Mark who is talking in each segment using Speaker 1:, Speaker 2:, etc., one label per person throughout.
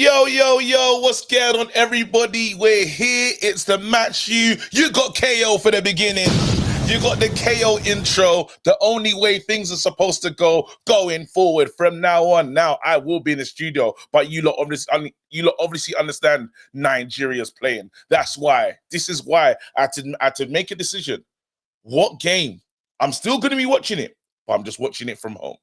Speaker 1: Yo, what's going on, everybody? We're here. It's the match you got KO for the beginning. You got the KO intro. The only way things are supposed to go going forward from now on. Now, I will be in the studio, but you lot obviously understand Nigeria's playing. That's why. This is why I had to make a decision. What game? I'm still going to be watching it, but I'm just watching it from home.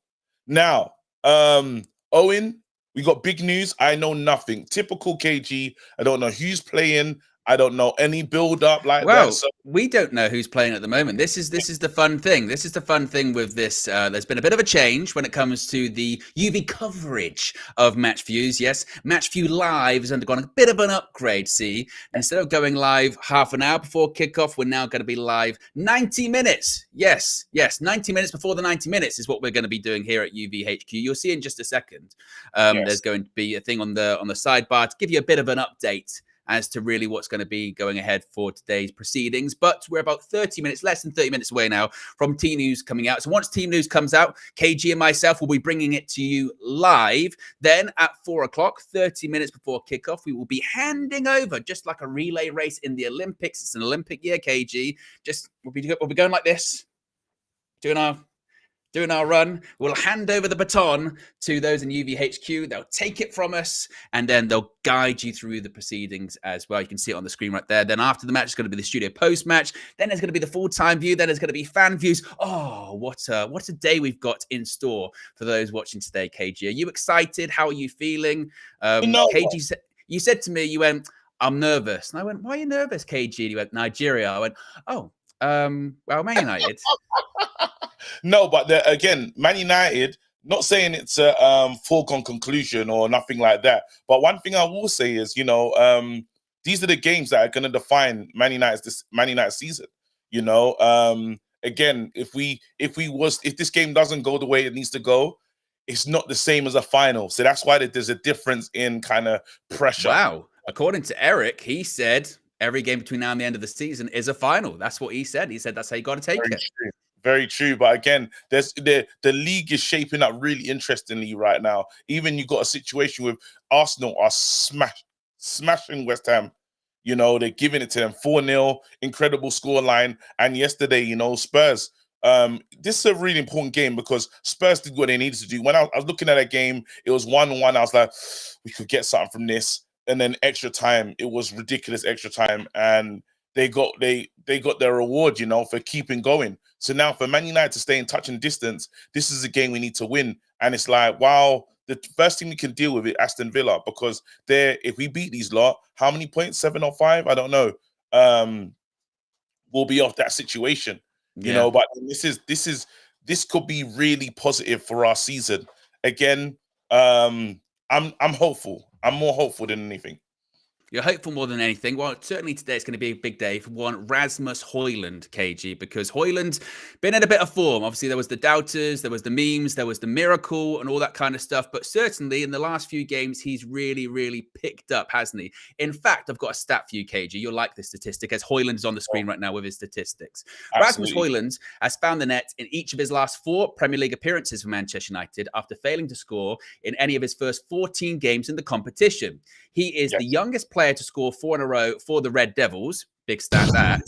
Speaker 1: Now, Owen, we got big news. I know nothing. Typical KG. I don't know who's playing. I don't know any build up like that. So
Speaker 2: We don't know who's playing at the moment. This is the fun thing. This is the fun thing with this. There's been a bit of a change when it comes to the UV coverage of Match Views. Yes, Match View Live has undergone a bit of an upgrade. See, instead of going live half an hour before kickoff, we're now going to be live 90 minutes. Yes, 90 minutes before the 90 minutes is what we're going to be doing here at UVHQ. You'll see in just a second. There's going to be a thing on the sidebar to give you a bit of an update as to really what's going to be going ahead for today's proceedings. But we're about 30 minutes, less than 30 minutes away now from team news coming out. So once team news comes out, KG and myself will be bringing it to you live. Then at 4 o'clock, 30 minutes before kickoff, we will be handing over, just like a relay race in the Olympics. It's an Olympic year, KG. We'll be going like this, doing our run. We'll hand over the baton to those in UVHQ. They'll take it from us, and then they'll guide you through the proceedings as well. You can see it on the screen right there. Then after the match, it's going to be the studio post-match. Then there's going to be the full-time view. Then there's going to be fan views. Oh, what a day we've got in store for those watching today, KG. Are you excited? How are you feeling? KG, you said to me, you went, I'm nervous. And I went, why are you nervous, KG? And you went, Nigeria. I went, oh, well, Man United.
Speaker 1: No, but again, Man United, not saying it's a foregone conclusion or nothing like that. But one thing I will say is, these are the games that are going to define Man United's season. Again, if this game doesn't go the way it needs to go, it's not the same as a final. So that's why there's a difference in kind of pressure.
Speaker 2: Wow. According to Eric, he said every game between now and the end of the season is a final. That's what he said. He said that's how you got to take it.
Speaker 1: True. Very true, but again, the league is shaping up really interestingly right now. Even you got a situation with Arsenal are smashing West Ham. They're giving it to them 4-0, incredible scoreline. And yesterday, Spurs. This is a really important game because Spurs did what they needed to do. When I was looking at that game, it was 1-1. I was like, we could get something from this. And then extra time, it was ridiculous extra time, and they got their reward, for keeping going. So now for Man United to stay in touch and distance, this is a game we need to win. And it's like, wow, the first thing we can deal with is Aston Villa, because if we beat these lot, how many points? 7 or 5? I don't know. We'll be off that situation, but this could be really positive for our season. Again, I'm hopeful. I'm more hopeful than anything.
Speaker 2: You're hopeful more than anything. Well, certainly today it's going to be a big day for one Rasmus Hojlund, KG, because Hojlund's been in a bit of form. Obviously, there was the doubters, there was the memes, there was the miracle and all that kind of stuff. But certainly in the last few games, he's really, really picked up, hasn't he? In fact, I've got a stat for you, KG. You'll like this statistic, as Hojlund's on the screen right now with his statistics. Absolutely. Rasmus Hojlund has found the net in each of his last 4 Premier League appearances for Manchester United after failing to score in any of his first 14 games in the competition. He is the youngest player to score 4 in a row for the Red Devils. Big stat that.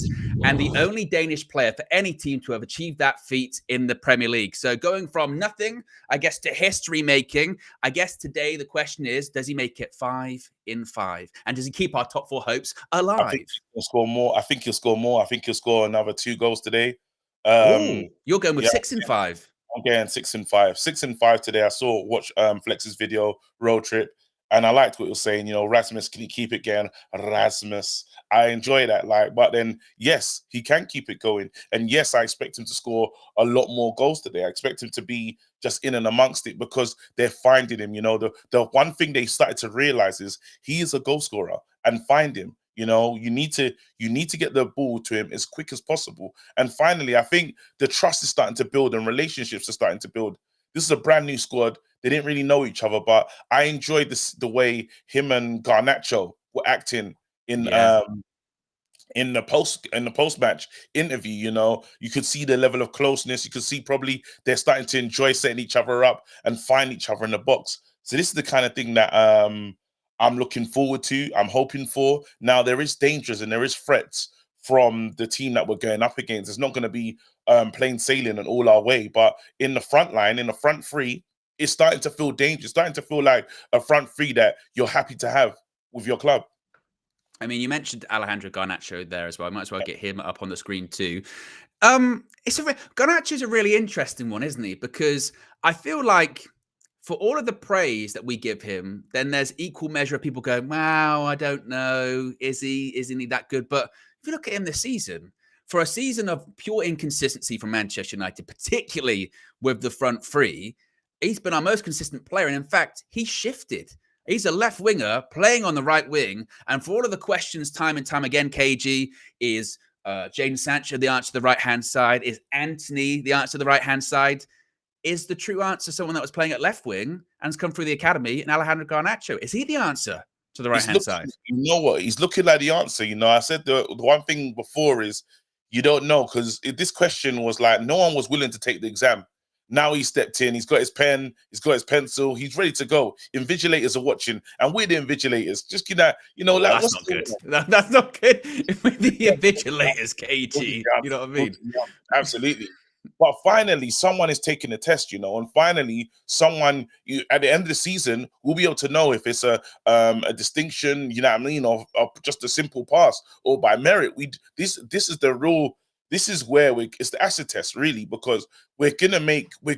Speaker 2: And the only Danish player for any team to have achieved that feat in the Premier League. So going from nothing, I guess, to history making, I guess today the question is, does he make it 5 in 5? And does he keep our top 4 hopes alive?
Speaker 1: I think he'll score more. I think he'll score more. I think he'll score another 2 goals today.
Speaker 2: You're going with 6 in 5.
Speaker 1: I'm getting 6 in 5. 6 in 5 today. I watch Flex's video, road trip. And I liked what he was saying, Rasmus, can you keep it going? Rasmus. I enjoy that. But then, yes, he can keep it going. And yes, I expect him to score a lot more goals today. I expect him to be just in and amongst it because they're finding him. The one thing they started to realize is he is a goal scorer, and find him. You need to get the ball to him as quick as possible. And finally, I think the trust is starting to build and relationships are starting to build. This is a brand new squad. They didn't really know each other, but I enjoyed the way him and Garnacho were acting in the post-match interview. You could see the level of closeness. You could see probably they're starting to enjoy setting each other up and find each other in the box. So this is the kind of thing that I'm looking forward to, I'm hoping for. Now, there is dangers and there is threats from the team that we're going up against. It's not going to be plain sailing and all our way, but in the front line, in the front three, it's starting to feel dangerous, starting to feel like a front three that you're happy to have with your club.
Speaker 2: I mean, you mentioned Alejandro Garnacho there as well. I might as well get him up on the screen too. Garnacho's a really interesting one, isn't he? Because I feel like for all of the praise that we give him, then there's equal measure of people going, wow, I don't know. Isn't he that good? But if you look at him this season, for a season of pure inconsistency from Manchester United, particularly with the front three, he's been our most consistent player. And in fact, he shifted. He's a left winger playing on the right wing. And for all of the questions time and time again, KG, is Jadon Sancho the answer to the right-hand side? Is Anthony the answer to the right-hand side? Is the true answer someone that was playing at left wing and has come through the academy, and Alejandro Garnacho? Is he the answer to the right-hand side?
Speaker 1: You know what? He's looking like the answer. You know, I said the one thing before is you don't know, because this question was like no one was willing to take the exam. Now he stepped in, he's got his pen, he's got his pencil, he's ready to go. Invigilators are watching, and we're the invigilators. Just like
Speaker 2: that's
Speaker 1: what's
Speaker 2: not good. That's not good. We're the invigilators, KG. You know what I mean?
Speaker 1: Yeah, absolutely. But finally, someone is taking the test, and finally, someone at the end of the season will be able to know if it's a distinction, you know what I mean, or just a simple pass, or by merit. This is the real. This is where it's the acid test, really, because we're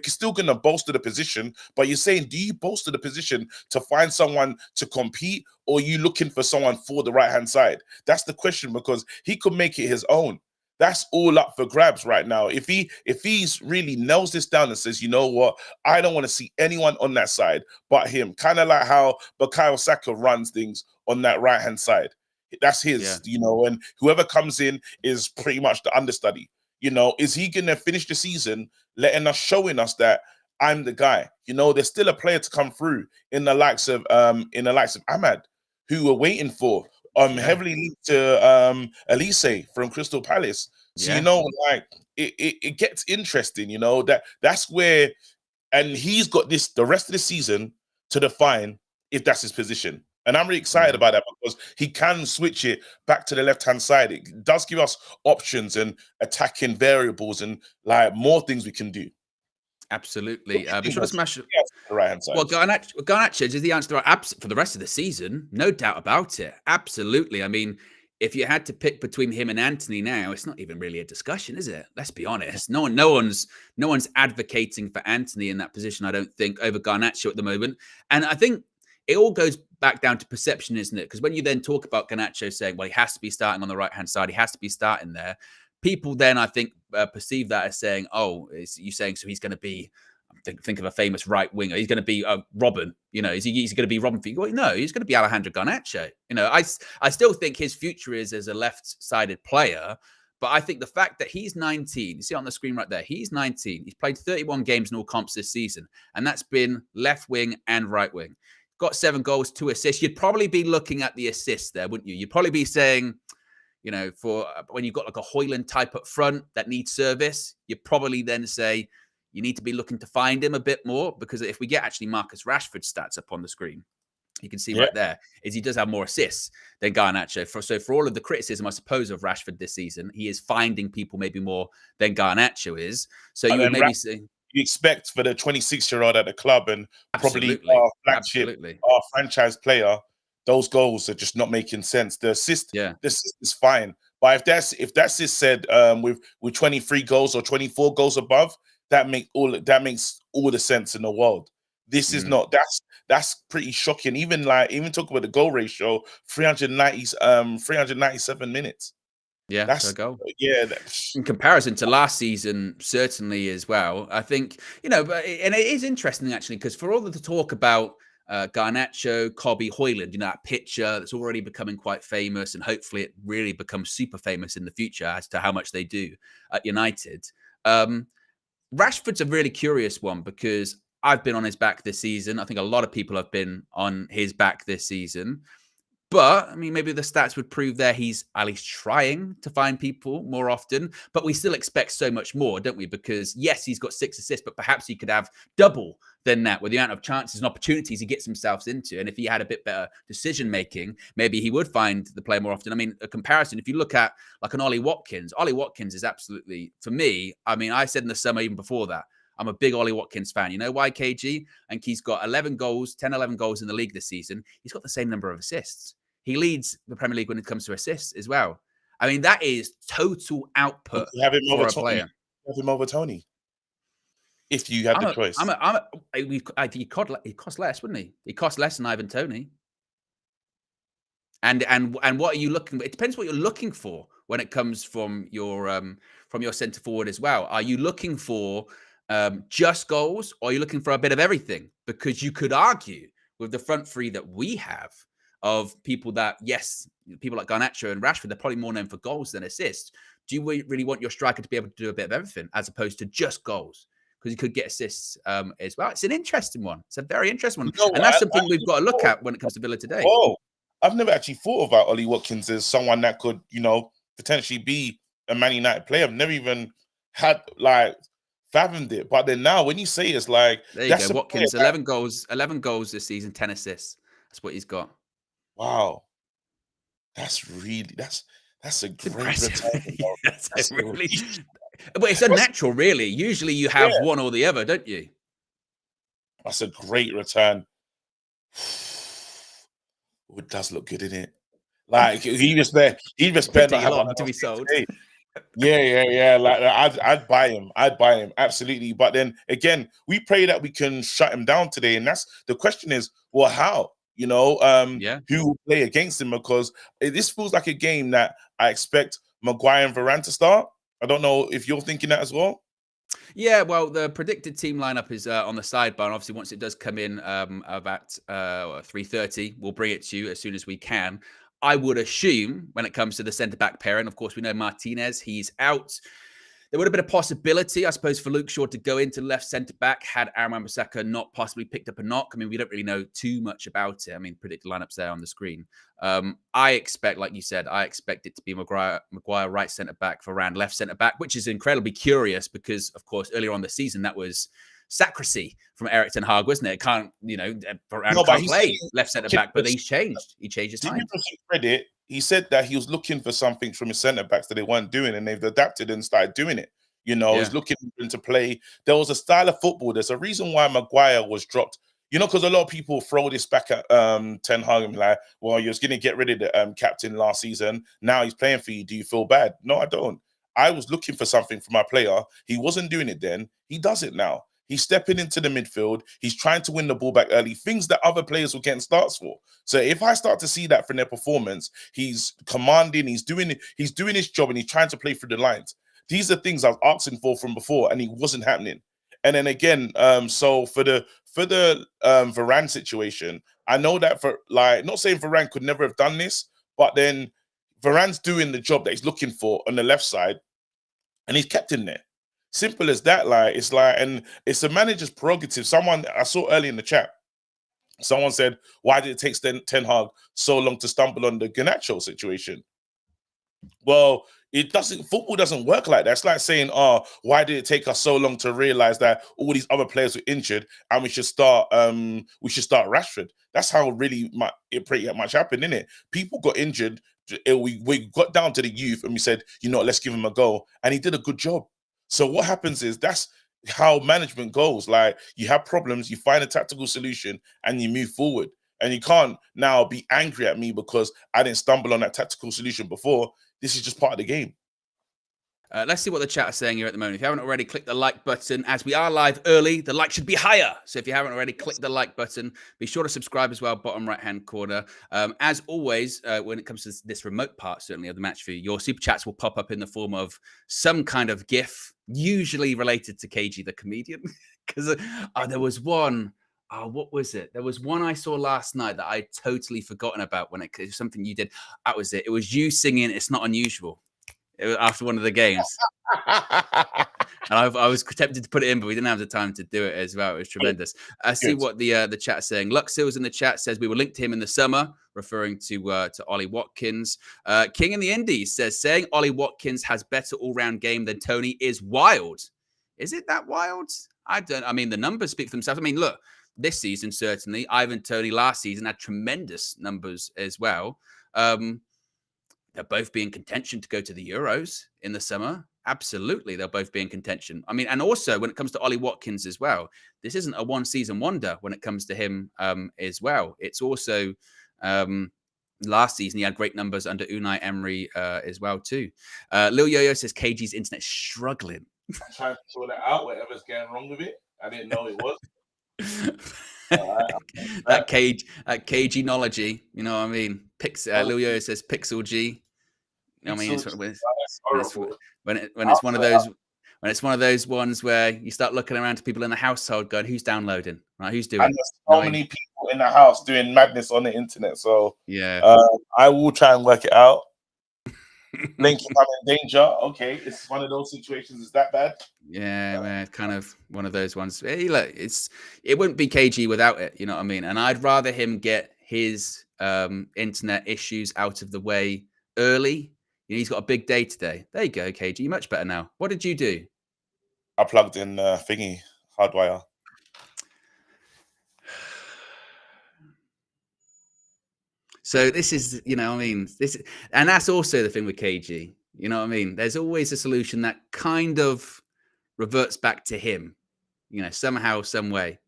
Speaker 1: still gonna bolster the position. But you're saying, do you bolster the position to find someone to compete, or are you looking for someone for the right hand side? That's the question, because he could make it his own. That's all up for grabs right now. If he's really nails this down and says, you know what, I don't want to see anyone on that side but him, kind of like how Bukayo Saka runs things on that right hand side. That's his, and whoever comes in is pretty much the understudy. Is he gonna finish the season showing us that I'm the guy? There's still a player to come through in the likes of Ahmad, who we're waiting for. Heavily linked to Elise from Crystal Palace. So it gets interesting. That's where, and he's got the rest of the season to define if that's his position. And I'm really excited about that, because he can switch it back to the left-hand side. It does give us options and attacking variables and more things we can do.
Speaker 2: Absolutely. Be sure to smash
Speaker 1: the right-hand side.
Speaker 2: Well, Garnacho is the answer for the rest of the season. No doubt about it. Absolutely. I mean, if you had to pick between him and Anthony now, it's not even really a discussion, is it? Let's be honest. No one's advocating for Anthony in that position, I don't think, over Garnacho at the moment. And I think it all goes back down to perception, isn't it? Because when you then talk about Garnacho saying, well, he has to be starting on the right-hand side, he has to be starting there, people then, I think, perceive that as saying, oh, is you saying so he's going to be, think of a famous right winger, he's going to be Robin, he's going to be Robin for you? Well, no, he's going to be Alejandro Garnacho. I still think his future is as a left-sided player, but I think the fact that he's 19, you see on the screen right there, he's 19, he's played 31 games in all comps this season, and that's been left wing and right wing. Got 7 goals, 2 assists. You'd probably be looking at the assists there, wouldn't you? You'd probably be saying, for when you've got like a Hojlund type up front that needs service, you probably then say you need to be looking to find him a bit more, because if we get actually Marcus Rashford stats up on the screen, you can see right there is he does have more assists than Garnacho. So for all of the criticism, I suppose, of Rashford this season, he is finding people maybe more than Garnacho is. So you would maybe say,
Speaker 1: you expect for the 26-year-old at the club and probably our flagship, our franchise player, those goals are just not making sense. The assist is fine, but if that assist said with 23 goals or 24 goals above, that makes all the sense in the world. This is not. That's pretty shocking. Even talk about the goal ratio, 397 minutes.
Speaker 2: Yeah, that's a goal.
Speaker 1: Yeah,
Speaker 2: in comparison to last season, certainly as well. I think, and it is interesting actually, because for all of the talk about Garnacho, Kobbie, Hojlund, that picture that's already becoming quite famous, and hopefully it really becomes super famous in the future as to how much they do at United. Rashford's a really curious one, because I've been on his back this season. I think a lot of people have been on his back this season. But I mean, maybe the stats would prove there he's at least trying to find people more often. But we still expect so much more, don't we? Because yes, he's got 6 assists, but perhaps he could have double than that with the amount of chances and opportunities he gets himself into. And if he had a bit better decision making, maybe he would find the play more often. I mean, a comparison, if you look at like an Ollie Watkins is absolutely, for me, I mean, I said in the summer, even before that, I'm a big Ollie Watkins fan. You know why, KG? And he's got 11 goals in the league this season. He's got the same number of assists. He leads the Premier League when it comes to assists as well. I mean, that is total output for a player.
Speaker 1: Have him over Tony. If you had the choice.
Speaker 2: He cost less, wouldn't he? He cost less than Ivan Toney. And what are you looking for? It depends what you're looking for when it comes from your centre forward as well. Are you looking for just goals, or are you looking for a bit of everything? Because you could argue with the front three that we have of people that, yes, people like Garnacho and Rashford, they're probably more known for goals than assists. Do you really want your striker to be able to do a bit of everything as opposed to just goals? Because he could get assists as well. It's an interesting one. It's a very interesting one. And that's something we've got to look at when it comes to Villa today.
Speaker 1: Oh, I've never actually thought about Ollie Watkins as someone that could, potentially be a Man United player. I've never even had, fathomed it. But then now when you say it's like...
Speaker 2: There you go, Watkins, 11 goals this season, 10 assists. That's what he's got.
Speaker 1: Wow. That's a great return.
Speaker 2: But it's unnatural, really. Usually you have one or the other, don't you?
Speaker 1: That's a great return. It does look good, isn't it? Like he just spent
Speaker 2: to be sold.
Speaker 1: Yeah. Like I'd buy him. Absolutely. But then again, we pray that we can shut him down today. And that's the question is, well, how? Who will play against him? Because this feels like a game that I expect Maguire and Varane to start. I don't know if you're thinking that as well.
Speaker 2: Yeah, well, the predicted team lineup is on the sidebar. And obviously, once it does come in about 3:30, we'll bring it to you as soon as we can. I would assume when it comes to the centre-back pairing, of course, we know Martinez, he's out. There would have been a possibility, I suppose, for Luke Shaw to go into left centre-back had Aaron Wan-Bissaka not possibly picked up a knock. I mean, we don't really know too much about it. I mean, predicted lineups there on the screen. I expect, like you said, I expect it to be Maguire right centre-back, Varane left centre-back, which is incredibly curious because, of course, earlier on the season, that was sacristy from Eric Ten Hag, wasn't it? It can't, Varane can't play left centre-back, but he's changed. He changed his mind.
Speaker 1: Credit. He said that he was looking for something from his centre-backs that they weren't doing, and they've adapted and started doing it. He's looking to play. There was a style of football. There's a reason why Maguire was dropped. Because a lot of people throw this back at Ten Hag and be like, well, you was going to get rid of the captain last season. Now he's playing for you. Do you feel bad? No, I don't. I was looking for something from my player. He wasn't doing it then. He does it now. He's stepping into the midfield. He's trying to win the ball back early, things that other players were getting starts for. So if I start to see that from their performance, he's commanding, he's doing his job, and he's trying to play through the lines. These are things I was asking for from before, and it wasn't happening. And then again, so for the Varane situation, I know that not saying Varane could never have done this, but then Varane's doing the job that he's looking for on the left side, and he's kept in there. Simple as that. And it's a manager's prerogative. Someone I saw early in the chat, someone said, why did it take Ten Hag so long to stumble on the Garnacho situation? Well, football doesn't work like that. It's like saying, why did it take us so long to realize that all these other players were injured and we should start Rashford? That's how pretty much happened, innit? People got injured. We got down to the youth and we said, let's give him a go. And he did a good job. So what happens is that's how management goes. Like, you have problems, you find a tactical solution, and you move forward. And you can't now be angry at me because I didn't stumble on that tactical solution before. This is just part of the game.
Speaker 2: Let's see what the chat is saying here at the moment. If you haven't already, click the like button. As we are live early, the like should be higher. So if you haven't already, click the like button. Be sure to subscribe as well, bottom right-hand corner. As always, when it comes to this remote part, certainly, of the match view, your super chats will pop up in the form of some kind of GIF, usually related to KG the comedian. Because there was one... what was it? There was one I saw last night that I'd totally forgotten about when it was something you did. That was it. It was you singing It's Not Unusual after one of the games. And I was tempted to put it in, but we didn't have the time to do it as well. It was tremendous. I see what the chat's saying. Luxil's in the chat says we were linked to him in the summer, referring to Ollie Watkins. King in the Indies says saying Ollie Watkins has better all-round game than Tony is wild. Is it that wild? I mean, the numbers speak for themselves. I mean, look, this season, certainly, Ivan Toney last season had tremendous numbers as well. They'll both be in contention to go to the Euros in the summer. Absolutely, they'll both be in contention. I mean, and also when it comes to Ollie Watkins as well, this isn't a one-season wonder when it comes to him as well. It's also last season he had great numbers under Unai Emery as well too. Lil Yo-Yo says KG's internet struggling.
Speaker 1: I'm trying to sort it out. Whatever's going wrong with it, I didn't know it was.
Speaker 2: That KG-nology, you know what I mean? Lil Yo says Pixel G. You know what I mean? When it's one of those when it's one of those ones where you start looking around to people in the household going, who's downloading? Right? Who's doing?
Speaker 1: And there's so many people in the house doing madness on the internet. So
Speaker 2: yeah,
Speaker 1: I will try and work it out. Link if I'm in danger. Okay, it's one of those situations. Is that bad?
Speaker 2: Yeah, man, kind of one of those ones. Hey, look, it wouldn't be KG without it. You know what I mean? And I'd rather him get his internet issues out of the way early. You know, he's got a big day today. There you go, KG. You're much better now. What did you do?
Speaker 1: I plugged in thingy hardwire.
Speaker 2: So this is, you know, I mean, and that's also the thing with KG. You know what I mean? There's always a solution that kind of reverts back to him, you know, somehow, some way.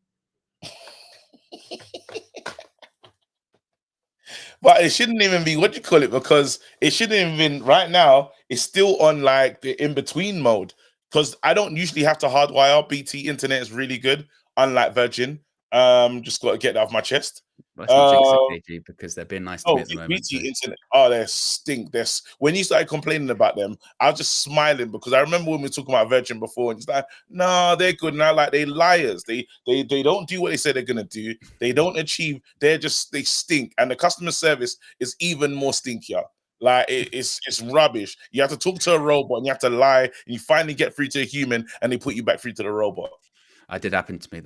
Speaker 1: But it shouldn't even be, what do you call it? Because it shouldn't even been, right now, it's still on like the in-between mode. Because I don't usually have to hardwire. BT internet is really good, unlike Virgin. Just got to get that off my chest.
Speaker 2: Well, let's not jinx it, KG, because they're being nice to me at the moment.
Speaker 1: BT internet, oh, they stink. When you started complaining about them, I was just smiling because I remember when we were talking about Virgin before, and it's like, no, they're good now. Like, they liars. They don't do what they say they're gonna do. They don't achieve. They stink, and the customer service is even more stinkier. Like, it's rubbish. You have to talk to a robot, and you have to lie, and you finally get through to a human, and they put you back through to the robot.
Speaker 2: That did happen to me.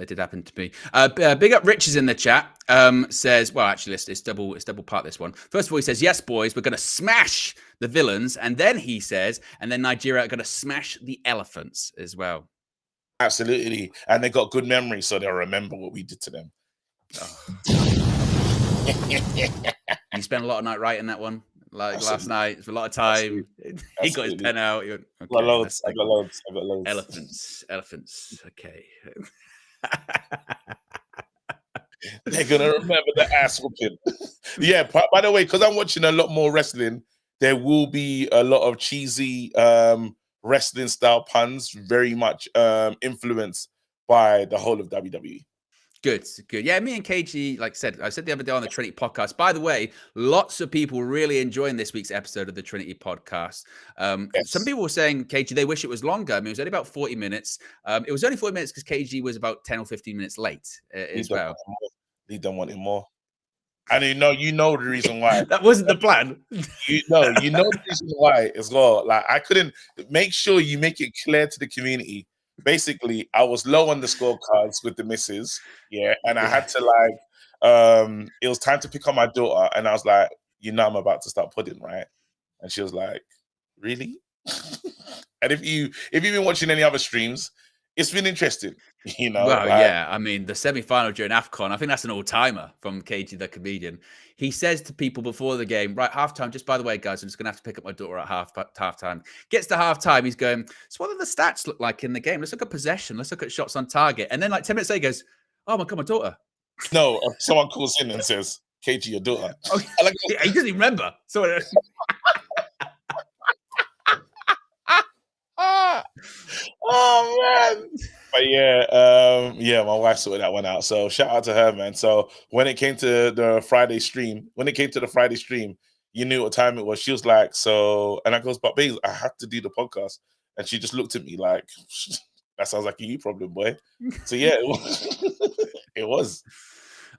Speaker 2: Big up Rich is in the chat. Says, well, actually, it's double part this one. First of all, he says, yes, boys, we're going to smash the villains. And then he says, and then Nigeria are going to smash the elephants as well.
Speaker 1: Absolutely. And they got good memory, so they'll remember what we did to them.
Speaker 2: You spent a lot of night writing that one. Like last night, for a lot of time. He got his pen out. Okay,
Speaker 1: I got loads.
Speaker 2: Elephants. Okay.
Speaker 1: They're gonna remember the ass whooping. Yeah. By the way, because I'm watching a lot more wrestling, there will be a lot of cheesy wrestling style puns, very much influenced by the whole of WWE.
Speaker 2: Good. Yeah, me and KG, like I said the other day on the Trinity podcast. By the way, lots of people really enjoying this week's episode of the Trinity podcast. Yes. Some people were saying, KG, they wish it was longer. I mean, it was only about 40 minutes. It was only 40 minutes because KG was about 10 or 15 minutes late as well.
Speaker 1: He don't want it more. And you know the reason why.
Speaker 2: That wasn't the plan.
Speaker 1: You know the reason why as well. Like, I couldn't make sure you make it clear to the community. Basically, I was low on the scorecards with the misses, yeah, and I had to it was time to pick up my daughter, and I was like, I'm about to start pudding, right? And she was like, really? And if you've been watching any other streams, it's been interesting,
Speaker 2: Well, yeah, I mean, the semi-final during AFCON, I think that's an all-timer from KG the comedian. He says to people before the game, right, halftime, just by the way, guys, I'm just going to have to pick up my daughter at halftime. Gets to halftime, he's going, so what do the stats look like in the game? Let's look at possession. Let's look at shots on target. And then like 10 minutes later, he goes, oh my God, my daughter.
Speaker 1: No, someone calls in and says, KG, your daughter.
Speaker 2: Oh, he doesn't even remember. So
Speaker 1: oh man. But yeah, my wife sorted that one out. So shout out to her, man. So when it came to the Friday stream, you knew what time it was. She was like, so, and I goes, but babe, I have to do the podcast. And she just looked at me like, that sounds like a you problem, boy. So yeah, it was.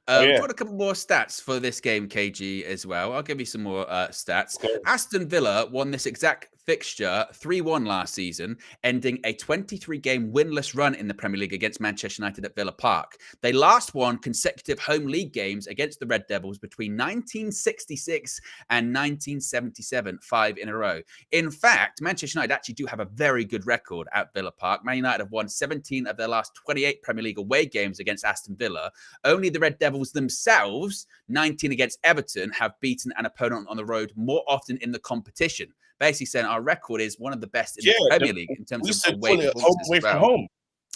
Speaker 2: We've got a couple more stats for this game, KG, as well. I'll give you some more stats.
Speaker 1: Okay.
Speaker 2: Aston Villa won this exact fixture, 3-1 last season, ending a 23-game winless run in the Premier League against Manchester United at Villa Park. They last won consecutive home league games against the Red Devils between 1966 and 1977, 5 in a row. In fact, Manchester United actually do have a very good record at Villa Park. Man United have won 17 of their last 28 Premier League away games against Aston Villa. Only the Red Devils themselves, 19 against Everton, have beaten an opponent on the road more often in the competition. Basically saying our record is one of the best in the Premier League in terms of away performances
Speaker 1: away
Speaker 2: as well.
Speaker 1: from home.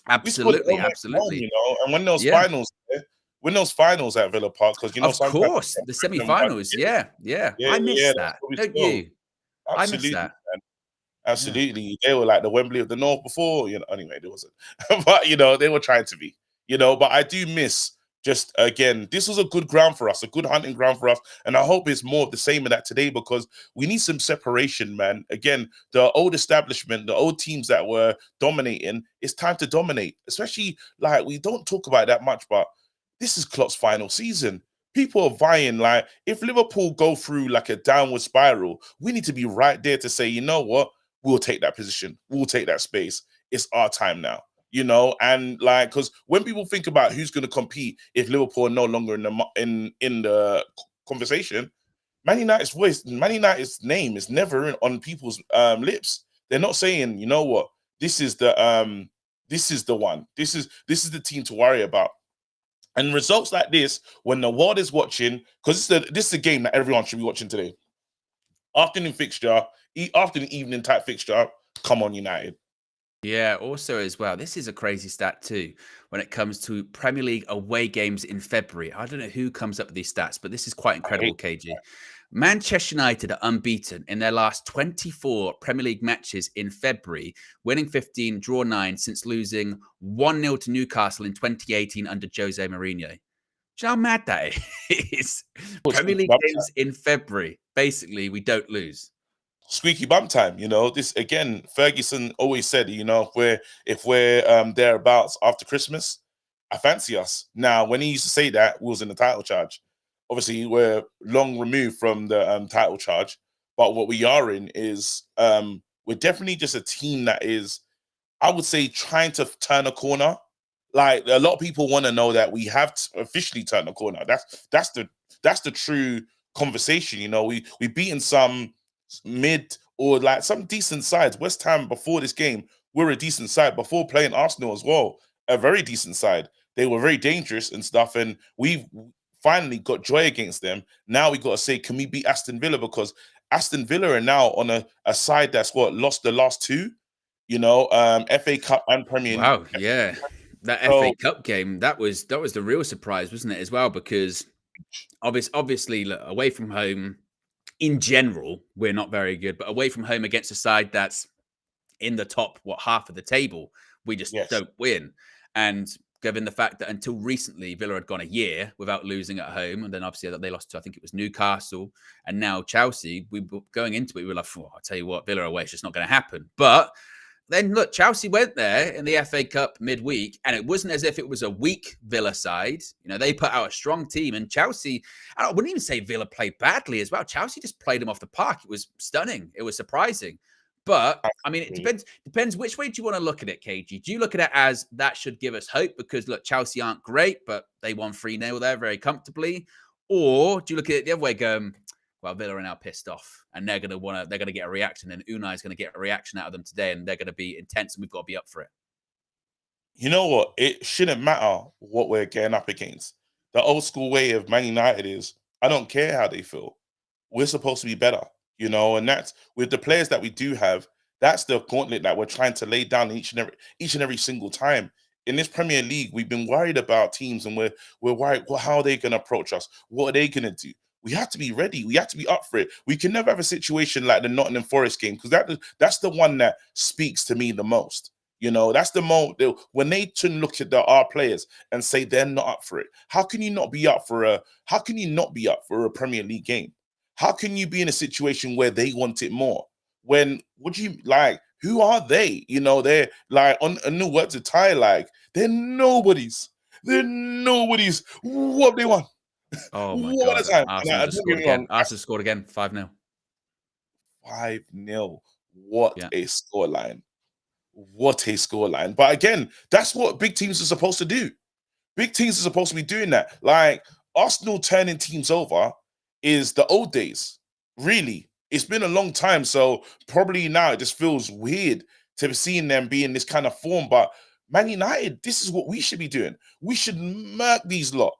Speaker 2: Absolutely,
Speaker 1: Home,
Speaker 2: absolutely.
Speaker 1: you know, and when those finals at Villa Park, because
Speaker 2: of course, the semi-finals, yeah. I miss that, don't you?
Speaker 1: Absolutely,
Speaker 2: I miss that.
Speaker 1: man. Absolutely, they were like the Wembley of the North before, you know. Anyway, there wasn't, but you know, they were trying to be, you know. But I do miss. Just again, this was a good ground for us, a good hunting ground for us. And I hope it's more of the same of that today, because we need some separation, man. Again, the old establishment, the old teams that were dominating, it's time to dominate. Especially, like, we don't talk about it that much, but this is Klopp's final season. People are vying. Like, if Liverpool go through like a downward spiral, we need to be right there to say, you know what? We'll take that position. We'll take that space. It's our time now. You know, and like, because when people think about who's going to compete if Liverpool are no longer in the conversation, Man United's name is never on people's lips. They're not saying, you know what, this is the one, this is the team to worry about. And results like this, when the world is watching, because this is a game that everyone should be watching today. Afternoon fixture, afternoon evening type fixture. Come on, United.
Speaker 2: Yeah, also as well, this is a crazy stat too when it comes to Premier League away games in February. I don't know who comes up with these stats, but this is quite incredible, KG. Manchester United are unbeaten in their last 24 Premier League matches in February, winning 15, draw 9 since losing 1-0 to Newcastle in 2018 under Jose Mourinho. Do you know how mad that is? Premier League games in February, basically, we don't lose.
Speaker 1: Squeaky bum time, you know. This again, Ferguson always said, you know, if we're thereabouts after Christmas, I fancy us. Now, when he used to say that, we was in the title charge. Obviously, we're long removed from the title charge, but what we are in is we're definitely just a team that is, I would say, trying to turn a corner. Like, a lot of people want to know that we have officially turned a corner. That's the true conversation. You know, we beaten some mid or like some decent sides. West Ham before this game were a decent side. Before playing Arsenal as well, a very decent side. They were very dangerous and stuff, and we've finally got joy against them. Now we got to say, can we beat Aston Villa? Because Aston Villa are now on a side that's lost the last two, you know, FA Cup and Premier League.
Speaker 2: Wow, yeah. That FA Cup game, that was the real surprise, wasn't it, as well? Because obviously look, away from home, in general, we're not very good, but away from home against a side that's in the top, half of the table, we just don't win. And given the fact that until recently, Villa had gone a year without losing at home, and then obviously they lost to, I think it was Newcastle, and now Chelsea, we were going into it, we were like, I'll tell you what, Villa away, it's just not going to happen. But then look, Chelsea went there in the FA Cup midweek, and it wasn't as if it was a weak Villa side. You know, they put out a strong team, and Chelsea, I wouldn't even say Villa played badly as well. Chelsea just played them off the park. It was stunning. It was surprising. But I mean, it depends which way do you want to look at it, KG? Do you look at it as that should give us hope because look, Chelsea aren't great, but they won 3-0 there very comfortably? Or do you look at it the other way, going, well, Villa are now pissed off and they're gonna get a reaction, and Unai's gonna get a reaction out of them today, and they're gonna be intense, and we've got to be up for it.
Speaker 1: You know what? It shouldn't matter what we're getting up against. The old school way of Man United is, I don't care how they feel. We're supposed to be better, you know, and that's with the players that we do have. That's the gauntlet that we're trying to lay down each and every single time. In this Premier League, we've been worried about teams, and we're worried, well, how are they going to approach us? What are they going to do? We have to be ready. We have to be up for it. We can never have a situation like the Nottingham Forest game, because that's the one that speaks to me the most. You know, that's the moment when they turn look at our players and say they're not up for it. How can you not be up for a Premier League game? How can you be in a situation where they want it more? When would you like? Who are they? You know, they're like on a new word to tie. Like they're nobodies. They're nobodies. What they want?
Speaker 2: Oh my
Speaker 1: What
Speaker 2: God!
Speaker 1: a time!
Speaker 2: Arsenal just scored again. Arsenal scored again. 5-0.
Speaker 1: 5-0. What a scoreline. What a scoreline. But again, that's what big teams are supposed to do. Big teams are supposed to be doing that. Like Arsenal turning teams over is the old days. Really. It's been a long time. So probably now it just feels weird to be seeing them be in this kind of form. But Man United, this is what we should be doing. We should murk these lot.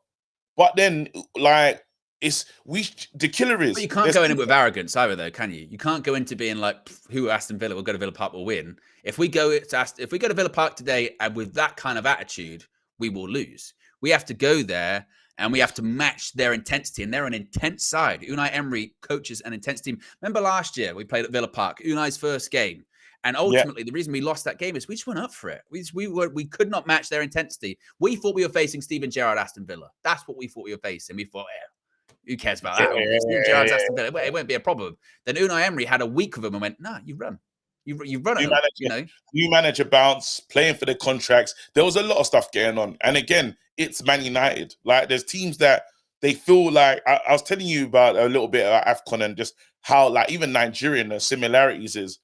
Speaker 1: But then, like, the killer is.
Speaker 2: But you can't go in with arrogance either, though, can you? You can't go into being like, who Aston Villa will go to Villa Park will win. If we go to Villa Park today and with that kind of attitude, we will lose. We have to go there and we have to match their intensity, and they're an intense side. Unai Emery coaches an intense team. Remember last year we played at Villa Park, Unai's first game, and ultimately the reason we lost that game is we just went up for it. We could not match their intensity. We thought we were facing Steven Gerrard Aston Villa. That's what we thought we were facing. We thought, who cares about that? Steven Gerrard's Aston Villa. It won't be a problem. Then Unai Emery had a week of them and went, "No, you run. You run it."
Speaker 1: New manager bounce, playing for the contracts. There was a lot of stuff going on. And again, it's Man United. Like, there's teams that they feel like, I was telling you about a little bit about AFCON and just how, like, even Nigerian, the similarities is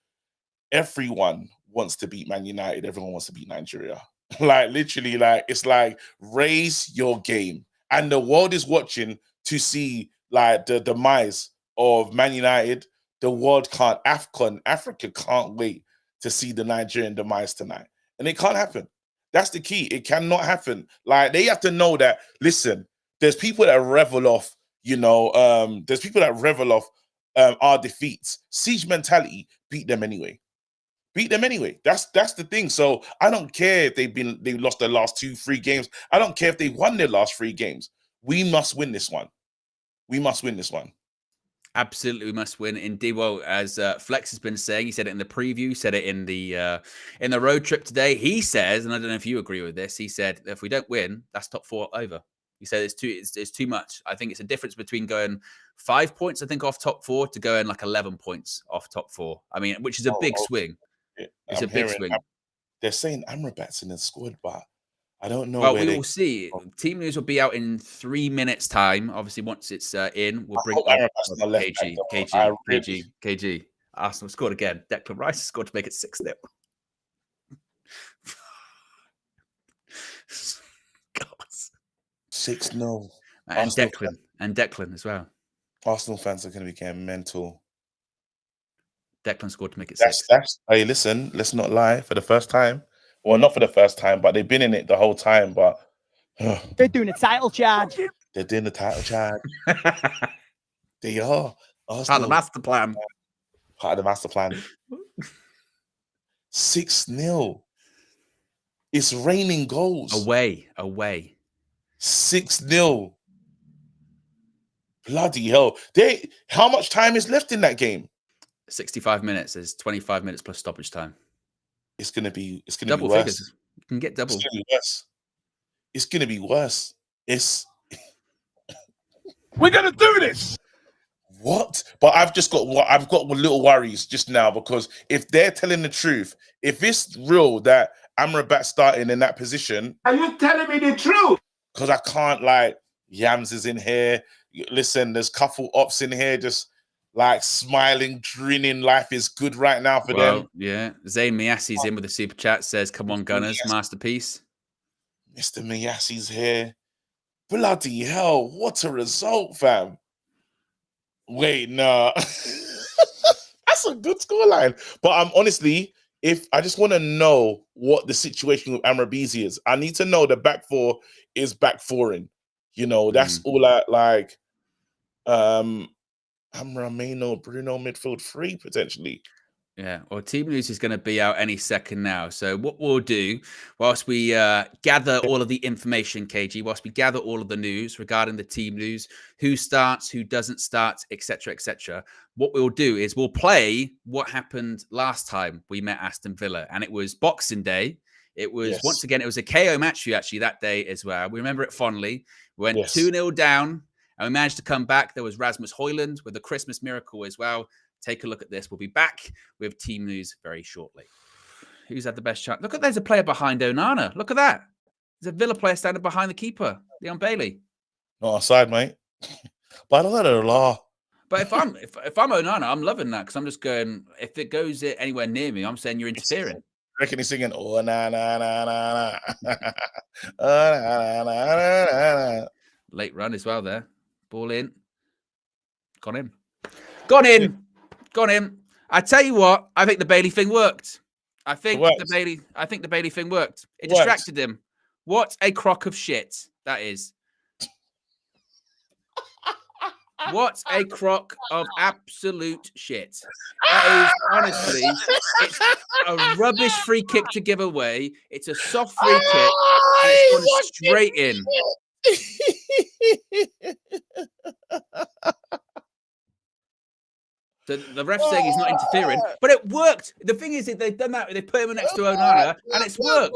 Speaker 1: everyone wants to beat Man United. Everyone wants to beat Nigeria. Like, literally, like, it's like, raise your game. And the world is watching to see, like, the demise of Man United. The world can't, Africa can't wait to see the Nigerian demise tonight. And it can't happen. That's the key. It cannot happen. Like, they have to know that, listen, there's people that revel off, there's people that revel off our defeats. Siege mentality, beat them anyway. Beat them anyway. That's the thing. So I don't care if they lost their last 2-3 games. I don't care if they won their last 3 games. We must win this one. We must win this one.
Speaker 2: Absolutely, we must win. Indeed, well, as Flex has been saying, he said it in the preview, said it in the road trip today. He says, and I don't know if you agree with this, he said, if we don't win, that's top 4 over. He said it's too much. I think it's a difference between going 5 points, I think, off top 4 to going like 11 points off top 4. I mean, which is a big swing. It's a big swing.
Speaker 1: They're saying Amrabat's in the squad, but I don't know.
Speaker 2: Well, we will see. Team news will be out in 3 minutes' time. Obviously, once it's in, we'll bring KG. Arsenal scored again. Declan Rice scored to make it 6-0. God.
Speaker 1: 6-0.
Speaker 2: And Declan as well.
Speaker 1: Arsenal fans are going to be getting mental.
Speaker 2: Declan scored to make it 6.
Speaker 1: Hey, listen, let's not lie. For the first time, well, not for the first time, but they've been in it the whole time. But
Speaker 3: they're doing a title charge.
Speaker 1: They're doing the title charge. They are.
Speaker 2: Part of the master plan.
Speaker 1: Part of the master plan. 6-0. It's raining goals.
Speaker 2: Away.
Speaker 1: 6-0. Bloody hell. How much time is left in that game?
Speaker 2: 65 minutes. There's 25 minutes plus stoppage time.
Speaker 1: It's gonna be
Speaker 2: double
Speaker 1: be worse.
Speaker 2: Figures. You can get double.
Speaker 1: It's gonna be worse.
Speaker 4: We're gonna do this.
Speaker 1: What? But I've got little worries just now, because if they're telling the truth, if it's real that Amrabat's starting in that position,
Speaker 4: are you telling me the truth?
Speaker 1: Because I can't, like, Yams is in here. Listen, there's couple ops in here just like smiling, grinning. Life is good right now for them.
Speaker 2: Yeah. Zayn Miasi's in with the super chat, says, come on, Gunners, masterpiece.
Speaker 1: Mr. Miasi's here. Bloody hell, what a result, fam. Wait, nah. That's a good scoreline. But I'm honestly, if I just want to know what the situation with Amrabizi is, I need to know the back 4 is back 4-ing. That's all I like. Amra, Meno, Bruno, midfield 3 potentially.
Speaker 2: Yeah, well, team news is going to be out any second now. So what we'll do, whilst we gather all of the information, KG, whilst we gather all of the news regarding the team news, who starts, who doesn't start, etc., what we'll do is we'll play what happened last time we met Aston Villa, and it was Boxing Day. It was, once again, it was a KO match for you actually that day as well. We remember it fondly. We went 2-0 down, and we managed to come back. There was Rasmus Hojlund with the Christmas miracle as well. Take a look at this. We'll be back with team news very shortly. Who's had the best shot? Look, there's a player behind Onana. Look at that. There's a Villa player standing behind the keeper, Leon Bailey.
Speaker 1: Not offside, mate. But
Speaker 2: But if I'm Onana, I'm loving that because I'm just going. If it goes anywhere near me, I'm saying you're interfering.
Speaker 1: I reckon he's singing, oh, na, na, na, na, na. Oh, na, na, na, na, na.
Speaker 2: Late run as well there. Ball in. Gone in. Gone in. Gone in. I tell you what, I think the Bailey thing worked. I think the Bailey thing worked. It distracted him. What a crock of shit that is. What a crock of absolute shit. That is honestly, it's a rubbish free kick to give away. It's a soft free kick, and it's gone straight in. So the ref saying he's not interfering, but it worked. The thing is, they've done that. They put him next to Onana, and it's worked.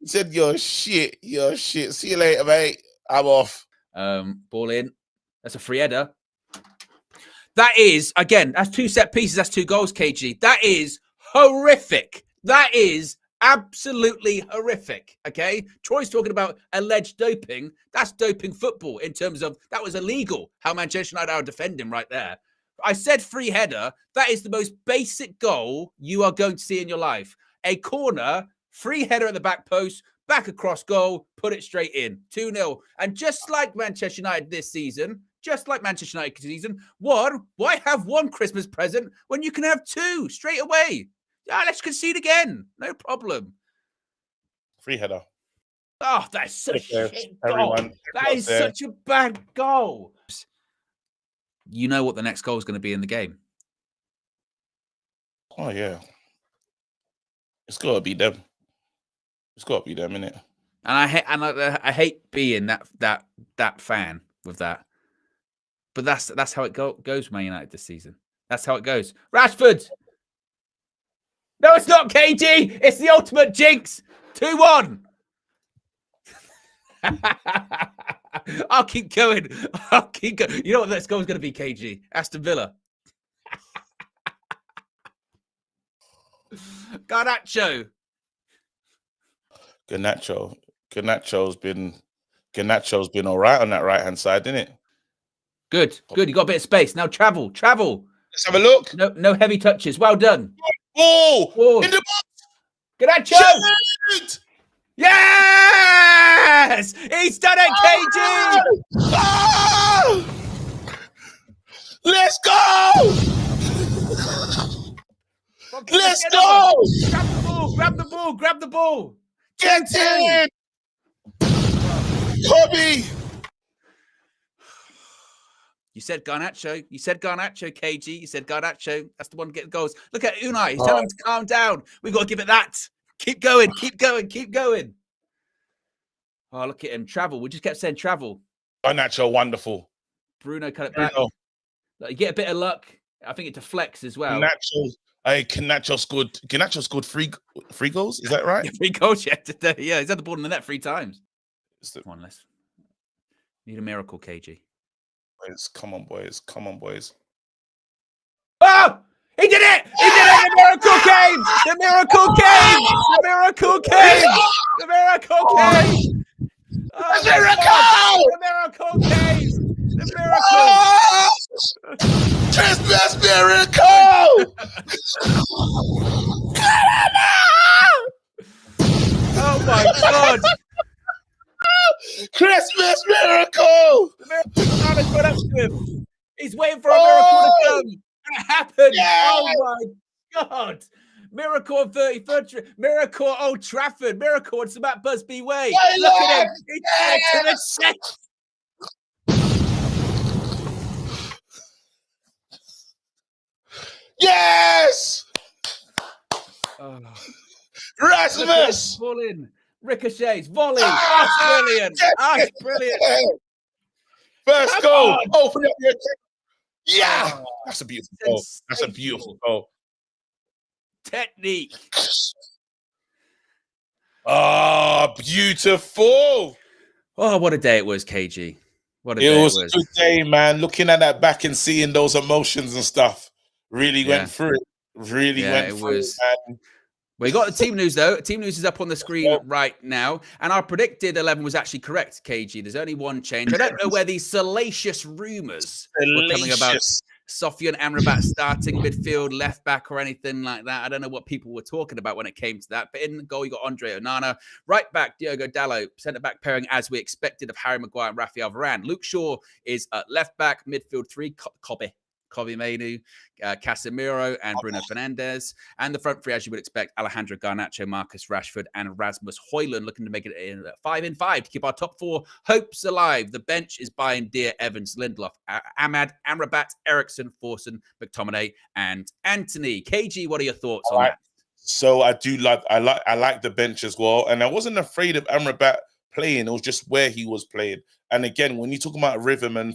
Speaker 1: He said, "You're shit. You're shit. See you later, mate. I'm off."
Speaker 2: Ball in. That's a free header. That is, again, that's 2 set pieces. That's 2 goals, KG. That is horrific. That is absolutely horrific. Okay, Troy's talking about alleged doping. That's doping football in terms of that was illegal. How Manchester United are defending right there. I said free header. That is the most basic goal you are going to see in your life. A corner, free header at the back post, back across goal, put it straight in. 2-0. And just like Manchester United this season, why have one Christmas present when you can have 2 straight away? Yeah, let's concede again. No problem.
Speaker 1: Free header.
Speaker 2: Oh, that's such a shit goal. That is such a bad goal. You know what the next goal is going to be in the game.
Speaker 1: Oh yeah, it's got to be them. It's got to be them, innit?
Speaker 2: And I hate being that fan with that. But that's how it goes, Man United this season. That's how it goes. Rashford. No, it's not KG. It's the ultimate jinx. 2-1. I'll keep going. You know what the next goal is going to be, KG? Aston Villa. Garnacho.
Speaker 1: Garnacho's been all right on that right-hand side, isn't it?
Speaker 2: Good. You got a bit of space. Now travel.
Speaker 1: Let's have a look.
Speaker 2: No heavy touches. Well done.
Speaker 1: Whoa! In the box.
Speaker 2: Garnacho.
Speaker 1: Shoot!
Speaker 2: Yes! He's done it, KG!
Speaker 1: Oh! Let's go! Let's go!
Speaker 2: Grab the ball.
Speaker 1: Get in! Hobby!
Speaker 2: You said Garnacho, KG. You said Garnacho. That's the one getting goals. Look at Unai. He's telling him to calm down. We've got to give it that. Keep going. Oh, look at him. Travel. We just kept saying travel.
Speaker 1: Garnacho, wonderful.
Speaker 2: Bruno cut it back. Look, you get a bit of luck. I think it deflects as well.
Speaker 1: Garnacho scored 3 goals. Is that right?
Speaker 2: Yeah, 3 goals today. Yeah, he's had the ball in the net 3 times. Come on, let's need a miracle, KG.
Speaker 1: Come on, boys.
Speaker 2: Oh! He did it! The miracle came! The miracle came! Oh, the miracle came! The miracle!
Speaker 1: Oh! Christmas miracle!
Speaker 2: Oh my God!
Speaker 1: Christmas miracle!
Speaker 2: The miracle man has gone up to him. He's waiting for a miracle to come. And it happened. Yeah. Oh my God. Miracle on 33rd. Miracle at Old Trafford. Miracle on St. Busby Way. Look at him. He's to the set.
Speaker 1: Yes!
Speaker 2: Oh.
Speaker 1: Rasmus!
Speaker 2: Ball in. Ricochets. Volley. That's brilliant. That's brilliant.
Speaker 1: First goal. Open up your yeah. That's a beautiful goal. That's a beautiful goal.
Speaker 2: Technique.
Speaker 1: Oh, beautiful.
Speaker 2: Oh, what a day it was, KG. What a day
Speaker 1: it
Speaker 2: it
Speaker 1: was.
Speaker 2: was.
Speaker 1: A good day, man. Looking at that back and seeing those emotions and stuff really went through it. Really went through it, man.
Speaker 2: We got the team news, though. Team news is up on the screen right now. And our predicted 11 was actually correct, KG. There's only one change. I don't know where these salacious rumours were coming about Sofian Amrabat starting midfield, left back, or anything like that. I don't know what people were talking about when it came to that. But in the goal, you got Andre Onana. Right back, Diogo Dalot. Centre back pairing, as we expected, of Harry Maguire and Rafael Varane. Luke Shaw is at left back, midfield three, Kobe Mainu, Casemiro, and Bruno Fernandes. And the front three, as you would expect, Alejandro Garnacho, Marcus Rashford, and Rasmus Hojlund, looking to make it in 5 in 5 to keep our top 4 hopes alive. The bench is Bayern, Deer, Evans, Lindelof, Ahmad, Amrabat, Eriksson, Forson, McTominay, and Anthony. KG, what are your thoughts on that?
Speaker 1: So I like the bench as well, and I wasn't afraid of Amrabat playing. It was just where he was playing. And again, when you talk about rhythm and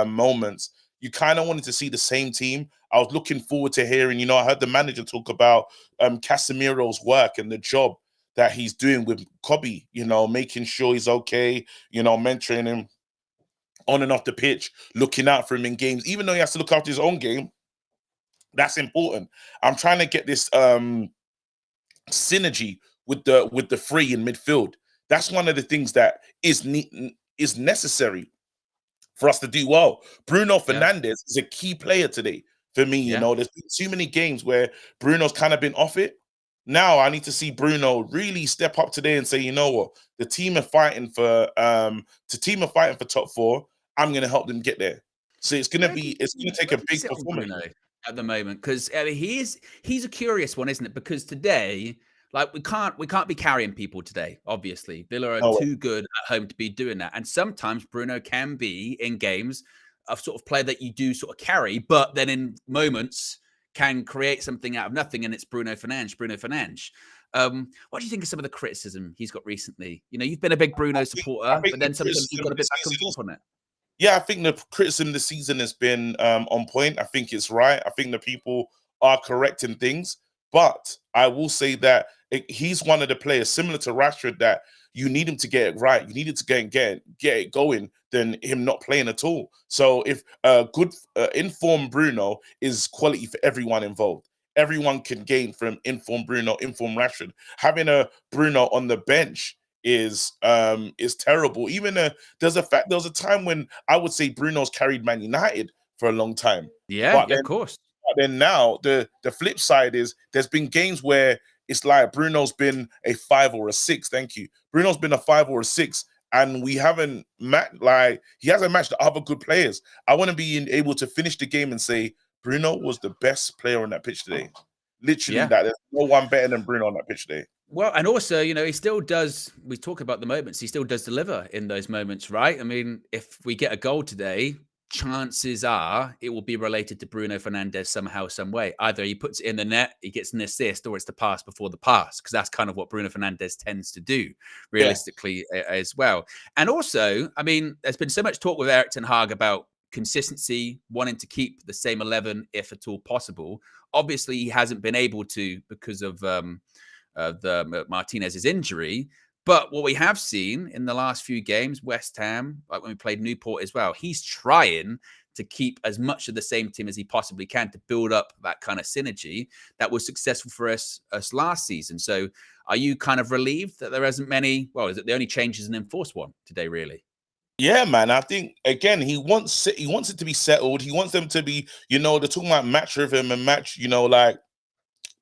Speaker 1: moments, you kind of wanted to see the same team. I was looking forward to hearing, I heard the manager talk about Casemiro's work and the job that he's doing with Kobe, making sure he's okay, mentoring him on and off the pitch, looking out for him in games, even though he has to look after his own game. That's important. I'm trying to get this synergy with the three in midfield. That's one of the things that is necessary for us to do well. Bruno Fernandes is a key player today for me. There's been too many games where Bruno's kind of been off it. Now I need to see Bruno really step up today and say, you know what, the team are fighting for top 4. I'm going to help them get there. So it's going to take a big performance
Speaker 2: at the moment, because he's a curious one, isn't it? Because today, like, we can't be carrying people today. Obviously, Villa are too good at home to be doing that. And sometimes Bruno can be in games a sort of player that you do sort of carry, but then in moments can create something out of nothing. And it's Bruno Fernandes. What do you think of some of the criticism he's got recently? You've been a big Bruno supporter, but then sometimes you've got a bit back and forth on it.
Speaker 1: Yeah, I think the criticism this season has been on point. I think it's right. I think the people are correcting things. But I will say that he's one of the players, similar to Rashford, that you need him to get it right. You need it to get it going than him not playing at all. So if a good informed Bruno is quality for everyone involved, everyone can gain from informed Bruno, informed Rashford. Having a Bruno on the bench is terrible. Even there was a time when I would say Bruno's carried Man United for a long time.
Speaker 2: Yeah, of course.
Speaker 1: But then now the flip side is there's been games where it's like Bruno's been a 5 or a 6. Thank you. Bruno's been a 5 or a 6, and we haven't he hasn't matched the other good players. I want to be able to finish the game and say Bruno was the best player on that pitch today. Literally, that there's no one better than Bruno on that pitch today.
Speaker 2: Well, and also, he still does, we talk about the moments, he still does deliver in those moments, right? I mean, if we get a goal today, chances are it will be related to Bruno Fernandes somehow, some way. Either he puts it in the net, he gets an assist, or it's the pass before the pass, because that's kind of what Bruno Fernandes tends to do, realistically, as well. And also, I mean, there's been so much talk with Erik ten Hag about consistency, wanting to keep the same 11 if at all possible. Obviously, he hasn't been able to because of Martinez's injury. But what we have seen in the last few games, West Ham, like when we played Newport as well, he's trying to keep as much of the same team as he possibly can to build up that kind of synergy that was successful for us last season. So are you kind of relieved that there isn't many? Well, is it the only change is an enforced one today, really?
Speaker 1: Yeah, man. I think, again, he wants it to be settled. He wants them to be, they're talking about match rhythm and match,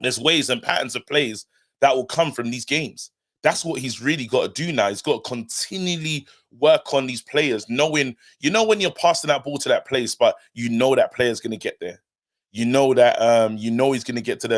Speaker 1: there's ways and patterns of plays that will come from these games. That's what he's really got to do now. He's got to continually work on these players, knowing, when you're passing that ball to that place, but that player's going to get there. That, he's going to get to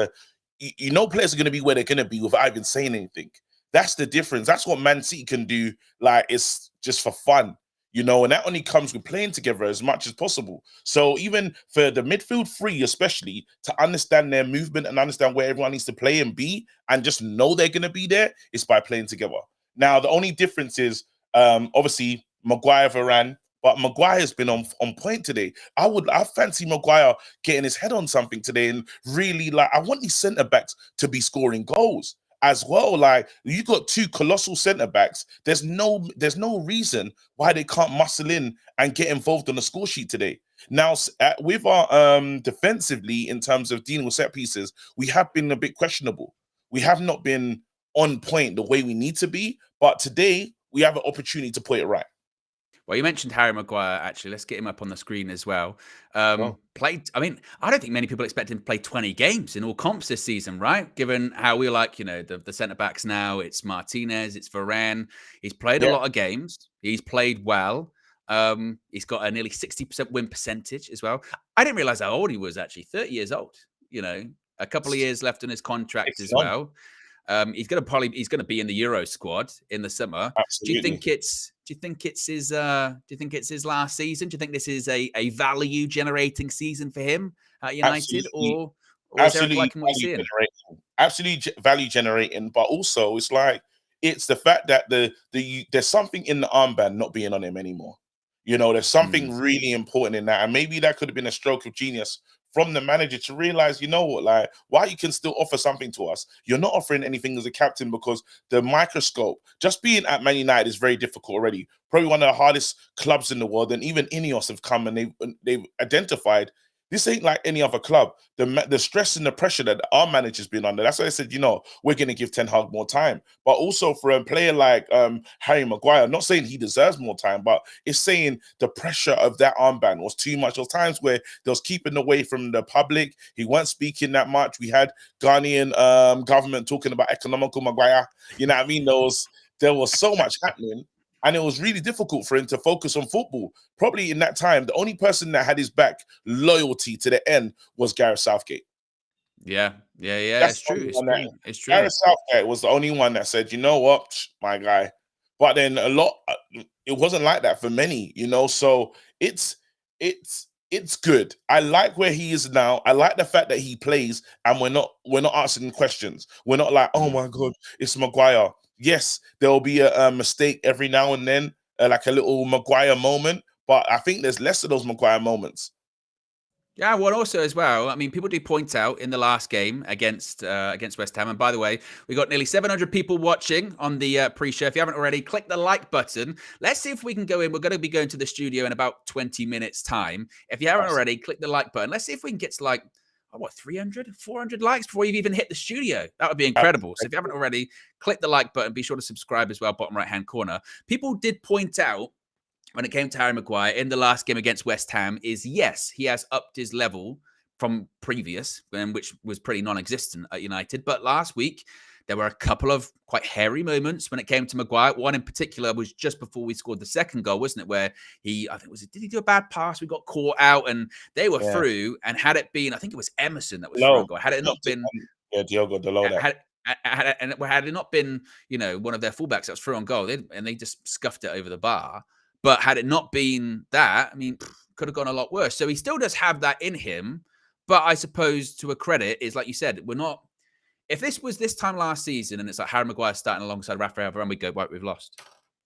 Speaker 1: players are going to be where they're going to be without even saying anything. That's the difference. That's what Man City can do. It's just for fun, and that only comes with playing together as much as possible. So even for the midfield three, especially, to understand their movement and understand where everyone needs to play and be, and just know they're going to be there, is by playing together. Now, the only difference is, obviously, Maguire, Varane, but Maguire's been on point today. I fancy Maguire getting his head on something today, and really, I want these centre-backs to be scoring goals as well. You got 2 colossal centre backs. There's no reason why they can't muscle in and get involved on the score sheet today. Now, with our defensively, in terms of dealing with set pieces, we have been a bit questionable. We have not been on point the way we need to be. But today we have an opportunity to put it right.
Speaker 2: Well, you mentioned Harry Maguire. Actually, let's get him up on the screen as well.
Speaker 1: Oh.
Speaker 2: Played. I mean, I don't think many people expect him to play 20 games in all comps this season, right? Given how we like, the centre backs now. It's Martinez, it's Varane. He's played a lot of games. He's played well. He's got a nearly 60% win percentage as well. I didn't realize how old he was. Actually, 30 years old. A couple of years left on his contract as well. He's gonna be in the Euro squad in the summer.
Speaker 1: Absolutely.
Speaker 2: Do you think it's his last season? Do you think this is a value generating season for him at United, or is there a what you're seeing?
Speaker 1: Absolutely value generating, but also it's the fact that there's something in the armband not being on him anymore. There's something really important in that, and maybe that could have been a stroke of genius from the manager to realize, while you can still offer something to us, you're not offering anything as a captain, because the microscope, just being at Man United is very difficult already. Probably one of the hardest clubs in the world, and even Ineos have come and they've identified this ain't like any other club. The stress and the pressure that our manager's been under. That's why I said, we're going to give Ten Hag more time. But also for a player like Harry Maguire, I'm not saying he deserves more time, but it's saying the pressure of that armband was too much. There was times where there was keeping away from the public. He weren't speaking that much. We had Ghanaian government talking about economical Maguire. You know what I mean? There was so much happening. And it was really difficult for him to focus on football. Probably in that time, the only person that had his back loyalty to the end was Gareth Southgate.
Speaker 2: Yeah. It's true. It's true.
Speaker 1: Gareth Southgate was the only one that said, you know what, my guy. But then it wasn't like that for many, So it's good. I like where he is now. I like the fact that he plays, and we're not asking questions. We're not like, oh my God, it's Maguire. Yes, there will be a mistake every now and then, like a little Maguire moment, but I think there's less of those Maguire moments.
Speaker 2: Yeah, well, also as well, I mean, people do point out in the last game against West Ham, and by the way, we got nearly 700 people watching on the pre-show. If you haven't already, click the like button. Let's see if we can go in. We're going to be going to the studio in about 20 minutes time. If you haven't already, click the like button. Let's see if we can get to 300, 400 likes before you've even hit the studio. That would be incredible. So if you haven't already, click the like button. Be sure to subscribe as well, bottom right-hand corner. People did point out when it came to Harry Maguire in the last game against West Ham is, yes, he has upped his level from previous, which was pretty non-existent at United. But last week, there were a couple of quite hairy moments when it came to Maguire. One in particular was just before we scored the second goal, wasn't it? Where did he do a bad pass? We got caught out and they were through. And had it been, I think it was Emerson that was through a goal. Had it not been...
Speaker 1: Diogo Dalot.
Speaker 2: Had it not been, one of their fullbacks that was through on goal, and they just scuffed it over the bar. But had it not been that, I mean, could have gone a lot worse. So he still does have that in him. But I suppose to a credit is, like you said, we're not... If this was this time last season and it's like Harry Maguire starting alongside Rafael Varane, we go, right, we've lost.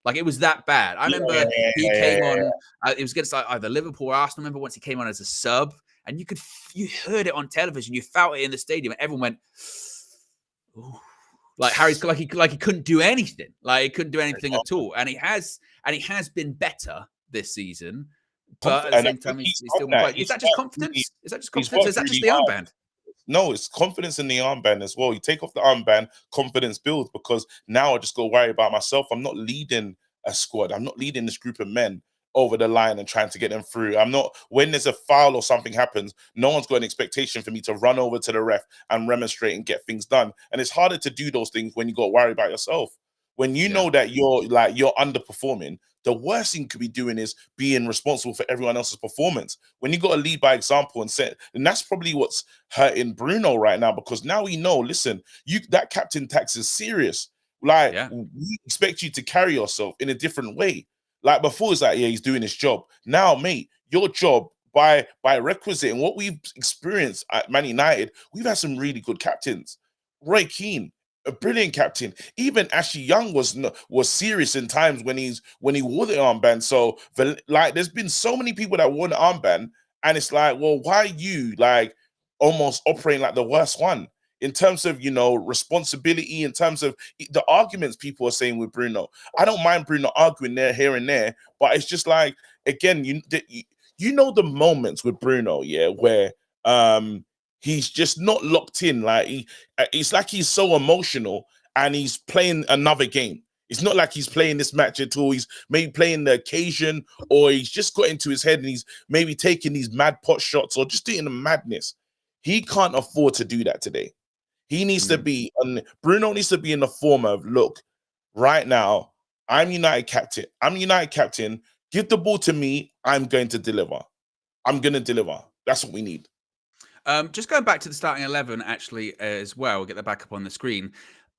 Speaker 2: Like, it was that bad. I remember he came on, it was against either Liverpool or Arsenal. I remember once he came on as a sub, and you heard it on television, you felt it in the stadium, and everyone went, ooh. Like Harry's like he couldn't do anything. Like he couldn't do anything at all. And he has been better this season. But at the same time, he's still quite... Is that just confidence? Is that just confidence? Is that just the armband?
Speaker 1: No, it's confidence in the armband as well. You take off the armband, confidence builds, because now I just go worry about myself. I'm not leading a squad. I'm not leading this group of men over the line and trying to get them through. I'm not, when there's a foul or something happens, no one's got an expectation for me to run over to the ref and remonstrate and get things done. And it's harder to do those things when you got to worry about yourself. When you know that you're underperforming, the worst thing you could be doing is being responsible for everyone else's performance. When you got to lead by example and that's probably what's hurting Bruno right now, because now we know, listen, that captain tax is serious. We expect you to carry yourself in a different way. Like before, it's like, yeah, he's doing his job. Now, mate, your job by requisite and what we've experienced at Man United, we've had some really good captains. Roy Keane, a brilliant captain. Even Ashley Young was serious in times when he wore the armband. So, there's been so many people that wore the armband, and it's like, well, why are you almost operating like the worst one? In terms of, responsibility, in terms of the arguments people are saying with Bruno. I don't mind Bruno arguing there, here and there, but it's just like, again, you know the moments with Bruno, where he's just not locked in. Like it's like he's so emotional and he's playing another game. It's not like he's playing this match at all. He's maybe playing the occasion, or he's just got into his head and he's maybe taking these mad pot shots or just doing the madness. He can't afford to do that today. He needs to be, Bruno needs to be in the form of, look, right now, I'm United captain. I'm United captain. Give the ball to me. I'm going to deliver. I'm going to deliver. That's what we need.
Speaker 2: Just going back to the starting 11, actually, as well, we'll get that back up on the screen.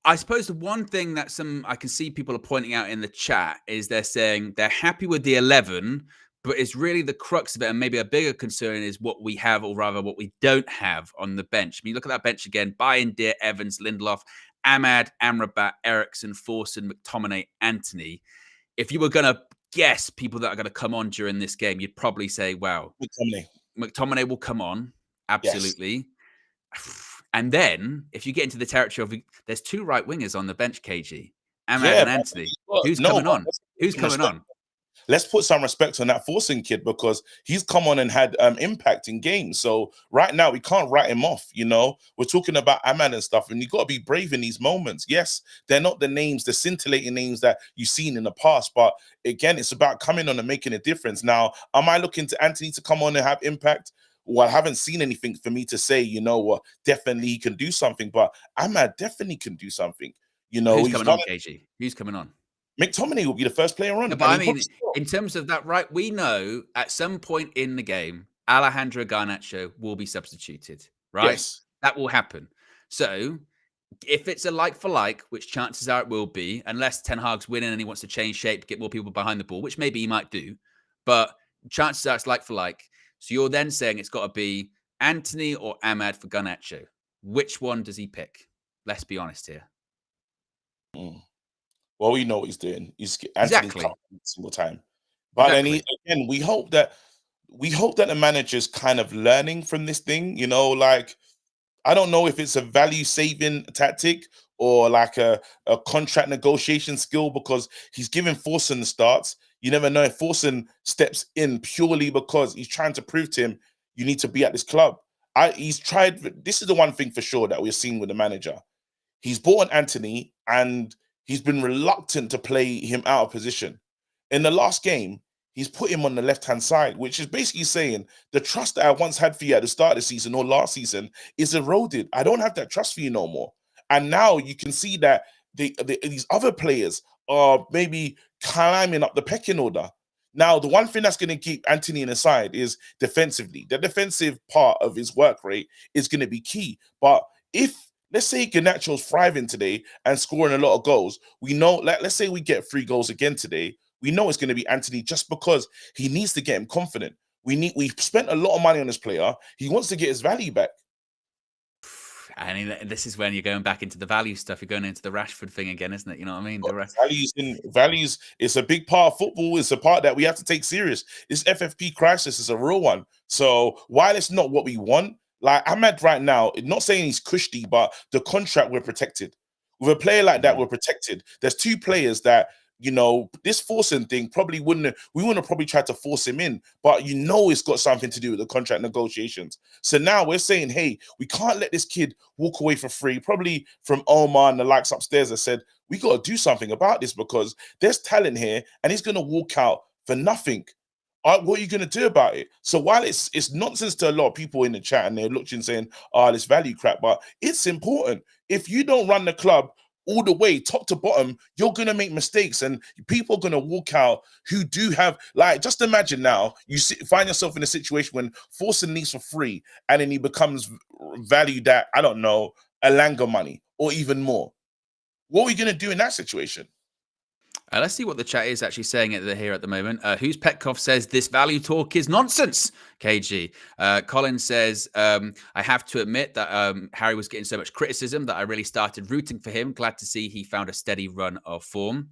Speaker 2: I suppose the one thing that I can see people are pointing out in the chat is they're saying they're happy with the 11, but it's really the crux of it. And maybe a bigger concern is what we have, or rather what we don't have on the bench. I mean, look at that bench again. Bayern, Deer, Evans, Lindelof, Ahmad, Amrabat, Eriksson, Forson, McTominay, Anthony. If you were going to guess people that are going to come on during this game, you'd probably say, wow, McTominay will come on. Absolutely. Yes. And then, if you get into the territory of, there's 2 right wingers on the bench, KG, Ahmad and Anthony. Who's coming on? Who's coming on?
Speaker 1: Let's put some respect on that Forson kid, because he's come on and had impact in games. So right now we can't write him off. You know, we're talking about Ahmad and stuff, and you got to be brave in these moments. Yes, they're not the names, the scintillating names that you've seen in the past, but again, it's about coming on and making a difference. Now, am I looking to Anthony to come on and have impact? Well, I haven't seen anything for me to say, you know, well, definitely he can do something, but Ahmad definitely can do something. You know,
Speaker 2: who's coming on, KG? Who's coming on?
Speaker 1: McTominay will be the first player on.
Speaker 2: No, but I mean, in terms of that, right, we know at some point in the game, Alejandro Garnacho will be substituted, right?
Speaker 1: Yes.
Speaker 2: That will happen. So if it's a like for like, which chances are it will be, unless Ten Hag's winning and he wants to change shape, get more people behind the ball, which maybe he might do, but chances are it's like for like. So you're then saying it's got to be Anthony or Ahmad for Garnacho. Which one does he pick? Let's be honest here.
Speaker 1: Well, we know what he's doing. He's
Speaker 2: exactly
Speaker 1: every single time. But then again, we hope that the manager's kind of learning from this thing. You know, like, I don't know if it's a value saving tactic or like a contract negotiation skill, because he's giving Forson the starts. You never know if Forson steps in purely because he's trying to prove to him, you need to be at this club. He's tried. This is the one thing for sure that we're seeing with the manager. He's bought an Anthony and he's been reluctant to play him out of position. In the last game, he's put him on the left-hand side, which is basically saying the trust that I once had for you at the start of the season or last season is eroded. I don't have that trust for you no more. And now you can see that these other players are maybe climbing up the pecking order. Now, the one thing that's going to keep Anthony in the side is defensively. The defensive part of his work rate is going to be key. But if, let's say, Garnacho's thriving today and scoring a lot of goals, we know, let's say we get 3 goals again today, we know it's going to be Anthony, just because he needs to get him confident. We've spent a lot of money on this player. He wants to get his value back.
Speaker 2: I mean, this is when you're going back into the value stuff. You're going into the Rashford thing again, isn't it? You know what I mean?
Speaker 1: Values is a big part of football. It's a part that we have to take serious. This FFP crisis is a real one. So while it's not what we want, like Ahmad right now, not saying he's cushy, but the contract, we're protected. With a player like that, we're protected. There's 2 players that, you know, this forcing thing we wouldn't have probably tried to force him in, but you know it's got something to do with the contract negotiations. So now we're saying, hey, we can't let this kid walk away for free. Probably from Omar and the likes upstairs that said, we got to do something about this because there's talent here and he's going to walk out for nothing. What are you going to do about it? So while it's nonsense to a lot of people in the chat and they're looking saying, this value crap, but it's important. If you don't run the club all the way top to bottom, you're going to make mistakes and people are going to walk out who do have, like, just imagine now you find yourself in a situation when Forson leaves for free and then he becomes valued at, I don't know, Alanga money or even more. What are we going to do in that situation?
Speaker 2: Let's see what the chat is actually saying here at the moment. Who's Petkov says this value talk is nonsense, KG. Colin says, I have to admit that Harry was getting so much criticism that I really started rooting for him. Glad to see he found a steady run of form.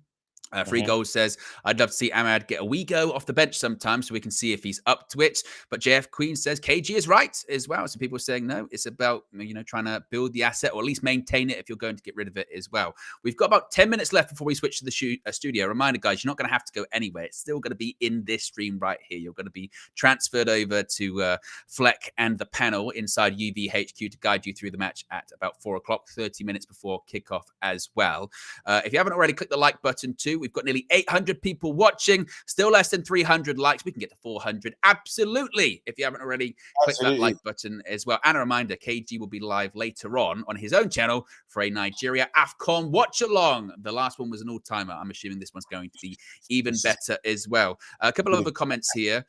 Speaker 2: Free Gold says, I'd love to see Ahmad get a wee go off the bench sometime so we can see if he's up to it. But JF Queen says KG is right as well. So people are saying, no, it's about, trying to build the asset or at least maintain it if you're going to get rid of it as well. We've got about 10 minutes left before we switch to the studio. Reminder, guys, you're not going to have to go anywhere. It's still going to be in this stream right here. You're going to be transferred over to Fleck and the panel inside UVHQ to guide you through the match at about 4 o'clock, 30 minutes before kickoff as well. If you haven't already, click the like button too. We've got nearly 800 people watching, still less than 300 likes. We can get to 400. Absolutely. If you haven't already, click that like button as well. And a reminder, KG will be live later on his own channel for a Nigeria AFCON watch along. The last one was an all-timer. I'm assuming this one's going to be even better as well. A couple of other comments here.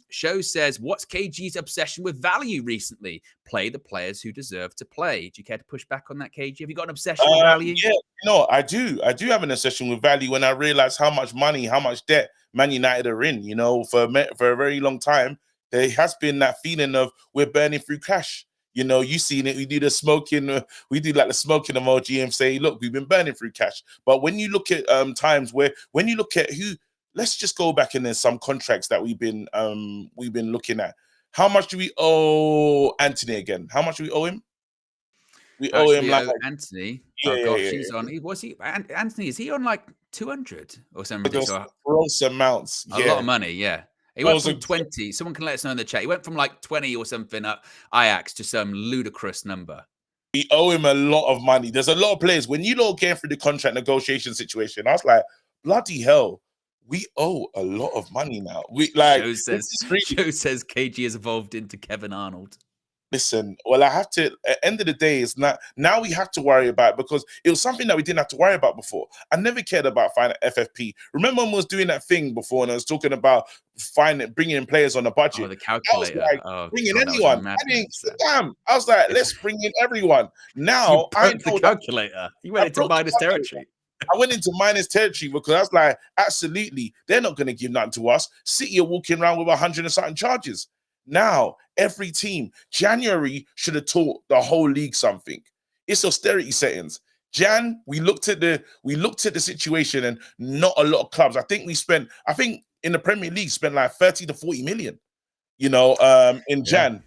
Speaker 2: Show says, what's KG's obsession with value recently? Play the players who deserve to play. Do you care to push back on that, KG? Have you got an obsession with value?
Speaker 1: Yeah, no, I do. I do have an obsession with value when I realize how much money, how much debt Man United are in. For a very long time, there has been that feeling of we're burning through cash. You've seen it. We do the smoking, we do like the smoking emoji and say, look, we've been burning through cash. But when you look at times when you look at let's just go back and there's some contracts that we've been looking at. How much do we owe Anthony again? How much do we owe him? We owe him like
Speaker 2: Anthony.
Speaker 1: He's
Speaker 2: on. Was he Anthony? Is he on like 200 or something?
Speaker 1: Gross amounts.
Speaker 2: A lot of money. Yeah. He went from 20. Someone can let us know in the chat. He went from like 20 or something at Ajax to some ludicrous number.
Speaker 1: We owe him a lot of money. There's a lot of players. When you lot get through the contract negotiation situation, I was like, bloody hell. We owe a lot of money now.
Speaker 2: Joe says KG has evolved into Kevin Arnold.
Speaker 1: Listen, well, I have to, at the end of the day, it's not, now we have to worry about it because it was something that we didn't have to worry about before. I never cared about finding FFP. Remember when I was doing that thing before and I was talking about bringing in players on a budget?
Speaker 2: Oh, the calculator.
Speaker 1: I was like, bringing anyone. I was like, let's bring in everyone. Now,
Speaker 2: I know the calculator. You went into minus territory.
Speaker 1: I went into minus territory because I was like, absolutely, they're not going to give nothing to us. City are walking around with 100 and something charges. Now, every team, January should have taught the whole league something. It's austerity settings. We looked at the situation and not a lot of clubs. I think in the Premier League spent like 30 to 40 million, in Jan.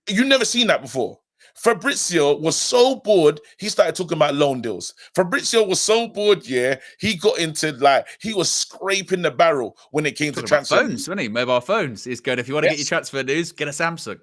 Speaker 1: You've never seen that before. Fabrizio was so bored, he started talking about loan deals. Fabrizio was so bored, he got into he was scraping the barrel when it came to transfer.
Speaker 2: Phones, wasn't he? Mobile phones. He's good. If you want to get your transfer news, get a Samsung.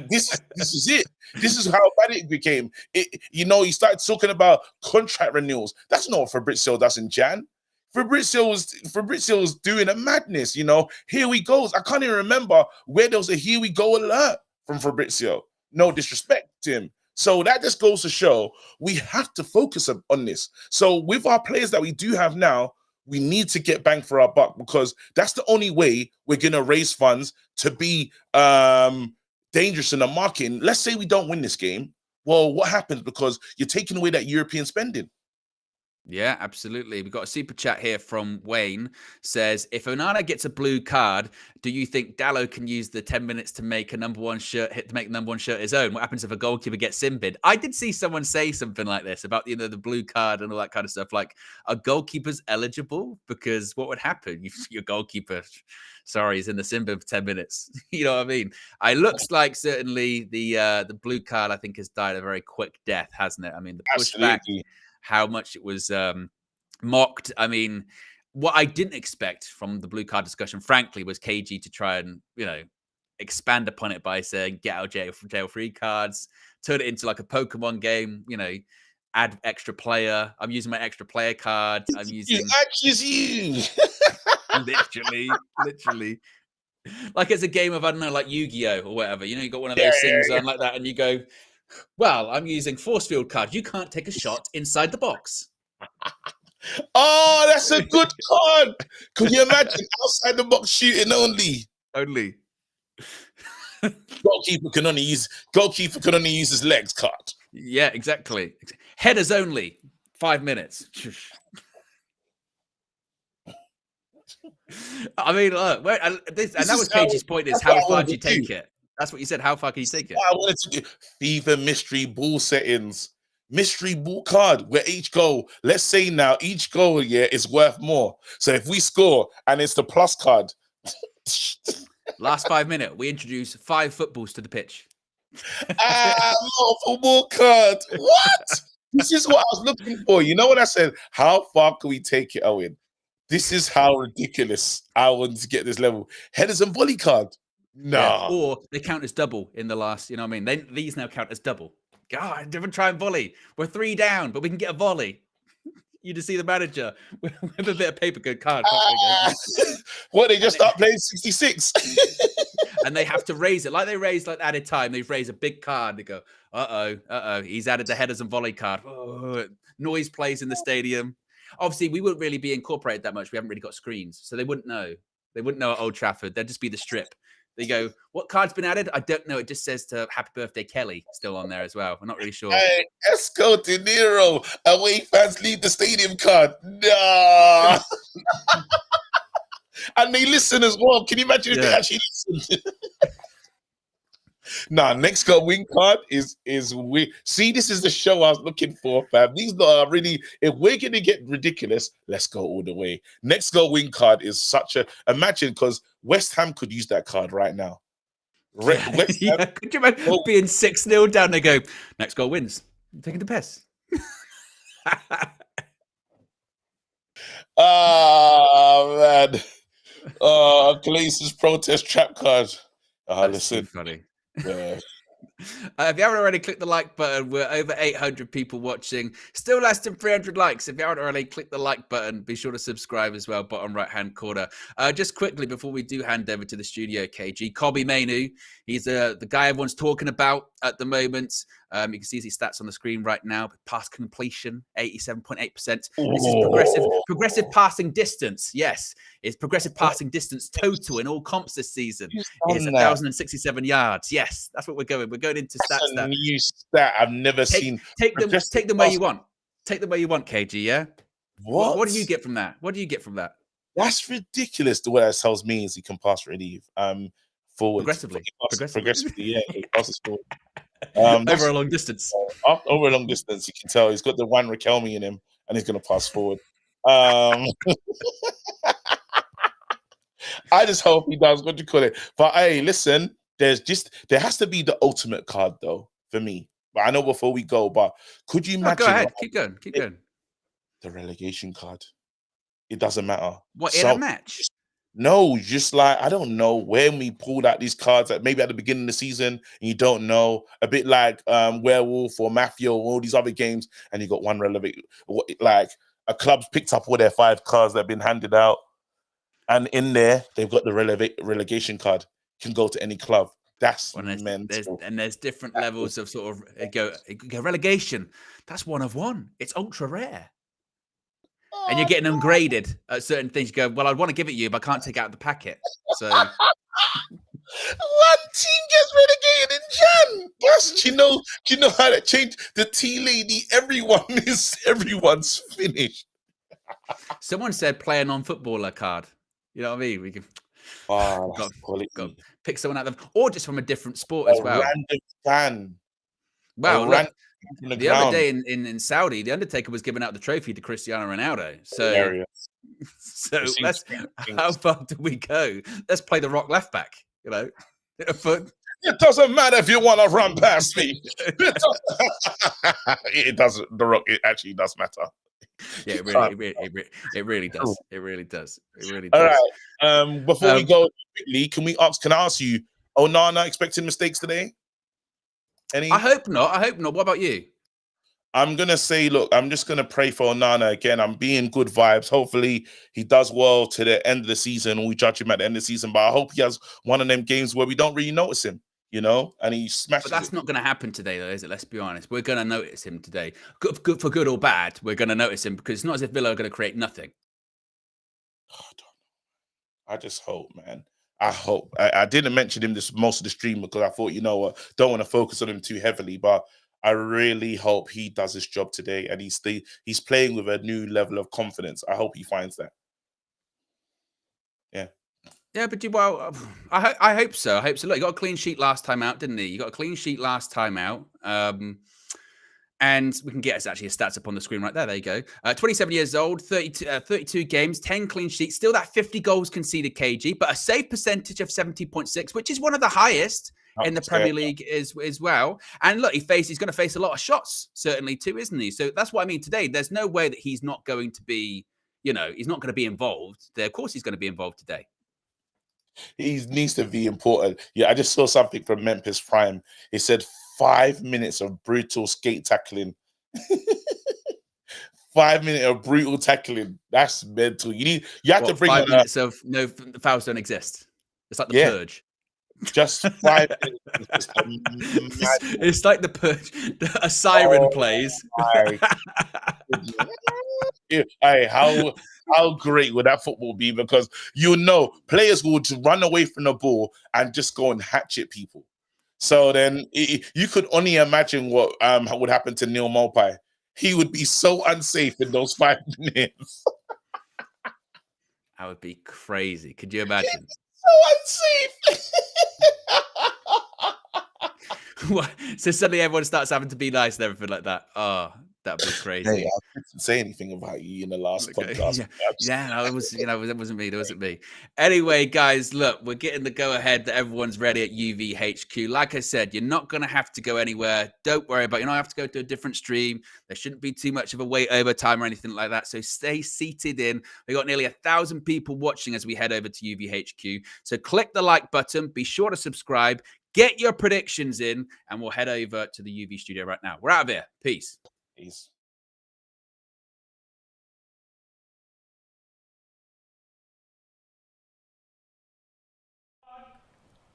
Speaker 1: This is it. This is how bad it became. He started talking about contract renewals. That's not what Fabrizio does in Jan. Fabrizio was doing a madness, Here we go. I can't even remember where there was a here we go alert from Fabrizio. No disrespect to him. So that just goes to show we have to focus on this. So with our players that we do have now, we need to get bang for our buck because that's the only way we're going to raise funds to be dangerous in the market. And let's say we don't win this game. Well, what happens? Because you're taking away that European spending.
Speaker 2: Yeah, absolutely. We've got a super chat here from Wayne. Says, if Onana gets a blue card, do you think Dallo can use the 10 minutes to make a number one shirt his own? What happens if a goalkeeper gets sin-bid? I did see someone say something like this about the blue card and all that kind of stuff. Like, are goalkeepers eligible? Because what would happen if your goalkeeper, is in the sin-bid for 10 minutes? You know what I mean? It looks like certainly the blue card, I think, has died a very quick death, hasn't it? I mean, the pushback. How much it was mocked. I mean, what I didn't expect from the blue card discussion, frankly, was KG to try and, expand upon it by saying, get out jail free cards, turn it into like a Pokemon game, add extra player. I'm using my extra player card. I'm using... literally. Like it's a game of, I don't know, like Yu-Gi-Oh! Or whatever. You got one of those things on like that and you go... Well, I'm using force field card. You can't take a shot inside the box.
Speaker 1: Oh, that's a good card. Could you imagine outside the box shooting only?
Speaker 2: Only.
Speaker 1: Goalkeeper can only use his legs card.
Speaker 2: Yeah, exactly. Headers only. 5 minutes. I mean, look, and that was KG's point: is how far do you take it? That's what you said. How far can you take it?
Speaker 1: I wanted to do FIFA mystery ball settings. mystery ball card where each goal, let's say now, each goal is worth more. So if we score and it's the plus card.
Speaker 2: Last 5 minutes, we introduce 5 footballs to the pitch.
Speaker 1: Football card. What? This is what I was looking for. You know what I said? How far can we take it, Owen? This is how ridiculous I want to get this level. Headers and volley card. No.
Speaker 2: Yeah. Or they count as double in the last, you know what I mean? These now count as double. God, different try and volley. We're 3 down, but we can get a volley. You just see the manager with a bit of paper good card.
Speaker 1: What, they just start playing 66?
Speaker 2: And they have to raise it. Like they raise like added time. They've raised a big card. They go, uh-oh. He's added the headers and volley card. Oh, noise plays in the stadium. Obviously, we wouldn't really be incorporated that much. We haven't really got screens. So they wouldn't know. They wouldn't know at Old Trafford. There'd just be the strip. They go, what card's been added? I don't know. It just says to Happy Birthday Kelly still on there as well. I'm not really sure.
Speaker 1: Hey, Esco De Niro, away fans leave the stadium card. No. And they listen as well. Can you imagine if they actually listen? Nah, next got win card is we see. This is the show I was looking for, fam. These are really. If we're gonna get ridiculous, let's go all the way. Next go win card is such a imagine because West Ham could use that card right now. West Ham,
Speaker 2: could you imagine being 6-0 down? They go next goal wins. I'm taking the piss.
Speaker 1: Oh man. Glaciers protest trap card. Listen.
Speaker 2: Funny.
Speaker 1: Yeah.
Speaker 2: If you haven't already clicked the like button, we're over 800 people watching. Still less than 300 likes. If you haven't already clicked the like button, be sure to subscribe as well, bottom right-hand corner. Just quickly, before we do hand over to the studio, KG, Kobbie Mainoo, he's the guy everyone's talking about at the moment. You can see his stats on the screen right now. Pass completion, 87.8%. This is progressive passing distance. Yes, it's progressive passing distance total in all comps this season. It's 1,067 yards. Yes, that's what we're going. We're going into
Speaker 1: That's
Speaker 2: stats.
Speaker 1: a new stat I've never seen.
Speaker 2: Take them where you want. Take them where you want, KG. Yeah.
Speaker 1: What
Speaker 2: do you get from that? What do you get from that?
Speaker 1: That's ridiculous. The way that tells me is he can pass relief. Forward
Speaker 2: Progressively.
Speaker 1: Yeah, he passes forward.
Speaker 2: Over a long distance.
Speaker 1: Over a long distance, you can tell he's got the Juan Riquelme in him, and he's going to pass forward. I just hope he does. What do you call it? But hey, listen, there has to be the ultimate card though for me. But I know before we go, but could you imagine?
Speaker 2: Go ahead, keep going.
Speaker 1: The relegation card. It doesn't matter.
Speaker 2: What in a match?
Speaker 1: No, just like, I don't know, when we pulled out these cards, like maybe at the beginning of the season, and you don't know, a bit like Werewolf or Mafia or all these other games, and you got one relevant, like a club's picked up all their 5 cards that have been handed out, and in there, they've got the relegation card. Can go to any club. That's mental.
Speaker 2: There's different levels of sort of go relegation. That's 1 of 1. It's ultra rare. And you're getting ungraded at certain things. You go, well, I'd want to give it you, but I can't take it out of the packet. So
Speaker 1: one team gets relegated in Jan. Yes, do you know how that changed? The tea lady, everyone's finished.
Speaker 2: Someone said play a non-footballer card. You know what I mean? We can go pick someone out of them, or just from a different sport as well.
Speaker 1: Random fan.
Speaker 2: Wow, look, the other day in Saudi, the Undertaker was giving out the trophy to Cristiano Ronaldo. So how far do we go? Let's play the Rock left back. You know,
Speaker 1: it doesn't matter if you want to run past me. It doesn't. The Rock, it actually does matter.
Speaker 2: Yeah, it really does. It really does.
Speaker 1: All right. Before we go quickly, can I ask you? Oh, Nana expecting mistakes today? Any?
Speaker 2: I hope not. What about you?
Speaker 1: I'm gonna say, look, I'm just gonna pray for Onana again. I'm being good vibes. Hopefully, he does well to the end of the season. We judge him at the end of the season, but I hope he has one of them games where we don't really notice him, you know, and he smashes.
Speaker 2: But that's not going to happen today, though, is it? Let's be honest. We're going to notice him today, good for good or bad. We're going to notice him because it's not as if Villa are going to create nothing.
Speaker 1: I just hope, man. I hope. I didn't mention him most of the stream because I thought, you know what, don't want to focus on him too heavily, but I really hope he does his job today and he's playing with a new level of confidence. I hope he finds that. Yeah.
Speaker 2: Yeah, but I hope so. Look, he got a clean sheet last time out, didn't he? You got a clean sheet last time out. And we can get us actually his stats up on the screen right there. There you go. 27 years old, 32 games, 10 clean sheets, still that 50 goals conceded KG, but a save percentage of 70.6, which is one of the highest in the Premier League as well. And look, he's going to face a lot of shots, certainly too, isn't he? So that's what I mean today. There's no way that he's not going to be, he's not going to be involved. Of course he's going to be involved today.
Speaker 1: He needs to be important. Yeah, I just saw something from Memphis Prime. He said 5 minutes of brutal skate tackling. 5 minutes of brutal tackling. That's mental. You have to bring
Speaker 2: 5 minutes of no fouls don't exist. It's like the purge.
Speaker 1: Just 5 minutes.
Speaker 2: It's like the purge. A siren plays.
Speaker 1: Hey, how great would that football be? Because players would run away from the ball and just go and hatchet people. So then you could only imagine what would happen to Neil Maupay. He would be so unsafe in those 5 minutes.
Speaker 2: That would be crazy. Could you imagine?
Speaker 1: So unsafe.
Speaker 2: What? So suddenly everyone starts having to be nice and everything like that. Oh, that'd be crazy.
Speaker 1: Hey, I didn't say anything about you in the last podcast.
Speaker 2: Yeah, it wasn't me. That wasn't me. Anyway, guys, look, we're getting the go-ahead that everyone's ready at UVHQ. Like I said, you're not going to have to go anywhere. Don't worry about it. You don't have to go to a different stream. There shouldn't be too much of a wait over time or anything like that. So stay seated in. We got nearly 1,000 people watching as we head over to UVHQ. So click the like button. Be sure to subscribe. Get your predictions in, and we'll head over to the UV studio right now. We're out of here. Peace.
Speaker 1: Peace.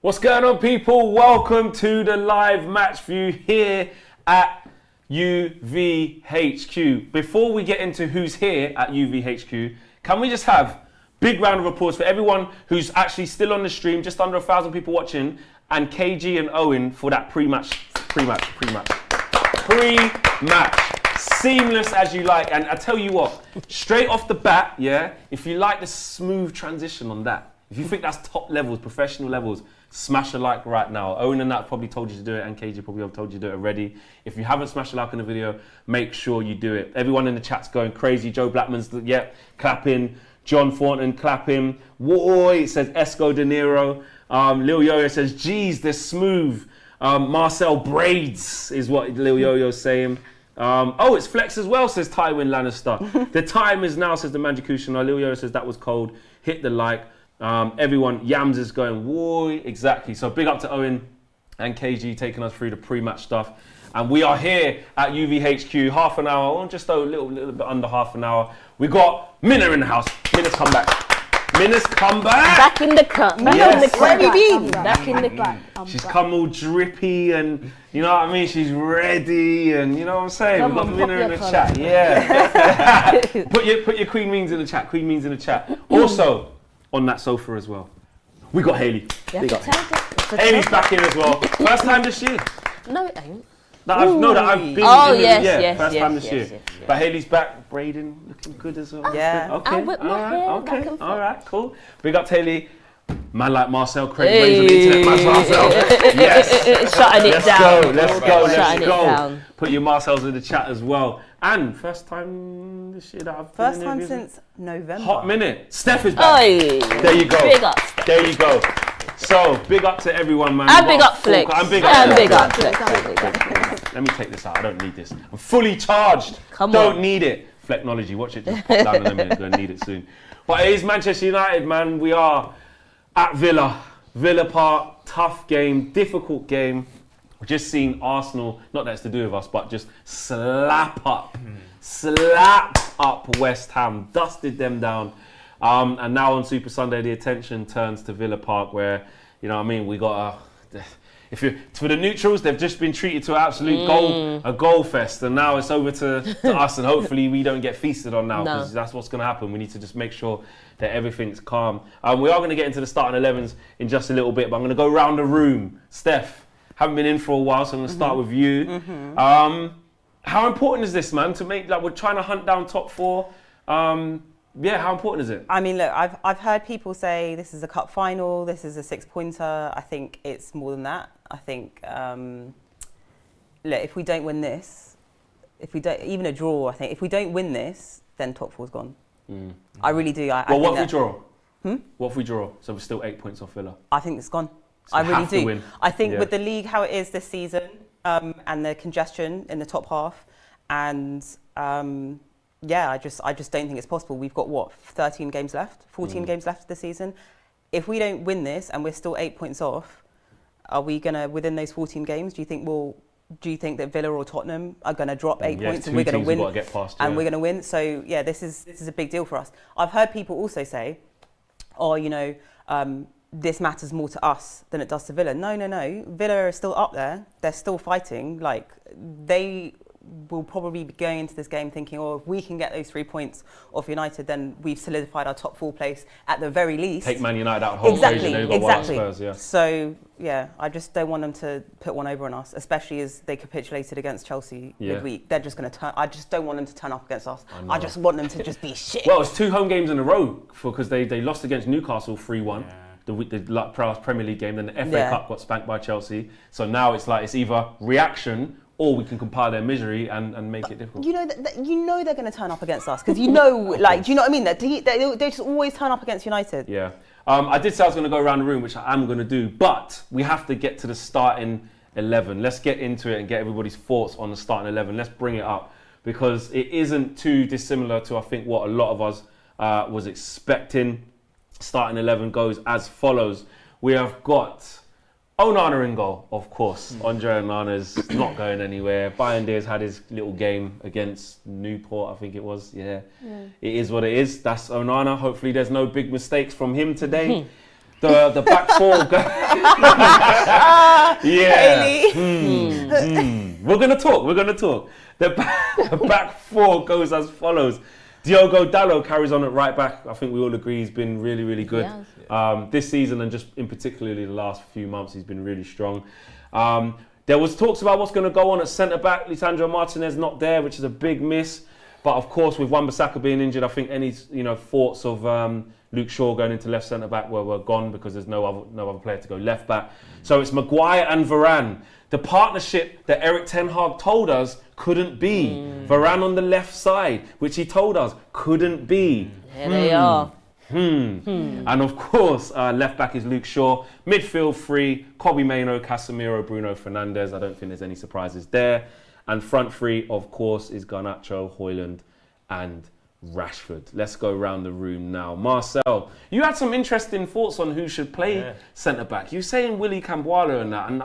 Speaker 5: What's going on, people? Welcome to the live match view here at UVHQ. Before we get into who's here at UVHQ, can we just have big round of applause for everyone who's actually still on the stream, just under 1,000 people watching, and KG and Owen for that pre-match. Seamless as you like. And I tell you what, straight off the bat, if you like the smooth transition on that, if you think that's top levels, professional levels, smash a like right now. Owen and Nat probably told you to do it, and KG probably have told you to do it already. If you haven't smashed a like on the video, make sure you do it. Everyone in the chat's going crazy. Joe Blackman's, clapping. John Thornton clapping. Whoa, it says Esco De Niro. Lil Yo-Yo says, geez, they're smooth. Marcel Braids is what Lil Yo-Yo's saying. It's Flex as well, says Tywin Lannister. The time is now, says the Manjikushan. Lil Yo-Yo says that was cold. Hit the like. Everyone, Yams is going, whoa, exactly. So big up to Owen and KG taking us through the pre-match stuff. And we are here at UVHQ, half an hour, or just a little bit under half an hour. We got Minna in the house. Minna's come back. Minna's come back.
Speaker 6: Back in the cup.
Speaker 5: Yes.
Speaker 6: Where have you been? Back in the cup.
Speaker 5: She's come all drippy and, you know what I mean? She's ready and, you know what I'm saying? We've got Minna in the chat. Yeah. put your Queen Means in the chat. Queen Means in the chat. Also, on that sofa as well, we got Hayley. Big up. Hayley's back in as well. First time this year.
Speaker 6: No, it ain't.
Speaker 5: That I've been first time this year. Yes. But Hayley's back, braiding, looking good as well.
Speaker 6: Yeah.
Speaker 5: Okay.
Speaker 6: I'll whip my hair back and forth.
Speaker 5: All right, cool. Big up to Hayley. Man like Marcel Craig Brains on the internet. Man Marcel. Yes.
Speaker 6: Shutting it down.
Speaker 5: Let's go. Put your Marcels in the chat as well. And first time this year that I've
Speaker 7: First time since November.
Speaker 5: Hot minute. Steph is back. There you go.
Speaker 6: Big up.
Speaker 5: There you go. So, big up to everyone, man.
Speaker 6: And big up Flex.
Speaker 5: And big up Flex. Let me take this out. I don't need this. I'm fully charged. Don't need it. Flecknology. Watch it just pop down in a minute. Going to need it soon. But it is Manchester United, man. We are at Villa Park. Tough game. Difficult game. We've just seen Arsenal, not that it's to do with us, but just slap up West Ham. Dusted them down. And now on Super Sunday, the attention turns to Villa Park, where, you know what I mean, we got for the neutrals, they've just been treated to an absolute goal fest, and now it's over to us, and hopefully we don't get feasted on now, because that's what's going to happen. We need to just make sure that everything's calm. We are going to get into the starting 11s in just a little bit, but I'm going to go around the room. Steph, haven't been in for a while, so I'm going to start with you. How important is this, man, to make, like, we're trying to hunt down top four? How important is it?
Speaker 7: I mean, look, I've heard people say this is a cup final, this is a 6-pointer. I think it's more than that. I think, look, if we don't win this, If we don't, even a draw, I think if we don't win this, then top four's gone. I really do. I
Speaker 5: Well,
Speaker 7: think
Speaker 5: what if we draw?
Speaker 7: Hmm?
Speaker 5: What if we draw? So we're still 8 points off Villa.
Speaker 7: I think it's gone.
Speaker 5: So
Speaker 7: I
Speaker 5: we
Speaker 7: really
Speaker 5: have to
Speaker 7: do.
Speaker 5: win.
Speaker 7: I think
Speaker 5: Yeah.
Speaker 7: with the league how it is this season, and the congestion in the top half, and yeah, I just don't think it's possible. We've got what, 13 games left, 14 games left this season. If we don't win this and we're still 8 points off, are we gonna, within those 14 games, do you think that Villa or Tottenham are gonna drop 8 points and we're gonna win?
Speaker 5: Got to get past,
Speaker 7: and we're gonna win. So yeah, this is a big deal for us. I've heard people also say, oh, you know, this matters more to us than it does to Villa. No. Villa are still up there. They're still fighting. Like, they will probably be going into this game thinking, oh, if we can get those 3 points off United, then we've solidified our top 4 place at the very least.
Speaker 5: Take Man United out of whole
Speaker 7: exactly.
Speaker 5: Spurs, yeah.
Speaker 7: So yeah, I just don't want them to put one over on us, especially as they capitulated against Chelsea midweek. They're just going to turn. I just don't want them to turn up against us. I just want them to just be shit.
Speaker 5: Well, it's 2 home games in a row because they lost against Newcastle 3-1. The Premier League game, then the FA Cup got spanked by Chelsea. So now it's like it's either reaction or we can compile their misery and make it difficult.
Speaker 7: You know they're going to turn up against us because you know, like, do you know what I mean? They just always turn up against United.
Speaker 5: Yeah. I did say I was going to go around the room, which I am going to do, but we have to get to the starting 11. Let's get into it and get everybody's thoughts on the starting 11. Let's bring it up because it isn't too dissimilar to, I think, what a lot of us was expecting. Starting 11 goes as follows. We have got Onana in goal, of course. Andre Onana's not going anywhere. Bayern's had his little game against Newport, I think it was. Yeah. It is what it is. That's Onana. Hopefully there's no big mistakes from him today. The back four. We're going to talk. The back four goes as follows. Diogo Dalot carries on at right back. I think we all agree he's been really, really good. This season and just in particularly the last few months, he's been really strong. There was talks about what's going to go on at centre-back. Lisandro Martinez not there, which is a big miss. But of course, with Wan-Bissaka being injured, I think any thoughts of Luke Shaw going into left centre-back were gone because there's no other player to go left-back. So it's Maguire and Varane. The partnership that Eric Ten Hag told us couldn't be. Varane on the left side, which he told us couldn't be.
Speaker 6: Here they are.
Speaker 5: And of course, left back is Luke Shaw. Midfield 3, Kobbie Mainoo, Casemiro, Bruno Fernandes. I don't think there's any surprises there. And front 3, of course, is Garnacho, Hojlund and Rashford. Let's go around the room now. Marcel, you had some interesting thoughts on who should play centre back. You were saying Willy Cambualo and that, and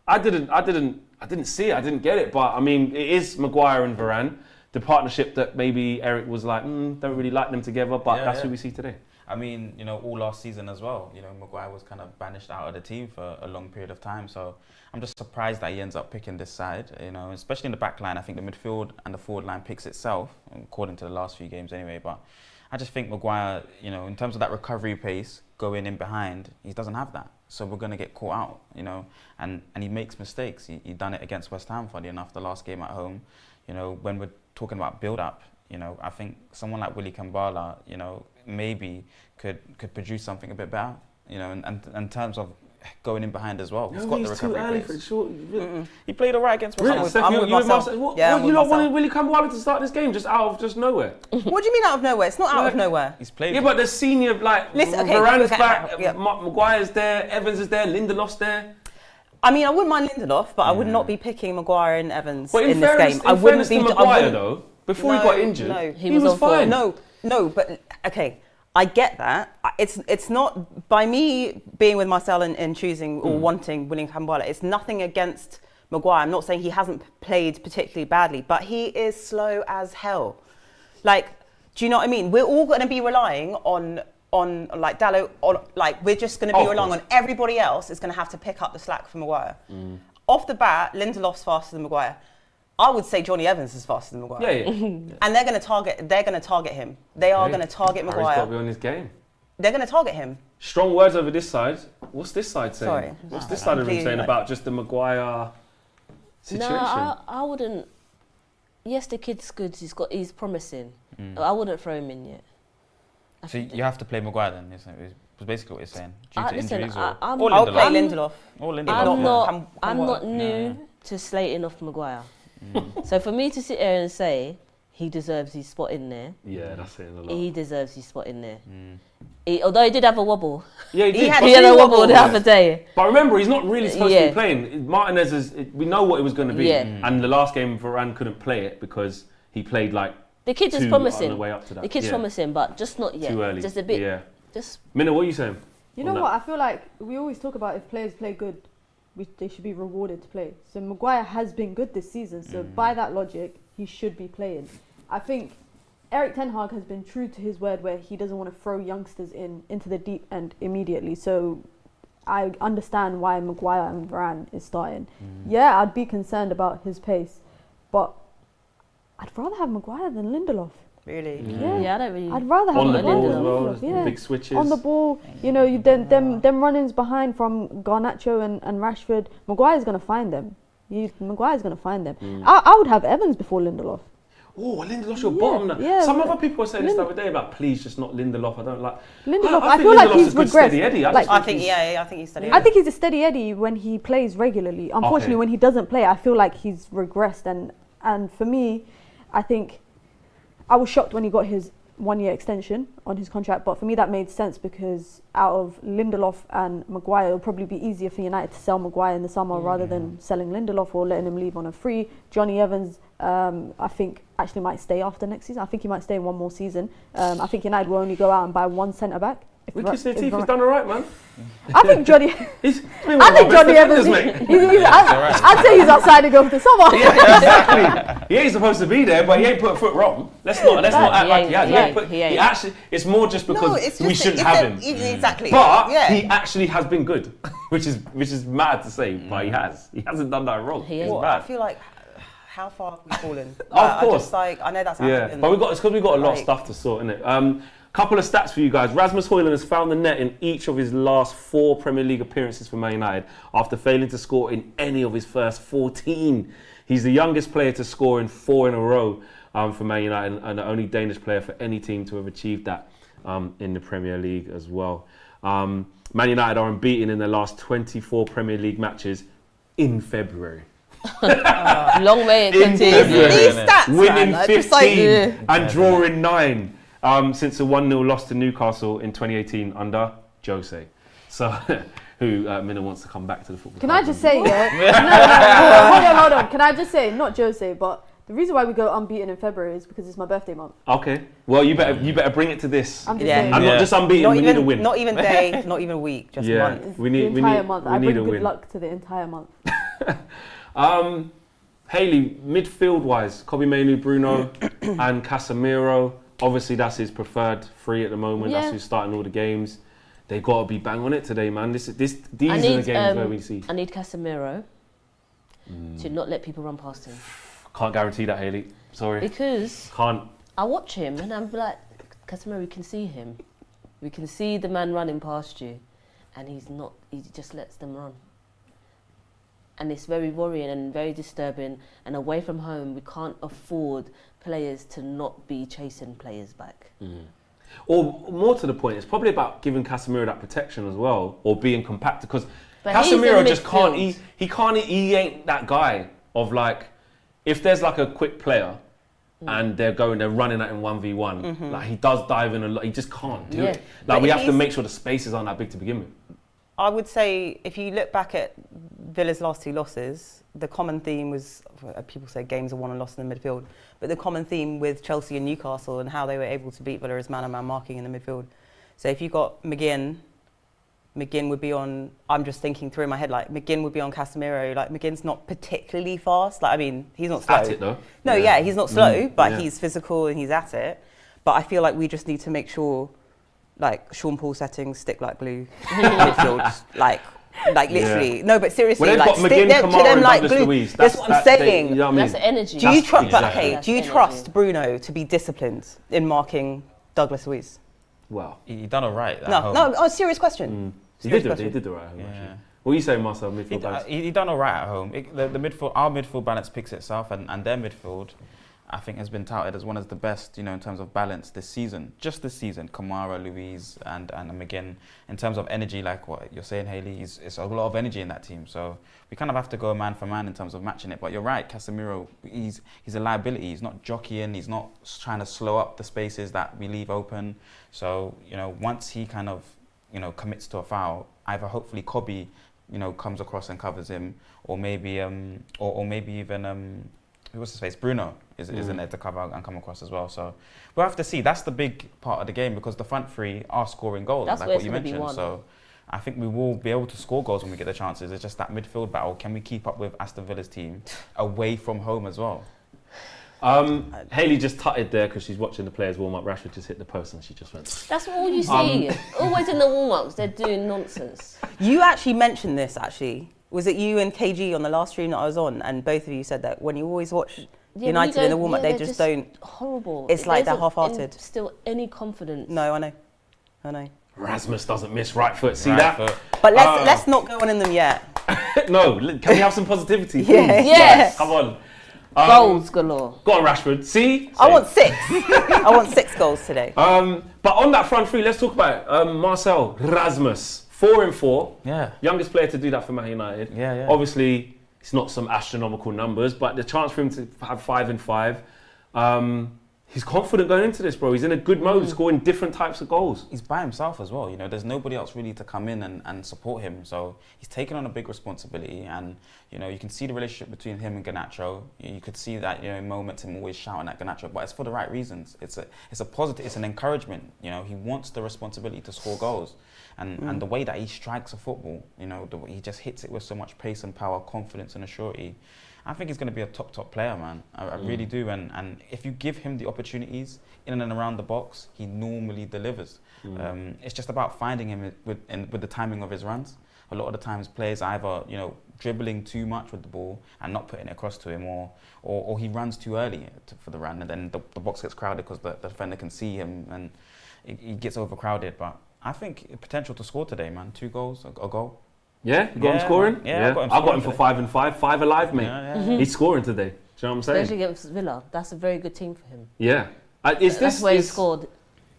Speaker 5: I didn't see it. I didn't get it. But I mean, it is Maguire and Varane, the partnership that maybe Eric was like, don't really like them together. But that's who we see today.
Speaker 8: I mean, all last season as well, Maguire was kind of banished out of the team for a long period of time. So I'm just surprised that he ends up picking this side, especially in the back line. I think the midfield and the forward line picks itself, according to the last few games anyway. But I just think Maguire, in terms of that recovery pace, going in behind, he doesn't have that. So we're going to get caught out, and he makes mistakes. He done it against West Ham, funny enough, the last game at home. When we're talking about build-up, I think someone like Willy Kambala, maybe could produce something a bit better, and in terms of going in behind as well. He's got the recovery pace. He played all right against West Ham.
Speaker 5: You not wanted Willy Kambala to start this game just out of just nowhere?
Speaker 7: What do you mean out of nowhere? It's not out of nowhere.
Speaker 8: He's played.
Speaker 5: Yeah, but the senior, Varane's back, Maguire's there, Evans is there, Lindelof's there.
Speaker 7: I mean, I wouldn't mind Lindelof, but I would not be picking Maguire and Evans in this game.
Speaker 5: I wouldn't be Maguire though. Before he got injured, he was fine.
Speaker 7: No, but okay. I get that. It's not by me being with Marcel and choosing or wanting William Kambala. It's nothing against Maguire. I'm not saying he hasn't played particularly badly, but he is slow as hell. Like, do you know what I mean? We're all going to be relying on like Dalot, we're just going to be relying on everybody else is going to have to pick up the slack for Maguire. Off the bat, Lindelof's faster than Maguire. I would say Johnny Evans is faster than Maguire.
Speaker 5: Yeah.
Speaker 7: And they're going to target him. They are going to target Maguire.
Speaker 5: He's got to be on his game.
Speaker 7: They're going to target him.
Speaker 5: Strong words over this side. What's this side saying?
Speaker 7: Sorry.
Speaker 5: What's this side of him saying about just the Maguire situation?
Speaker 6: No, I wouldn't. Yes, the kid's good. He's promising. I wouldn't throw him in yet.
Speaker 8: So you have to play Maguire then, isn't it? It's basically what you're saying. Due to
Speaker 6: Listen,
Speaker 8: injuries
Speaker 7: I'll play Lindelof.
Speaker 8: Or Lindelof.
Speaker 6: I'm not new to slating off Maguire. So for me to sit here and say he deserves his spot in there,
Speaker 5: Yeah, that's saying a lot.
Speaker 6: he deserves his spot in there. Although he did have a wobble.
Speaker 5: Yeah, he did.
Speaker 6: He had a wobble the other day.
Speaker 5: But remember, he's not really supposed to be playing. Martinez is. We know what it was going to be.
Speaker 6: Yeah.
Speaker 5: And the last game, Varane couldn't play it because he played like.
Speaker 6: The kid is
Speaker 5: two
Speaker 6: promising.
Speaker 5: on the way up to that.
Speaker 6: The kid's promising, but just not yet.
Speaker 5: Too early.
Speaker 6: Just a bit.
Speaker 5: Yeah.
Speaker 6: Just.
Speaker 5: Minna, what are you saying?
Speaker 9: You know what? I feel like we always talk about if players play good, they should be rewarded to play. So Maguire has been good this season. So by that logic, he should be playing. I think Erik ten Hag has been true to his word where he doesn't want to throw youngsters into the deep end immediately. So I understand why Maguire and Varane is starting. Yeah, I'd be concerned about his pace, but I'd rather have Maguire than Lindelof.
Speaker 7: Really?
Speaker 6: Yeah, I don't really.
Speaker 9: I'd rather have
Speaker 5: on the
Speaker 9: Maguire
Speaker 5: ball
Speaker 9: than
Speaker 5: as well.
Speaker 9: Lindelof. Yeah.
Speaker 5: Big switches.
Speaker 9: On the ball, you know, them run-ins behind from Garnacho and Rashford. Maguire's going to find them. Maguire's going to find them. I would have Evans before Lindelof.
Speaker 5: Oh, Lindelof's your bottom now.
Speaker 9: Yeah,
Speaker 5: Some other people were saying this the other day about, please, just not Lindelof. I don't like
Speaker 9: Lindelof.
Speaker 5: I
Speaker 9: I feel
Speaker 5: think
Speaker 9: like
Speaker 5: Lindelof's
Speaker 9: he's
Speaker 5: a good
Speaker 9: regressed.
Speaker 5: steady Eddie. I
Speaker 7: think he's steady.
Speaker 9: I think he's a steady Eddie when he plays regularly. Unfortunately, when he doesn't play, I feel like he's regressed. And for me, I think I was shocked when he got his 1-year extension on his contract. But for me, that made sense because out of Lindelof and Maguire, it'll probably be easier for United to sell Maguire in the summer rather than selling Lindelof or letting him leave on a free. Johnny Evans, I think, actually might stay after next season. I think he might stay in one more season. I think United will only go out and buy one centre-back.
Speaker 5: We kiss their teeth. He's done all right, man.
Speaker 9: I think Johnny.
Speaker 5: He's
Speaker 9: I think Johnny Evans. I'd say he's outside to go for summer.
Speaker 5: Yeah, exactly. He ain't supposed to be there, but he ain't put a foot wrong. Let's not act like he has. He actually. It's more just because we shouldn't have him.
Speaker 7: Exactly.
Speaker 5: But he actually has been good, which is mad to say, but he has. He hasn't done that wrong. It's
Speaker 7: I
Speaker 5: bad.
Speaker 7: feel like. How far have we fallen?
Speaker 5: Of course.
Speaker 7: I know that's
Speaker 5: happening. But it's because we've got a lot of stuff to sort, innit? Couple of stats for you guys. Rasmus Hojlund has found the net in each of his last 4 Premier League appearances for Man United after failing to score in any of his first 14. He's the youngest player to score in 4 in a row for Man United and the only Danish player for any team to have achieved that in the Premier League as well. Man United are unbeaten in their last 24 Premier League matches in February.
Speaker 6: Long way it continues.
Speaker 7: These stats,
Speaker 5: winning
Speaker 7: man,
Speaker 5: 15 and drawing 9 since a 1-0 loss to Newcastle in 2018 under Jose. So, who Minna wants to come back to the football.
Speaker 9: Can I just say, no, hold on. Can I just say, not Jose, but the reason why we go unbeaten in February is because it's my birthday month.
Speaker 5: Okay. Well, you better bring it to this.
Speaker 9: I'm just saying.
Speaker 5: And not just unbeaten. We need a win.
Speaker 7: Not even day, not even a week, just month.
Speaker 5: We need
Speaker 9: the entire month.
Speaker 5: We
Speaker 9: I
Speaker 5: need
Speaker 9: bring
Speaker 5: a
Speaker 9: good
Speaker 5: win.
Speaker 9: luck to the entire month.
Speaker 5: Hayley, midfield-wise, Kobe Mainoo, Bruno, and Casemiro. Obviously, that's his preferred 3 at the moment.
Speaker 6: Yeah.
Speaker 5: That's who's starting all the games. They've got to be bang on it today, man. These are the games where we see.
Speaker 6: I need Casemiro to not let people run past him.
Speaker 5: Can't guarantee that, Hayley. Sorry.
Speaker 6: Because
Speaker 5: Can't.
Speaker 6: I watch him and I'm like, Casemiro, we can see him. We can see the man running past you, and he just lets them run. And it's very worrying and very disturbing. And away from home, we can't afford players to not be chasing players back.
Speaker 5: Or more to the point, it's probably about giving Casemiro that protection as well, or being compact. Because
Speaker 6: But he's
Speaker 5: Casemiro
Speaker 6: in
Speaker 5: just can't.
Speaker 6: midfield.
Speaker 5: He ain't that guy of like, if there's like a quick player and they're running at him 1v1. Like he does dive in a lot. He just can't do it. Like
Speaker 7: But
Speaker 5: we
Speaker 7: if
Speaker 5: have to
Speaker 7: he's-
Speaker 5: make sure the spaces aren't that big to begin with.
Speaker 7: I would say if you look back at Villa's last 2 losses, the common theme was, people say games are won and lost in the midfield, but the common theme with Chelsea and Newcastle and how they were able to beat Villa is man-on-man marking in the midfield. So if you got McGinn would be on, I'm just thinking through in my head, like McGinn would be on Casemiro. Like McGinn's not particularly fast. Like, I mean, he's not slow.
Speaker 5: At it though.
Speaker 7: No, yeah, he's not slow, but
Speaker 5: yeah.
Speaker 7: he's physical and he's at it. But I feel like we just need to make sure, like Sean Paul settings stick like glue in midfield, like literally. No, but seriously,
Speaker 5: Well, they've
Speaker 7: like
Speaker 5: got
Speaker 7: stick
Speaker 5: McGinn,
Speaker 7: them to
Speaker 5: Kamara
Speaker 7: them
Speaker 5: and
Speaker 7: like
Speaker 5: Douglas
Speaker 7: glue.
Speaker 5: Luiz.
Speaker 7: That's what I'm saying.
Speaker 5: You know what I mean?
Speaker 6: That's energy.
Speaker 7: Do you trust?
Speaker 5: Exactly.
Speaker 7: Okay,
Speaker 6: That's
Speaker 7: do you
Speaker 6: energy.
Speaker 7: trust Bruno to be disciplined in marking Douglas Luiz?
Speaker 5: Well,
Speaker 8: He done all right. at
Speaker 7: No,
Speaker 8: home.
Speaker 7: no. Oh, serious question.
Speaker 5: he
Speaker 7: Serious
Speaker 5: did
Speaker 7: question.
Speaker 5: it right. Actually.
Speaker 8: Yeah.
Speaker 5: What are you saying, Marcel? Midfield balance?
Speaker 8: He done all right at home. The midfield, our midfield balance picks itself, and their midfield. I think has been touted as one of the best, in terms of balance this season. Just this season, Kamara, Luiz, and McGinn. In terms of energy, like what you're saying, Hayley, it's a lot of energy in that team. So we kind of have to go man for man in terms of matching it. But you're right, Casemiro, he's a liability. He's not jockeying. He's not trying to slow up the spaces that we leave open. So once he kind of commits to a foul, either hopefully Kobe comes across and covers him, or maybe even what's his face? Bruno is in there to cover and come across as well. So we'll have to see. That's the big part of the game, because the front three are scoring goals, like what you mentioned. So I think we will be able to score goals when we get the chances. It's just that midfield battle. Can we keep up with Aston Villa's team away from home as well?
Speaker 5: Hayley just tutted there because she's watching the players warm up. Rashford just hit the post and she just went.
Speaker 6: That's all you see. Always in the warm ups, they're doing nonsense.
Speaker 7: You actually mentioned this, actually. Was it you and KG on the last stream that I was on? And both of you said that when you always watch United in the warm up, they just don't.
Speaker 6: Horrible.
Speaker 7: It's like they're half-hearted.
Speaker 6: Still any confidence.
Speaker 7: No, I know.
Speaker 5: Rasmus doesn't miss right foot. See
Speaker 8: Right
Speaker 5: that?
Speaker 8: foot.
Speaker 7: But let's not go on in them yet.
Speaker 5: No, can we have some positivity?
Speaker 7: Yeah.
Speaker 6: Yes.
Speaker 5: Come on.
Speaker 6: Goals galore.
Speaker 5: Go on, Rashford. See?
Speaker 7: I want 6. I want 6 goals today.
Speaker 5: But on that front three, let's talk about it. Marcel Rasmus, 4 in 4.
Speaker 8: Yeah.
Speaker 5: Youngest player to do that for Man United.
Speaker 8: Yeah.
Speaker 5: Obviously, it's not some astronomical numbers, but the chance for him to have 5 in 5. He's confident going into this, bro. He's in a good mode, scoring different types of goals.
Speaker 8: He's by himself as well. There's nobody else really to come in and support him. So he's taken on a big responsibility, and you can see the relationship between him and Garnacho. You could see that in moments him always shouting at Garnacho, but it's for the right reasons. It's a positive. It's an encouragement. He wants the responsibility to score goals, and the way that he strikes a football. The way he just hits it with so much pace and power, confidence and assurity. I think he's going to be a top player, man. I really do. And if you give him the opportunities in and around the box, he normally delivers. It's just about finding him with the timing of his runs. A lot of the times players either, dribbling too much with the ball and not putting it across to him, or he runs too early for the run, and then the box gets crowded because the defender can see him and he gets overcrowded. But I think potential to score today, man. 2 goals, a goal.
Speaker 5: Yeah, you got him scoring?
Speaker 8: Yeah,
Speaker 5: I got him for 5 in 5. 5 alive, mate. He's scoring today. Do you know what I'm saying?
Speaker 6: Especially against Villa. That's a very good team for him.
Speaker 5: Yeah.
Speaker 6: That's where he scored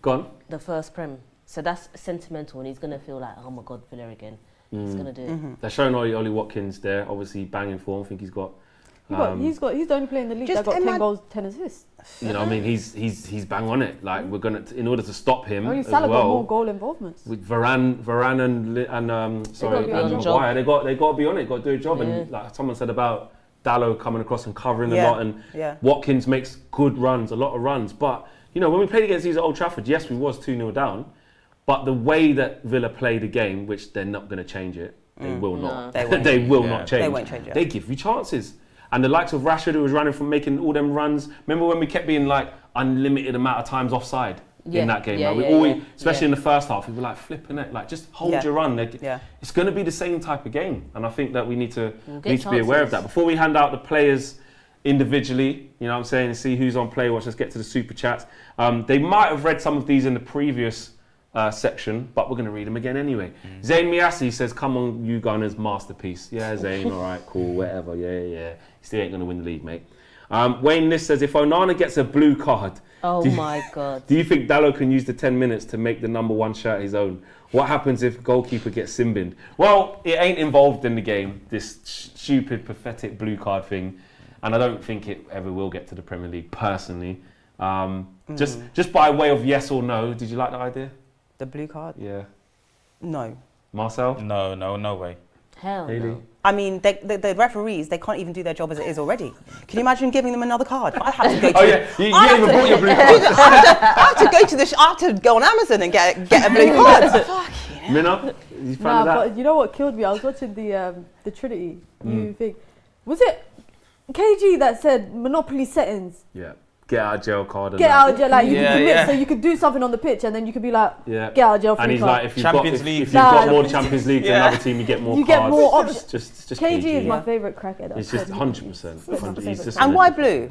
Speaker 5: Gone?
Speaker 6: the first Prem. So that's sentimental, and he's going to feel like, oh my God, Villa again. He's going to do it.
Speaker 5: They're showing Ollie Watkins there, obviously banging form. I think he's got...
Speaker 9: He's the only player in the league that got 10 goals, 10 assists.
Speaker 5: You know what I mean? He's bang on it. Like, we're going to... In order to stop him
Speaker 9: Only
Speaker 5: as
Speaker 9: Salah
Speaker 5: well...
Speaker 9: got more goal involvements.
Speaker 5: With Varane and Maguire, they got to be on it, got to do a job. And like someone said about Dalot coming across and covering a lot, and Watkins makes good runs, a lot of runs. But when we played against these at Old Trafford, yes, we was 2-0 down, but the way that Villa play the game, which they're not going to change it, they will not. They will not change.
Speaker 7: They won't change it.
Speaker 5: They give you chances. And the likes of Rashford, who was running from making all them runs. Remember when we kept being like unlimited amount of times offside in that game? We always, especially in the first half, we were like flipping it, like just hold your run. It's going to be the same type of game, and I think that we need to be aware of that. Before we hand out the players individually, you know what I'm saying, and see who's on Play Watch, let's get to the super chats. They might have read some of these in the previous section, but we're going to read them again anyway. Zayn Miasi says, come on, you Gunners, masterpiece. Yeah, Zayn, all right, cool, whatever, yeah. Still ain't going to win the league, mate. Wayne List says, if Onana gets a blue card,
Speaker 6: my God.
Speaker 5: Do you think Dalot can use the 10 minutes to make the number 1 shirt his own? What happens if goalkeeper gets sin-binned? Well, it ain't involved in the game, this stupid, pathetic blue card thing. And I don't think it ever will get to the Premier League, personally. Just by way of yes or no, did you like the idea?
Speaker 7: The blue card?
Speaker 5: Yeah.
Speaker 7: No.
Speaker 5: Marcel?
Speaker 8: No way.
Speaker 6: Hell
Speaker 5: Hayley?
Speaker 6: no.
Speaker 7: I mean, the referees, they can't even do their job as it is already. Can you imagine giving them another card? I have to go to...
Speaker 5: You haven't even bought your blue card.
Speaker 7: I have to go on Amazon and get a blue card. Fuck you.
Speaker 5: Minna, you found that?
Speaker 9: But you know what killed me? I was watching the Trinity new thing. Was it KG that said Monopoly settings?
Speaker 5: Yeah. Get out of jail card.
Speaker 9: Get out of jail, like you can commit, so you could do something on the pitch, and then you could be like, get out of jail.
Speaker 5: And he's
Speaker 9: card.
Speaker 5: like, if you've got more Champions League than another team, you get more.
Speaker 9: You
Speaker 5: cards.
Speaker 9: get more options.
Speaker 5: Just
Speaker 9: KG is my favourite cracker.
Speaker 5: It's just 100%.
Speaker 7: And why blue?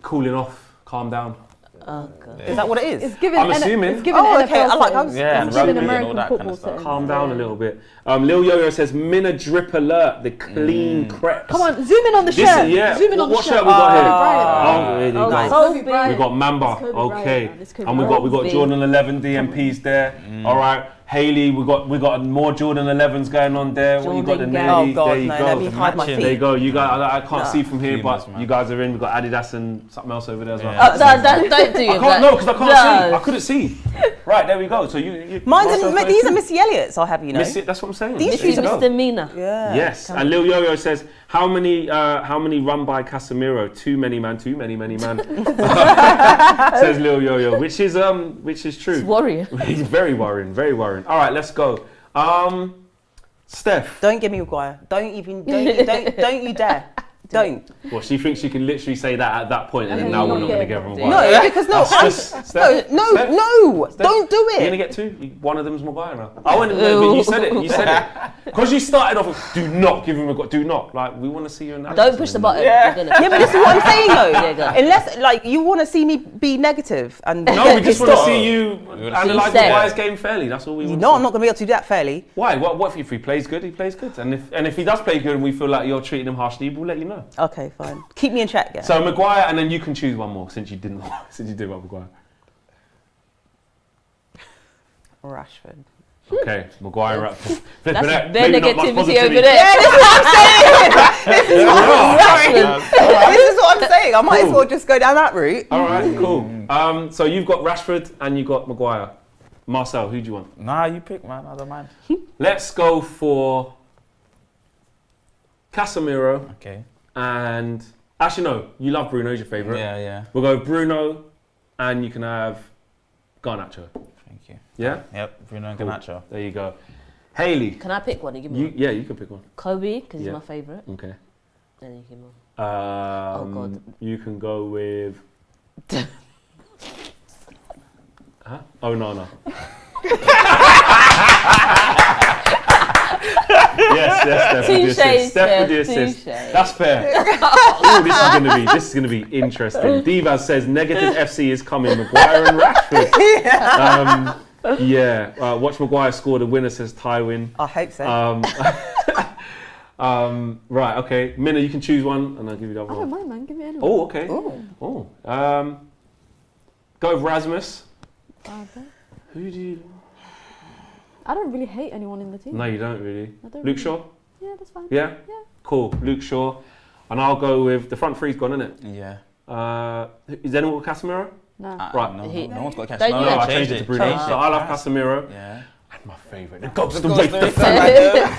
Speaker 5: Cooling off, calm down.
Speaker 6: Oh God.
Speaker 7: Is that what it is?
Speaker 9: It's given.
Speaker 5: I'm assuming.
Speaker 9: It's given
Speaker 7: Oh,
Speaker 9: NFL
Speaker 7: okay, I like- I was-
Speaker 9: settings.
Speaker 8: Yeah, and
Speaker 9: It's given
Speaker 8: rugby and all
Speaker 9: American
Speaker 8: that kind
Speaker 9: football
Speaker 8: of stuff.
Speaker 9: settings.
Speaker 5: Calm down a little bit. Lil Yo-Yo says, Minna drip alert, the clean crepes.
Speaker 9: Come on, zoom in on the
Speaker 5: This
Speaker 9: shirt.
Speaker 5: is, yeah.
Speaker 9: Zoom in on the
Speaker 5: What
Speaker 9: shirt.
Speaker 5: shirt we got here?
Speaker 9: Bryant.
Speaker 5: Oh, there you
Speaker 6: Oh,
Speaker 5: go.
Speaker 6: nice.
Speaker 9: Kobe Bryant.
Speaker 5: We got Mamba,
Speaker 9: It's Kobe
Speaker 5: okay,
Speaker 9: Bryant, man. It's Kobe
Speaker 5: and we
Speaker 9: Bryant.
Speaker 5: got Jordan 11 DMPs there. All right, Haley, we got more Jordan 11s going on there. What you got the
Speaker 6: Jordan
Speaker 5: Navy?
Speaker 7: Oh God,
Speaker 5: there you
Speaker 7: no,
Speaker 5: go.
Speaker 7: let me hide my
Speaker 8: Matching.
Speaker 5: There you
Speaker 7: feet.
Speaker 5: go. You guys, I can't
Speaker 7: No.
Speaker 5: see from here,
Speaker 8: Pumas,
Speaker 5: but
Speaker 8: man.
Speaker 5: you guys are in. We got Adidas and something else over there as well.
Speaker 8: Yeah.
Speaker 6: Don't do
Speaker 5: I can't know because I can't see. I couldn't see. Right, there we go. So you
Speaker 7: These are Missy Elliott's, I'll have you know.
Speaker 5: That's what I'm saying.
Speaker 7: These
Speaker 5: There you
Speaker 7: shoes
Speaker 5: go.
Speaker 6: Mr. Mina.
Speaker 7: Yeah.
Speaker 5: Yes, and Lil Yo-Yo says, how many run by Casemiro? Too many man. Says Lil Yo-Yo, which is true.
Speaker 6: It's worrying.
Speaker 5: He's very worrying. All right, let's go. Steph.
Speaker 7: Don't give me Maguire. Don't you dare. Don't.
Speaker 5: Well, she thinks she can literally say that at that point, and then
Speaker 9: then
Speaker 5: now
Speaker 9: you
Speaker 5: we're not
Speaker 9: get
Speaker 5: going to
Speaker 9: it.
Speaker 5: give her
Speaker 7: No,
Speaker 5: Maguire.
Speaker 7: because no,
Speaker 5: That's
Speaker 7: I'm,
Speaker 5: just- Steph,
Speaker 7: no,
Speaker 5: Steph,
Speaker 7: don't do
Speaker 5: You're
Speaker 7: it.
Speaker 5: gonna get two. One of them's Maguire now. I went, but you said it. Because you started off with, do not give him Maguire. Do not. Like, we want to see you in that.
Speaker 6: Don't push the button.
Speaker 7: Yeah.
Speaker 6: You're gonna-
Speaker 7: Yeah, but this is what I'm saying though.
Speaker 6: Yeah, go.
Speaker 7: Unless, like, you want to see me be negative and
Speaker 5: No, we just want to
Speaker 7: pissed
Speaker 5: see you analyse
Speaker 6: He said-
Speaker 5: Maguire's game fairly. That's all we want.
Speaker 7: No, I'm not going to be able to do that fairly.
Speaker 5: Why? What if he plays good? He plays good. And if he does play good and we feel like you're treating him harshly, we'll let you know.
Speaker 7: Okay, fine. Keep me in check, yeah.
Speaker 5: So Maguire, and then you can choose one more since you did want Maguire.
Speaker 7: Rashford.
Speaker 5: Okay, Maguire up.
Speaker 6: That's their
Speaker 5: Maybe not much
Speaker 6: negativity
Speaker 5: positivity.
Speaker 6: over there.
Speaker 7: Yeah, this is what I'm saying. This is what I'm saying. I might as well just go down that route.
Speaker 5: All right, cool. So you've got Rashford and you've got Maguire. Marcel, who do you want?
Speaker 8: Nah, you pick, man. I don't mind.
Speaker 5: Let's go for Casemiro
Speaker 8: Okay.
Speaker 5: and... Actually, no, you love Bruno, he's your favourite.
Speaker 8: Yeah.
Speaker 5: We'll go Bruno and you can have Garnacho.
Speaker 8: Thank you.
Speaker 5: Yeah?
Speaker 8: Yep, Bruno and
Speaker 5: Cool.
Speaker 8: Garnacho.
Speaker 5: There you go. Haley.
Speaker 6: Can I pick one? You give me one.
Speaker 5: Yeah, you can pick one.
Speaker 6: Kobe, because he's
Speaker 5: Yeah.
Speaker 6: my favourite.
Speaker 5: Okay.
Speaker 6: Then you give me one.
Speaker 5: God. You can go with... Huh? Oh, no. Yes, Steph with the assist. Steph with the assist. That's fair. Ooh, this is gonna be interesting. Divas says negative FC is coming. Maguire and Rashford. Watch Maguire score the winner, says Tywin.
Speaker 7: I hope so.
Speaker 5: Right, okay. Minna, you can choose one and I'll give you the other
Speaker 9: I don't
Speaker 5: one.
Speaker 9: mind, man. Give me anyone.
Speaker 5: Oh, okay. Go with Rasmus. Who do you...
Speaker 9: I don't really hate anyone in the team.
Speaker 5: No, you don't really.
Speaker 9: I don't
Speaker 5: Luke
Speaker 9: really.
Speaker 5: Shaw?
Speaker 9: Yeah, that's fine.
Speaker 5: Yeah?
Speaker 9: Yeah.
Speaker 5: Cool, Luke Shaw. And I'll go with the front three's gone, isn't it?
Speaker 8: Yeah.
Speaker 5: Is anyone with Casemiro?
Speaker 9: Nah.
Speaker 5: Right.
Speaker 8: No
Speaker 6: He-
Speaker 8: one's got to catch.
Speaker 6: Don't
Speaker 8: No,
Speaker 6: you
Speaker 8: no,
Speaker 5: I
Speaker 8: I
Speaker 5: changed it to Bruno.
Speaker 8: Change
Speaker 5: So I'll have Casemiro.
Speaker 8: Yeah.
Speaker 5: And my favourite, the Ghost of Rafe the Phantom.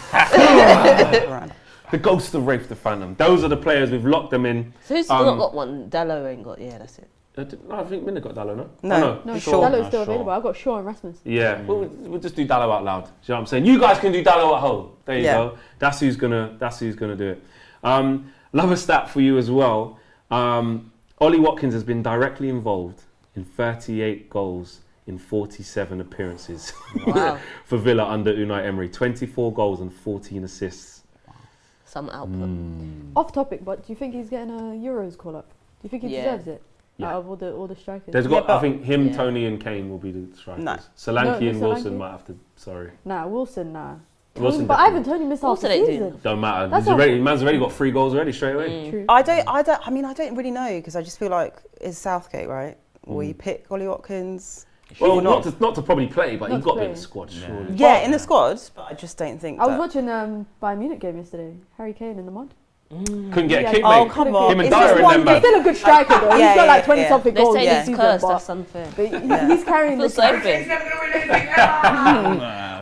Speaker 5: The Ghost of Rafe the Phantom. Those are the players, we've locked them in.
Speaker 6: So who's not got one? Dallo ain't got. Yeah, that's it.
Speaker 5: No, I think Minna got Dallo, no?
Speaker 7: No.
Speaker 9: No,
Speaker 7: Shaw.
Speaker 9: Dallow's still
Speaker 8: Shaw.
Speaker 9: available. I've got Shaw and Rasmus.
Speaker 5: Yeah, we'll just do Dallo out loud. Do you know what I'm saying? You guys can do Dallo at home. There you
Speaker 7: Yeah.
Speaker 5: go. That's who's gonna do it. Love a stat for you as well. Ollie Watkins has been directly involved in 38 goals in 47 appearances
Speaker 6: Wow.
Speaker 5: for Villa under Unai Emery. 24 goals and 14 assists.
Speaker 6: Some output.
Speaker 9: Off topic, but do you think he's getting a Euros call up? Do you think he
Speaker 6: Yeah.
Speaker 9: deserves it?
Speaker 5: Yeah.
Speaker 9: Out of all the strikers.
Speaker 5: There's got,
Speaker 7: but-
Speaker 5: I think him,
Speaker 6: Yeah.
Speaker 5: Tony, and Kane will be the strikers.
Speaker 7: No.
Speaker 5: Solanke
Speaker 9: No,
Speaker 5: and Wilson
Speaker 9: Solanke.
Speaker 5: might have to. Sorry,
Speaker 9: Nah, Wilson, nah.
Speaker 5: Wilson
Speaker 9: But
Speaker 5: definitely.
Speaker 9: Ivan Tony missed half
Speaker 6: Wilson
Speaker 9: the
Speaker 6: ain't
Speaker 9: season.
Speaker 6: doing
Speaker 5: Don't matter.
Speaker 9: That's
Speaker 5: Man's already got 3 goals already straight away.
Speaker 9: True.
Speaker 7: I don't really know because I just feel like it's Southgate, right? Will you pick Ollie Watkins?
Speaker 5: Well,
Speaker 7: Or
Speaker 5: not to probably play, but
Speaker 9: Not
Speaker 5: he
Speaker 9: to
Speaker 5: got to be in
Speaker 9: play.
Speaker 5: the squad, surely.
Speaker 7: Yeah, in the squad, but I just don't think
Speaker 9: I was
Speaker 7: that-
Speaker 9: watching Bayern Munich game yesterday. Harry Kane in the mud.
Speaker 5: Couldn't get a
Speaker 9: Yeah.
Speaker 5: kick,
Speaker 7: Oh,
Speaker 5: mate.
Speaker 7: come on.
Speaker 5: Him and
Speaker 7: It's
Speaker 5: Dyer
Speaker 7: just
Speaker 5: in
Speaker 7: one
Speaker 5: them,
Speaker 7: game.
Speaker 5: man.
Speaker 9: Still a good striker though.
Speaker 7: Yeah,
Speaker 9: He's got
Speaker 7: yeah,
Speaker 9: like 20
Speaker 7: yeah.
Speaker 9: something
Speaker 6: They
Speaker 9: goals.
Speaker 6: say
Speaker 7: Yeah.
Speaker 6: he's
Speaker 9: this
Speaker 6: cursed.
Speaker 9: season,
Speaker 6: That's unfair.
Speaker 9: but he's carrying
Speaker 6: I feel
Speaker 9: the
Speaker 6: sorry for him.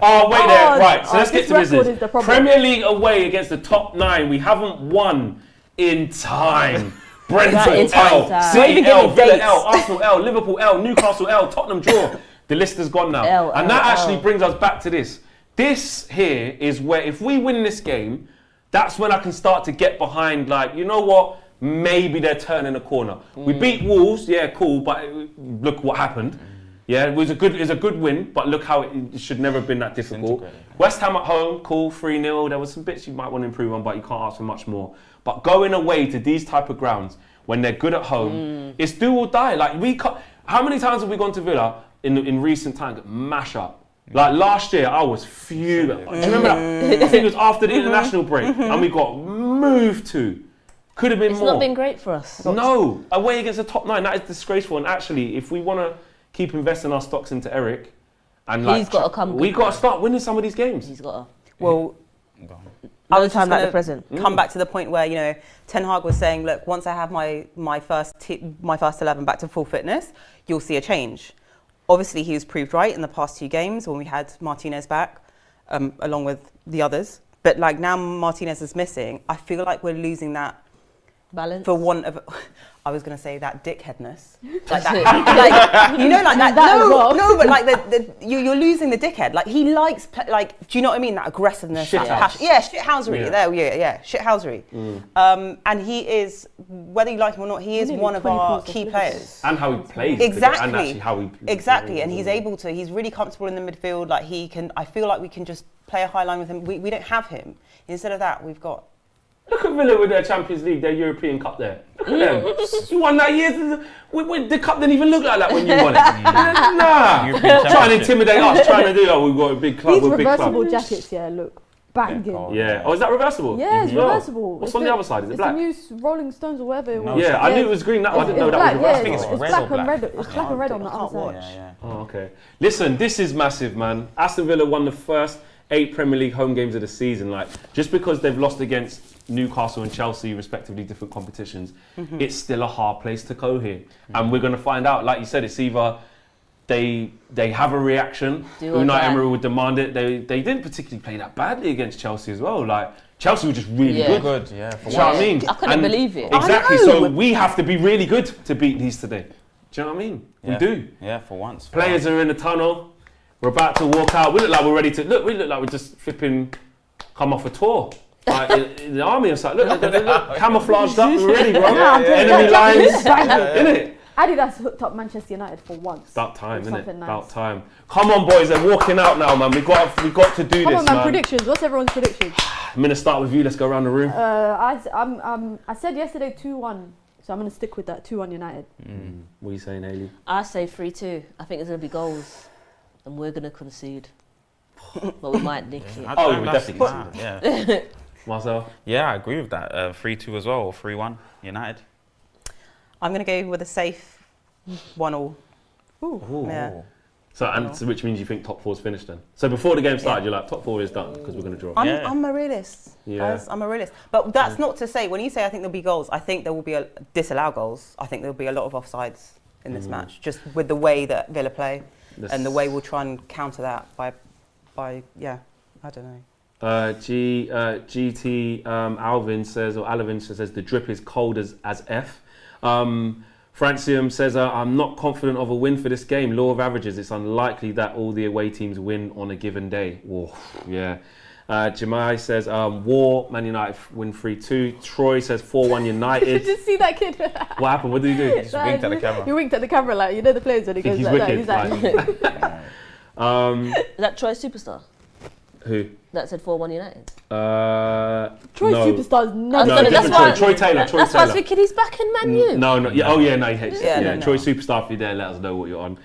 Speaker 5: Oh, wait there. Right, so
Speaker 9: Oh,
Speaker 5: let's get
Speaker 9: this
Speaker 5: to
Speaker 9: record
Speaker 5: business.
Speaker 9: is the problem.
Speaker 5: Premier League away against the top 9. We haven't won in time. Brentford
Speaker 6: in time.
Speaker 5: L,
Speaker 6: Not even
Speaker 5: City
Speaker 7: giving
Speaker 5: L, Villa
Speaker 7: dates.
Speaker 5: L, Arsenal L, Liverpool L, Newcastle L, Tottenham draw. The list has gone now.
Speaker 6: L,
Speaker 5: and
Speaker 6: L,
Speaker 5: that actually
Speaker 6: L.
Speaker 5: brings us back to this. This here is where if we win this game, that's when I can start to get behind, like, you know what? Maybe they're turning a corner. We beat Wolves, yeah, cool, but look what happened. Yeah, it was a good win, but look how it should never have been that difficult. West Ham at home, cool, 3-0. There was some bits you might want to improve on, but you can't ask for much more. But going away to these type of grounds, when they're good at home, it's do or die. Like, we can't... How many times have we gone to Villa in recent times? Mash up. Like last year, I was fuming. Do you remember that? I think it was after the international break, and we got moved to. Could have been more.
Speaker 6: It's not been great for us.
Speaker 5: No, away against the top 9, that is disgraceful. And actually, if we want to keep investing our stocks into Eric, and
Speaker 6: He's got to come.
Speaker 5: we got to start winning some of these games.
Speaker 6: He's got to.
Speaker 7: Well,
Speaker 6: I
Speaker 7: I
Speaker 6: was
Speaker 7: was
Speaker 6: time
Speaker 7: just
Speaker 6: like the
Speaker 7: gonna
Speaker 6: present.
Speaker 7: come back to the point where, you know, Ten Hag was saying, look, once I have my first 11 back to full fitness, you'll see a change. Obviously, he was proved right in the past 2 games when we had Martinez back, along with the others. But like now Martinez is missing, I feel like we're losing that
Speaker 6: Balance.
Speaker 7: for want of, I was going to say that dickheadness. Like that, like, you know, like that. No, but like you're losing the dickhead. Like he likes, like, do you know what I mean? That aggressiveness.
Speaker 5: Shit
Speaker 7: that
Speaker 5: house.
Speaker 7: shithousery.
Speaker 5: Yeah.
Speaker 7: Shithousery. And he is, whether you like him or not, he is
Speaker 9: Nearly
Speaker 7: one of
Speaker 9: 20
Speaker 7: our
Speaker 9: points of
Speaker 7: key
Speaker 9: fitness.
Speaker 7: players.
Speaker 5: And how he plays.
Speaker 7: Exactly.
Speaker 5: And actually how he
Speaker 7: Exactly, and he's able to. He's really comfortable in the midfield. Like he can. I feel like we can just play a high line with him. We don't have him. Instead of that, we've got.
Speaker 5: Look at Villa with their Champions League, their European Cup there. Look at them. You won that year. The cup didn't even look like that when you won it. Nah. Trying to intimidate us, trying to do, we've got a big club,
Speaker 9: These
Speaker 5: we're a big
Speaker 9: reversible
Speaker 5: club.
Speaker 9: jackets, look banging.
Speaker 5: Yeah. Oh, is that reversible?
Speaker 9: Yeah, it's
Speaker 5: Oh.
Speaker 9: reversible.
Speaker 5: What's
Speaker 9: It's
Speaker 5: on the other side? Is it black?
Speaker 9: It's the new Rolling Stones or whatever it was.
Speaker 5: Yeah, I knew it was green. That one. I didn't know that
Speaker 9: black,
Speaker 5: was
Speaker 9: yeah,
Speaker 5: reversible.
Speaker 8: think it's
Speaker 9: it's
Speaker 8: red
Speaker 9: black
Speaker 8: or
Speaker 9: and
Speaker 8: black.
Speaker 9: red. It's black and red on the other side.
Speaker 8: Yeah.
Speaker 5: Oh, okay. Listen, this is massive, man. Aston Villa won the first 8 Premier League home games of the season. Like, just because they've lost against Newcastle and Chelsea, respectively, different competitions, it's still a hard place to go here. And we're going to find out. Like you said, it's either they have a reaction.
Speaker 6: Do or
Speaker 5: Unai
Speaker 6: die.
Speaker 5: Emery would demand it. They didn't particularly play that badly against Chelsea as well. Like, Chelsea were just really
Speaker 6: Yeah.
Speaker 5: good.
Speaker 8: Good, yeah. For
Speaker 5: Do you know what I mean?
Speaker 6: I couldn't believe it.
Speaker 5: Exactly.
Speaker 7: I know.
Speaker 5: So we have to be really good to beat these today. Do you know what I mean?
Speaker 8: Yeah.
Speaker 5: We do.
Speaker 8: Yeah, for once.
Speaker 5: Players are in the tunnel. We're about to walk out. We look like we're ready to look. We look like we're just flipping come off a tour. Like in the army or something. Look, camouflaged up. We're ready, bro. Enemy lines, innit?
Speaker 9: Adidas hooked up Manchester United for once.
Speaker 5: About time,
Speaker 9: With
Speaker 5: innit?
Speaker 9: something nice.
Speaker 5: About time. Come on, boys. They're walking out now, man. We got to do
Speaker 9: Come
Speaker 5: this,
Speaker 9: on, man.
Speaker 5: man.
Speaker 9: Predictions. What's everyone's predictions?
Speaker 5: I'm gonna start with you. Let's go around the room.
Speaker 9: I said yesterday 2-1, so I'm going to stick with that 2-1 United.
Speaker 5: What are you saying, Ailey?
Speaker 6: I say 3-2. I think there's going to be goals, and we're going to concede. But we might nick it.
Speaker 5: Oh, we definitely
Speaker 8: Yeah.
Speaker 5: Marcel.
Speaker 8: Yeah, I agree with that. 3-2 as well, or 3-1 United.
Speaker 7: I'm going to go with a safe 1-1.
Speaker 5: Ooh.
Speaker 7: Yeah.
Speaker 5: So which means you think top 4's finished then? So before the game started, you're like, top 4 is done because we're going to draw.
Speaker 7: I'm a realist.
Speaker 5: Yeah.
Speaker 7: Guys, I'm a realist. But that's not to say, when you say I think there'll be goals, I think there will be disallowed goals. I think there'll be a lot of offsides in this match, just with the way that Villa play and the way we'll try and counter that by I don't know.
Speaker 5: GT Alvin says, or Alavin says, the drip is cold as F. Francium says, I'm not confident of a win for this game. Law of averages, it's unlikely that all the away teams win on a given day. Whoa, yeah. Jamai says, War, Man United win 3-2. Troy says 4-1 United.
Speaker 9: Did you see that kid?
Speaker 5: What happened? What did he do?
Speaker 8: He just winked at the camera.
Speaker 9: He winked at the camera like, you know the players when he
Speaker 5: Think
Speaker 9: goes
Speaker 5: he's
Speaker 9: like
Speaker 5: wicked.
Speaker 9: that. He's like,
Speaker 6: Is that Troy Superstar?
Speaker 5: Who?
Speaker 6: That said 4-1 United.
Speaker 9: Troy
Speaker 5: no.
Speaker 9: Superstar's never.
Speaker 5: No,
Speaker 6: That's
Speaker 5: different
Speaker 6: why-
Speaker 5: Troy. Troy Taylor. Troy
Speaker 6: That's why I was
Speaker 5: Taylor.
Speaker 6: thinking he's back in Man U.
Speaker 5: No, yeah, oh yeah, no, he hates it.
Speaker 7: Yeah,
Speaker 5: Yeah,
Speaker 7: no.
Speaker 5: Troy Superstar, if you're there, let us know what you're on.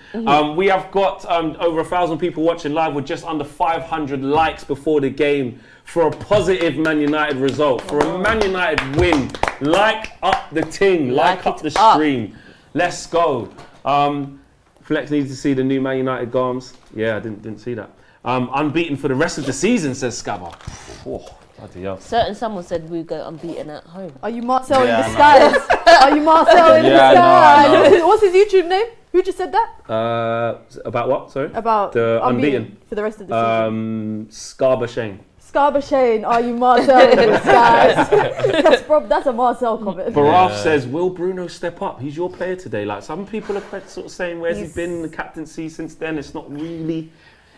Speaker 5: We have got over 1,000 people watching live with just under 500 likes before the game for a positive Man United result, for a Man United win. Like up the ting, like up the stream. Let's go. Flex needs to see the new Man United garms. Yeah, I didn't see that. Unbeaten for the rest of the season, says Scabba. Oh, bloody hell.
Speaker 6: Certain someone said we go unbeaten at home.
Speaker 9: Are you Marcel
Speaker 8: Yeah,
Speaker 9: in disguise? Are you Marcel in
Speaker 8: Yeah, no, I
Speaker 9: disguise? What's his YouTube name? Who just said that?
Speaker 5: About what? Sorry.
Speaker 9: About
Speaker 5: The unbeaten.
Speaker 9: for the rest of the season.
Speaker 5: Scarba Shane.
Speaker 9: Scarba Shane, are you Marcel in disguise? That's a Marcel comment.
Speaker 5: Baraf says, will Bruno step up? He's your player today. Like, some people are sort of saying, where's he been in the captaincy since then? It's not really.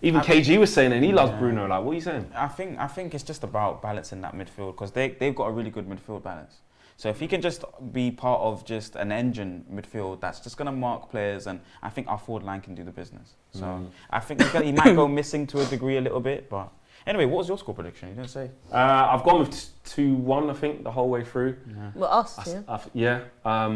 Speaker 5: Even KG was saying it, and he loves Bruno. Like, what are you saying?
Speaker 8: I think it's just about balancing that midfield, because they've got a really good midfield balance. So if he can just be part of just an engine midfield that's just going to mark players, and I think our forward line can do the business. So I think he might go missing to a degree a little bit, but anyway, what was your score prediction? You didn't say.
Speaker 5: I've gone with 2-1, I think, the whole way through.
Speaker 6: Well, us, yeah.
Speaker 5: I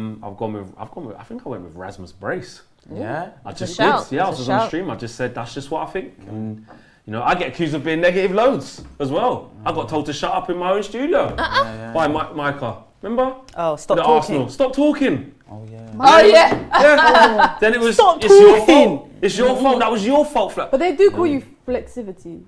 Speaker 5: think I went with Rasmus Brace.
Speaker 8: Yeah.
Speaker 5: I just
Speaker 6: shout.
Speaker 5: did. Yeah, I
Speaker 6: It's a
Speaker 5: was on the
Speaker 6: shout.
Speaker 5: stream. I just said that's just what I think. And you know, I get accused of being negative loads as well. I got told to shut up in my own studio by Micah. Remember?
Speaker 7: Oh, stop
Speaker 5: The
Speaker 7: talking.
Speaker 5: Arsenal. Stop talking.
Speaker 8: Oh yeah.
Speaker 6: Oh yeah.
Speaker 5: Then it was.
Speaker 7: Stop
Speaker 5: It's your
Speaker 7: talking.
Speaker 5: fault. It's your fault. That was your fault, Flap.
Speaker 9: But they do call you flexivity,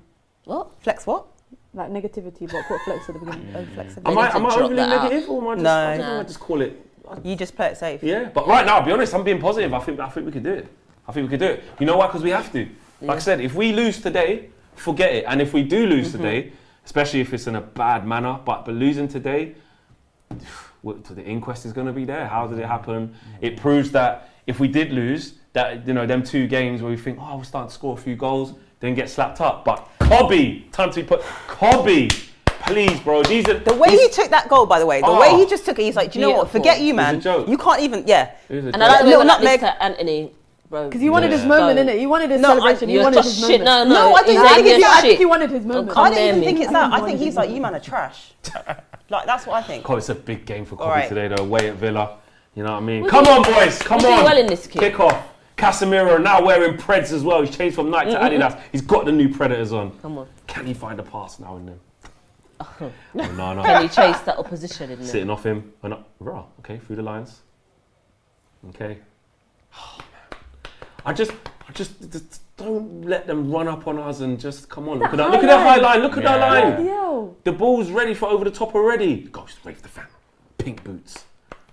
Speaker 6: What?
Speaker 7: Flex what?
Speaker 9: like negativity, but put flex at the beginning.
Speaker 7: Oh, flexibility.
Speaker 5: Am I
Speaker 6: drop
Speaker 5: overly
Speaker 6: that out.
Speaker 5: negative, or am I just?
Speaker 7: No.
Speaker 5: I don't know, I just call it.
Speaker 7: You just play it safe.
Speaker 5: Yeah, but right now, I'll be honest, I'm being positive. I think we could do it. I think we could do it. You know why? Because we have to. Like I said, if we lose today, forget it. And if we do lose today, especially if it's in a bad manner, but losing today, the inquest is going to be there. How did it happen? It proves that if we did lose, that them 2 games where we think, we're starting to score a few goals, then get slapped up. But Cobby, time to be put. Cobby, please, bro.
Speaker 7: The way he took that goal, by the way, the way he just took it, he's like, do you know what?
Speaker 6: Beautiful.
Speaker 7: Forget you, man.
Speaker 5: It was a joke.
Speaker 7: You can't even, yeah.
Speaker 6: And I like the way
Speaker 7: Little
Speaker 6: we like this
Speaker 7: nutmeg.
Speaker 6: to Anthony, bro.
Speaker 9: Because he wanted his moment, innit? He wanted his
Speaker 7: No,
Speaker 9: celebration. He
Speaker 6: You're
Speaker 9: wanted
Speaker 6: just
Speaker 9: his
Speaker 6: shit.
Speaker 9: moment.
Speaker 6: No,
Speaker 7: I think-
Speaker 6: he's
Speaker 7: I think
Speaker 6: like,
Speaker 7: it's-
Speaker 9: I think
Speaker 6: shit.
Speaker 9: he wanted his moment.
Speaker 6: come
Speaker 7: I don't
Speaker 6: near
Speaker 7: even
Speaker 6: me.
Speaker 7: think it's that. I
Speaker 9: I
Speaker 7: think
Speaker 9: think
Speaker 7: he's like, you man are trash. Like, that's what I think.
Speaker 5: It's a big game for Cobby
Speaker 7: Alright.
Speaker 5: today, though. Away at Villa. You know what I mean? Come on, boys. Come
Speaker 6: doing
Speaker 5: on.
Speaker 6: well in this kit.
Speaker 5: Kick off. Casemiro now wearing Preds as well. He's changed from Nike to Adidas. He's got the new Predators on.
Speaker 6: Come on.
Speaker 5: Can he find a pass now and then? Oh, no.
Speaker 6: Can he chase that opposition in there?
Speaker 5: Sitting off him. Okay, through the lines. Okay. I just don't let them run up on us and just come on. Look at that high line. Look at that line.
Speaker 9: Yo.
Speaker 5: The ball's ready for over the top already. Gosh, wait for the fan. Pink boots.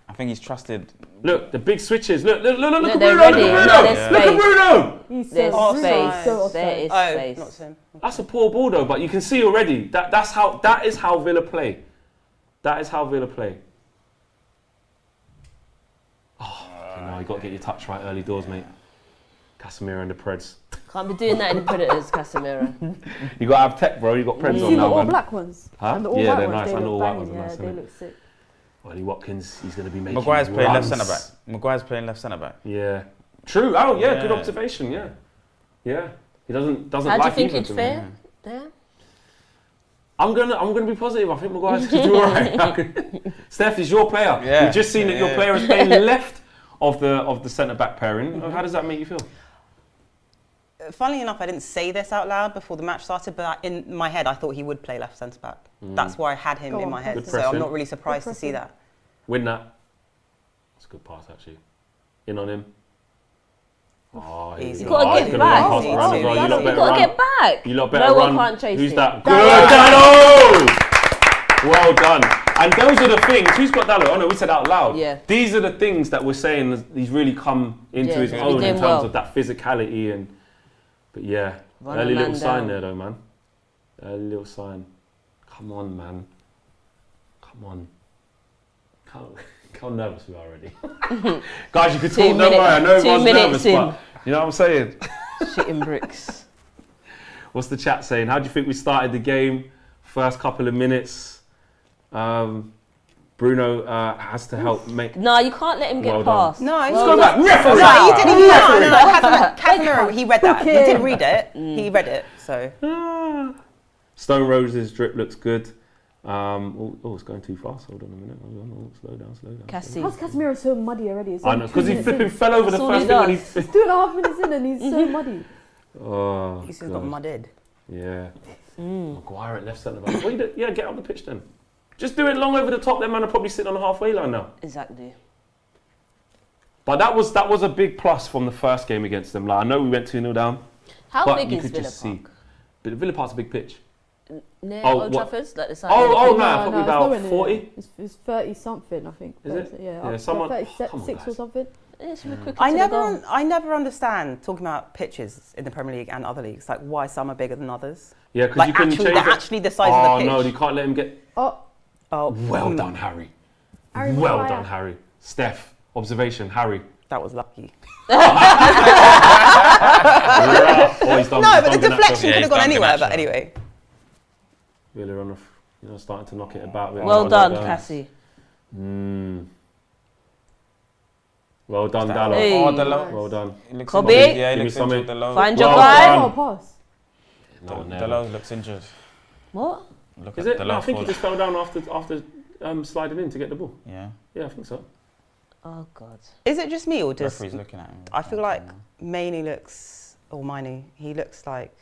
Speaker 8: I think he's trusted.
Speaker 5: Look, the big switches. Look at Bruno. Look
Speaker 6: they're
Speaker 5: at
Speaker 6: ready.
Speaker 5: Bruno.
Speaker 6: No, there's
Speaker 5: Look at
Speaker 6: space.
Speaker 5: Bruno.
Speaker 9: He's so
Speaker 6: There's
Speaker 9: rude.
Speaker 6: space.
Speaker 9: So
Speaker 6: There is
Speaker 7: Oh,
Speaker 6: space.
Speaker 7: not him.
Speaker 5: That's a poor ball though, but you can see already that is how Villa play. That is how Villa play. No, you got to get your touch right early doors, mate. Casemiro and the Preds.
Speaker 6: Can't be doing that in the Predators, Casemiro.
Speaker 5: You got to have tech, bro. You got Preds
Speaker 9: You
Speaker 5: on
Speaker 9: seen the
Speaker 5: now,
Speaker 9: all
Speaker 5: man.
Speaker 9: black ones?
Speaker 5: Huh?
Speaker 9: And the all
Speaker 5: Yeah,
Speaker 9: white
Speaker 5: they're
Speaker 9: ones,
Speaker 5: nice.
Speaker 9: they
Speaker 5: And the
Speaker 9: look
Speaker 5: all white
Speaker 9: banging,
Speaker 5: ones are nice,
Speaker 9: yeah, they
Speaker 5: innit?
Speaker 9: look sick.
Speaker 5: Ollie Watkins, he's going to be making
Speaker 8: Maguire's playing left
Speaker 5: runs.
Speaker 8: centre back. Maguire's playing left centre back.
Speaker 5: Yeah. True. Oh, yeah. Good
Speaker 8: Yeah.
Speaker 5: observation. Yeah. Yeah. He doesn't
Speaker 6: How
Speaker 5: like
Speaker 6: do you think
Speaker 5: either
Speaker 6: it's
Speaker 5: of them.
Speaker 6: fair? There?
Speaker 5: I'm gonna be positive. I think Maguire's going to do all right. Steph is your player.
Speaker 8: Yeah.
Speaker 5: We've just seen that your
Speaker 8: Yeah.
Speaker 5: player is playing left of the centre back pairing. How does that make you feel?
Speaker 7: Funnily enough, I didn't say this out loud before the match started, but in my head, I thought he would play left centre back. That's why I had him
Speaker 9: Go
Speaker 7: in
Speaker 9: on,
Speaker 7: my head.
Speaker 5: Good
Speaker 7: So I'm
Speaker 5: pressing.
Speaker 7: not really surprised
Speaker 9: Good
Speaker 7: to see
Speaker 9: pressing.
Speaker 7: that.
Speaker 5: Win that. That's a good pass, actually. In on him. Oh, here we
Speaker 7: Easy.
Speaker 5: go.
Speaker 6: You gotta
Speaker 5: Oh,
Speaker 6: get
Speaker 5: he's gonna run
Speaker 6: back.
Speaker 5: past the run as well. You lot
Speaker 6: You
Speaker 5: better
Speaker 6: gotta
Speaker 5: run.
Speaker 6: get back.
Speaker 5: You lot better
Speaker 6: No
Speaker 5: run.
Speaker 6: one can't chase
Speaker 5: Who's
Speaker 6: him.
Speaker 5: that? Good, Dano! Well done. And those are the things. Who's got Dano? Oh no, we said out loud.
Speaker 6: Yeah.
Speaker 5: These are the things that we're saying he's really come into
Speaker 6: Yeah,
Speaker 5: his
Speaker 6: he's
Speaker 5: own in
Speaker 6: doing
Speaker 5: terms
Speaker 6: well.
Speaker 5: of that physicality and. But yeah,
Speaker 6: Run
Speaker 5: early
Speaker 6: a man
Speaker 5: little sign
Speaker 6: down.
Speaker 5: there though, man. Early little sign. Come on, man. Come on. How nervous we are already. Guys, you could talk. Don't worry. I know
Speaker 6: 2
Speaker 5: everyone's
Speaker 6: minutes
Speaker 5: nervous,
Speaker 6: in.
Speaker 5: but you know what I'm saying.
Speaker 6: Shitting bricks.
Speaker 5: What's the chat saying? How do you think we started the game? First couple of minutes. Bruno has to help make.
Speaker 6: No, you can't let him get
Speaker 5: Well done.
Speaker 6: past.
Speaker 7: No, he's
Speaker 5: Go back. Referee!
Speaker 7: No, he didn't. No, Casemiro, he read that. He
Speaker 9: Okay.
Speaker 7: did read it. He read it. So
Speaker 5: Stone Rose's drip looks good. It's going too fast. Hold on a minute. Hold on. Slow down.
Speaker 6: Cassie.
Speaker 9: How's Casemiro so muddy already? It's
Speaker 5: I
Speaker 9: only
Speaker 5: know,
Speaker 9: 2
Speaker 5: because he
Speaker 9: minutes in.
Speaker 5: flipping fell over the
Speaker 6: That's all
Speaker 5: first
Speaker 6: he
Speaker 5: thing when he.
Speaker 6: does.
Speaker 9: It's 2.5 minutes in and he's so muddy.
Speaker 5: Oh,
Speaker 7: he's just got
Speaker 5: God.
Speaker 7: mudded.
Speaker 5: Yeah. Maguire at left centre back. What you do? Yeah, get on the pitch then. Just do it long over the top. That man are probably sitting on the halfway line now.
Speaker 6: Exactly.
Speaker 5: But that was a big plus from the first game against them. Like I know we went 2-0 down,
Speaker 6: How
Speaker 5: but
Speaker 6: big
Speaker 5: you
Speaker 6: is
Speaker 5: could
Speaker 6: Villa
Speaker 5: just
Speaker 6: Park?
Speaker 5: see. But Villa Park's a big pitch.
Speaker 6: Near
Speaker 5: Oh,
Speaker 6: Old
Speaker 5: what?
Speaker 6: Trafford? Like the side
Speaker 5: Oh,
Speaker 6: of the
Speaker 5: oh
Speaker 6: pitch?
Speaker 5: no, probably
Speaker 9: it's
Speaker 5: about
Speaker 9: nowhere near
Speaker 5: 40.
Speaker 9: that. It's 30 something, I think.
Speaker 5: Is it?
Speaker 9: Yeah,
Speaker 5: Yeah,
Speaker 9: up to
Speaker 5: someone-
Speaker 9: 36
Speaker 5: come on,
Speaker 9: or
Speaker 5: guys.
Speaker 9: something.
Speaker 6: It should be quicker
Speaker 7: I
Speaker 6: to the goal.
Speaker 7: never understand talking about pitches in the Premier League and other leagues, like why some are bigger than others.
Speaker 5: Yeah, because
Speaker 7: Like
Speaker 5: you couldn't
Speaker 7: actually,
Speaker 5: change
Speaker 7: they're
Speaker 5: it.
Speaker 7: actually the size
Speaker 5: Oh
Speaker 7: of the pitch.
Speaker 5: no, you can't let him get.
Speaker 9: Oh,
Speaker 5: Well done, Harry.
Speaker 9: Harry
Speaker 5: Well
Speaker 9: Maguire.
Speaker 5: done, Harry. Steph, observation, Harry.
Speaker 7: That was lucky.
Speaker 5: Oh, he's done,
Speaker 7: No,
Speaker 5: he's
Speaker 7: but the
Speaker 5: done Garnacho.
Speaker 7: deflection could have gone
Speaker 8: done
Speaker 7: anywhere.
Speaker 8: Garnacho.
Speaker 7: But anyway,
Speaker 5: Really on the, starting to knock it about.
Speaker 6: Well done, Cassie.
Speaker 5: Well done, Dallo.
Speaker 6: Hey.
Speaker 8: Oh, Delo.
Speaker 5: Well done.
Speaker 8: He looks
Speaker 6: Kobe?
Speaker 8: injured. Yeah, he
Speaker 5: Give me
Speaker 8: looks
Speaker 5: something.
Speaker 8: injured. Delo.
Speaker 6: Find your
Speaker 5: Well
Speaker 6: guy.
Speaker 5: done.
Speaker 9: Oh, pass.
Speaker 5: No, never.
Speaker 8: Delo looks injured.
Speaker 6: What?
Speaker 8: Look
Speaker 5: Is
Speaker 8: at
Speaker 5: it? No,
Speaker 8: Delo
Speaker 5: I think he
Speaker 8: fall.
Speaker 5: just fell down after sliding in to get the ball.
Speaker 8: Yeah.
Speaker 5: Yeah, I think so.
Speaker 6: Oh God.
Speaker 7: Is it just me or does
Speaker 8: Referee's looking at him.
Speaker 7: I feel like Mainey looks, or Miney, he looks like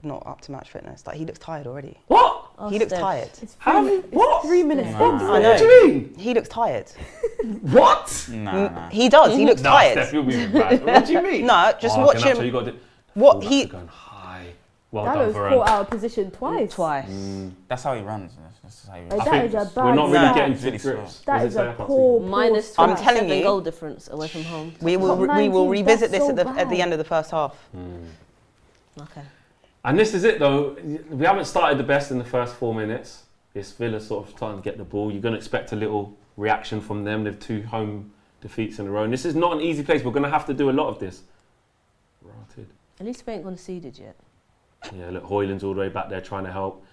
Speaker 7: not up to match fitness. Like he looks tired already.
Speaker 5: What?
Speaker 7: He looks tired.
Speaker 9: It's
Speaker 5: How have you, what?
Speaker 9: 3 minutes.
Speaker 7: I
Speaker 5: What
Speaker 7: know.
Speaker 5: do you mean?
Speaker 7: He looks tired.
Speaker 5: What?
Speaker 8: Nah.
Speaker 7: He does. He looks
Speaker 5: Nah,
Speaker 7: tired.
Speaker 5: Steph, you're being bad. What do you mean?
Speaker 7: No, just
Speaker 5: Oh,
Speaker 7: watch
Speaker 5: Garnacho,
Speaker 7: him.
Speaker 5: You got to,
Speaker 7: What
Speaker 5: he
Speaker 7: he
Speaker 5: going high. Well
Speaker 9: That
Speaker 5: done
Speaker 9: was
Speaker 5: for
Speaker 9: caught out of position twice.
Speaker 8: That's how he runs. That's how he
Speaker 9: Like,
Speaker 8: runs.
Speaker 5: I
Speaker 9: that
Speaker 5: think
Speaker 9: is a bad
Speaker 5: we're not really
Speaker 7: No.
Speaker 5: getting
Speaker 8: It's really
Speaker 5: to grips.
Speaker 8: slow.
Speaker 9: That
Speaker 5: Was
Speaker 9: is
Speaker 5: it
Speaker 9: a
Speaker 5: there? I can't
Speaker 9: poor,
Speaker 5: see.
Speaker 6: Minus
Speaker 7: I'm
Speaker 6: 27
Speaker 7: telling you.
Speaker 6: goal difference away from home.
Speaker 7: we will
Speaker 9: Top 19,
Speaker 7: revisit
Speaker 9: that's
Speaker 7: this
Speaker 9: so
Speaker 7: at the
Speaker 9: bad.
Speaker 7: end of the first half.
Speaker 6: Okay.
Speaker 5: And this is it though. We haven't started the best in the first 4 minutes. It's Villa sort of starting to get the ball. You're going to expect a little reaction from them. They've 2 home defeats in a row. And this is not an easy place. We're going to have to do a lot of this. Rotted.
Speaker 6: At least we ain't gone seeded yet.
Speaker 5: Yeah, look, Hojlund's all the way back there trying to help.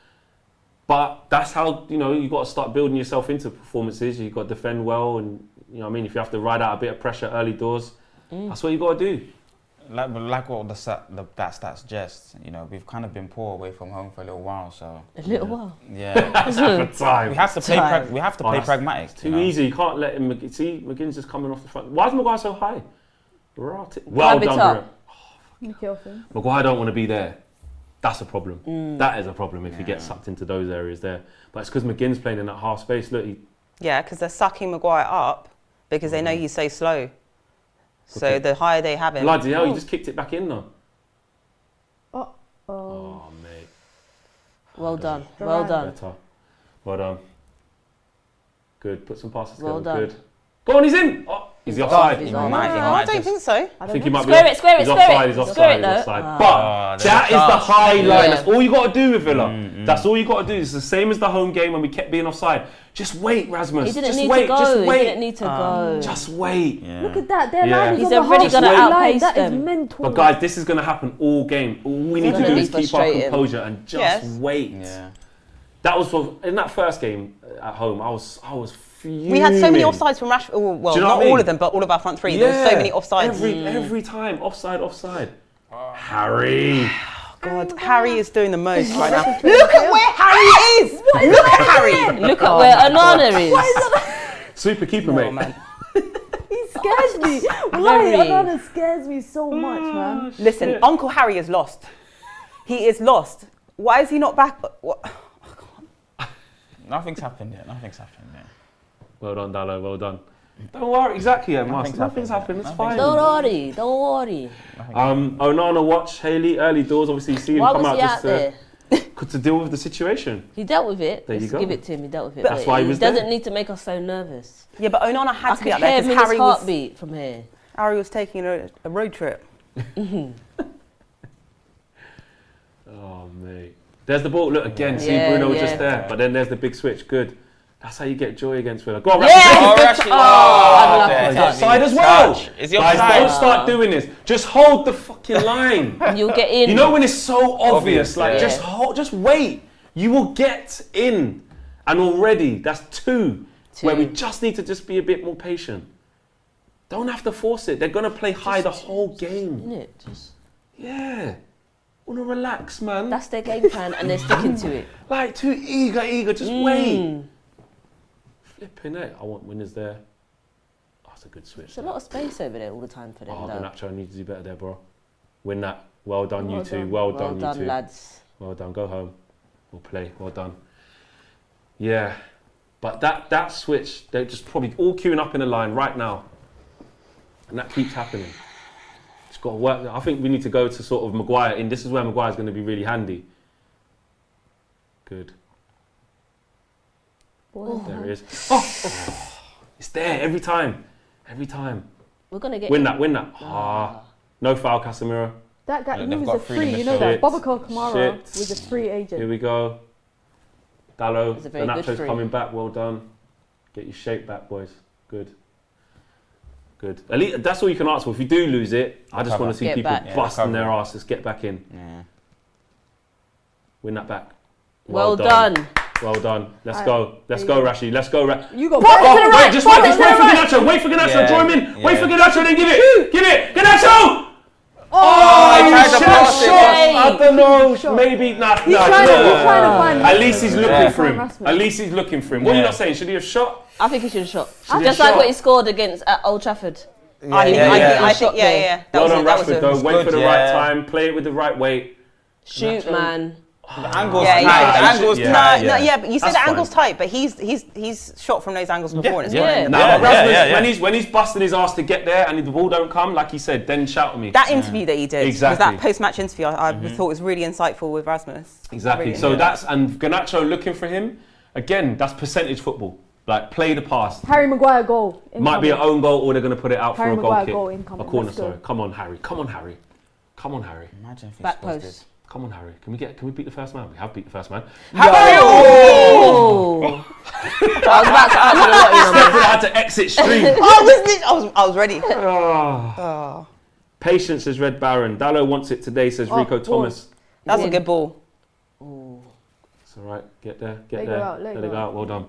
Speaker 5: But that's how, you've got to start building yourself into performances. You've got to defend well. And, if you have to ride out a bit of pressure early doors, that's what you've got to do.
Speaker 8: Like what that stat suggests, we've kind of been poor away from home for a little while. So
Speaker 6: A little while.
Speaker 8: yeah,
Speaker 5: For time.
Speaker 8: we have to play.
Speaker 6: Time.
Speaker 8: We have to play pragmatic.
Speaker 5: It's too easy. You can't let him. See, McGinn's just coming off the front. Why is Maguire so high? Rotted. Well
Speaker 6: Grab it
Speaker 5: done,
Speaker 6: up.
Speaker 5: Bro.
Speaker 9: Nick it off him.
Speaker 5: Maguire don't want to be there. That's a problem. That is a problem if he gets sucked into those areas there. But it's because McGinn's playing in that half space. Look,
Speaker 7: Yeah, because they're sucking Maguire up because they know he's so slow. So
Speaker 5: Okay.
Speaker 7: the higher they have him.
Speaker 5: bloody hell, you just kicked it back in though.
Speaker 9: Oh.
Speaker 5: Oh, mate.
Speaker 6: Well done.
Speaker 9: Varane.
Speaker 6: Well done.
Speaker 5: Better. Well done. Good. Put some passes together.
Speaker 6: Well done.
Speaker 5: Good. Go on, he's in. Oh, is he offside?
Speaker 6: He's
Speaker 8: He
Speaker 6: on.
Speaker 8: might
Speaker 7: I don't
Speaker 8: just-
Speaker 7: think so.
Speaker 5: I think he might
Speaker 6: Square
Speaker 5: be.
Speaker 6: it, square it,
Speaker 5: He's
Speaker 6: square
Speaker 5: offside.
Speaker 6: it.
Speaker 5: He's offside.
Speaker 6: Square it,
Speaker 5: He's
Speaker 6: though.
Speaker 5: offside.
Speaker 6: Ah.
Speaker 5: But
Speaker 8: there's
Speaker 5: that
Speaker 8: a
Speaker 5: is the
Speaker 8: chance.
Speaker 5: high line.
Speaker 6: Yeah.
Speaker 5: That's all you got to do with Villa. That's all you got to do. It's the same as the home game when we kept being offside. Just wait, Rasmus.
Speaker 6: He didn't
Speaker 5: just
Speaker 6: need
Speaker 5: wait.
Speaker 6: to go.
Speaker 5: Just wait.
Speaker 6: He didn't need to go.
Speaker 5: Just wait.
Speaker 8: Yeah.
Speaker 9: Look at that. Their
Speaker 5: Yeah.
Speaker 9: line is
Speaker 6: He's
Speaker 9: on the
Speaker 6: already
Speaker 9: half
Speaker 5: gonna
Speaker 9: line.
Speaker 6: outpace
Speaker 9: That is
Speaker 6: them.
Speaker 9: mental.
Speaker 5: But guys, this is going to happen all game. All we need to
Speaker 6: gonna
Speaker 5: do
Speaker 6: be
Speaker 5: is keep our
Speaker 6: frustrating.
Speaker 5: composure and just
Speaker 7: Yes.
Speaker 5: wait.
Speaker 8: Yeah.
Speaker 5: That was in that first game at home. I was fuming.
Speaker 7: We had so many offsides from Rashford. Well,
Speaker 5: Do you know
Speaker 7: not
Speaker 5: what I
Speaker 7: all
Speaker 5: mean?
Speaker 7: of them, but all of our front three. There was so many offsides.
Speaker 5: Every time, offside. Harry.
Speaker 7: God, Harry is doing the most right now. Look at where Harry is. Look at Harry.
Speaker 6: Look at where Anana is.
Speaker 5: Super keeper,
Speaker 7: Oh,
Speaker 5: mate.
Speaker 7: man.
Speaker 9: He scares me. Why? Anana scares me so much, man.
Speaker 7: Listen, Uncle Harry is lost. He is lost. Why is he not back? What?
Speaker 8: Nothing's happened yet.
Speaker 5: Well done, Dallo. Well done. Don't worry. Exactly, yeah, Master. Nothing's happened. It's fine.
Speaker 6: Don't worry. Don't worry.
Speaker 5: Onana watch Haley early doors. Obviously, you see him
Speaker 6: Why
Speaker 5: come
Speaker 6: was
Speaker 5: out
Speaker 6: he
Speaker 5: just
Speaker 6: out there?
Speaker 5: to deal with the situation.
Speaker 6: He dealt with it.
Speaker 5: There you
Speaker 6: Let's
Speaker 5: go.
Speaker 6: give it to him. He dealt with it.
Speaker 5: That's why he was
Speaker 6: doesn't
Speaker 5: there.
Speaker 6: need to make us so nervous.
Speaker 7: Yeah, but Onana
Speaker 6: I
Speaker 7: had to be
Speaker 6: could
Speaker 7: out there
Speaker 6: hear him
Speaker 7: because
Speaker 6: in his heartbeat from here.
Speaker 7: Harry was taking a road trip.
Speaker 5: Oh, mate. There's the ball. Look again. See
Speaker 6: Yeah,
Speaker 5: Bruno
Speaker 6: yeah.
Speaker 5: just there. But then there's the big switch. Good. That's how you get joy against Villa. Go on,
Speaker 6: Yeah!
Speaker 5: Rashford.
Speaker 8: Rashford.
Speaker 6: unlucky
Speaker 5: He's
Speaker 6: touch.
Speaker 5: offside as well.
Speaker 8: Is he
Speaker 5: Guys,
Speaker 8: offside?
Speaker 5: don't start doing this. Just hold the fucking line.
Speaker 6: You'll get in.
Speaker 5: You know when it's so obvious, like
Speaker 8: yeah.
Speaker 5: just wait. You will get in. And already that's two where we just need to just be a bit more patient. Don't have to force it. They're gonna play high the whole game.
Speaker 6: Innit? Just,
Speaker 5: Yeah. Wanna relax, man.
Speaker 6: that's their game plan and they're sticking to it.
Speaker 5: Like too eager. Just wait. Flipping it. I want winners there. Oh, that's a good switch.
Speaker 6: There's a lot of space over there all the time for them.
Speaker 5: Oh,
Speaker 6: though.
Speaker 5: Garnacho needs to do better there, bro. Win that. Well done, you
Speaker 6: Well
Speaker 5: two.
Speaker 6: done.
Speaker 5: Well
Speaker 6: Well
Speaker 5: done, you
Speaker 6: done,
Speaker 5: two.
Speaker 6: lads.
Speaker 5: Well done. Go home. We'll play. Well done. Yeah. But that switch, they're just probably all queuing up in a line right now. And that keeps happening. It's got to work. I think we need to go to sort of Maguire in. This is where Maguire's going to be really handy. Good. There it is. Oh. It's there every time. Every time.
Speaker 6: We're going to get
Speaker 5: Win that. No foul, Casemiro.
Speaker 9: That guy,
Speaker 8: Yeah,
Speaker 9: he
Speaker 8: they've
Speaker 9: was
Speaker 8: got
Speaker 9: a
Speaker 8: free
Speaker 9: free.
Speaker 8: in
Speaker 9: You
Speaker 8: the
Speaker 9: know that.
Speaker 5: shit.
Speaker 9: Bobakar Kamara
Speaker 5: Shit.
Speaker 9: was a free agent.
Speaker 5: Here we go. Dallo,
Speaker 6: It's a very good
Speaker 5: Garnacho's
Speaker 6: free.
Speaker 5: coming back. Well done. Get your shape back, boys. Good. At least that's all you can ask for. If you do lose it, I just want to see
Speaker 6: Get
Speaker 5: people
Speaker 6: back.
Speaker 8: Yeah,
Speaker 5: busting their
Speaker 8: recover.
Speaker 5: asses. Get back in.
Speaker 8: Yeah.
Speaker 5: Win that back.
Speaker 6: Well done.
Speaker 5: Well done. Let's go, Rashi. Let's go,
Speaker 9: You got
Speaker 5: Oh,
Speaker 9: back.
Speaker 5: wait, just wait for Garnacho. Wait for Garnacho.
Speaker 8: Yeah,
Speaker 5: Draw him in. Wait
Speaker 8: yeah.
Speaker 5: for Garnacho, then give it. Give it. Garnacho! Oh,
Speaker 8: he tried to pass it.
Speaker 5: I don't know. Maybe nah.
Speaker 9: He's trying to find.
Speaker 5: At least he's looking for him.
Speaker 9: Rasmus.
Speaker 5: At least he's looking for him. What are you not saying? Should he have shot?
Speaker 6: I think he should have shot.
Speaker 5: he
Speaker 6: Just
Speaker 5: have
Speaker 6: like
Speaker 5: shot?
Speaker 6: what he scored against at Old Trafford.
Speaker 7: I think, yeah.
Speaker 5: Well done,
Speaker 7: That was
Speaker 5: Rashford. Though, wait
Speaker 8: good,
Speaker 5: for the
Speaker 8: yeah.
Speaker 5: right time. Play it with the right weight.
Speaker 6: Shoot, man.
Speaker 8: The angle's
Speaker 7: Yeah,
Speaker 8: tight. The
Speaker 5: yeah.
Speaker 8: angle's
Speaker 5: Yeah.
Speaker 8: tight.
Speaker 7: No, but you said
Speaker 5: That's
Speaker 7: the angle's
Speaker 5: fine.
Speaker 7: tight, but he's shot from those angles before. And it's
Speaker 6: Yeah.
Speaker 7: fine.
Speaker 5: Now, Rasmus,
Speaker 8: yeah.
Speaker 5: when he's busting his ass to get there and the ball don't come, like he said, then shout at me.
Speaker 7: That interview that he did, was
Speaker 5: Exactly.
Speaker 7: that post-match interview, I thought was really insightful with Rasmus.
Speaker 5: Exactly.
Speaker 7: Really.
Speaker 5: So that's and Garnacho looking for him again. That's percentage football. Like play the pass.
Speaker 9: Harry Maguire goal.
Speaker 5: Might be an own goal, or they're going to put it out
Speaker 9: Harry
Speaker 5: for a goal
Speaker 9: Maguire
Speaker 5: kick.
Speaker 9: goal incoming.
Speaker 5: A corner.
Speaker 9: Let's go.
Speaker 5: Sorry. Come on, Harry. Come on, Harry. Come on, Harry.
Speaker 8: Imagine if he
Speaker 6: Back
Speaker 8: scores
Speaker 6: post.
Speaker 8: this.
Speaker 5: Come on, Harry. Can we beat the first man? We have beat the first man.
Speaker 6: Oh! I was about to ask you what you know.
Speaker 5: Stephen had to exit stream.
Speaker 7: I was ready.
Speaker 5: Oh. Patience, says Red Baron. Dallo wants it today, says Rico Thomas.
Speaker 7: That's a good ball.
Speaker 5: It's all right. Get there. Get
Speaker 9: Let it
Speaker 5: there.
Speaker 9: go out, let it
Speaker 5: Let it
Speaker 9: go
Speaker 5: go
Speaker 9: out.
Speaker 5: out. Well done.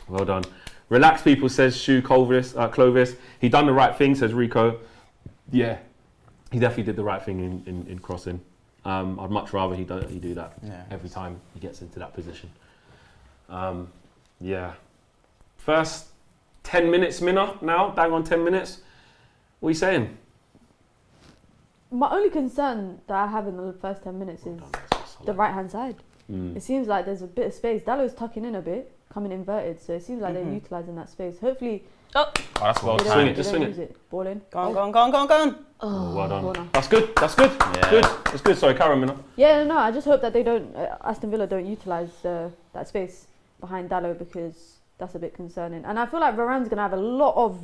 Speaker 5: Well done. Relax, people, says Shu Clovis. He done the right thing, says Rico. Yeah, he definitely did the right thing in crossing. I'd much rather he do that every time he gets into that position. Yeah. First 10 minutes, Minna, now, bang on 10 minutes. What are you saying?
Speaker 9: My only concern that I have in the first 10 minutes is the right-hand side. It seems like there's a bit of space. Dallo's tucking in a bit, coming inverted, so it seems like they're utilising that space. Hopefully,
Speaker 8: Oh, that's well
Speaker 9: they
Speaker 5: Swing
Speaker 9: don't,
Speaker 5: it, just
Speaker 9: they don't
Speaker 5: swing
Speaker 9: use it. Ball in.
Speaker 7: Go on.
Speaker 5: Oh, well done.
Speaker 9: corner.
Speaker 5: That's good. That's good.
Speaker 8: Yeah.
Speaker 5: Good. That's good. Sorry, Karen, Minna.
Speaker 9: Yeah, no, I just hope that they don't, Aston Villa don't utilise that space behind Dallo because that's a bit concerning. And I feel like Varane's going to have a lot of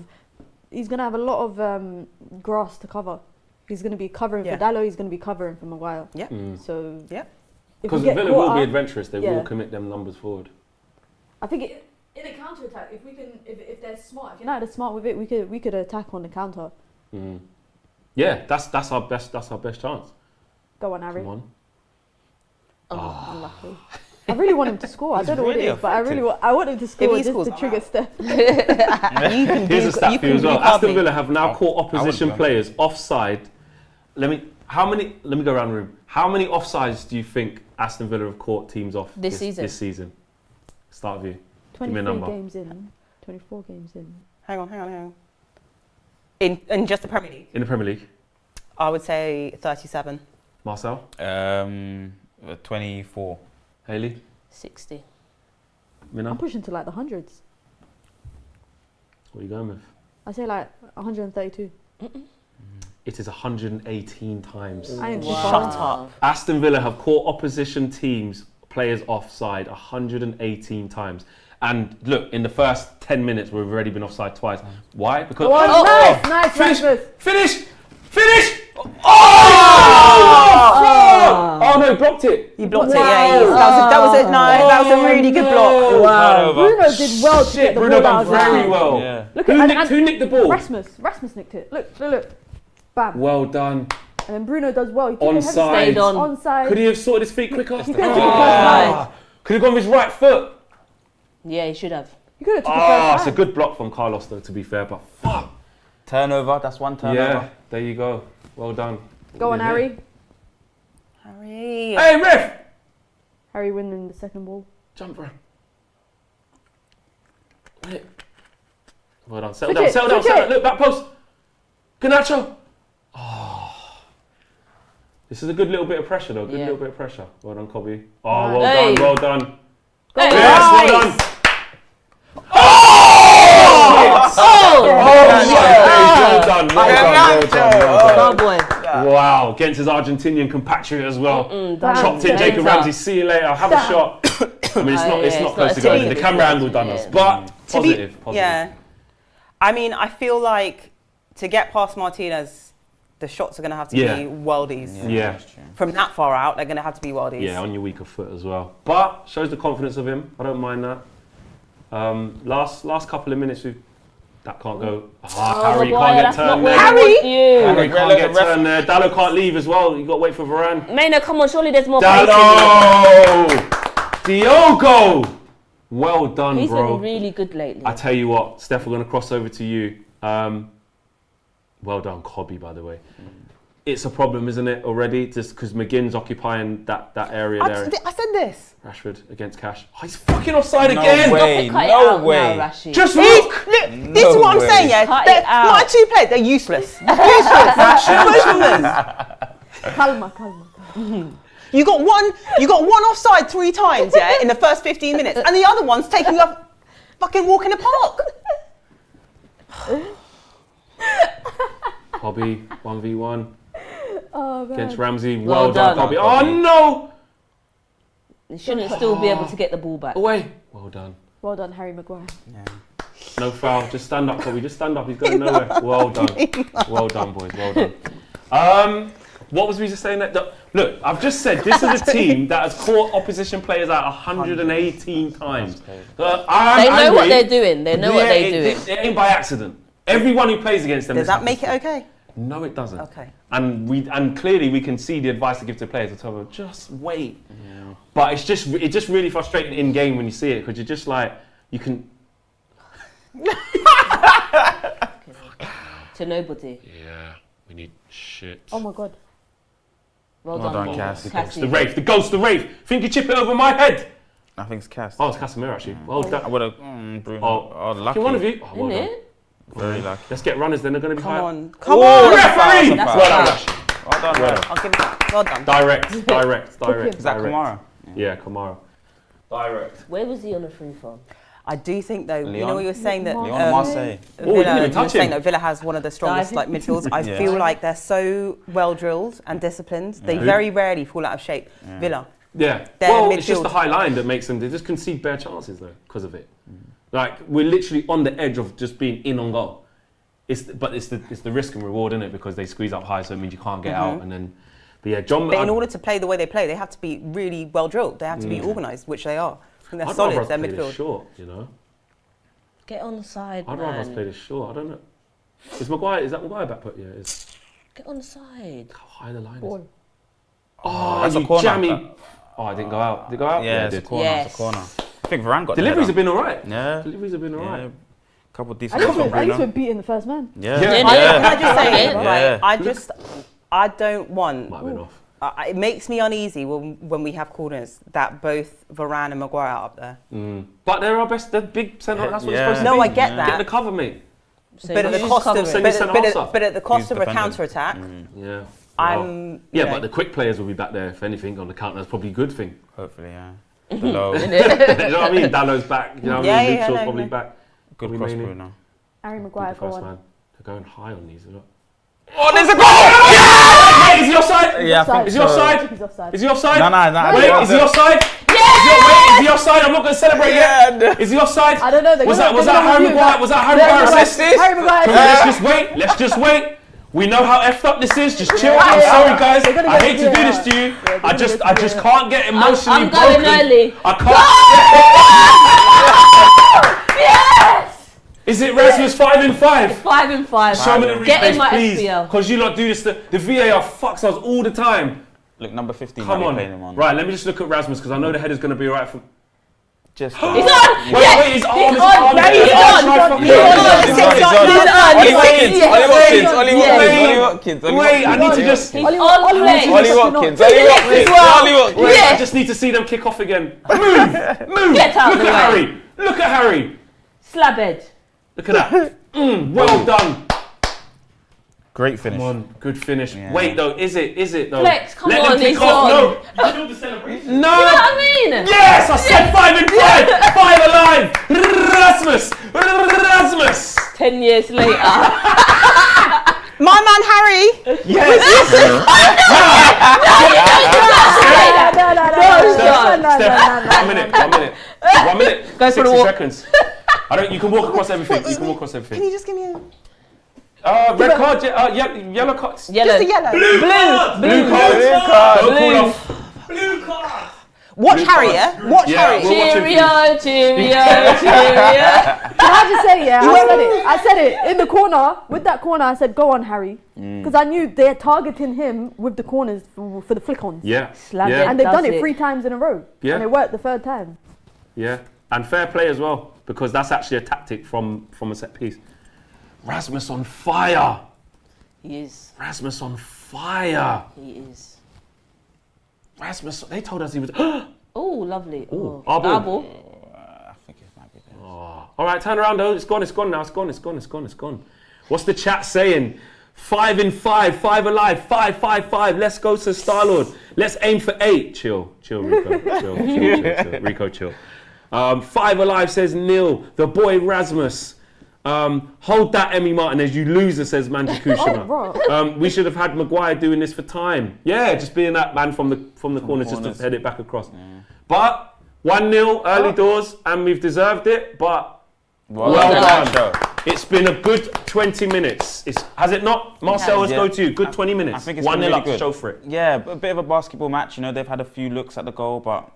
Speaker 9: grass to cover. He's going to be covering for Dallo, he's going to be covering for Maguire.
Speaker 7: Yeah.
Speaker 9: So,
Speaker 7: Yeah.
Speaker 9: if
Speaker 5: Because
Speaker 9: we get
Speaker 5: Villa
Speaker 9: caught
Speaker 5: will be
Speaker 9: up-
Speaker 5: adventurous. They
Speaker 9: yeah.
Speaker 5: will commit them numbers forward.
Speaker 9: I think in a counter attack, if they're smart, if United are smart with it, we could attack on the counter.
Speaker 5: Yeah, that's our best chance.
Speaker 9: Go on, Harry.
Speaker 5: Come on.
Speaker 9: Unlucky. I really want him to score. I don't know
Speaker 8: really
Speaker 9: what it is, but I want him to score
Speaker 7: he
Speaker 9: just
Speaker 7: scores,
Speaker 9: to trigger Steph.
Speaker 5: Here's a stat for you as well. Aston Villa have now caught opposition
Speaker 8: be on.
Speaker 5: players offside. Let me go around the room. How many offsides do you think Aston Villa have caught teams off
Speaker 6: This season?
Speaker 5: This season. Start with you. Give me a
Speaker 9: 23
Speaker 5: number.
Speaker 9: games in. 24 games in.
Speaker 7: Hang on. In just the Premier League,
Speaker 5: In the Premier League.
Speaker 7: I would say 37.
Speaker 5: Marcel?
Speaker 8: 24.
Speaker 5: Hayley?
Speaker 6: 60.
Speaker 5: Minna?
Speaker 9: I'm pushing to like the hundreds.
Speaker 5: What are you going with?
Speaker 9: I say like 132.
Speaker 5: It is 118 times.
Speaker 9: I ain't too
Speaker 7: Shut
Speaker 9: far.
Speaker 7: up.
Speaker 5: Aston Villa have caught opposition teams players offside 118 times. And look, in the first 10 minutes, we've already been offside twice. Why? Because
Speaker 9: Nice, Rasmus.
Speaker 5: Finish! Oh no, blocked it.
Speaker 7: You blocked it, yeah. That was a really good block.
Speaker 9: Wow. Bruno did well to get the
Speaker 5: Bruno
Speaker 9: ball out
Speaker 5: done
Speaker 9: of his
Speaker 5: very
Speaker 9: hand.
Speaker 5: well.
Speaker 8: Yeah.
Speaker 9: Look
Speaker 5: Who nicked the ball?
Speaker 9: Rasmus nicked it. Look. Bam.
Speaker 5: Well done.
Speaker 9: And then Bruno does well. He took a heavy
Speaker 5: Onside.
Speaker 9: step.
Speaker 6: Stayed on.
Speaker 9: Onside.
Speaker 5: Could he have sorted his feet quicker?
Speaker 9: He could have took the first line.
Speaker 5: Could have gone with his right foot.
Speaker 6: Yeah, he should have.
Speaker 9: He could have took the first
Speaker 5: It's a
Speaker 9: line.
Speaker 5: good block from Carlos though, to be fair, but fuck.
Speaker 8: Turnover, that's one turnover.
Speaker 5: Yeah, there you go. Well done.
Speaker 9: Go on, Harry.
Speaker 7: Harry.
Speaker 5: Hey, ref!
Speaker 9: Harry winning the second ball.
Speaker 5: Jump around. Wait. Well done. Settle down. Look, back post. Garnacho. This is a good little bit of pressure though. Good little bit of pressure. Well done, Cobby. Well
Speaker 6: Hey.
Speaker 5: done. Well done.
Speaker 6: Hey.
Speaker 5: Yes, well done. Well done.
Speaker 6: Good boy.
Speaker 5: Wow, against his Argentinian compatriot as well. Chopped in Jacob Ramsey. See you later. Have a shot. I mean, it's not close to going. The camera angle done us, but positive.
Speaker 7: Yeah. I mean, I feel like to get past Martinez, the shots are going to have to be worldies.
Speaker 5: Yeah.
Speaker 7: From that far out, they're going to have to be worldies.
Speaker 5: Yeah, on your weaker foot as well. But shows the confidence of him. I don't mind that. Last couple of minutes, that can't go. Harry, you can't get turned there.
Speaker 7: Harry
Speaker 5: Harry can't get turned there. Dallo can't leave as well. You got to wait for Varane.
Speaker 6: Maynard, come on, surely there's more pace in you.
Speaker 5: Dallo! Diogo! Well done,
Speaker 6: He's
Speaker 5: bro.
Speaker 6: been really good lately.
Speaker 5: I tell you what, Steph, we're going to cross over to you. Well done, Cobby, by the way. it's a problem, isn't it, already? Just because McGinn's occupying that area there.
Speaker 7: I said this.
Speaker 5: Rashford against Cash. Oh, he's fucking offside
Speaker 8: No
Speaker 5: again.
Speaker 8: way.
Speaker 6: Cut it
Speaker 8: No
Speaker 6: out
Speaker 8: way.
Speaker 6: now, Rashi.
Speaker 5: Just
Speaker 7: Look,
Speaker 5: look.
Speaker 7: this is what I'm
Speaker 8: way.
Speaker 7: saying, yeah.
Speaker 6: Cut it out.
Speaker 7: My two players, they're useless. Useless. Both of them.
Speaker 9: Calma.
Speaker 7: You got one offside 3 times, yeah, in the first 15 minutes, and the other one's taking a fucking walk in the park.
Speaker 5: Bobby, 1v1
Speaker 9: Oh, man.
Speaker 5: against Ramsey.
Speaker 6: Well
Speaker 5: Well done,
Speaker 6: done.
Speaker 5: Bobby. Oh, no.
Speaker 6: They shouldn't still be able to get the ball back.
Speaker 5: Away. Well done.
Speaker 9: Well done, Harry Maguire.
Speaker 5: No foul. Just stand up, Bobby. Just stand up. He's going nowhere. Well done. Well done, boys. Well done. What was we just saying? Look, I've just said this is a team that has caught opposition players out 118 times.
Speaker 6: They know what they're doing. They know what they're doing.
Speaker 5: It ain't by accident. Everyone who plays against them.
Speaker 7: Does that make it okay?
Speaker 5: No, it doesn't.
Speaker 7: Okay.
Speaker 5: And clearly we can see the advice to give to players to tell them just wait. Yeah. But it's just really frustrating in game when you see it because you're just like you can.
Speaker 6: To nobody.
Speaker 5: Yeah, we need shit.
Speaker 9: Oh my god.
Speaker 6: Well
Speaker 8: Well
Speaker 6: done,
Speaker 8: done, Cass.
Speaker 6: Cassie.
Speaker 5: The Wraith, the ghost, the Wraith. Think you chip it over my head?
Speaker 8: I think it's Cass.
Speaker 5: Oh, it's Casemiro actually. Well
Speaker 8: I
Speaker 5: done.
Speaker 8: would have. Bruno. Oh, lucky.
Speaker 5: One of you. Oh, well
Speaker 6: Isn't
Speaker 5: done.
Speaker 6: it?
Speaker 8: Very lucky.
Speaker 5: Let's get runners. Then they're going to be
Speaker 7: Come
Speaker 5: high.
Speaker 7: on. Come
Speaker 5: Oh,
Speaker 7: on.
Speaker 5: referee!
Speaker 6: That's
Speaker 5: Well done,
Speaker 6: foul.
Speaker 5: Rashi.
Speaker 8: Well done.
Speaker 5: Well done.
Speaker 7: I'll give it that. Well done.
Speaker 5: Direct.
Speaker 8: Is that
Speaker 5: direct.
Speaker 8: Kamara?
Speaker 5: Yeah, Kamara. Direct.
Speaker 6: Where was he on a free from?
Speaker 7: I do think though, you
Speaker 8: Leon?
Speaker 7: know, we were saying that
Speaker 8: Leon Marseille.
Speaker 5: Oh, you didn't even
Speaker 7: you
Speaker 5: touch
Speaker 7: were saying
Speaker 5: him.
Speaker 7: that Villa has one of the strongest like midfields. I
Speaker 8: Yeah.
Speaker 7: feel like they're so well drilled and disciplined. They
Speaker 5: Yeah.
Speaker 7: very rarely fall out of shape. Villa.
Speaker 5: Yeah.
Speaker 7: Their
Speaker 5: Well, it's just
Speaker 7: midfield.
Speaker 5: the high line that makes them. They just concede bare chances though because of it. Like we're literally on the edge of just being in on goal. It's the risk and reward in it because they squeeze up high, so it means you can't get out. And then, but yeah, John.
Speaker 7: But in order to play the way they play, they have to be really well drilled. They have to be organised, which they are. I think they're
Speaker 5: I'd
Speaker 7: solid.
Speaker 5: rather us
Speaker 7: Their
Speaker 5: play this
Speaker 7: midfield.
Speaker 5: short, you know.
Speaker 6: Get on the side,
Speaker 5: I'd rather us play this short. I don't know. Is that Maguire back put? Yeah, it is.
Speaker 6: Get on the side.
Speaker 5: How high the line is.
Speaker 9: Ball.
Speaker 5: Oh,
Speaker 8: That's a
Speaker 5: you
Speaker 8: corner.
Speaker 5: jammy. Oh, I didn't go out. Did it go out?
Speaker 8: Yeah,
Speaker 5: it
Speaker 8: it's a
Speaker 5: did.
Speaker 8: corner.
Speaker 6: Yes.
Speaker 8: It's a corner. I think Varane got the
Speaker 5: Deliveries have
Speaker 8: header.
Speaker 5: been alright.
Speaker 8: Yeah.
Speaker 5: Deliveries have been alright.
Speaker 8: Yeah. Couple
Speaker 9: At
Speaker 8: decent
Speaker 9: least
Speaker 8: ones from
Speaker 9: we're
Speaker 8: Bruno.
Speaker 9: beating the first man.
Speaker 8: Yeah.
Speaker 5: Yeah.
Speaker 6: Yeah.
Speaker 7: Can I just say,
Speaker 8: Yeah.
Speaker 7: right? I don't want.
Speaker 5: Might have been off.
Speaker 7: It makes me uneasy when we have corners that both Varane and Maguire are up there.
Speaker 5: But they're our best. They're big centre. That's what it's supposed to
Speaker 7: No,
Speaker 5: be.
Speaker 7: I get that.
Speaker 5: Get the cover, mate.
Speaker 6: So
Speaker 7: But at the
Speaker 6: who's
Speaker 7: cost of
Speaker 6: covering?
Speaker 5: Send your centre-halves up.
Speaker 7: but at the cost
Speaker 8: Who's
Speaker 7: of a
Speaker 8: defending?
Speaker 7: counter attack,
Speaker 5: Yeah.
Speaker 7: I'm.
Speaker 5: Yeah,
Speaker 7: you know,
Speaker 5: but the quick players will be back there, if anything, on the counter. That's probably a good thing.
Speaker 8: Hopefully, yeah. Below.
Speaker 5: You know what I mean? Dallo's back. You know what I mean?
Speaker 7: Yeah,
Speaker 5: Luke Shaw's
Speaker 7: no,
Speaker 5: probably
Speaker 7: no.
Speaker 5: back.
Speaker 8: Good
Speaker 5: Probably
Speaker 8: cross,
Speaker 5: mainly.
Speaker 8: Bruno.
Speaker 9: Harry
Speaker 5: Good
Speaker 9: Maguire,
Speaker 5: the
Speaker 9: go
Speaker 5: first
Speaker 9: on.
Speaker 5: man. They're going high on these, look.
Speaker 8: Oh, there's a goal!
Speaker 5: Wait, is he offside?
Speaker 8: Yeah, I think
Speaker 5: Is he
Speaker 8: so.
Speaker 5: offside?
Speaker 9: He's offside.
Speaker 5: Is he offside?
Speaker 8: No.
Speaker 5: Wait, is he offside? Wait, is he offside? I'm not going to celebrate yet.
Speaker 8: Yeah.
Speaker 5: Is he offside?
Speaker 9: I don't know.
Speaker 5: Was that Harry Maguire? Was that Harry Maguire assist?
Speaker 9: Harry Maguire.
Speaker 5: Let's just wait. We know how effed up this is. Just chill. I'm sorry, guys. I hate to do this to you. I just can't get emotionally
Speaker 6: I'm going
Speaker 5: broken.
Speaker 6: early.
Speaker 5: I can't.
Speaker 6: Yes!
Speaker 5: Is it Rasmus 5 in 5?
Speaker 6: 5 and 5.
Speaker 5: Show me the
Speaker 6: Get in
Speaker 5: replays,
Speaker 6: my
Speaker 5: please.
Speaker 6: FPL.
Speaker 5: Because you lot do this. The VAR fucks us all the time.
Speaker 8: Look, number 15.
Speaker 5: Come
Speaker 8: might be
Speaker 5: on.
Speaker 8: playing him on.
Speaker 5: Right, let me just look at Rasmus because I know the header's going to be alright for.
Speaker 8: Just.
Speaker 6: He's on!
Speaker 5: Wait,
Speaker 6: Yes!
Speaker 5: wait, his arm,
Speaker 6: He's on!
Speaker 5: Yeah,
Speaker 6: He's on!
Speaker 5: Wait, I need to just.
Speaker 6: He's on play.
Speaker 5: Wait, I just need to see them kick off again. Move!
Speaker 6: Get out
Speaker 5: Look
Speaker 6: of the
Speaker 5: at
Speaker 6: way.
Speaker 5: Harry! Look at Harry!
Speaker 6: Slabhead.
Speaker 5: Look at that. Well done.
Speaker 8: Great finish.
Speaker 5: Come on, good finish.
Speaker 8: Yeah.
Speaker 5: Wait though, is it though?
Speaker 6: Flex, come
Speaker 5: Let
Speaker 6: on,
Speaker 5: them kick
Speaker 6: he's
Speaker 5: off.
Speaker 6: on.
Speaker 5: No.
Speaker 1: You do the celebration.
Speaker 5: No.
Speaker 6: You know what I mean?
Speaker 5: Yes, I said 5 and 5. 5 alive. Rasmus.
Speaker 6: 10 years later.
Speaker 7: My man Harry.
Speaker 5: Yes.
Speaker 9: No.
Speaker 5: 1 minute.
Speaker 6: Go for
Speaker 5: 60
Speaker 6: the walk.
Speaker 5: seconds. You can walk across everything. You can walk across
Speaker 7: Can
Speaker 5: everything.
Speaker 7: you just give me a
Speaker 5: Red card, yellow cards.
Speaker 6: Yellow.
Speaker 7: just a yellow?
Speaker 5: Blue card.
Speaker 8: Blue
Speaker 5: Don't call off.
Speaker 7: Watch Harry, yeah? Watch
Speaker 5: Yeah,
Speaker 7: Harry.
Speaker 5: we'll watch it.
Speaker 6: Cheerio.
Speaker 9: Can I just say, yeah, I said it in the corner. With that corner, I said, go on, Harry. Because I knew they're targeting him with the corners for the flick-ons.
Speaker 5: Yeah.
Speaker 6: Slab
Speaker 5: Yeah.
Speaker 6: it.
Speaker 9: And they've done
Speaker 6: Does
Speaker 9: it
Speaker 6: it.
Speaker 9: 3 times in a row.
Speaker 5: Yeah.
Speaker 9: And it worked the 3rd time.
Speaker 5: Yeah, and fair play as well, because that's actually a tactic from a set piece. Rasmus on fire.
Speaker 6: He is.
Speaker 5: Rasmus on fire.
Speaker 6: He is.
Speaker 5: Rasmus, they told us he was.
Speaker 6: Oh, lovely. Oh,
Speaker 5: our ball.
Speaker 6: our ball.
Speaker 8: I think it might be there.
Speaker 5: All right, turn around though. It's gone now. It's gone. What's the chat saying? 5 in 5, 5 alive, 5, 5, 5. Let's go to Star-Lord. Let's aim for 8. Chill, Rico. Chill. Rico, chill. 5 alive, says Neil. The boy Rasmus. Hold that, Emmy Martinez, you loser, says Mandy Kushner. We should have had Maguire doing this for time. Yeah, just being that man from the corners, just to head it back across. Yeah. But 1-0 early doors, and we've deserved it. But well done. It's been a good 20 minutes. Has it not? Marcel, let's go to you. Good 20 minutes.
Speaker 8: I think it's
Speaker 5: 1-0
Speaker 8: really
Speaker 5: up
Speaker 8: good.
Speaker 5: To show for it.
Speaker 8: Yeah, a bit of a basketball match. You know, they've had a few looks at the goal, but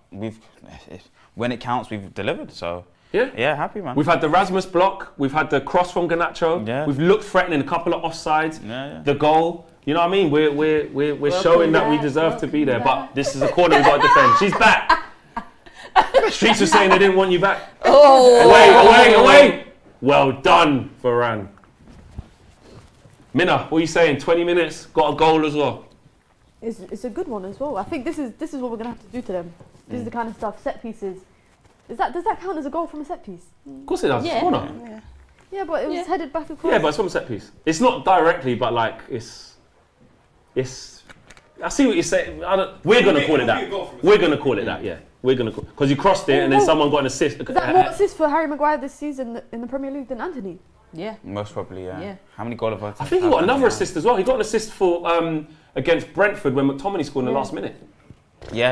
Speaker 8: when it counts, we've delivered. So yeah, happy, man.
Speaker 5: We've had the Rasmus block. We've had the cross from Garnacho. Yeah. We've looked threatening, a couple of offsides. Yeah. The goal. You know what I mean? We're showing that we deserve to be there. But this is a corner we've got to defend. She's back. Streets were saying they didn't want you back. Away. Well done, Varane. Minna, what are you saying? 20 minutes, got a goal as well.
Speaker 9: It's a good one as well. I think this is what we're gonna have to do to them. This is the kind of stuff. Set pieces. Does that count as a goal from a set piece?
Speaker 5: Of course it does.
Speaker 6: Yeah.
Speaker 5: Corner.
Speaker 9: Yeah, but it was headed back across.
Speaker 5: Yeah, but it's from a set piece. It's not directly, but like it's. I see what you're saying. We're gonna call it that. We're gonna call it that. Yeah, we're gonna because you crossed it and then someone got an assist.
Speaker 9: Is that more assists for Harry Maguire this season in the Premier League than Anthony?
Speaker 6: Yeah.
Speaker 8: Most probably, yeah. How many goal attempts?
Speaker 5: I think he got another assist as well. He got an assist for against Brentford when McTominay scored in the last minute.
Speaker 8: Yeah.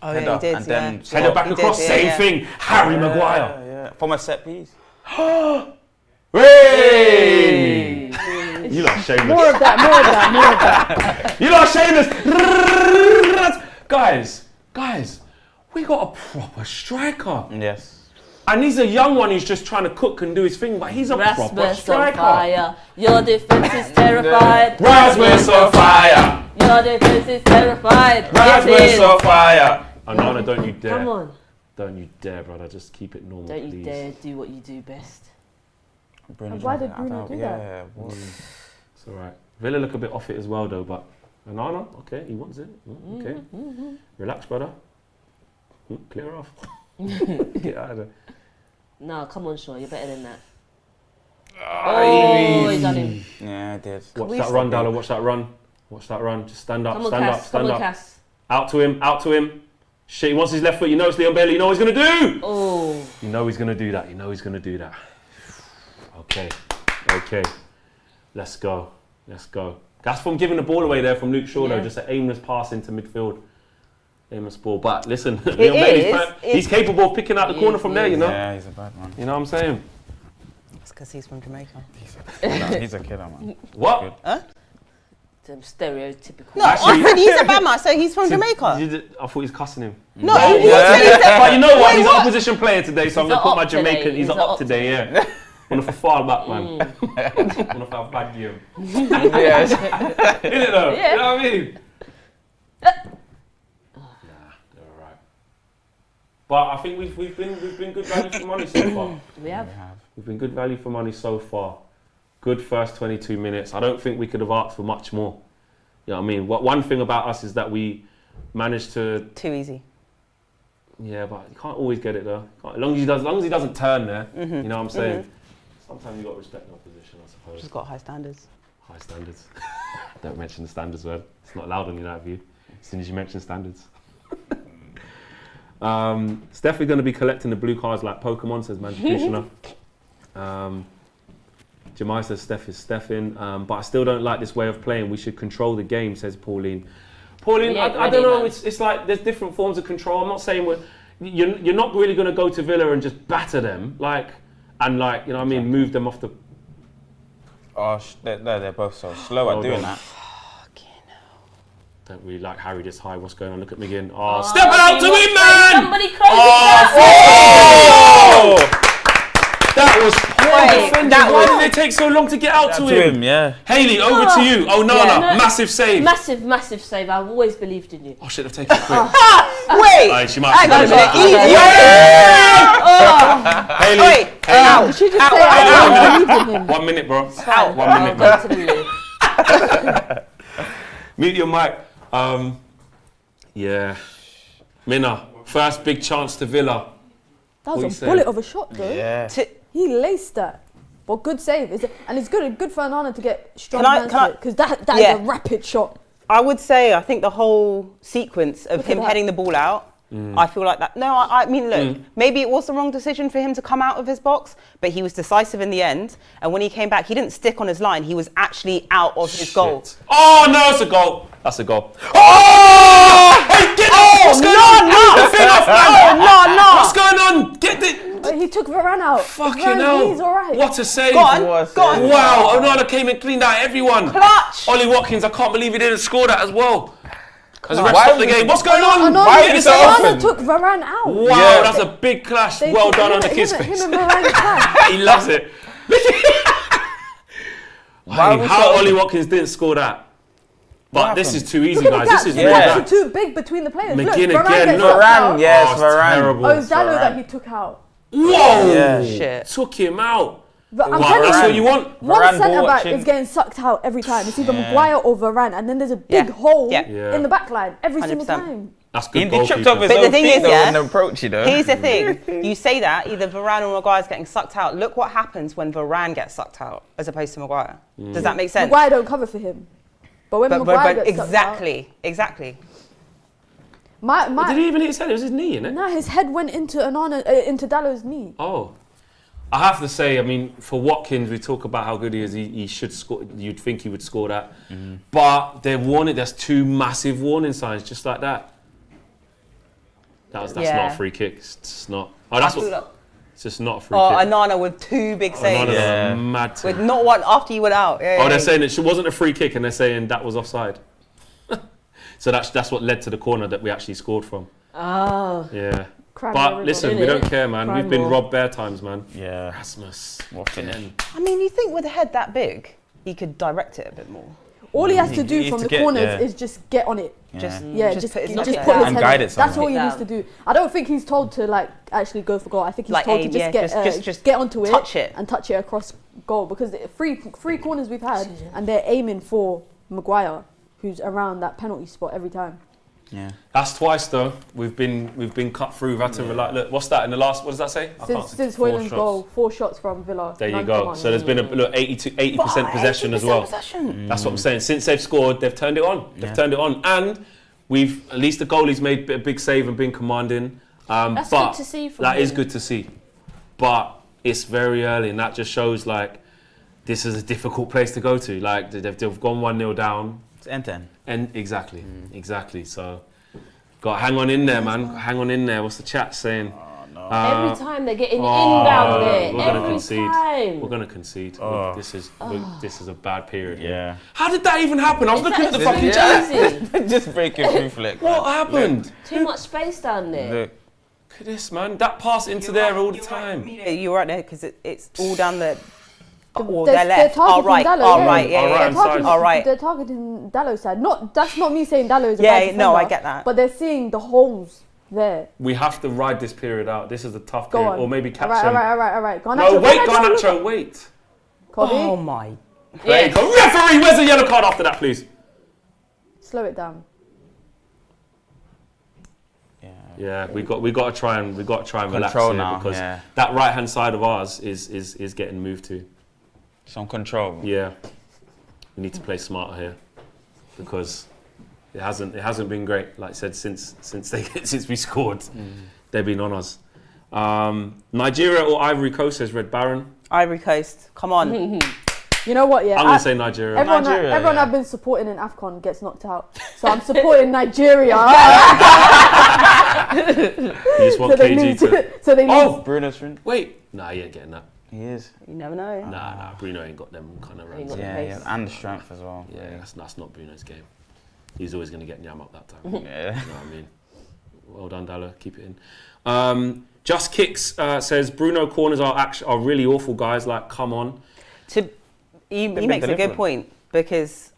Speaker 7: Oh, yeah, he did.
Speaker 8: And then
Speaker 5: header back across, same thing. Harry Maguire.
Speaker 8: Yeah. From a set piece.
Speaker 5: Hey! You lot shameless.
Speaker 9: More of that.
Speaker 5: You lot shameless. Guys, we got a proper striker.
Speaker 8: Yes.
Speaker 5: And he's a young one who's just trying to cook and do his thing, but he's a proper striker.
Speaker 6: On fire. Your defense is terrified.
Speaker 5: Rasmus on fire.
Speaker 6: Your defense is terrified.
Speaker 5: Rasmus on fire. Anana, don't you dare.
Speaker 6: Come on.
Speaker 5: Don't you dare, brother. Just keep it normal,
Speaker 6: Don't you
Speaker 5: please.
Speaker 6: dare do what you do best.
Speaker 9: Why did Bruno do that?
Speaker 8: Yeah,
Speaker 5: it's all right. Villa look a bit off it as well, though, but Anana, okay, he wants it. Okay. Relax, brother. Clear off. Get out of there.
Speaker 6: No, come on, Shaw. You're better than that.
Speaker 5: Oh,
Speaker 6: he's done him.
Speaker 8: Yeah, I did.
Speaker 5: Watch that run, Dalla. Watch that run. Just stand up, stand up.
Speaker 6: Come on, Cass.
Speaker 5: Out to him. Shit, he wants his left foot. You know it's Leon Bailey. You know what he's going to do.
Speaker 6: Oh.
Speaker 5: You know he's going to do that. Okay. Let's go. That's from giving the ball away there from Luke Shaw, though. Just an aimless pass into midfield. Aimless ball. But listen, Leon Bailey's he's capable of picking out the corner from there, you know?
Speaker 8: Yeah, he's a bad one.
Speaker 5: You know what I'm saying?
Speaker 7: It's because he's from Jamaica.
Speaker 8: He's a killer, man.
Speaker 5: What?
Speaker 7: Huh?
Speaker 6: Some stereotypical.
Speaker 7: No, I said he's a bad man, so he's from Jamaica.
Speaker 5: I thought he was cussing him.
Speaker 7: No,
Speaker 5: but you know what? He's an opposition player today, so I'm going to put my Jamaican. He's up today, yeah. On the far back, man. On the far back, you.
Speaker 8: Yes.
Speaker 5: Isn't it though?
Speaker 6: Yeah.
Speaker 5: You know what I mean? They're alright. But I think we've been good value for money so far.
Speaker 6: We have.
Speaker 5: We've been good value for money so far. Good first 22 minutes. I don't think we could have asked for much more. You know what I mean? One thing about us is that we managed to...
Speaker 7: Too easy.
Speaker 5: Yeah, but you can't always get it though. As long as he doesn't turn there, you know what I'm saying? Sometimes you've got to respect the opposition, I suppose.
Speaker 7: She's got high standards.
Speaker 5: High standards. Don't mention the standards word. It's not allowed on United View. As soon as you mention standards. Steph is going to be collecting the blue cards like Pokemon, says Manchester. Jemai says Steph is Steffin. But I still don't like this way of playing. We should control the game, says Pauline. I don't know. It's like there's different forms of control. I'm not saying you're not really going to go to Villa and just batter them, you know what I mean, move them off the.
Speaker 8: Oh, they're both so slow at doing that.
Speaker 7: Fucking hell.
Speaker 5: Don't really like Harry this high. What's going on? Look at me again. Oh, step out to him, man!
Speaker 6: Somebody close
Speaker 5: That was poor. Why did it take so long to get out to him?
Speaker 8: Yeah.
Speaker 5: Haley, over to you. Oh, Nana, massive save.
Speaker 6: Massive save. I've always believed in you.
Speaker 5: I should have taken it quick.
Speaker 7: Wait!
Speaker 5: She might
Speaker 7: Hang on a minute.
Speaker 5: Haley.
Speaker 9: Did she just say I believed in him?
Speaker 5: 1 minute, bro.
Speaker 6: Out.
Speaker 5: 1 minute, bro.
Speaker 6: Go to the loo.
Speaker 5: Mute your mic. Yeah. Minna, first big chance to Villa.
Speaker 9: That
Speaker 5: What
Speaker 9: was
Speaker 5: you
Speaker 9: a bullet
Speaker 5: saying?
Speaker 9: of a shot, though.
Speaker 8: Yeah.
Speaker 9: He laced that. But good save. And it's good for Onana to get strong
Speaker 7: Can I-
Speaker 9: hands
Speaker 7: can I-
Speaker 9: because that
Speaker 7: Yeah.
Speaker 9: is a rapid shot.
Speaker 7: I would say I think the whole sequence of
Speaker 9: Look at
Speaker 7: him
Speaker 9: that.
Speaker 7: heading the ball out, I feel like that. No, I mean, look, maybe it was the wrong decision for him to come out of his box, but he was decisive in the end. And when he came back, he didn't stick on his line. He was actually out of his goal.
Speaker 5: Shit. Oh, no, it's a goal. That's a goal. Oh! Hey, get off! What's going on?
Speaker 7: no.
Speaker 5: The thing off, man.
Speaker 7: No.
Speaker 5: What's going on? Get the...
Speaker 9: He took Varane out.
Speaker 5: Fucking
Speaker 9: Varane,
Speaker 5: hell.
Speaker 9: He's all right.
Speaker 5: What a save.
Speaker 7: Go on.
Speaker 5: Wow, Onana came and cleaned out everyone.
Speaker 7: Clutch.
Speaker 5: Ollie Watkins, I can't believe he didn't score that as well. As the ref
Speaker 8: Why
Speaker 5: stopped the
Speaker 8: would-
Speaker 5: game. What's going on?
Speaker 9: Onana,
Speaker 8: Why is it
Speaker 9: Onana
Speaker 8: open?
Speaker 9: took Varane out.
Speaker 5: Wow, that's a big clash.
Speaker 9: They
Speaker 5: Well
Speaker 9: took
Speaker 5: done
Speaker 9: him
Speaker 5: on the
Speaker 9: and-
Speaker 5: kid's
Speaker 9: him
Speaker 5: face.
Speaker 9: and Varane clash.
Speaker 5: He loves it.
Speaker 8: Why was
Speaker 5: How
Speaker 8: it
Speaker 5: Ollie
Speaker 8: open?
Speaker 5: Watkins didn't score that. But this
Speaker 8: happened?
Speaker 5: is too easy,
Speaker 9: Look at the
Speaker 5: guys.
Speaker 9: gaps.
Speaker 5: This is
Speaker 9: The
Speaker 5: really
Speaker 9: gaps are
Speaker 5: bad.
Speaker 9: too big between the players. Look,
Speaker 5: McGinn
Speaker 9: Varane
Speaker 5: again,
Speaker 9: gets
Speaker 5: look.
Speaker 9: knocked out.
Speaker 8: Varane, yes,
Speaker 5: Oh, it's
Speaker 8: Varane.
Speaker 5: terrible.
Speaker 9: Oh, it's Dalot
Speaker 8: Varane.
Speaker 9: that he took out.
Speaker 5: Whoa!
Speaker 8: Yeah.
Speaker 7: Shit.
Speaker 5: Took him out.
Speaker 9: But I'm
Speaker 5: Wow,
Speaker 9: telling
Speaker 5: that's
Speaker 9: you,
Speaker 5: what you want.
Speaker 9: one
Speaker 8: Varane
Speaker 9: centre
Speaker 8: ball
Speaker 9: back
Speaker 8: watching.
Speaker 9: is getting sucked out every time. It's either
Speaker 8: Yeah.
Speaker 9: Maguire or Varane, and then there's a big
Speaker 7: Yeah.
Speaker 9: hole
Speaker 7: Yeah.
Speaker 5: Yeah.
Speaker 9: in the back line every single
Speaker 7: 100%.
Speaker 9: time.
Speaker 5: That's
Speaker 8: He
Speaker 5: good
Speaker 8: tripped
Speaker 5: goalkeeping.
Speaker 8: over his
Speaker 7: But the
Speaker 8: own
Speaker 7: thing
Speaker 8: feet
Speaker 7: is,
Speaker 8: though
Speaker 7: yeah,
Speaker 8: in the approach, you know.
Speaker 7: Here's the thing. You say that, either Varane or Maguire's getting sucked out. Look what happens when Varane gets sucked out as opposed to Maguire. Does that make sense?
Speaker 9: Maguire don't cover for him. But when Maguire gets sucked out,
Speaker 7: exactly.
Speaker 5: Did he even hit his head? It was his knee, innit?
Speaker 9: no, his head went into into Dalot's knee.
Speaker 5: Oh. I have to say, I mean, for Watkins, we talk about how good he is. He should score. You'd think he would score that. But there's two massive warning signs just like that. That's
Speaker 7: Yeah.
Speaker 5: not a free kick. It's just not. Oh, that's
Speaker 7: I feel
Speaker 5: what.
Speaker 7: like-
Speaker 5: It's just not a free
Speaker 7: Oh,
Speaker 5: kick.
Speaker 7: Anana with two big saves.
Speaker 5: Onana's
Speaker 8: Yeah.
Speaker 5: a mad
Speaker 7: With
Speaker 5: thing.
Speaker 7: not one after you went out. Yeah,
Speaker 5: Oh,
Speaker 7: yeah,
Speaker 5: they're
Speaker 7: yeah.
Speaker 5: saying it wasn't a free kick, and they're saying that was offside. So that's what led to the corner that we actually scored from.
Speaker 6: Oh.
Speaker 5: Yeah.
Speaker 9: Crime
Speaker 5: But
Speaker 9: River.
Speaker 5: listen, we don't care, man.
Speaker 6: Crime
Speaker 5: We've been
Speaker 6: War.
Speaker 5: robbed bare times, man.
Speaker 8: Yeah.
Speaker 5: Rasmus.
Speaker 8: What finish?
Speaker 5: again.
Speaker 7: I mean, you think with a head that big, he could direct it a bit more.
Speaker 9: All he has to
Speaker 8: He
Speaker 9: do
Speaker 8: needs
Speaker 9: from
Speaker 8: to
Speaker 9: the
Speaker 8: get-
Speaker 9: corners
Speaker 8: yeah.
Speaker 9: is just get on it.
Speaker 7: Just
Speaker 9: Just
Speaker 7: put his
Speaker 9: just
Speaker 7: knock
Speaker 9: put
Speaker 7: it
Speaker 9: his
Speaker 7: down.
Speaker 8: And
Speaker 9: head
Speaker 8: guide
Speaker 9: on.
Speaker 8: it
Speaker 9: That's
Speaker 8: somewhere.
Speaker 9: all he needs to do. I don't think he's told to like actually go for goal. I think he's
Speaker 7: Like
Speaker 9: told
Speaker 7: aim,
Speaker 9: to
Speaker 7: yeah,
Speaker 9: just get onto it,
Speaker 7: touch it.
Speaker 9: and touch it across goal because the three corners we've had and they're aiming for Maguire, who's around that penalty spot every time.
Speaker 8: Yeah.
Speaker 5: That's twice though. We've been cut through. We've had to rely. Look, what's that in the last? What does that say? I can't see.
Speaker 9: Since
Speaker 5: 4
Speaker 9: Hojlund's
Speaker 5: shots.
Speaker 9: goal, 4 shots from Villa.
Speaker 5: There you
Speaker 9: none
Speaker 5: go.
Speaker 9: from us.
Speaker 5: So there's been a look 80% possession as well.
Speaker 7: Possession.
Speaker 5: That's what I'm saying. Since they've scored, they've turned it on. They've turned it on, and we've at least the goalie's made a big save and been commanding.
Speaker 6: That's
Speaker 5: but
Speaker 6: good to see from
Speaker 5: that is
Speaker 6: him.
Speaker 5: good to see. But it's very early, and that just shows like this is a difficult place to go to. Like they've gone 1-0 down,
Speaker 8: It's end-to-end.
Speaker 5: and exactly. So got to hang on in there, man. Hang on in there. What's the chat saying?
Speaker 6: Every time they're getting inbound there.
Speaker 5: We're gonna
Speaker 6: Every
Speaker 5: concede.
Speaker 6: time.
Speaker 5: We're gonna concede. This is a bad period.
Speaker 8: Yeah.
Speaker 5: How did that even happen? I was looking at the fucking
Speaker 6: It's
Speaker 5: chat.
Speaker 6: crazy.
Speaker 8: Just breaking through flick.
Speaker 5: What happened?
Speaker 6: Too much space down there.
Speaker 8: Look.
Speaker 5: Look at this, man. That pass into there all the time.
Speaker 7: Yeah, you're right there because it's all down the. Or
Speaker 9: They're
Speaker 7: their left.
Speaker 9: targeting
Speaker 7: All right.
Speaker 9: Dalot,
Speaker 7: All
Speaker 9: yeah.
Speaker 7: right. Yeah.
Speaker 5: All
Speaker 7: yeah,
Speaker 5: right.
Speaker 7: yeah.
Speaker 5: side.
Speaker 7: All right.
Speaker 9: They're targeting Dalot's side. That's not me saying Dalot is a
Speaker 7: Yeah,
Speaker 9: bad defender.
Speaker 7: no, I get that.
Speaker 9: But they're seeing the holes there.
Speaker 5: We have to ride this period out. This is a tough
Speaker 9: Go
Speaker 5: period.
Speaker 9: on.
Speaker 5: Or maybe catch
Speaker 9: all
Speaker 5: them.
Speaker 9: right. Garnacho,
Speaker 5: No, wait,
Speaker 9: look at-
Speaker 5: Garnacho, wait.
Speaker 9: Kobe,
Speaker 7: Oh my.
Speaker 5: There you go. Referee, where's the yellow card after that, please?
Speaker 9: slow it down.
Speaker 5: Yeah, we got to try and relax
Speaker 8: Control
Speaker 5: here
Speaker 8: now,
Speaker 5: because
Speaker 8: yeah.
Speaker 5: that right hand side of ours is getting moved to.
Speaker 8: Some control.
Speaker 5: Yeah, we need to play smarter here because it hasn't been great. Like I said, since we scored, they've been on us. Nigeria or Ivory Coast, says Red Baron.
Speaker 7: Ivory Coast. Come on.
Speaker 9: You know what? Yeah,
Speaker 5: I'm gonna say Nigeria.
Speaker 9: everyone,
Speaker 8: Nigeria,
Speaker 9: everyone
Speaker 8: yeah.
Speaker 9: I've been supporting in AFCON gets knocked out, so I'm supporting Nigeria.
Speaker 5: You just want
Speaker 9: so they
Speaker 5: KG
Speaker 9: need
Speaker 5: to.
Speaker 9: So they need.
Speaker 5: Oh,
Speaker 8: Bruno's friend.
Speaker 5: wait. Nah, he ain't getting that.
Speaker 8: He is.
Speaker 7: You never know.
Speaker 5: Nah, Bruno ain't got them kind of runs.
Speaker 6: got
Speaker 8: Yeah,
Speaker 6: pace.
Speaker 8: yeah. And the strength as well.
Speaker 5: Yeah, that's not Bruno's game. He's always going to get Nyam up that time.
Speaker 8: Yeah.
Speaker 5: You know what I mean? Well done, Dalla. Keep it in. Just Kicks says Bruno corners are really awful, guys. Like, come on.
Speaker 7: He
Speaker 8: been
Speaker 7: makes a good
Speaker 8: deliberate.
Speaker 7: point because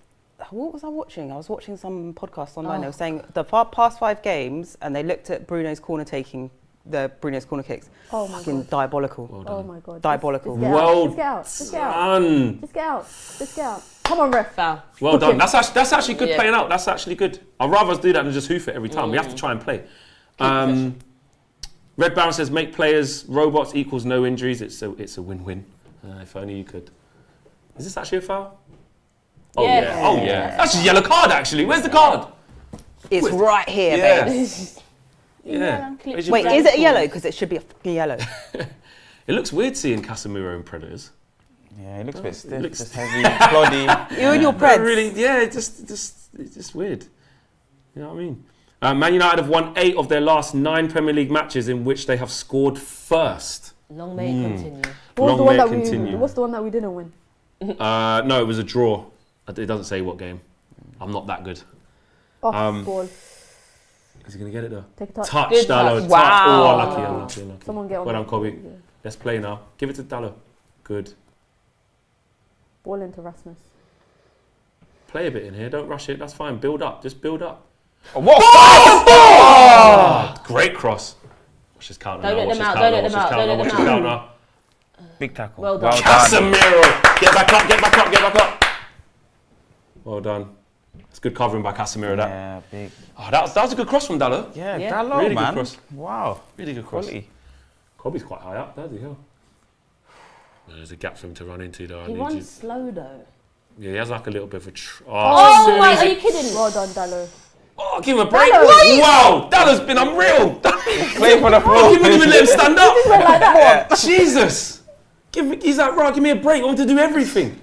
Speaker 7: what was I watching? I was watching some podcast online. They were saying the past 5 games, and they looked at Bruno's corner kicks.
Speaker 9: Oh my
Speaker 7: Fucking
Speaker 9: god.
Speaker 7: diabolical.
Speaker 5: Well
Speaker 9: Oh
Speaker 5: done.
Speaker 9: my god.
Speaker 7: Diabolical.
Speaker 9: Just get
Speaker 5: Well
Speaker 9: out. Just get out.
Speaker 5: done.
Speaker 9: Just get out. Just get out. Come on, ref.
Speaker 6: Foul.
Speaker 5: Well done.
Speaker 9: Okay.
Speaker 5: That's actually good
Speaker 6: Yeah.
Speaker 5: playing out. That's actually good. I'd rather us do that than just hoof it every time. We have to try and play. Red Baron says, make players robots equals no injuries. It's a win-win. If only you could. Is this actually a foul? Oh yeah. Oh yeah. That's a yellow card actually. Where's the card?
Speaker 7: It's right here, babe.
Speaker 5: Yeah.
Speaker 7: Wait, is it a yellow? Because it should be a fucking yellow.
Speaker 5: It looks weird seeing Casemiro in Predators.
Speaker 8: Yeah, it looks a bit stiff, just heavy, ploddy.
Speaker 7: You and your Preds.
Speaker 5: Really, yeah, it's just weird. You know what I mean? Man United have won 8 of their last 9 Premier League matches in which they have scored first.
Speaker 6: Long may it continue.
Speaker 9: What's the one that we didn't win?
Speaker 5: No, it was a draw. It doesn't say what game. I'm not that good.
Speaker 9: Ball.
Speaker 5: Is he going to get it though?
Speaker 9: Take a touch.
Speaker 5: Touch,
Speaker 6: Good
Speaker 5: Dallo.
Speaker 6: touch.
Speaker 5: Touch. Oh,
Speaker 7: Wow.
Speaker 5: unlucky.
Speaker 9: Someone get on
Speaker 5: Well
Speaker 9: that.
Speaker 5: done, Kobe.
Speaker 9: Yeah.
Speaker 5: Let's play now. Give it to Dallo. Good.
Speaker 9: Ball into Rasmus.
Speaker 5: Play a bit in here. Don't rush it. That's fine. Build up. Just build up.
Speaker 8: What?
Speaker 5: Oh! Great cross. Watch this counter
Speaker 6: Don't
Speaker 5: now.
Speaker 6: let
Speaker 5: Watch
Speaker 6: them
Speaker 5: this
Speaker 6: out,
Speaker 5: counter.
Speaker 6: don't let
Speaker 5: Watch
Speaker 6: them
Speaker 5: this
Speaker 6: out,
Speaker 5: counter.
Speaker 6: don't
Speaker 5: Watch
Speaker 6: let
Speaker 5: this
Speaker 6: them
Speaker 5: counter.
Speaker 8: Big tackle.
Speaker 6: Well done.
Speaker 5: Casemiro! Get back up, get back up, get back up. Well done. It's good covering by Casemiro, that.
Speaker 8: Yeah, big.
Speaker 5: Oh, that was a good cross from Dallo.
Speaker 8: Yeah,
Speaker 6: Yeah.
Speaker 8: Dallo,
Speaker 5: Really good
Speaker 8: man.
Speaker 5: cross.
Speaker 8: Wow.
Speaker 5: Really good cross.
Speaker 8: Quality.
Speaker 5: Kobe's quite high up, there you go. There's a gap for him to run into though.
Speaker 6: He runs slow though.
Speaker 5: Yeah, he has like a little bit of a...
Speaker 6: Oh, wait, are you kidding?
Speaker 9: Well done, Dallo.
Speaker 5: Oh, give him a break.
Speaker 9: Dallo.
Speaker 5: Wow, Dallo's been unreal.
Speaker 8: Play for the floor.
Speaker 5: Oh, you wouldn't even let him stand up.
Speaker 9: Like that.
Speaker 5: Jesus. He's like, right, give me a break. I want to do everything.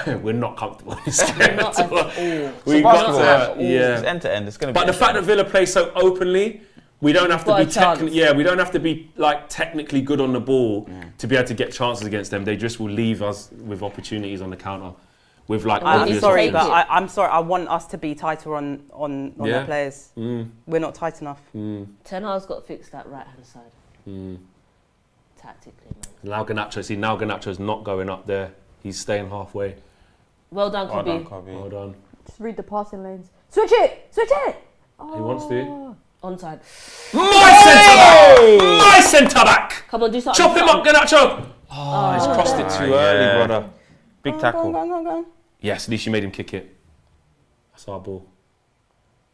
Speaker 5: We're not comfortable in this game.
Speaker 6: Not at all.
Speaker 5: We
Speaker 8: Basketball,
Speaker 5: got
Speaker 8: It's
Speaker 5: yeah.
Speaker 8: end to end. It's going to be.
Speaker 5: But the fact that Villa play so openly, we don't have to
Speaker 6: Got
Speaker 5: be
Speaker 6: a chance.
Speaker 5: we don't have to be like technically good on the ball to be able to get chances against them. They just will leave us with opportunities on the counter. With like
Speaker 6: I'm
Speaker 7: I'm
Speaker 5: obvious
Speaker 7: sorry,
Speaker 6: Take
Speaker 7: but
Speaker 5: options.
Speaker 6: it.
Speaker 7: I'm sorry. I want us to be tighter on
Speaker 5: Yeah.
Speaker 7: their players. We're not tight enough.
Speaker 6: Ten Hag's got to fix that right hand side. Tactically, man.
Speaker 5: Now Garnacho's not going up there. He's staying halfway.
Speaker 6: Well done,
Speaker 8: Well done,
Speaker 6: Kobe.
Speaker 8: Kobe.
Speaker 5: Well done.
Speaker 9: Just read the passing lanes. Switch it! Switch it!
Speaker 5: He wants to.
Speaker 6: Onside.
Speaker 5: My centre back! My centre back!
Speaker 6: Come on, do something.
Speaker 5: Chop him up, Garnacho! Oh, he's crossed it too early, brother.
Speaker 8: Big tackle.
Speaker 7: Go.
Speaker 5: Yes, at least you made him kick it. That's our ball.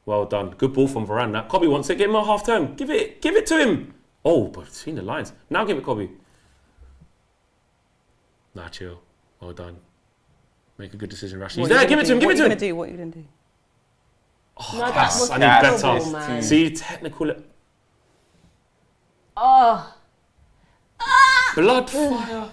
Speaker 5: Well done. Good ball from Varane. That Kobe wants it. Give him a half turn. Give it to him. Oh, but between the lines. Now give it Kobe. Nah, chill. Well done. Make a good decision, Rashford. He's there. Give it to him. Give it to him.
Speaker 7: What are you going to do?
Speaker 5: Oh,
Speaker 6: No, that
Speaker 5: pass.
Speaker 6: was
Speaker 5: I need
Speaker 6: terrible,
Speaker 5: better.
Speaker 6: man.
Speaker 5: See, technical.
Speaker 6: Oh,
Speaker 5: Blood fire.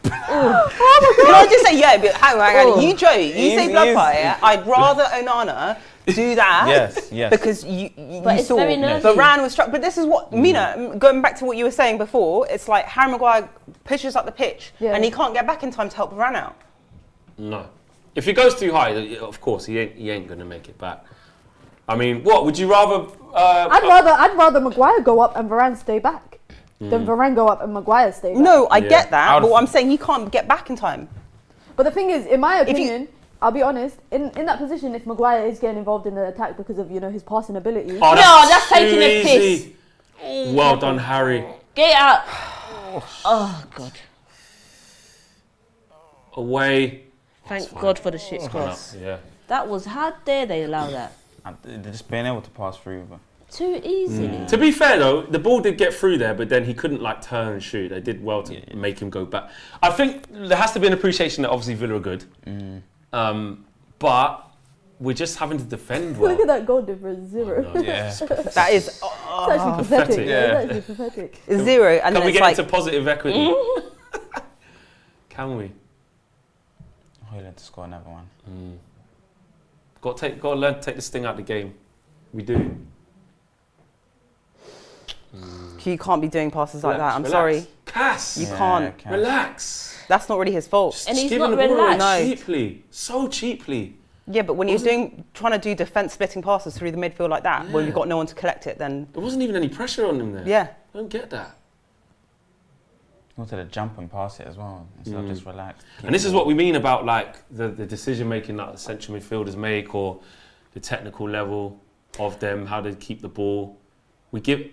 Speaker 7: Can I just say, yeah, but hang on. You joke. You say blood
Speaker 8: He's-
Speaker 7: fire. I'd rather Onana do that.
Speaker 8: Yes.
Speaker 7: Because you
Speaker 6: But it's
Speaker 7: saw
Speaker 6: very nervy.
Speaker 7: Varane was struck. But this is what, Mina, going back to what you were saying before, it's like Harry Maguire pushes up the pitch and he can't get back in time to help Varane out.
Speaker 5: No. If he goes too high, of course, he ain't going to make it back. I mean, what? Would you rather...
Speaker 9: I'd rather Maguire go up and Varane stay back than Varane go up and Maguire stay back.
Speaker 7: No, I
Speaker 5: Yeah.
Speaker 7: get that,
Speaker 8: Out
Speaker 7: but
Speaker 8: of-
Speaker 7: what I'm saying, he can't get back in time.
Speaker 9: But the thing is, in my
Speaker 7: If you-
Speaker 9: opinion, I'll be honest, in that position, if Maguire is getting involved in the attack because of, his passing ability,
Speaker 5: Oh,
Speaker 6: that's
Speaker 5: too
Speaker 6: taking a
Speaker 5: easy. Well done, Harry.
Speaker 6: get out. Oh, God.
Speaker 5: Away.
Speaker 6: Thank God for the shit cross.
Speaker 5: Yeah.
Speaker 6: That was, how dare they allow that?
Speaker 8: And they're just being able to pass through. But
Speaker 6: Too easily.
Speaker 5: To be fair though, the ball did get through there, but then he couldn't like turn and shoot. They did well to make him go back. I think there has to be an appreciation that obviously Villa are good, but we're just having to defend well.
Speaker 9: look at that goal difference, 0.
Speaker 8: yeah.
Speaker 7: That is
Speaker 9: It's actually pathetic.
Speaker 5: pathetic.
Speaker 9: Yeah. It's actually pathetic.
Speaker 7: 0, and
Speaker 5: Can
Speaker 7: then
Speaker 5: we
Speaker 7: it's
Speaker 5: get
Speaker 7: like
Speaker 5: into positive equity? Can we?
Speaker 8: Hojlund to score another one.
Speaker 5: Got to learn to take this thing out of the game. We do.
Speaker 7: you can't be doing passes like that. I'm
Speaker 5: Relax.
Speaker 7: sorry,
Speaker 5: Cass,
Speaker 7: you can't.
Speaker 8: Cass.
Speaker 5: relax.
Speaker 7: That's not really his fault.
Speaker 6: And he's
Speaker 5: giving
Speaker 6: not
Speaker 5: the ball away
Speaker 6: relaxed.
Speaker 5: cheaply, so cheaply.
Speaker 7: Yeah, but when you're trying to do defence splitting passes through the midfield like that, when you've got no one to collect it, then
Speaker 5: There wasn't even any pressure on him there.
Speaker 7: yeah.
Speaker 5: I don't get that.
Speaker 8: He wanted to jump and pass it as well instead of just relax.
Speaker 5: And this is what we mean about like the decision making that the central midfielders make, or the technical level of them, how they keep the ball. We give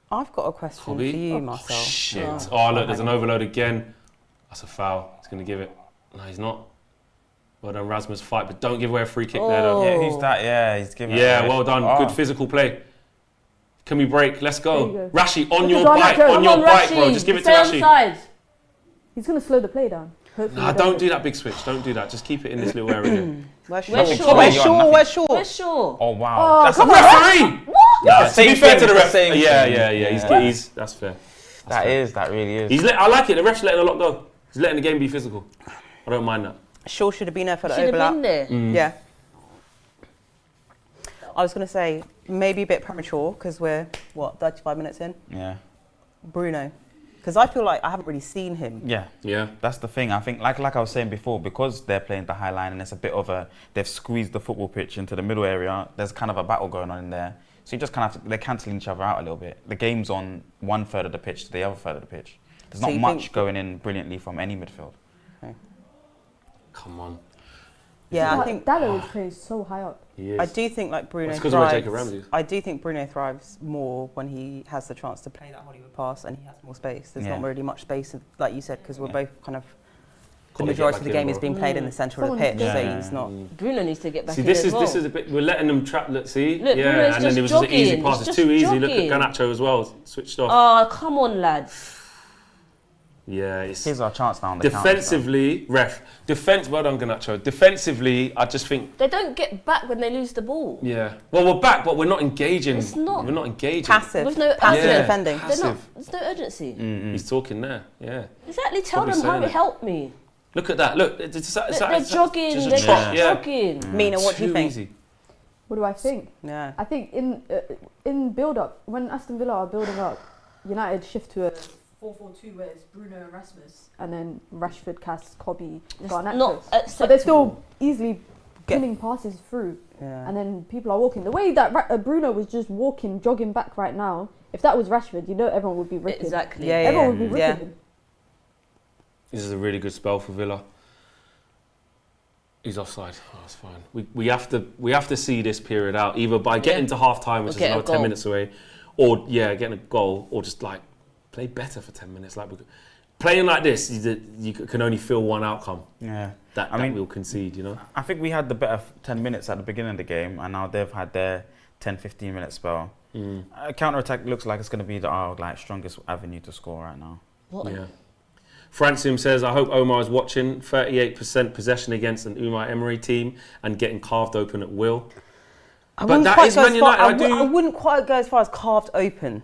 Speaker 7: I've got a question
Speaker 5: Hobby.
Speaker 7: for you, Marcel.
Speaker 5: shit. Oh look, there's an overload again. That's a foul. He's going to give it. No, he's not. Well done, Rasmus. Fight, but don't give away a free kick there, though.
Speaker 8: Yeah, who's that? Yeah, he's giving.
Speaker 5: Yeah, well done. Good physical play. Can we break? Let's go.
Speaker 9: There you
Speaker 5: Rashi, on
Speaker 9: Look
Speaker 5: your
Speaker 9: at
Speaker 5: bike,
Speaker 9: Garnacho.
Speaker 5: on your
Speaker 6: Come on,
Speaker 5: bike,
Speaker 6: Rashi.
Speaker 5: bro. Just give it to
Speaker 6: Stay on
Speaker 5: Rashi.
Speaker 6: side.
Speaker 9: He's going to slow the play down. Hopefully
Speaker 5: Nah,
Speaker 9: he
Speaker 5: don't
Speaker 9: does.
Speaker 5: do that big switch. Don't do that. Just keep it in this little area here.
Speaker 7: Where's
Speaker 6: Where's
Speaker 7: Shaw?
Speaker 6: Shaw?
Speaker 7: Where's Shaw? Where's Shaw?
Speaker 6: Where's Shaw?
Speaker 8: Oh wow.
Speaker 9: Oh,
Speaker 8: That's
Speaker 9: come
Speaker 8: a
Speaker 9: on.
Speaker 5: Referee!
Speaker 8: Yeah,
Speaker 5: To be fair to the ref.
Speaker 8: same
Speaker 5: Yeah,
Speaker 8: thing.
Speaker 5: he's that's fair.
Speaker 8: That really is.
Speaker 5: I like it. The ref's letting a lot go. He's letting the game be physical. I don't mind that.
Speaker 7: Shaw should have been there for the
Speaker 6: Should have
Speaker 7: overlap.
Speaker 6: been there.
Speaker 7: Yeah. I was going to say, maybe a bit premature, because we're, 35 minutes in?
Speaker 8: Yeah.
Speaker 7: Bruno. Because I feel like I haven't really seen him.
Speaker 5: Yeah.
Speaker 8: That's the thing. I think, like I was saying before, because they're playing the high line and it's a bit of they've squeezed the football pitch into the middle area, there's kind of a battle going on in there. So you just kind of they're cancelling each other out a little bit. The game's on one third of the pitch to the other third of the pitch. There's
Speaker 7: So
Speaker 8: not
Speaker 7: you
Speaker 8: much
Speaker 7: think-
Speaker 8: going in brilliantly from any midfield.
Speaker 5: Come on.
Speaker 7: Yeah, I think
Speaker 9: Dallo is playing so high up.
Speaker 5: He is.
Speaker 7: I do think like Bruno
Speaker 5: It's 'cause of where
Speaker 7: thrives.
Speaker 5: Jacob Ramsey is.
Speaker 7: I do think Bruno thrives more when he has the chance to play that Hollywood pass and he has more space. There's not really much space, like you said, because we're both kind of the
Speaker 5: Gotta get
Speaker 7: majority
Speaker 5: back
Speaker 7: of the
Speaker 5: in,
Speaker 7: game
Speaker 5: bro.
Speaker 7: is being played in the centre of the
Speaker 9: Someone
Speaker 7: pitch,
Speaker 9: needs
Speaker 7: so
Speaker 8: to-
Speaker 7: he's not.
Speaker 6: Bruno needs to get back
Speaker 5: See,
Speaker 6: in
Speaker 5: this
Speaker 6: as
Speaker 5: is
Speaker 6: well.
Speaker 5: this is a bit. We're letting them trap. Look, see,
Speaker 6: Look,
Speaker 5: yeah,
Speaker 6: Bruno's
Speaker 5: and then
Speaker 6: just
Speaker 5: it was an easy
Speaker 6: jogging.
Speaker 5: pass.
Speaker 6: He's
Speaker 5: It's
Speaker 6: just
Speaker 5: too easy. Look at
Speaker 6: jogging.
Speaker 5: Garnacho as well, switched off.
Speaker 6: Oh, come on, lads.
Speaker 5: Yeah, it's
Speaker 8: Here's our chance now on the
Speaker 5: defensively. Well done, Garnacho. Defensively, I just think.
Speaker 6: They don't get back when they lose the ball.
Speaker 5: Yeah. Well, we're back, but we're not engaging.
Speaker 6: It's not.
Speaker 5: We're not engaging.
Speaker 7: Passive.
Speaker 6: With no
Speaker 7: Passive
Speaker 5: Yeah.
Speaker 7: defending.
Speaker 6: They're not,
Speaker 5: Passive.
Speaker 6: there's no urgency.
Speaker 5: He's talking there. Yeah.
Speaker 6: Exactly. Tell
Speaker 5: Probably
Speaker 6: them how
Speaker 5: saying
Speaker 6: to
Speaker 5: it.
Speaker 6: help me.
Speaker 5: Look at that. Look, it's
Speaker 6: They're jogging.
Speaker 5: just a
Speaker 6: They're
Speaker 5: trot,
Speaker 6: just
Speaker 5: yeah.
Speaker 6: jogging.
Speaker 7: Mina, what do you
Speaker 5: Too
Speaker 7: think?
Speaker 5: easy.
Speaker 9: What do I think?
Speaker 7: Yeah.
Speaker 9: I think in build-up, when Aston Villa are building up, United shift to a 4-4-2 where it's Bruno and Rasmus, and then Rashford, Cass, Kobe, Garnacho.
Speaker 6: Not
Speaker 9: But they're
Speaker 6: acceptable.
Speaker 9: still easily pinning passes through,
Speaker 7: Yeah.
Speaker 9: and then people are walking. The way that Bruno was just walking, jogging back right now, if that was Rashford, you know everyone would be ripping.
Speaker 6: Exactly.
Speaker 7: Yeah,
Speaker 9: Everyone would be ripping
Speaker 7: yeah.
Speaker 9: him.
Speaker 5: This is a really good spell for Villa. He's offside. Oh, that's fine. We have to see this period out either by getting to half time, which
Speaker 6: Or
Speaker 5: is
Speaker 6: get a
Speaker 5: another 10
Speaker 6: goal.
Speaker 5: minutes away, or getting a goal, or just like play better for 10 minutes. Like playing like this, you can only feel one outcome.
Speaker 8: Yeah.
Speaker 5: That we'll concede. You know.
Speaker 8: I think we had the better 10 minutes at the beginning of the game, and now they've had their 10-15 minute spell. Counter-attack looks like it's going to be our strongest avenue to score right now.
Speaker 6: What?
Speaker 5: Yeah. Francim says, I hope Omar is watching. 38% possession against an Unai Emery team and getting carved open at will. But that is Man United.
Speaker 7: I wouldn't quite go as far as carved open.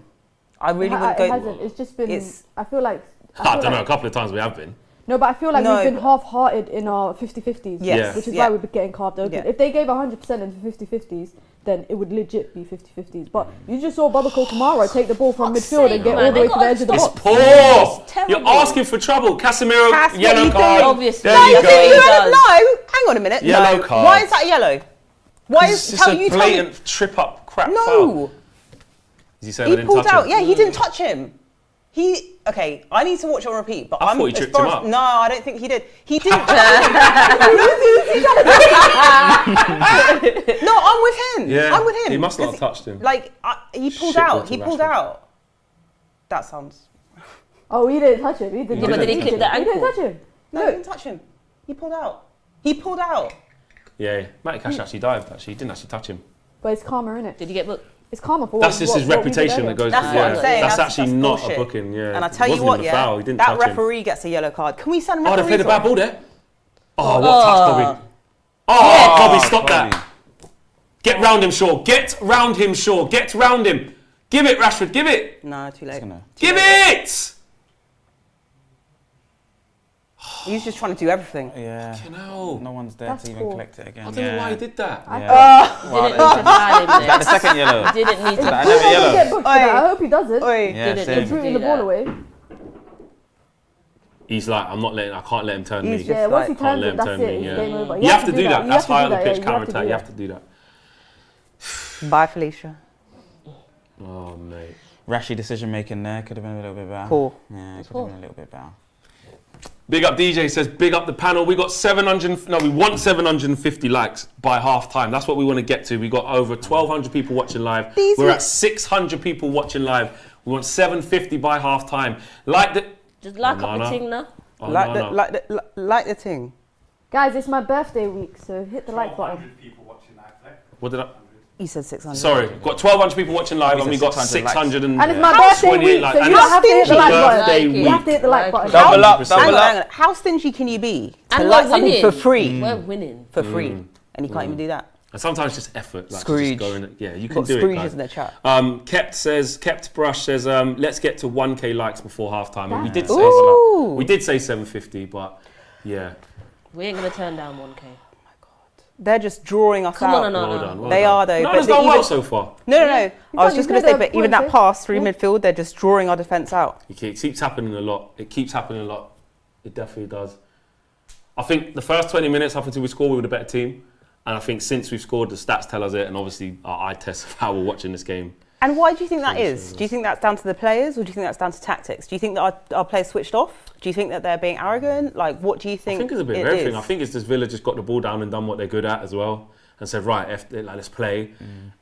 Speaker 7: I really wouldn't go.
Speaker 9: It hasn't. It's just been. I feel like.
Speaker 5: I don't know, a couple of times we have been.
Speaker 9: No, but I feel like
Speaker 7: No,
Speaker 9: we've been
Speaker 7: but-
Speaker 9: half-hearted in our 50-50s,
Speaker 7: Yes,
Speaker 9: which is
Speaker 7: yeah.
Speaker 9: why we're getting carved open.
Speaker 7: Yeah.
Speaker 9: If they gave 100% into 50-50s, then it would legit be 50-50s. But you just saw Babako Kamara take the ball from
Speaker 6: Fuck's
Speaker 9: midfield
Speaker 6: sake,
Speaker 9: and get
Speaker 6: man,
Speaker 9: all the
Speaker 6: they
Speaker 9: way to the
Speaker 6: got
Speaker 9: edge of the
Speaker 5: It's
Speaker 9: box.
Speaker 5: poor.
Speaker 6: It's terrible.
Speaker 5: You're asking for trouble. Casemiro,
Speaker 7: Cass, what
Speaker 5: yellow
Speaker 7: are you
Speaker 5: card.
Speaker 7: doing?
Speaker 6: Obviously.
Speaker 5: There you
Speaker 6: That's
Speaker 5: go.
Speaker 6: what he does.
Speaker 7: No, hang on a minute.
Speaker 5: Yellow
Speaker 7: no.
Speaker 5: card.
Speaker 7: Why is that yellow? Why
Speaker 5: It's
Speaker 7: is
Speaker 5: just a
Speaker 7: you tell
Speaker 5: blatant
Speaker 7: me?
Speaker 5: trip up crap foul.
Speaker 7: No,
Speaker 5: Is he saying I
Speaker 7: he
Speaker 5: didn't
Speaker 7: pulled
Speaker 5: touch
Speaker 7: out.
Speaker 5: him?
Speaker 7: Yeah, he didn't touch him. Okay, I need to watch it on repeat. But
Speaker 5: I thought he
Speaker 7: as
Speaker 5: tripped
Speaker 7: far
Speaker 5: him
Speaker 7: as-
Speaker 5: up.
Speaker 7: No, I don't think he did. He didn't. No, I'm with him.
Speaker 5: Yeah,
Speaker 7: I'm with him.
Speaker 5: he must not have
Speaker 7: 'Cause
Speaker 5: touched him.
Speaker 7: He pulled
Speaker 5: Shit
Speaker 7: out.
Speaker 5: ball to
Speaker 7: He pulled
Speaker 5: Rashford.
Speaker 7: out. That sounds.
Speaker 9: Oh, he didn't touch him. He didn't.
Speaker 6: Yeah, but did he clip the
Speaker 9: He didn't
Speaker 6: ankle?
Speaker 9: touch him.
Speaker 7: No, he didn't touch him. He pulled out. He pulled out.
Speaker 5: Yeah, Matty Cash actually dived. He didn't actually touch him.
Speaker 9: But it's karma, innit?
Speaker 6: Did he get booked?
Speaker 9: It's karma for
Speaker 5: That's just his
Speaker 9: what we did
Speaker 5: reputation
Speaker 9: earlier.
Speaker 5: that goes.
Speaker 7: That's what I'm saying.
Speaker 5: That's actually not
Speaker 7: bullshit.
Speaker 5: a booking. Yeah.
Speaker 7: And I tell
Speaker 5: It
Speaker 7: you
Speaker 5: wasn't
Speaker 7: what,
Speaker 5: even a foul.
Speaker 7: yeah,
Speaker 5: He didn't
Speaker 7: that
Speaker 5: touch him.
Speaker 7: referee gets a yellow card. Can we send
Speaker 5: Oh, they
Speaker 7: referees
Speaker 5: played a bad
Speaker 7: off?
Speaker 5: ball there. Oh, what touch, Kobe? Oh, Kobe, stop that. Get round him, Shaw. Get round him, Shaw. Get round him. Give it, Rashford. Give it.
Speaker 7: No, too late.
Speaker 5: Give it.
Speaker 7: He's just trying to do everything.
Speaker 8: Yeah.
Speaker 5: No.
Speaker 8: No one's there
Speaker 9: That's
Speaker 8: to even
Speaker 9: cool.
Speaker 8: collect it again.
Speaker 5: I don't know why he did that.
Speaker 6: Didn't need to foul him
Speaker 8: Is that
Speaker 6: there.
Speaker 8: the second yellow?
Speaker 6: Didn't need to
Speaker 8: That
Speaker 6: foul
Speaker 8: another
Speaker 9: He
Speaker 8: yellow?
Speaker 9: doesn't get booked for that. I
Speaker 7: Oi.
Speaker 9: hope he doesn't.
Speaker 7: Oi.
Speaker 8: Yeah,
Speaker 6: Didn't
Speaker 8: same.
Speaker 6: need to
Speaker 9: Booting
Speaker 6: do
Speaker 9: the ball
Speaker 6: that.
Speaker 9: away.
Speaker 5: He's like, I can't let him turn me.
Speaker 7: He's
Speaker 9: Yeah,
Speaker 7: just
Speaker 9: once he
Speaker 7: like,
Speaker 5: Can't
Speaker 9: turns
Speaker 5: let
Speaker 9: it,
Speaker 5: him
Speaker 9: that's
Speaker 5: turn
Speaker 9: it.
Speaker 5: me.
Speaker 9: It's
Speaker 5: Yeah.
Speaker 9: game over.
Speaker 5: You have to do that.
Speaker 9: You
Speaker 5: That's
Speaker 9: have to
Speaker 5: high
Speaker 9: do
Speaker 5: on the
Speaker 9: that,
Speaker 5: pitch
Speaker 9: yeah,
Speaker 5: counter attack. You have to do that.
Speaker 7: Bye, Felicia.
Speaker 5: Oh, mate.
Speaker 8: Rashy decision making there could have been a little bit better.
Speaker 7: Poor.
Speaker 8: Yeah, it could have been a little bit better.
Speaker 5: Big up DJ says, big up the panel. We got 700, no, we want 750 likes by half time. That's what we want to get to. We got over 1,200 people watching live. We're at 600 people watching live. We want 750 by half time. Like the...
Speaker 6: Just like up the thing now.
Speaker 5: Oh,
Speaker 7: like the thing.
Speaker 9: Guys, it's my birthday week, so hit the like button.
Speaker 5: What did I?
Speaker 7: You said 600.
Speaker 5: Sorry, got 1,200 people watching live, and we got 600
Speaker 9: and it's my birthday week, so you have to hit the like button. You have to hit the like button.
Speaker 8: Double up.
Speaker 7: How stingy can you be to
Speaker 6: And
Speaker 7: like
Speaker 6: we're
Speaker 7: something
Speaker 6: winning.
Speaker 7: for free?
Speaker 6: We're winning.
Speaker 7: For free, and you can't even do that.
Speaker 5: And sometimes just effort, like
Speaker 7: Scrooge.
Speaker 5: just going. Yeah, you can
Speaker 7: Got
Speaker 5: do
Speaker 7: Scrooges
Speaker 5: it, guys.
Speaker 7: in the chat.
Speaker 5: Kept Brush says, let's get to 1K likes before halftime. And we did say 750, but yeah.
Speaker 6: We ain't gonna turn down 1K.
Speaker 7: They're just drawing us out.
Speaker 6: Come on, no.
Speaker 5: Well done.
Speaker 7: They are though.
Speaker 5: No, it's done well so far.
Speaker 7: No. I was just going to say, but even that
Speaker 9: points,
Speaker 7: pass through midfield, they're just drawing our defence out.
Speaker 5: It keeps happening a lot. It definitely does. I think the first 20 minutes up until we scored, we were the better team. And I think since we've scored, the stats tell us it, and obviously our eye test of how we're watching this game.
Speaker 7: And why do you think that is? Do you think that's down to the players, or do you think that's down to tactics? Do you think that our players switched off? Do you think that they're being arrogant? Like, what do you think?
Speaker 5: I think it's a bit of everything. I think it's just Villa just got the ball down and done what they're good at as well, and said, right, let's play.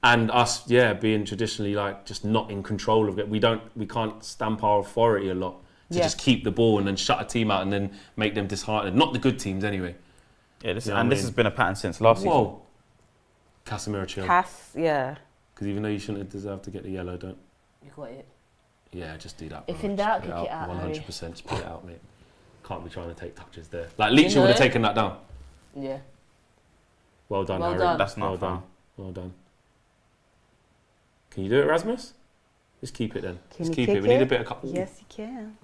Speaker 5: And us, being traditionally like just not in control of it. We can't stamp our authority a lot to just keep the ball and then shut a team out and then make them disheartened. Not the good teams anyway.
Speaker 8: Yeah, this has been a pattern since last season.
Speaker 5: Whoa, Casemiro chill. Because even though you shouldn't have deserved to get the yellow, don't.
Speaker 6: You got it.
Speaker 5: Yeah, just do that.
Speaker 6: If in doubt, kick it out.
Speaker 5: 100%, just put it out, mate. Can't be trying to take touches there. Like Leach would have taken that down.
Speaker 6: Yeah.
Speaker 5: Well done,
Speaker 6: Well
Speaker 5: Harry.
Speaker 6: done.
Speaker 8: That's not
Speaker 5: Well
Speaker 8: foul.
Speaker 5: done. Well done. Can you do it, Rasmus? Just keep it then. Just keep it. We need a bit of couple.
Speaker 7: Yes, you can.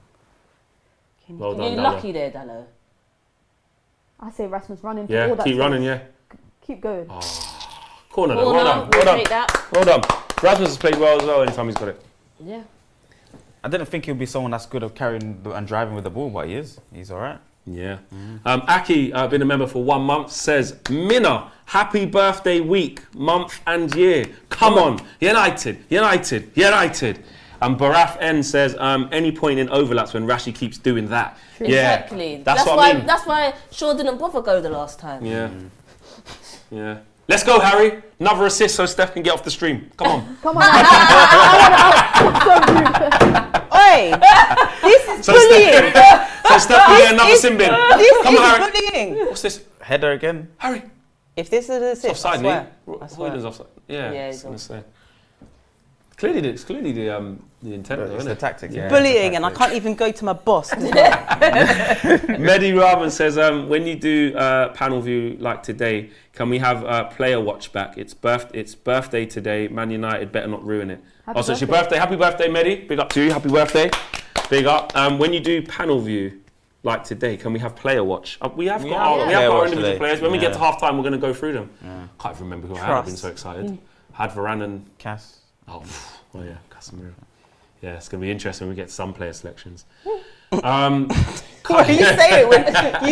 Speaker 5: Well done,
Speaker 6: You're
Speaker 5: Dallo.
Speaker 6: lucky there, Dallo.
Speaker 9: I say Rasmus running.
Speaker 5: Yeah,
Speaker 9: all that
Speaker 5: keep
Speaker 9: stuff.
Speaker 5: running, yeah.
Speaker 9: Keep going.
Speaker 5: Corner,
Speaker 6: Well
Speaker 5: well
Speaker 6: done.
Speaker 5: done. Well
Speaker 6: Take
Speaker 5: done.
Speaker 6: that.
Speaker 5: Well done. Rasmus has played well as well anytime he's got it.
Speaker 6: Yeah.
Speaker 8: I didn't think he'll be someone that's good at carrying and driving with the ball, but he is. He's all right.
Speaker 5: Yeah. Aki, been a member for 1 month, says, Minna, happy birthday week, month and year. Come on. United. And Baraf N says, any point in overlaps when Rashi keeps doing that.
Speaker 6: Exactly.
Speaker 5: Yeah, that's what I mean.
Speaker 6: That's why Shaw didn't bother go the last time.
Speaker 5: Yeah. Yeah. Let's go, Harry. Another assist so Steph can get off the stream. Come on.
Speaker 9: Come on.
Speaker 7: Oi! This is bullying.
Speaker 5: So Steph can get another sin bin.
Speaker 7: This
Speaker 5: Come
Speaker 7: is
Speaker 5: on, Harry.
Speaker 7: bullying.
Speaker 5: What's this?
Speaker 8: Header again.
Speaker 5: Harry.
Speaker 7: If this is an assist,
Speaker 5: Offside,
Speaker 7: I swear.
Speaker 5: mate.
Speaker 7: I swear.
Speaker 5: Hojlund's offside. Yeah,
Speaker 6: Yeah,
Speaker 5: I
Speaker 6: he's
Speaker 5: was gonna say. Clearly, it's clearly the intent, though,
Speaker 8: It's
Speaker 5: isn't
Speaker 8: the
Speaker 5: it?
Speaker 8: tactic, yeah.
Speaker 7: Bullying, and I can't even go to my boss.
Speaker 5: Mehdi Rahman says, when you do panel view like today, can we have player watch back? It's birthday today. Man United better not ruin it. So it's your birthday. Happy birthday, Mehdi. Big up to you. Happy birthday. Big up. When you do panel view like today, can we have player watch? We have got our individual players. When we get to half time, we're going to go through them. Can't even remember who I had. I've been so excited. Had Varane and
Speaker 8: Cass.
Speaker 5: Oh yeah, Casemiro. Yeah, it's going to be interesting when we get some player selections. You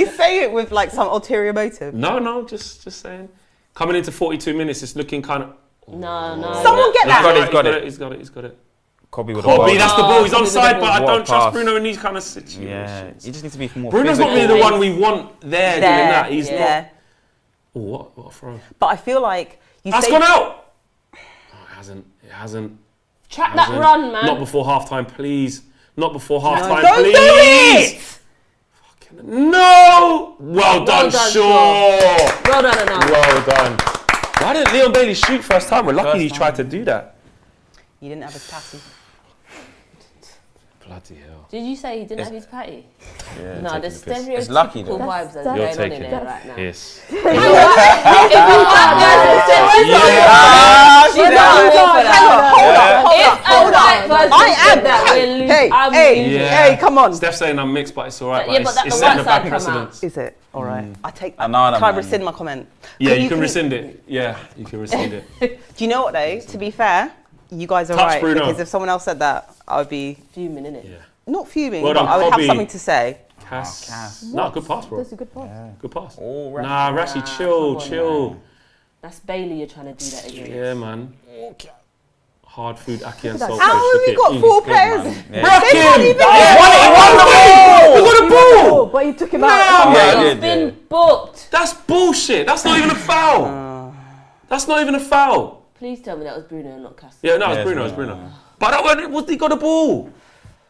Speaker 7: say it with like some ulterior motive.
Speaker 5: No, just saying. Coming into 42 minutes, it's looking kind of.
Speaker 6: No.
Speaker 7: Someone get that.
Speaker 5: He's got it.
Speaker 8: Kobe,
Speaker 5: that's the ball. He's onside, but I
Speaker 8: What
Speaker 5: don't
Speaker 8: a
Speaker 5: trust
Speaker 8: pass.
Speaker 5: Bruno in these kind of situations.
Speaker 8: Yeah, he just needs to be more
Speaker 5: Bruno's
Speaker 8: physical.
Speaker 5: not really the one we want there doing that. He's not. Oh, what a throw.
Speaker 7: But I feel like
Speaker 5: That's gone out. Oh, it hasn't.
Speaker 6: Track that run, man.
Speaker 5: Not before half time, please. Not before half time,
Speaker 7: don't
Speaker 5: please.
Speaker 7: do it!
Speaker 5: No! Well done, Shaw.
Speaker 6: Well done, enough.
Speaker 5: Well done. Why didn't Leon Bailey shoot first time? We're lucky he tried to do that.
Speaker 7: You didn't have his patty.
Speaker 5: Bloody hell.
Speaker 6: Did you say he didn't have his patty?
Speaker 5: Yeah,
Speaker 6: No, the
Speaker 8: It's lucky,
Speaker 6: stereotypical
Speaker 8: though.
Speaker 6: vibes that are
Speaker 5: You're
Speaker 6: going on in
Speaker 5: taking
Speaker 6: there
Speaker 5: it.
Speaker 6: right now.
Speaker 5: Yes.
Speaker 7: Hey, come on.
Speaker 5: Steph's saying I'm mixed, but it's all right.
Speaker 6: Yeah, but
Speaker 5: it's
Speaker 6: the
Speaker 5: setting a
Speaker 6: white side
Speaker 5: bad
Speaker 6: come
Speaker 5: precedent.
Speaker 7: Is it? All right. I take that.
Speaker 8: Another
Speaker 7: Can I
Speaker 8: man.
Speaker 7: rescind my comment?
Speaker 5: Yeah, you can rescind it. Yeah, you can rescind it.
Speaker 7: Do you know what though? To be fair, you guys are
Speaker 5: Touch
Speaker 7: right.
Speaker 5: Bruno.
Speaker 7: Because if someone else said that, I would be
Speaker 6: Fuming, innit?
Speaker 5: Yeah.
Speaker 7: not fuming,
Speaker 5: Well
Speaker 7: but
Speaker 5: done,
Speaker 7: I would
Speaker 5: Kobe.
Speaker 7: have something to say.
Speaker 5: Cass. No, good pass, bro.
Speaker 9: That's a good pass.
Speaker 5: Good pass.
Speaker 8: Oh, Rashi.
Speaker 5: Nah, Rashi, chill.
Speaker 6: That's Bailey you're trying to do that against.
Speaker 5: Yeah, man. Hard food, Aki and
Speaker 9: that.
Speaker 5: Saltfish.
Speaker 7: How have we got 4 players?
Speaker 8: Yeah.
Speaker 7: They
Speaker 5: He got the ball!
Speaker 9: Oh, but he took him out.
Speaker 8: Yeah,
Speaker 6: He's been booked.
Speaker 5: That's bullshit. That's not even a foul. That's not even a foul.
Speaker 6: Please tell me that was Bruno and not Cass.
Speaker 5: Yeah, no,
Speaker 8: Yeah,
Speaker 5: it's Bruno. But that one, he got the ball.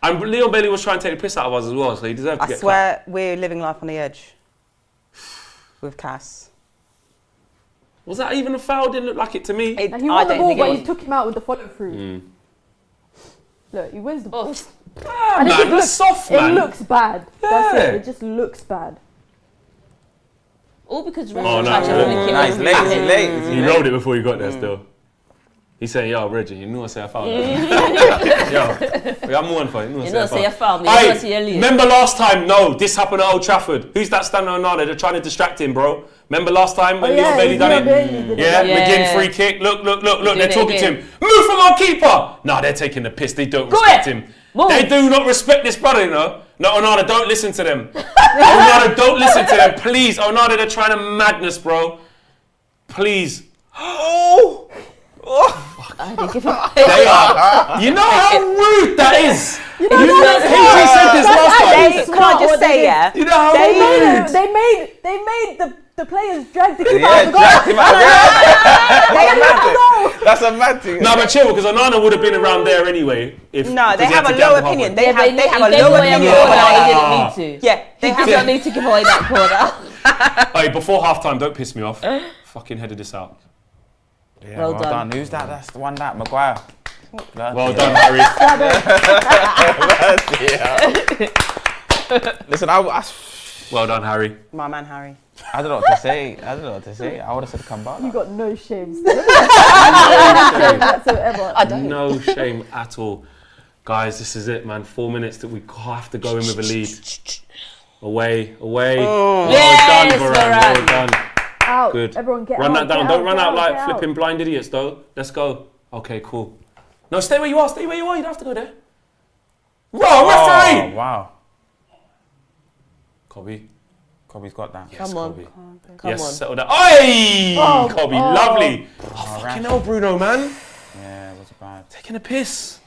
Speaker 5: And Leon Bailey was trying to take the piss out of us as well, so he deserved to
Speaker 7: I
Speaker 5: get
Speaker 7: swear we're living life on the edge with Cass.
Speaker 5: Was that even a foul? Didn't look like it to me.
Speaker 9: And he won the ball, but he took him out with the follow through.
Speaker 5: Mm.
Speaker 9: Look, he wins the ball.
Speaker 5: Ah,
Speaker 9: And it
Speaker 5: man,
Speaker 9: just
Speaker 5: that's soft, man.
Speaker 9: It looks bad. That's
Speaker 5: Yeah.
Speaker 9: it. It just looks bad.
Speaker 6: All because
Speaker 5: Oh,
Speaker 6: Rashford
Speaker 5: no,
Speaker 6: tried to
Speaker 5: no.
Speaker 6: flick it
Speaker 8: Nah,
Speaker 6: on
Speaker 8: he's
Speaker 6: the
Speaker 8: late,
Speaker 6: back.
Speaker 8: he's late.
Speaker 5: He rolled it before he got there still. He's saying, yo, Reggie, you know I say I fouled him. Yo, I'm one for it.
Speaker 6: You know say I fouled me.
Speaker 5: Hey,
Speaker 6: You know say you
Speaker 5: remember last time? No, this happened at Old Trafford. Who's that standing on Nana? They're trying to distract him, bro. Remember last time when Leon Bailey done it? Yeah, McGinn free kick. Look. They're talking to him. Move from our keeper. No, they're taking the piss. They don't respect him.
Speaker 6: Move.
Speaker 5: They do not respect this brother, you know. No, Onana, don't listen to them. Onana, don't listen to them, please. Onana, they're trying to madness, bro. Please. Oh. They are. You know how rude that is. You know HG said this last time.
Speaker 7: Can I just say, yeah?
Speaker 5: You know how rude.
Speaker 9: They made the players drag the keeper out
Speaker 8: Yeah,
Speaker 9: of the goal.
Speaker 8: dragged him out. That's a mad thing.
Speaker 5: No, but chill, because Onana would have been around there anyway. If
Speaker 7: No, they
Speaker 5: because he
Speaker 7: have
Speaker 5: had
Speaker 7: a
Speaker 5: to
Speaker 7: low
Speaker 5: gamble
Speaker 7: opinion.
Speaker 5: halfway.
Speaker 7: They have a
Speaker 6: He gave
Speaker 7: low
Speaker 6: away a
Speaker 7: opinion.
Speaker 6: corner. He didn't need to.
Speaker 7: Yeah, they
Speaker 6: He did not need to give away that corner.
Speaker 5: Hey, before halftime, don't piss me off. Fucking headed this out.
Speaker 8: Yeah,
Speaker 6: Well done.
Speaker 8: Who's that? That's the one that Maguire.
Speaker 5: Well done, Harry.
Speaker 8: Listen,
Speaker 5: Well done, Harry.
Speaker 7: My man Harry.
Speaker 8: I don't know what to say. I would have said come back.
Speaker 9: You got no shame. No shame whatsoever.
Speaker 5: No shame at all. Guys, this is it, man. 4 minutes that we have to go in with a lead. Away. Well
Speaker 6: Yes,
Speaker 5: done, Varane. Well done.
Speaker 9: Out.
Speaker 5: Good.
Speaker 9: Everyone get
Speaker 5: Run
Speaker 9: out.
Speaker 5: that down.
Speaker 9: get
Speaker 5: Don't
Speaker 9: out,
Speaker 5: run
Speaker 9: get
Speaker 5: out like
Speaker 9: get
Speaker 5: flipping blind idiots, though. Let's go. Okay, cool. No, stay where you are. Stay where you are. You don't have to go there. Whoa, referee!
Speaker 8: Oh, wow.
Speaker 5: Kobe's
Speaker 8: got that.
Speaker 5: Yes,
Speaker 6: Come on.
Speaker 5: Kobe.
Speaker 6: Come
Speaker 5: Yes,
Speaker 6: on.
Speaker 5: settle down. Oi!
Speaker 9: Oh,
Speaker 5: Kobe,
Speaker 9: oh.
Speaker 5: lovely. Oh, fucking hell, Bruno, man.
Speaker 8: Yeah, it was bad.
Speaker 5: Taking a piss.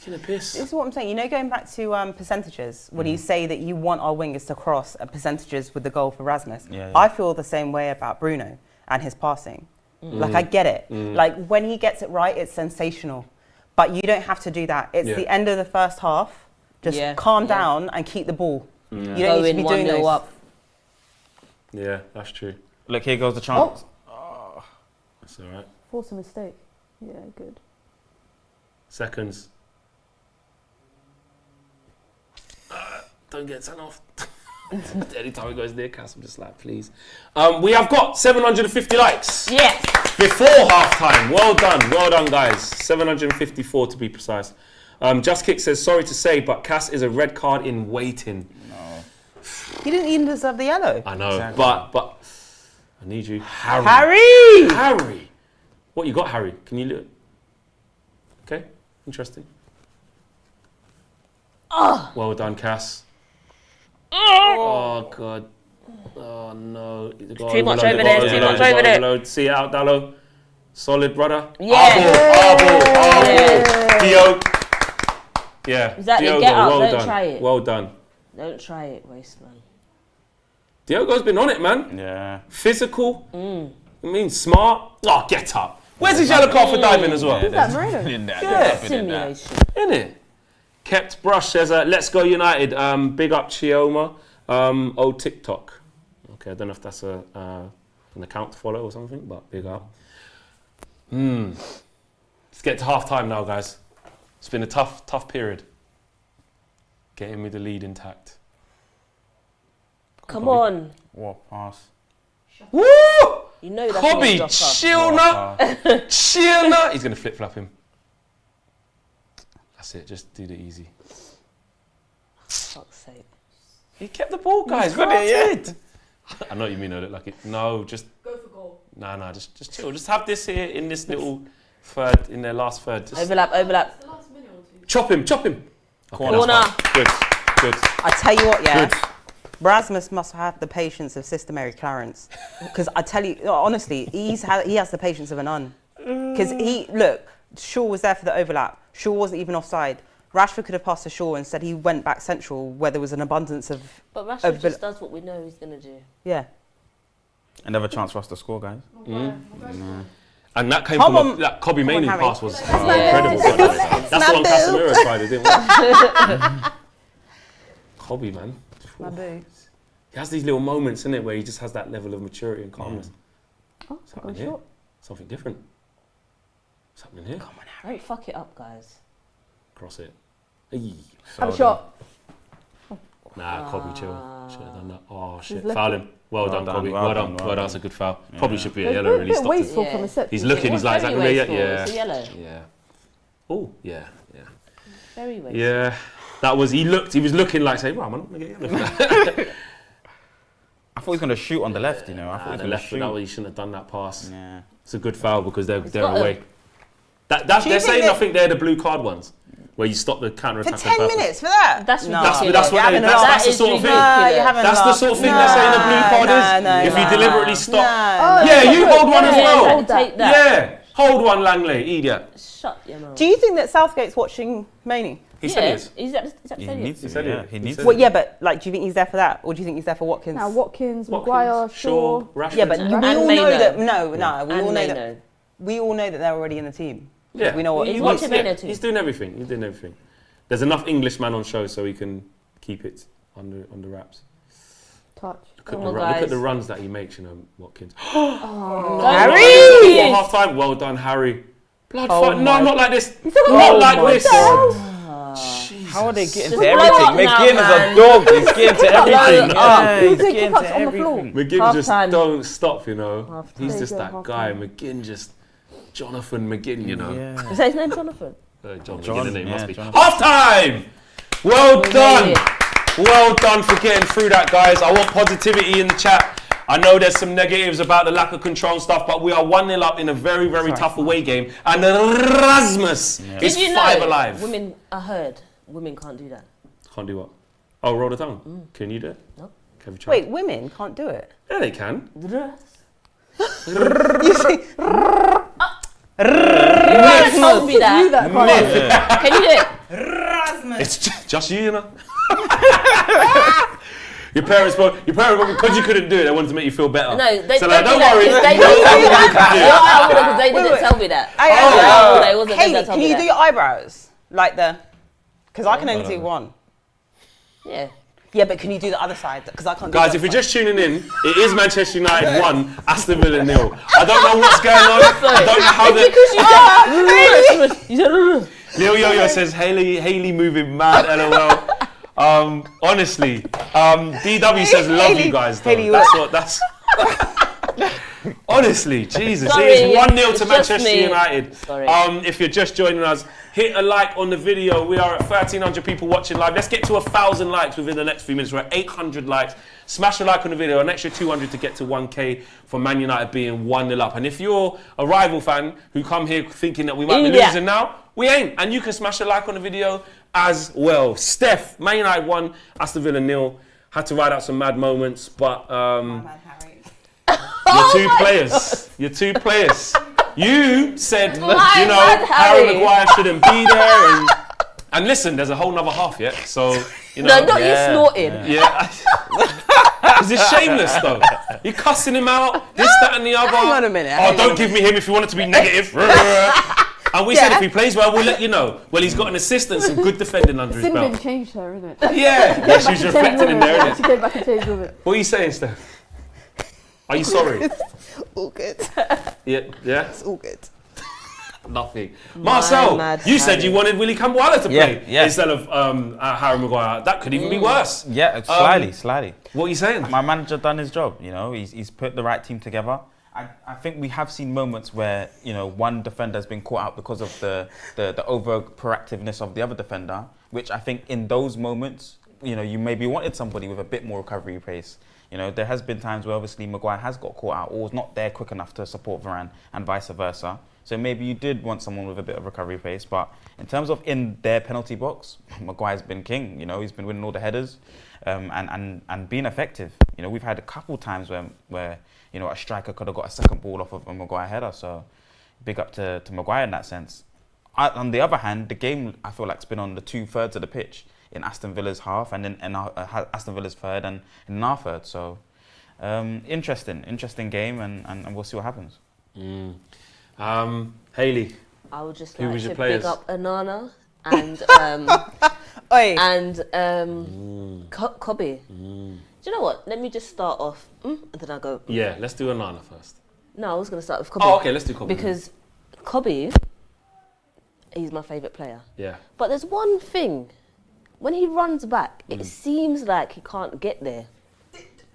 Speaker 7: This is what I'm saying. You know, going back to percentages, when you say that you want our wingers to cross percentages with the goal for Rasmus,
Speaker 8: Yeah.
Speaker 7: I feel the same way about Bruno and his passing. Like, I get it. Like, when he gets it right, it's sensational. But you don't have to do that. It's the end of the first half. Just calm down and keep the ball. You don't need to be doing those.
Speaker 6: Up.
Speaker 5: Yeah, that's true.
Speaker 8: Look, here goes the chance.
Speaker 5: That's all right.
Speaker 9: Force a mistake. Yeah, good.
Speaker 5: Seconds. Don't get sent off. Anytime it goes near Cass, I'm just like, please. We have got 750 likes.
Speaker 6: Yes.
Speaker 5: Before halftime. Well done, guys. 754 to be precise. Just Kick says, sorry to say, but Cass is a red card in waiting.
Speaker 8: No.
Speaker 7: He didn't even deserve the yellow.
Speaker 5: I know,
Speaker 8: Exactly.
Speaker 5: but I need you.
Speaker 7: Harry!
Speaker 5: What you got, Harry? Can you look? Okay, interesting. Well done, Cass. Oh, God. Oh, no.
Speaker 6: Too much over there, too much over there.
Speaker 5: See it out, Dallo. Solid, brother.
Speaker 6: Yeah.
Speaker 5: Our ball. Dio. Yeah.
Speaker 6: Exactly,
Speaker 5: Diogo,
Speaker 6: get up,
Speaker 5: well
Speaker 6: don't
Speaker 5: done.
Speaker 6: try it.
Speaker 5: Well done.
Speaker 6: Don't try it, wasteman.
Speaker 5: Diogo's been on it, man.
Speaker 8: Yeah.
Speaker 5: Physical. I mean, smart. Oh, get up. Where's his yellow card for diving as well?
Speaker 9: Who's that, Moreno?
Speaker 6: Simulation.
Speaker 5: Innit? Kept Brush says, let's go United. Big up Chioma. Old TikTok. Okay, I don't know if that's an account to follow or something, but big up. Let's get to half time now, guys. It's been a tough period. Getting with the lead intact.
Speaker 6: Come on.
Speaker 8: What pass?
Speaker 5: Woo!
Speaker 6: You know that's
Speaker 5: Kobe,
Speaker 6: gonna drop off.
Speaker 5: Chilna. He's going to flip-flop him. That's it, just do the easy.
Speaker 6: Fuck's sake.
Speaker 5: He kept the ball, guys.
Speaker 8: got it,
Speaker 5: I know what you mean, I look like it. No, just...
Speaker 9: Go for goal.
Speaker 5: No, just chill. Just have this here in this little third, in their last third. Just
Speaker 6: Overlap.
Speaker 5: chop him.
Speaker 6: Corner.
Speaker 5: Good.
Speaker 7: I tell you what, yeah.
Speaker 5: Good.
Speaker 7: Rasmus must have the patience of Sister Mary Clarence. Because I tell you, honestly, he has the patience of a nun. Because Shaw was there for the overlap. Shaw wasn't even offside. Rashford could have passed to Shaw. Instead, he went back central where there was an abundance of...
Speaker 6: But Rashford just does what we know he's going to do.
Speaker 7: Yeah.
Speaker 8: Another chance for us to score, guys.
Speaker 5: And that came
Speaker 7: Come
Speaker 5: from
Speaker 7: on.
Speaker 5: that Kobe Mainoo
Speaker 7: Harry.
Speaker 5: pass was
Speaker 6: Yeah.
Speaker 5: incredible. That's the one Casemiro tried, it didn't work. Kobe, man.
Speaker 7: My boo.
Speaker 5: He has these little moments, innit, where he just has that level of maturity and calmness.
Speaker 9: Oh,
Speaker 5: What's happening here? Something different. What's happening here?
Speaker 7: Come on, Harry.
Speaker 6: Don't fuck it up, guys.
Speaker 5: Cross it. Hey.
Speaker 9: Have a shot.
Speaker 5: Nah, Kobe, chill. Should have done that. Oh, shit.
Speaker 9: left
Speaker 5: Foul
Speaker 9: it.
Speaker 5: him. Well done, Kobe.
Speaker 8: well
Speaker 5: Well
Speaker 8: done,
Speaker 5: done.
Speaker 8: well
Speaker 5: Well done.
Speaker 8: done.
Speaker 5: That's a good foul. Probably should be a
Speaker 9: It's
Speaker 5: yellow,
Speaker 9: a
Speaker 5: really.
Speaker 9: bit
Speaker 5: Stopped it.
Speaker 9: wasteful
Speaker 6: Yeah.
Speaker 9: from a set
Speaker 5: He's
Speaker 9: piece.
Speaker 5: looking, he's like, is that
Speaker 6: Very
Speaker 5: gonna be
Speaker 6: wasteful.
Speaker 5: yeah.
Speaker 6: It's a yellow.
Speaker 5: Yeah. Oh, yeah, yeah.
Speaker 6: Very wasteful.
Speaker 5: Yeah. That was, he was looking like saying, well, I'm not gonna get yellow.
Speaker 8: I thought he was going to shoot on the left, you know. I thought he was
Speaker 5: The
Speaker 8: going to
Speaker 5: left foot,
Speaker 8: shoot.
Speaker 5: that way, he shouldn't have done that pass.
Speaker 8: Yeah.
Speaker 5: It's a good foul because they're
Speaker 6: got
Speaker 5: away.
Speaker 7: Do you
Speaker 5: They're
Speaker 7: think
Speaker 5: saying,
Speaker 7: that-
Speaker 5: I think they're the blue card ones, where you stop the counter
Speaker 7: For
Speaker 5: attack.
Speaker 7: 10 minutes for that?
Speaker 6: That's
Speaker 7: No.
Speaker 6: ridiculous.
Speaker 5: That's what
Speaker 7: You
Speaker 5: they,
Speaker 7: haven't
Speaker 5: that's the
Speaker 6: is
Speaker 5: sort of thing.
Speaker 6: ridiculous.
Speaker 7: No, you haven't
Speaker 5: That's the
Speaker 7: laughed.
Speaker 5: sort of thing they're saying the blue card is.
Speaker 7: No,
Speaker 5: If you deliberately stop.
Speaker 7: No.
Speaker 5: Yeah, you hold one as
Speaker 6: Yeah,
Speaker 5: well.
Speaker 6: hold take that.
Speaker 5: Yeah, hold one, Langley, idiot.
Speaker 6: Shut your mouth.
Speaker 7: Do you think that Southgate's watching Mainoo?
Speaker 5: He said he is.
Speaker 6: Is that
Speaker 8: He
Speaker 6: saying
Speaker 8: needs
Speaker 6: it?
Speaker 8: to,
Speaker 5: said
Speaker 8: yeah.
Speaker 5: it.
Speaker 8: He
Speaker 5: He
Speaker 8: needs
Speaker 5: said
Speaker 8: to.
Speaker 7: Well, yeah, but like, do you think he's there for that, or do you think he's there for Watkins?
Speaker 9: Now Watkins,
Speaker 5: Watkins,
Speaker 9: Maguire, Shaw.
Speaker 5: Rashford.
Speaker 7: Yeah, but we
Speaker 6: And
Speaker 7: all know
Speaker 6: Mainoo.
Speaker 7: that. No, we
Speaker 6: And
Speaker 7: all know that.
Speaker 6: Mainoo.
Speaker 7: We all know that they're already in the team.
Speaker 5: Yeah,
Speaker 7: We know what.
Speaker 6: He's
Speaker 5: he
Speaker 6: watching
Speaker 5: wants-
Speaker 6: Mainoo too.
Speaker 5: He's doing everything. He's doing everything. There's enough Englishman on show so he can keep it under wraps.
Speaker 9: Touch.
Speaker 5: Look at,
Speaker 6: Come
Speaker 5: the,
Speaker 6: on,
Speaker 5: look at
Speaker 6: guys.
Speaker 5: the runs that he makes, you know, Watkins.
Speaker 7: Harry!
Speaker 5: For half time, well done, Harry. Blood fight. No, not like this. Not like this. Jesus.
Speaker 8: How are they getting
Speaker 6: Just
Speaker 8: to
Speaker 6: blow
Speaker 8: everything?
Speaker 6: up now,
Speaker 8: McGinn is
Speaker 6: man.
Speaker 8: a dog. He's getting to everything.
Speaker 6: Blow
Speaker 8: Yeah,
Speaker 9: Who's
Speaker 8: he's
Speaker 9: the
Speaker 8: getting
Speaker 9: kick-ups
Speaker 8: to
Speaker 9: on the floor?
Speaker 8: everything.
Speaker 5: McGinn just
Speaker 6: Half-time.
Speaker 5: don't stop, you know.
Speaker 6: Half-time.
Speaker 5: He's
Speaker 9: There
Speaker 5: just
Speaker 9: you go,
Speaker 5: that
Speaker 9: half-time.
Speaker 5: guy. McGinn just Jonathan McGinn, you know.
Speaker 8: Yeah.
Speaker 6: Is that his name, Jonathan?
Speaker 5: John
Speaker 8: John,
Speaker 5: McGinn, name
Speaker 8: yeah,
Speaker 5: must be.
Speaker 8: Jonathan.
Speaker 5: Half time. Well
Speaker 6: We
Speaker 5: done.
Speaker 6: made it.
Speaker 5: Well done for getting through that, guys. I want positivity in the chat. I know there's some negatives about the lack of control and stuff, but we are 1-0 up in a very, very tough away game. And Rasmus is
Speaker 6: Did you
Speaker 5: 5
Speaker 6: know
Speaker 5: alive.
Speaker 6: women, I heard, women can't do that.
Speaker 5: Can't do what? Oh, roll the tongue. Can you do it?
Speaker 6: No.
Speaker 5: Have you tried?
Speaker 7: Wait, women can't do it.
Speaker 5: Yeah, they can.
Speaker 7: You see,
Speaker 6: You never told me
Speaker 9: You
Speaker 6: that.
Speaker 9: that part.
Speaker 6: Can you do it?
Speaker 5: It's just you know. Your parents, because you couldn't do it, they wanted to make you feel better.
Speaker 6: No, they
Speaker 5: so
Speaker 6: don't
Speaker 5: like, don't
Speaker 6: do that,
Speaker 5: worry.
Speaker 6: 'cause they
Speaker 5: you
Speaker 6: don't
Speaker 5: know
Speaker 6: do
Speaker 5: what
Speaker 6: that.
Speaker 5: you can do.
Speaker 6: You know why I wouldn't, because they
Speaker 7: Wait,
Speaker 6: didn't
Speaker 7: wait.
Speaker 6: tell me that.
Speaker 7: I-
Speaker 6: Oh, it wasn't them
Speaker 7: Hayley,
Speaker 6: that told
Speaker 7: can
Speaker 6: me
Speaker 7: you
Speaker 6: that.
Speaker 7: do your eyebrows like the? Because I can only do one.
Speaker 6: Yeah.
Speaker 7: Yeah, but can you do the other side? Because I can't.
Speaker 5: Guys,
Speaker 7: do
Speaker 5: if
Speaker 7: the
Speaker 5: you're
Speaker 7: other
Speaker 5: just tuning in, it is Manchester United 1, Aston Villa 0. I don't know what's going on. I don't know how the...
Speaker 6: You said,
Speaker 5: Lil Yo-Yo says, Hayley moving mad, LOL. Honestly, DW says, love you guys, though.
Speaker 7: Hayley,
Speaker 5: That's. Honestly, Jesus,
Speaker 6: Sorry,
Speaker 5: it is 1-0 to
Speaker 6: it's just
Speaker 5: Manchester
Speaker 6: me.
Speaker 5: United.
Speaker 6: Sorry.
Speaker 5: If you're just joining us, hit a like on the video. We are at 1,300 people watching live. Let's get to 1,000 likes within the next few minutes. We're at 800 likes. Smash a like on the video. An extra 200 to get to 1K for Man United being 1-0 up. And if you're a rival fan who come here thinking that we might be
Speaker 6: Yeah.
Speaker 5: losing now, we ain't. And you can smash a like on the video as well. Steph, Man United 1, Aston Villa 0. Had to ride out some mad moments, but you're two players. You're two players. You said,
Speaker 6: My mad
Speaker 5: Harry
Speaker 6: Harry.
Speaker 5: Maguire shouldn't be there. And listen, there's a whole nother half yet. So, you know.
Speaker 6: no, not you snorting.
Speaker 5: Yeah. Because it's shameless, though. You're cussing him out, this, that, and the other.
Speaker 7: Hang on a minute,
Speaker 5: Oh,
Speaker 7: hang on
Speaker 5: don't
Speaker 7: a
Speaker 5: give me him if you want it to be negative. And we said if he plays well, we'll let you know. Well, he's got an assistant, some good defending under his
Speaker 9: Sin bin
Speaker 5: belt.
Speaker 9: changed her, isn't it?
Speaker 5: Yeah, she's reflecting in there, isn't
Speaker 9: She
Speaker 5: it?
Speaker 9: came back and changed with it.
Speaker 5: What are you saying, Steph? Are you sorry?
Speaker 7: all good.
Speaker 5: Yeah?
Speaker 7: It's all good.
Speaker 5: Nothing. Marcel,
Speaker 6: mad
Speaker 5: you said you
Speaker 6: Harry.
Speaker 5: wanted Willy Campbell to
Speaker 8: Yeah,
Speaker 5: play
Speaker 8: yeah.
Speaker 5: instead of Harry Maguire. That could even be worse.
Speaker 8: Yeah, slightly.
Speaker 5: What are you saying?
Speaker 8: My manager done his job, you know. He's put the right team together. I think we have seen moments where, you know, one defender has been caught out because of the over proactiveness of the other defender, which I think in those moments, you know, you maybe wanted somebody with a bit more recovery pace. You know, there has been times where obviously Maguire has got caught out or was not there quick enough to support Varane and vice versa. So maybe you did want someone with a bit of recovery pace, but in terms of in their penalty box, Maguire's been king. You know, he's been winning all the headers and being effective. You know, we've had a couple times where you know, a striker could have got a second ball off of a Maguire header. So big up to Maguire in that sense. On the other hand, the game I feel like it's been on the 2/3 of the pitch in Aston Villa's half and in Aston Villa's third and in our third. So interesting game and we'll see what happens.
Speaker 5: Hayley.
Speaker 6: I would just
Speaker 5: Who
Speaker 6: like
Speaker 5: was your
Speaker 6: to
Speaker 5: players?
Speaker 6: big up Anana and
Speaker 7: Oi.
Speaker 6: and Kobe. Do you know what? Let me just start off, and then I'll go.
Speaker 5: Yeah, let's do Anana first.
Speaker 6: No, I was going to start with Kobe.
Speaker 5: Oh, okay, let's do Kobe.
Speaker 6: Because Kobe, he's my favourite player.
Speaker 5: Yeah.
Speaker 6: But there's one thing. When he runs back, it seems like he can't get there.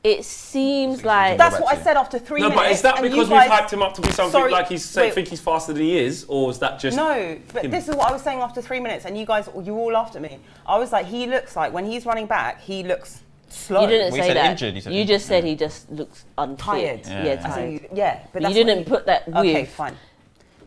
Speaker 6: It seems like...
Speaker 7: That's what I said after 3 minutes.
Speaker 5: No, but is that
Speaker 7: and
Speaker 5: because
Speaker 7: you
Speaker 5: we've
Speaker 7: guys-
Speaker 5: hyped him up to be something
Speaker 7: Sorry,
Speaker 5: like he's
Speaker 7: wait.
Speaker 5: think he's faster than he is, or is that just...
Speaker 7: No, but
Speaker 5: him?
Speaker 7: this is what I was saying after 3 minutes, and you all laughed at me. I was like, he looks like, when he's running back, he looks slow.
Speaker 6: You didn't
Speaker 8: Well, you
Speaker 6: say
Speaker 8: said
Speaker 6: that.
Speaker 8: injured, you said
Speaker 6: you
Speaker 8: injured.
Speaker 6: just said he just looks unfit.
Speaker 7: Tired.
Speaker 6: Yeah,
Speaker 8: Yeah.
Speaker 6: tired.
Speaker 7: Yeah, but
Speaker 6: You
Speaker 7: that's
Speaker 6: didn't
Speaker 7: what
Speaker 6: put that with...
Speaker 7: Okay, fine.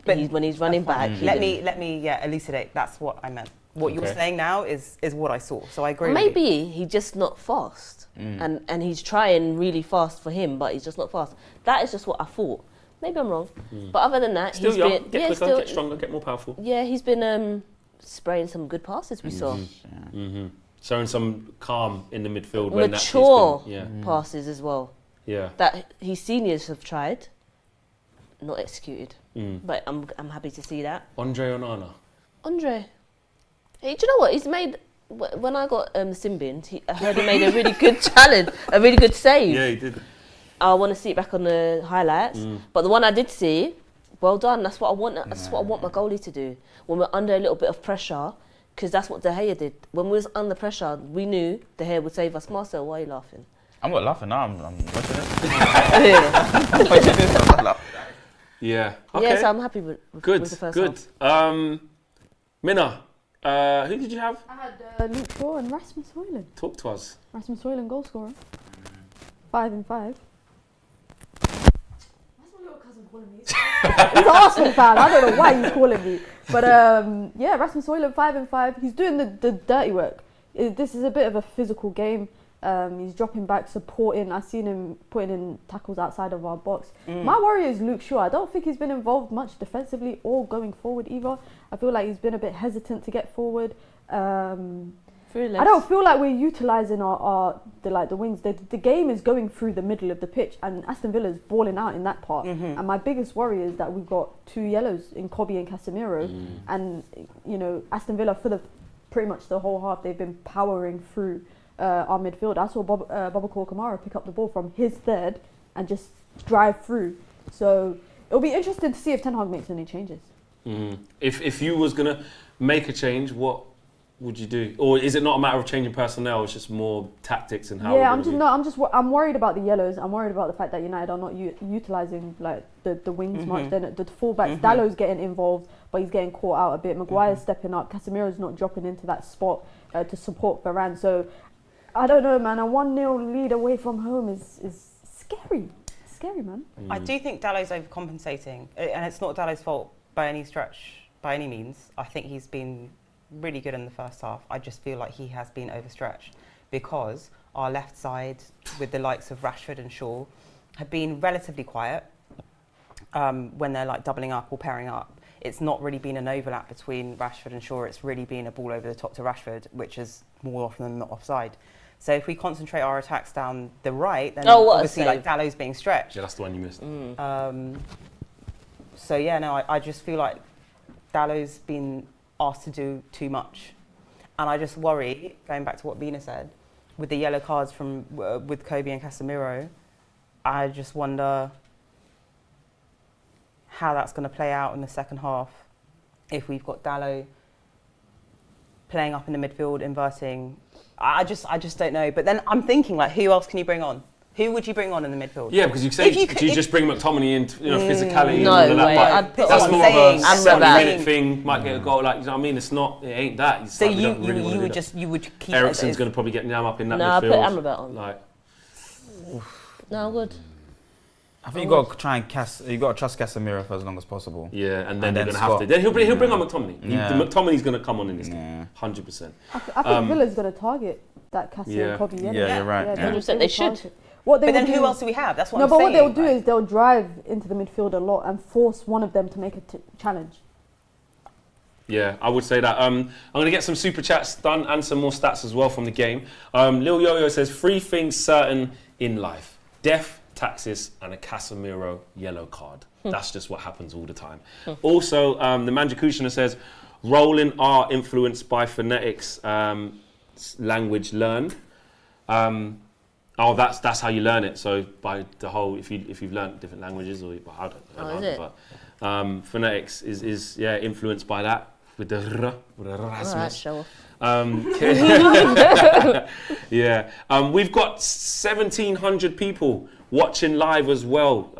Speaker 7: But
Speaker 6: when he's running back... he
Speaker 7: Let
Speaker 6: didn't.
Speaker 7: me elucidate. That's what I meant. What you're
Speaker 5: Okay.
Speaker 7: saying now is what I saw. So I agree with
Speaker 6: Maybe he's just not fast. And he's trying really fast for him, but he's just not fast. That is just what I thought. Maybe I'm wrong. But other than that,
Speaker 5: Still
Speaker 6: he's
Speaker 5: young,
Speaker 6: been...
Speaker 5: get quicker, get stronger, get more powerful.
Speaker 6: Yeah, he's been spraying some good passes, we saw.
Speaker 5: Showing some calm in the midfield. when
Speaker 6: Mature
Speaker 5: that's been,
Speaker 6: passes as well.
Speaker 5: yeah.
Speaker 6: That his seniors have tried, not executed. But I'm happy to see that.
Speaker 5: Andre Onana.
Speaker 6: Andre, hey, do you know what? He's made... When I got Simbin, I heard he made a really good challenge, a really good save.
Speaker 5: Yeah, he did.
Speaker 6: I want to see it back on the highlights. But the one I did see, well done. That's what I want. That's what I want my goalie to do. When we're under a little bit of pressure, because that's what De Gea did. When we was under pressure, we knew De Gea would save us. Marcel, why are you laughing?
Speaker 8: I'm not laughing now. I'm watching it.
Speaker 5: Yeah. Okay.
Speaker 6: Yeah, so I'm happy with
Speaker 5: good.
Speaker 6: the first
Speaker 5: Good.
Speaker 6: half.
Speaker 5: Minna, who did you have?
Speaker 9: I had Luke Shaw and Rasmus Hojlund.
Speaker 5: Talk to us.
Speaker 9: Rasmus Hojlund goal scorer. 5 and 5. That's my little cousin calling me. He's an Arsenal fan. I don't know why he's calling me. But yeah, Rasmus Hojlund 5 and 5. He's doing the dirty work. This is a bit of a physical game. He's dropping back, supporting. I've seen him putting in tackles outside of our box. My worry is Luke Shaw. I don't think he's been involved much defensively or going forward either. I feel like he's been a bit hesitant to get forward. I don't feel like we're utilising the wings. The game is going through the middle of the pitch, and Aston Villa's balling out in that part. And my biggest worry is that we've got 2 yellows in Kobe and Casemiro, and you know Aston Villa for pretty much the whole half they've been powering through our midfield. I saw Babakar Kamara pick up the ball from his third and just drive through. So it'll be interesting to see if Ten Hag makes any changes.
Speaker 5: If you was gonna make a change, what would you do? Or is it not a matter of changing personnel? It's just more tactics and how.
Speaker 9: Yeah, I'm worried about the yellows. I'm worried about the fact that United are not utilising like the wings much. Then the fullbacks, Dallow's getting involved, but he's getting caught out a bit. Maguire's stepping up. Casemiro's not dropping into that spot to support Varane. So I don't know, man. A 1-0 lead away from home is scary. Scary, man.
Speaker 7: I do think Dallow's overcompensating, and it's not Dallow's fault by any stretch, by any means. I think he's been really good in the first half. I just feel like he has been overstretched because our left side, with the likes of Rashford and Shaw, have been relatively quiet when they're like doubling up or pairing up. It's not really been an overlap between Rashford and Shaw. It's really been a ball over the top to Rashford, which is more often than not offside. So if we concentrate our attacks down the right, then obviously like Dallow's being stretched.
Speaker 5: Yeah, that's the one you missed.
Speaker 7: So yeah, no, I just feel like Dallow's been asked to do too much, and I just worry, going back to what Bina said, with the yellow cards from with Kobe and Casemiro, I just wonder how that's going to play out in the second half if we've got Dallow playing up in the midfield, inverting. I just don't know. But then I'm thinking, like, who else can you bring on? Who would you bring on in the midfield?
Speaker 5: Yeah, because you say, do you just bring McTominay in, physicality?
Speaker 6: No
Speaker 5: and
Speaker 6: way.
Speaker 5: That's more of a
Speaker 6: I'm
Speaker 5: 7-minute thing. Might get a goal. Like, you know what I mean? It ain't that.
Speaker 7: So
Speaker 5: like,
Speaker 7: you would keep
Speaker 5: Eriksen's going to probably get Nyam up in that
Speaker 6: midfield.
Speaker 5: midfield.
Speaker 6: No, I put Amrabat on.
Speaker 5: Like,
Speaker 6: no, good.
Speaker 8: I think you got to try and you got to trust Casemiro for as long as possible.
Speaker 5: Yeah, and then you're going to have to. Then he'll bring on McTominay.
Speaker 8: Yeah.
Speaker 5: McTominay's going to come on in this game, 100%.
Speaker 9: I think Villa's going to target that Casemiro Kobe.
Speaker 8: Yeah, you're right.
Speaker 9: Yeah,
Speaker 6: 100% they should.
Speaker 7: But then who else do we have? That's what I'm saying.
Speaker 9: No, but what they'll do is they'll drive into the midfield a lot and force one of them to make a challenge.
Speaker 5: Yeah, I would say that. I'm going to get some super chats done and some more stats as well from the game. Lil Yo-Yo says, 3 things certain in life. Death, Taxis, and a Casemiro yellow card. That's just what happens all the time. Also, the Manjakushina says, rolling R influenced by phonetics, language learned. That's how you learn it. So by the whole, if you've learned different languages, or I don't know, but phonetics is influenced by that with the Rasmus.
Speaker 6: Show off.
Speaker 5: We've got 1,700 people watching live as well.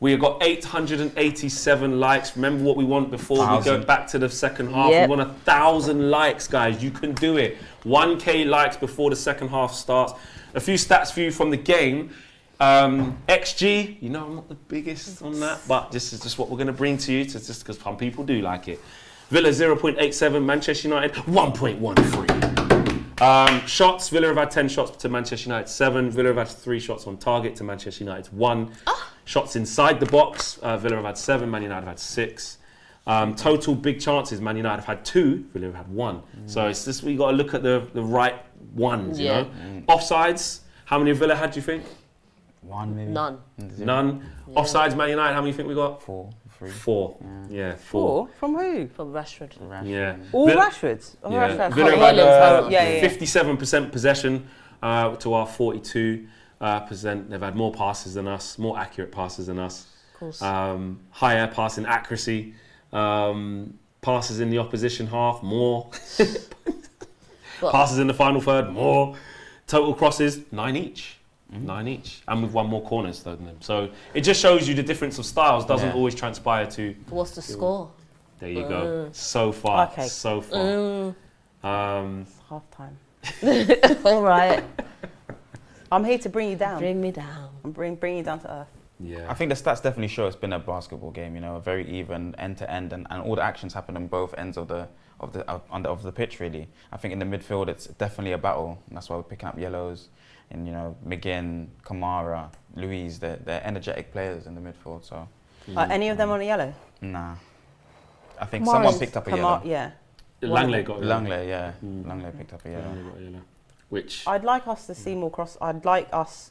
Speaker 5: We have got 887 likes. Remember what we want before we go back to the second half.
Speaker 6: Yep.
Speaker 5: We want 1,000 likes, guys. You can do it. 1K likes before the second half starts. A few stats for you from the game. XG, I'm not the biggest on that, but this is just what we're going to bring to you, just because some people do like it. Villa 0.87, Manchester United 1.13. Shots, Villa have had 10 shots to Manchester United 7. Villa have had 3 shots on target to Manchester United's 1. Shots inside the box, Villa have had 7, Man United have had 6. Total big chances, Man United have had 2, Villa have had 1. So it's just, we got to look at the right ones, you know. Offsides, how many Villa had, do you think?
Speaker 8: 1 maybe.
Speaker 6: None.
Speaker 5: None. Offsides, Man United, how many think we got?
Speaker 8: 4.
Speaker 5: 4. Yeah, 4.
Speaker 7: From who?
Speaker 6: From Rashford.
Speaker 5: Yeah.
Speaker 7: All Rashfords. Oh,
Speaker 5: Yeah.
Speaker 7: Rashford.
Speaker 5: Villa
Speaker 6: Hojlund's
Speaker 5: have
Speaker 6: had,
Speaker 5: 57% possession to our 42%. They've had more passes than us, more accurate passes than us.
Speaker 6: Of course.
Speaker 5: Higher passing accuracy. Passes in the opposition half, more. Passes in the final third, more. Total crosses, 9 each. 9 each. And we've won more corners though than them. So it just shows you the difference of styles doesn't always transpire to...
Speaker 6: What's the score?
Speaker 5: There you go. So far.
Speaker 7: Okay.
Speaker 5: So far.
Speaker 7: Half time.
Speaker 6: All right.
Speaker 7: I'm here to bring you down.
Speaker 6: Bring me down.
Speaker 7: I'm bring you down to earth.
Speaker 5: Yeah.
Speaker 8: I think the stats definitely show it's been a basketball game, a very even end to end, and all the actions happen on both ends of the pitch really. I think in the midfield it's definitely a battle, and that's why we're picking up yellows. And McGinn, Kamara, Luiz, they're energetic players in the midfield. So
Speaker 7: Are any of them on a yellow?
Speaker 8: Nah, I think
Speaker 7: Kamara's
Speaker 8: someone picked up a yellow.
Speaker 7: Yeah.
Speaker 5: Langley got a yellow.
Speaker 8: Langley picked up a yellow.
Speaker 5: Langley got a yellow. Which
Speaker 7: I'd like us to see more cross. I'd like us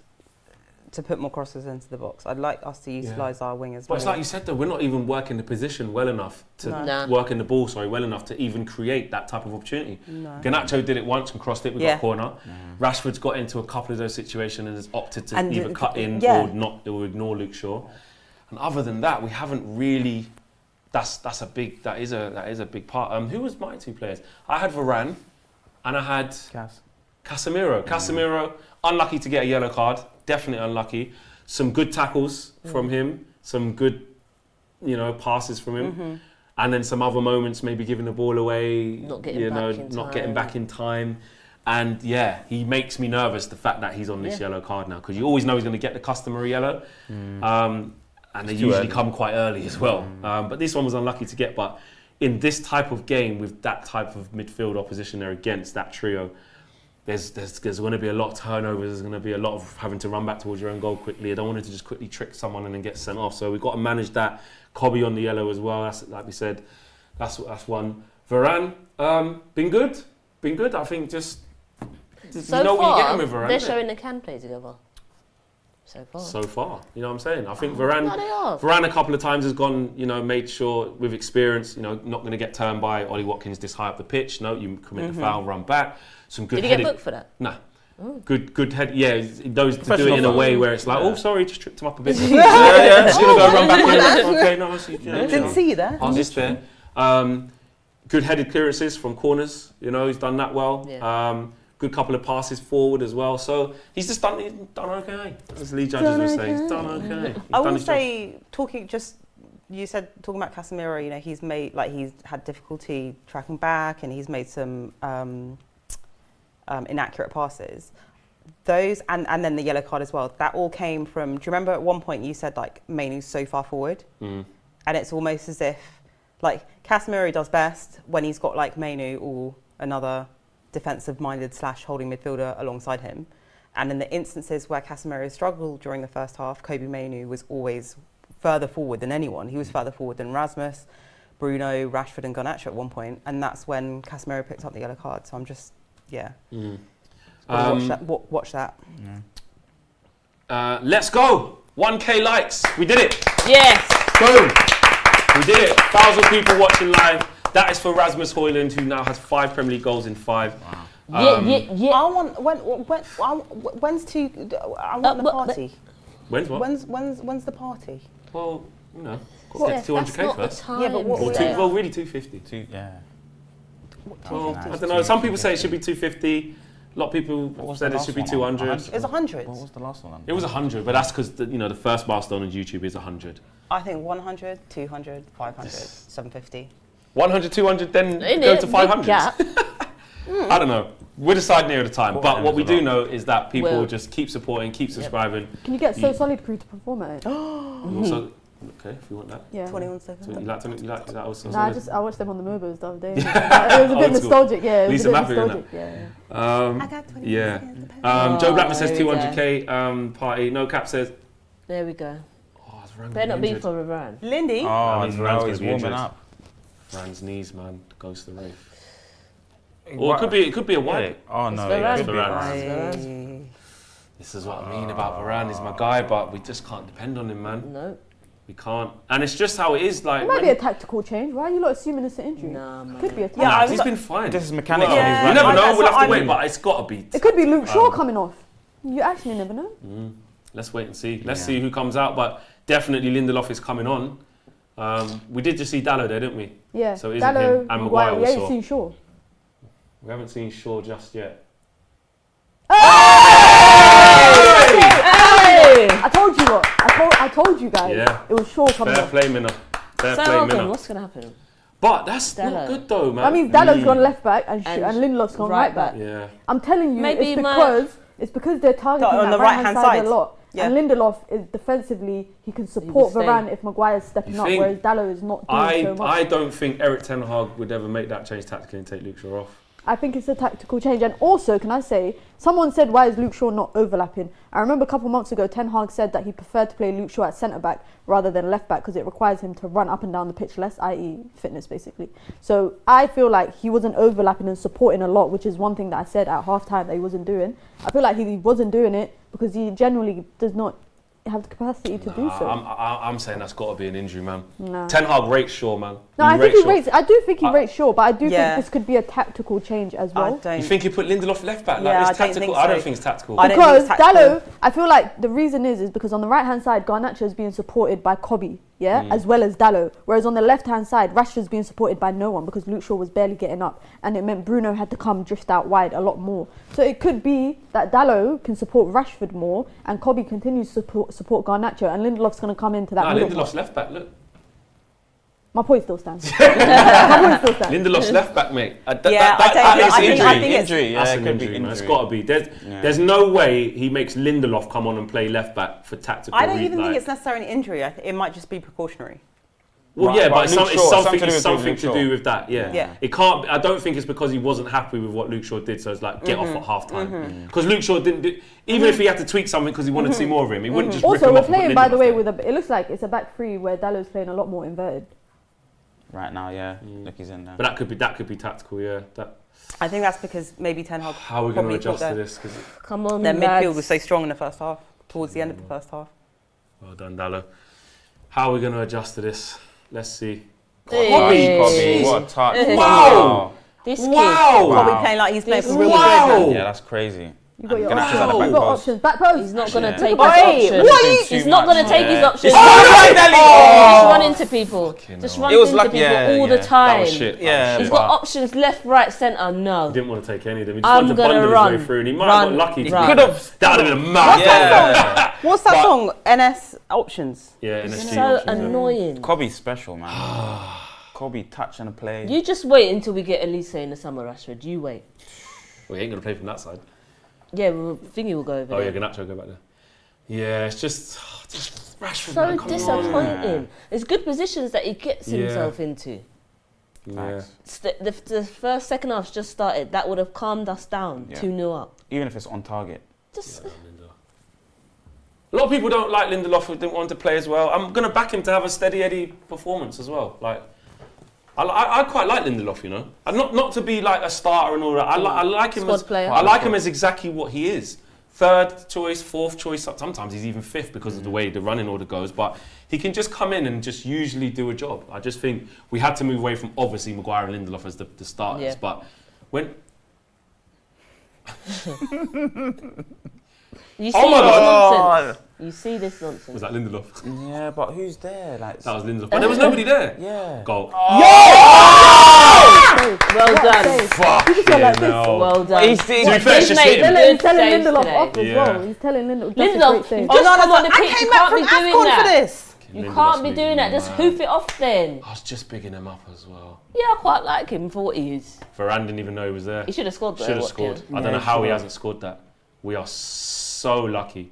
Speaker 7: to put more crosses into the box. I'd like us to utilise our wingers.
Speaker 5: But it's like you said though, we're not even working the position well enough to work in the ball, well enough to even create that type of opportunity.
Speaker 7: No.
Speaker 5: Garnacho did it once and crossed it, we got a corner. Rashford's got into a couple of those situations and has opted to either cut in or ignore Luke Shaw. And other than that, we haven't really. That is a big part. Who was my 2 players? I had Varane, and I had Casemiro. Casemiro, unlucky to get a yellow card. Definitely unlucky. Some good tackles from him. Some good, passes from him. And then some other moments, maybe giving the ball away.
Speaker 6: Not getting
Speaker 5: back in time. And he makes me nervous, the fact that he's on this yellow card now, because you always know he's going to get the customary yellow. And they usually come quite early as well. But this one was unlucky to get. But in this type of game, with that type of midfield opposition there against that trio, there's going to be a lot of turnovers. There's going to be a lot of having to run back towards your own goal quickly. I don't want it to just quickly trick someone and then get sent off. So we've got to manage that. Kobe on the yellow as well. That's, like we said, that's one. Varane, been good. I think just
Speaker 6: So
Speaker 5: you know
Speaker 6: far,
Speaker 5: what you're getting with Varane.
Speaker 6: they're showing they can play together. So far, you know what I'm saying? I think Varane a couple of times has gone, made sure with experience, not going to get turned by Ollie Watkins this high up the pitch. No, you commit the foul, run back. Some good. Did he get booked for that?
Speaker 5: Nah. Good head. Yeah, he knows to do it in a way where it's like, oh, sorry, just tripped him up a bit. I'm just going to go run back in. Okay, no,
Speaker 7: Didn't see you there.
Speaker 5: I was just there. Good headed clearances from corners. He's done that well.
Speaker 6: Yeah.
Speaker 5: Good couple of passes forward as well. So he's done okay. As lead judges would say, he's done okay.
Speaker 7: I will say, talking about Casemiro, he's had difficulty tracking back, and he's made some inaccurate passes. Those and then the yellow card as well. That all came from. Do you remember at one point you said Mainoo's so far forward, and it's almost as if Casemiro does best when he's got Mainoo or another defensive-minded / holding midfielder alongside him. And in the instances where Casemiro struggled during the first half, Kobe Mainoo was always further forward than anyone. He was further forward than Rasmus, Bruno, Rashford and Garnacho at one point, and that's when Casemiro picked up the yellow card. So I'm just, watch that.
Speaker 5: Let's go. 1K likes. We did it.
Speaker 6: Yes.
Speaker 5: Boom. We did it. 1,000 people watching live. That is for Rasmus Hojlund, who now has 5 Premier League goals in 5.
Speaker 6: Yeah.
Speaker 7: I want when's the party?
Speaker 5: When's what?
Speaker 7: When's the party?
Speaker 5: Well, you know, got to get 200K first.
Speaker 7: Yeah, but what?
Speaker 5: Well, really 250.
Speaker 8: Yeah.
Speaker 5: Well, I don't know. Some people say it should be 250. A lot of people said it should be 200.
Speaker 7: It's 100.
Speaker 8: What was the last one?
Speaker 5: It was 100, but that's because the first milestone on YouTube is 100.
Speaker 7: I think 100, 200, 500, 750.
Speaker 5: 100, 200, then
Speaker 6: Ain't
Speaker 5: go
Speaker 6: it?
Speaker 5: to
Speaker 6: Big
Speaker 5: 500.
Speaker 6: gap.
Speaker 5: I don't know. We'll decide near the time. But what we do
Speaker 8: lot.
Speaker 5: know is that people
Speaker 6: Well-
Speaker 5: just keep supporting, keep subscribing.
Speaker 9: Can you get So Solid Crew to perform at it?
Speaker 5: Also, okay, if you want that.
Speaker 9: Yeah.
Speaker 7: 21
Speaker 5: So
Speaker 7: seconds.
Speaker 5: you like that also?
Speaker 9: Nah, I watched them on the Mobos the other day. It was a bit
Speaker 5: Old school.
Speaker 9: nostalgic, yeah. It was
Speaker 5: Lisa
Speaker 9: a bit
Speaker 5: Maffey and
Speaker 9: nostalgic, yeah.
Speaker 7: I got 20
Speaker 5: Yeah.
Speaker 7: seconds.
Speaker 5: Joe Blackman says
Speaker 6: there we
Speaker 5: 200K party. No Cap says.
Speaker 6: There we go.
Speaker 5: Oh, it's Varane
Speaker 6: Better not be
Speaker 5: injured.
Speaker 6: for Varane.
Speaker 7: Lindy.
Speaker 8: Oh,
Speaker 5: means Varane's
Speaker 8: no,
Speaker 5: gonna
Speaker 8: he's
Speaker 5: be
Speaker 8: warming
Speaker 5: injured.
Speaker 8: up.
Speaker 5: Varane's knees, man, goes to the roof. Or it could be a wide.
Speaker 8: Oh no,
Speaker 6: Varane.
Speaker 8: it could be.
Speaker 5: Varane. This is what I mean about Varane. He's my guy, but we just can't depend on him, man.
Speaker 6: No.
Speaker 5: We can't. And it's just how it is. Like,
Speaker 9: It might be a tactical change. Why are you not assuming it's an injury?
Speaker 6: Nah, man.
Speaker 9: Could be a
Speaker 7: Yeah,
Speaker 9: tactical.
Speaker 7: I was
Speaker 5: he's
Speaker 7: like-
Speaker 5: been fine.
Speaker 8: This is mechanics
Speaker 5: Well,
Speaker 8: on his
Speaker 5: you
Speaker 8: right.
Speaker 5: never know.
Speaker 7: That's
Speaker 5: We'll have
Speaker 7: what
Speaker 5: to
Speaker 7: I
Speaker 5: wait,
Speaker 7: mean.
Speaker 5: but it's got to be.
Speaker 9: It could be Luke Shaw coming off. You actually never know.
Speaker 5: Let's wait and see. Let's see who comes out. But definitely Lindelof is coming on. We did just see Dallo there, didn't we?
Speaker 9: Yeah.
Speaker 5: So it isn't
Speaker 9: Dallo,
Speaker 5: him and Maguire
Speaker 9: we
Speaker 5: we
Speaker 9: ain't
Speaker 5: saw.
Speaker 9: seen Shaw.
Speaker 5: We haven't seen Shaw just yet.
Speaker 9: I told you what. I told you guys.
Speaker 5: Yeah.
Speaker 9: It was Shaw coming
Speaker 5: Fair
Speaker 9: off.
Speaker 5: play, Minna. Fair
Speaker 6: So
Speaker 5: play,
Speaker 6: Hogan,
Speaker 5: Minna.
Speaker 6: what's going to happen?
Speaker 5: But that's not
Speaker 6: Dallo.
Speaker 5: good though, man.
Speaker 9: That means Dallow's gone left back and
Speaker 6: And
Speaker 9: Lindelof's gone right back.
Speaker 5: Yeah.
Speaker 9: I'm telling you,
Speaker 6: Maybe
Speaker 9: it's because they're targeting
Speaker 7: On
Speaker 9: that
Speaker 7: the
Speaker 9: right-hand side a lot.
Speaker 7: Yeah.
Speaker 9: And Lindelof is defensively, he can support
Speaker 6: stay.
Speaker 9: Varane if Maguire's stepping
Speaker 5: You
Speaker 9: up,
Speaker 5: think-
Speaker 9: whereas Dallo is not doing so much.
Speaker 5: I don't think Eric Ten Hag would ever make that change tactically and take Luke Shaw off.
Speaker 9: I think it's a tactical change. And also, can I say, someone said, why is Luke Shaw not overlapping? I remember a couple months ago, Ten Hag said that he preferred to play Luke Shaw at centre-back rather than left-back because it requires him to run up and down the pitch less, i.e. fitness, basically. So I feel like he wasn't overlapping and supporting a lot, which is one thing that I said at half-time that he wasn't doing. I feel like he wasn't doing it because he generally does not have the capacity to do so.
Speaker 5: I'm saying that's got to be an injury, man.
Speaker 9: Nah.
Speaker 5: Ten Hag rates Shaw, man.
Speaker 9: No, I do think he rates Shaw, but I do
Speaker 7: Yeah.
Speaker 9: think this could be a tactical change as
Speaker 7: I
Speaker 9: well.
Speaker 7: don't.
Speaker 5: You think he put Lindelof left back?
Speaker 7: Yeah,
Speaker 5: Like, it's
Speaker 7: I don't
Speaker 5: tactical.
Speaker 7: think
Speaker 5: I don't
Speaker 7: so.
Speaker 5: think it's tactical.
Speaker 7: I don't
Speaker 9: Because
Speaker 7: think it's tactical.
Speaker 9: Dallo, I feel like the reason is because on the right hand side, Garnacho is being supported by Kobe, as well as Dallo. Whereas on the left hand side, Rashford's being supported by no one because Luke Shaw was barely getting up, and it meant Bruno had to come drift out wide a lot more. So it could be that Dallo can support Rashford more, and Kobe continues to support Garnacho, and Lindelof's going to come into that.
Speaker 5: Nah,
Speaker 9: middle
Speaker 5: Lindelof's
Speaker 9: part.
Speaker 5: left back. Look,
Speaker 9: My point still stands. My point still stands.
Speaker 5: Lindelof's left back, mate.
Speaker 7: Yeah, I think it's
Speaker 8: Injury, yeah,
Speaker 5: That's
Speaker 8: it
Speaker 5: an
Speaker 8: could be
Speaker 5: injury, man. It's
Speaker 8: injury.
Speaker 5: got to be. There's no way he makes Lindelof come on and play left back for tactical.
Speaker 7: I don't even think it's necessarily an injury. It might just be precautionary.
Speaker 5: Well,
Speaker 8: Right,
Speaker 5: yeah,
Speaker 8: right,
Speaker 5: but
Speaker 8: Luke
Speaker 5: it's
Speaker 8: Shaw,
Speaker 5: something
Speaker 8: something
Speaker 5: to do with that. Yeah.
Speaker 7: Yeah.
Speaker 5: It can't. I don't think it's because he wasn't happy with what Luke Shaw did. So it's like get off at half time. Because Luke Shaw didn't do. Even if he had to tweak something because he wanted to see more of him, he wouldn't just. rip
Speaker 9: Also,
Speaker 5: him
Speaker 9: we're
Speaker 5: off and put
Speaker 9: playing, by the
Speaker 5: Lindelof
Speaker 9: way,
Speaker 5: there.
Speaker 9: it looks like it's a back three where Dallo's playing a lot more inverted.
Speaker 8: Right now, yeah. Look, he's in there.
Speaker 5: But that could be tactical. Yeah.
Speaker 7: I think that's because maybe Ten Hag.
Speaker 5: How are we going to
Speaker 7: probably thought
Speaker 5: adjust to
Speaker 7: their-
Speaker 5: this? 'Cause
Speaker 6: Come on,
Speaker 7: Their
Speaker 6: lads.
Speaker 7: midfield was so strong in the first half, towards the end of the first half.
Speaker 5: well done, Dallo. How are we going to adjust to this? Let's see.
Speaker 6: Hey.
Speaker 8: Kobe, what a touch.
Speaker 5: Wow.
Speaker 6: This kid.
Speaker 5: Wow.
Speaker 7: Probably playing like he's playing for Real
Speaker 5: Wow.
Speaker 7: Madrid.
Speaker 8: Yeah, that's crazy.
Speaker 9: You got your
Speaker 8: Gonna
Speaker 9: options.
Speaker 8: have to
Speaker 9: You
Speaker 8: back
Speaker 9: got
Speaker 8: post.
Speaker 9: options. Back post.
Speaker 6: He's not going to
Speaker 8: Yeah.
Speaker 6: take
Speaker 7: Oi,
Speaker 6: his options.
Speaker 7: what are you-
Speaker 6: He's not going to take his options.
Speaker 8: Oh,
Speaker 6: Just run into people. Just run
Speaker 8: It was
Speaker 6: into
Speaker 8: like-
Speaker 6: people
Speaker 8: yeah,
Speaker 6: all
Speaker 8: yeah.
Speaker 6: the time.
Speaker 5: That was shit.
Speaker 8: Yeah,
Speaker 6: He's
Speaker 8: but-
Speaker 6: got options left, right, centre. No.
Speaker 5: He didn't want to take any of them. He just
Speaker 6: I'm
Speaker 5: wanted to
Speaker 6: gonna
Speaker 5: bundle
Speaker 6: run.
Speaker 5: his way through, and he might
Speaker 6: Run.
Speaker 5: have got lucky.
Speaker 6: Run.
Speaker 8: Could have.
Speaker 5: That would have been a mad.
Speaker 8: Yeah.
Speaker 7: What's that
Speaker 5: But-
Speaker 7: song? NS Options.
Speaker 5: Yeah,
Speaker 6: It's
Speaker 5: NSG
Speaker 6: so
Speaker 5: options, yeah.
Speaker 6: annoying.
Speaker 8: Kobe's special, man. Kobe touch and a play.
Speaker 6: You just wait until we get Elise in the summer, Rashford. You wait.
Speaker 5: Well, he ain't going to play from that side.
Speaker 6: Yeah, well, Thingy will go over
Speaker 5: Oh, yeah,
Speaker 6: there.
Speaker 5: Garnacho go back there. Yeah, it's just Rashford.
Speaker 6: So
Speaker 5: man, come
Speaker 6: disappointing.
Speaker 5: on.
Speaker 6: There's good positions that he gets
Speaker 5: Yeah.
Speaker 6: himself into.
Speaker 5: Yeah.
Speaker 6: The first, second half's just started. That would have calmed us down.
Speaker 8: Yeah.
Speaker 6: 2-0 up.
Speaker 8: Even if it's on target.
Speaker 6: Just
Speaker 5: A lot of people don't like Lindelof, who didn't want to play as well. I'm going to back him to have a steady Eddie performance as well. Like, I quite like Lindelof, you know. And not to be like a starter and all that. I like him
Speaker 6: Squad
Speaker 5: as
Speaker 6: player.
Speaker 5: I like him as exactly what he is. third choice, fourth choice. Sometimes he's even fifth because of the way the running order goes. But he can just come in and just usually do a job. I just think we had to move away from obviously Maguire and Lindelof as the starters.
Speaker 6: Yeah.
Speaker 5: But when
Speaker 6: You see
Speaker 5: Oh my
Speaker 6: this
Speaker 8: God.
Speaker 6: nonsense. You see this nonsense.
Speaker 5: was that Lindelof?
Speaker 8: Yeah, but who's there? Like,
Speaker 5: That was Lindelof. But there was nobody there.
Speaker 8: yeah.
Speaker 5: Goal.
Speaker 6: Well done.
Speaker 5: Fuck.
Speaker 9: You just go like this.
Speaker 6: Well done.
Speaker 8: He's doing-
Speaker 5: To be fair, it's just
Speaker 6: made
Speaker 5: him.
Speaker 9: He's
Speaker 6: good
Speaker 9: telling
Speaker 6: saves
Speaker 9: Lindelof
Speaker 6: today.
Speaker 9: off as
Speaker 5: Yeah.
Speaker 9: well. He's telling Lindelof. That's a
Speaker 6: Lindelof,
Speaker 9: great save.
Speaker 6: just come on the
Speaker 7: I
Speaker 6: pitch.
Speaker 7: came
Speaker 6: You
Speaker 7: back
Speaker 6: can't
Speaker 7: from
Speaker 6: be doing
Speaker 7: AFCON
Speaker 6: that.
Speaker 7: for this.
Speaker 6: You
Speaker 5: Lindelof's
Speaker 6: can't be
Speaker 5: making
Speaker 6: doing that.
Speaker 5: me
Speaker 6: Just
Speaker 5: mad.
Speaker 6: hoof it off then.
Speaker 5: I was just bigging him up as well.
Speaker 6: Yeah, I quite like him for what he is.
Speaker 5: Varane didn't even know he was there.
Speaker 6: He should have scored though.
Speaker 5: Should have
Speaker 6: what
Speaker 5: scored.
Speaker 6: kid?
Speaker 5: I don't know how he hasn't scored that. We are so lucky.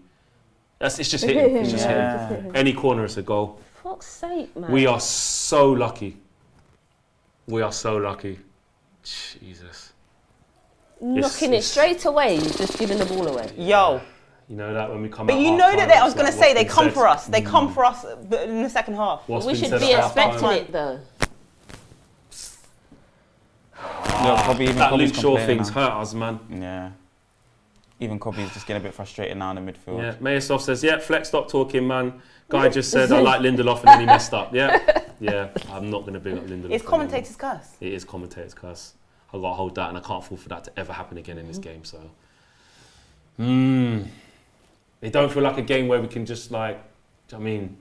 Speaker 5: It's just
Speaker 9: It
Speaker 5: hit
Speaker 9: hit
Speaker 5: him.
Speaker 9: him.
Speaker 5: It's just
Speaker 9: Yeah,
Speaker 5: hit
Speaker 9: it
Speaker 5: him.
Speaker 9: just hit him.
Speaker 5: Any corner is a goal.
Speaker 6: Fuck's sake, man.
Speaker 5: We are so lucky. We are so lucky. Jesus.
Speaker 6: knocking it straight away. You've just given the ball away.
Speaker 7: Yo.
Speaker 5: You know that when we come
Speaker 7: But
Speaker 5: out
Speaker 7: you
Speaker 5: half
Speaker 7: know
Speaker 5: time,
Speaker 7: that I was
Speaker 5: it's
Speaker 7: going to
Speaker 5: like
Speaker 7: say
Speaker 5: what's
Speaker 7: they
Speaker 5: been
Speaker 7: come
Speaker 5: said.
Speaker 7: for us. They come for us in the second half.
Speaker 5: What's
Speaker 6: We
Speaker 5: been
Speaker 6: should
Speaker 5: said
Speaker 6: be
Speaker 5: at half time.
Speaker 6: expecting it though.
Speaker 5: That Luke Shaw thing's hurt us, man.
Speaker 8: Yeah. Even Kobe's just getting a bit frustrated now in the midfield.
Speaker 5: Yeah, Mayersoft says, yeah, Flex, stop talking, man. Guy just said, I like Lindelof, and then he messed up. Yeah, yeah, I'm not going to big up Lindelof.
Speaker 7: It's commentator's curse.
Speaker 5: It is commentator's curse. I've got to hold that, and I can't fall for that to ever happen again in this game, so. It don't feel like a game where we can just, like, I mean,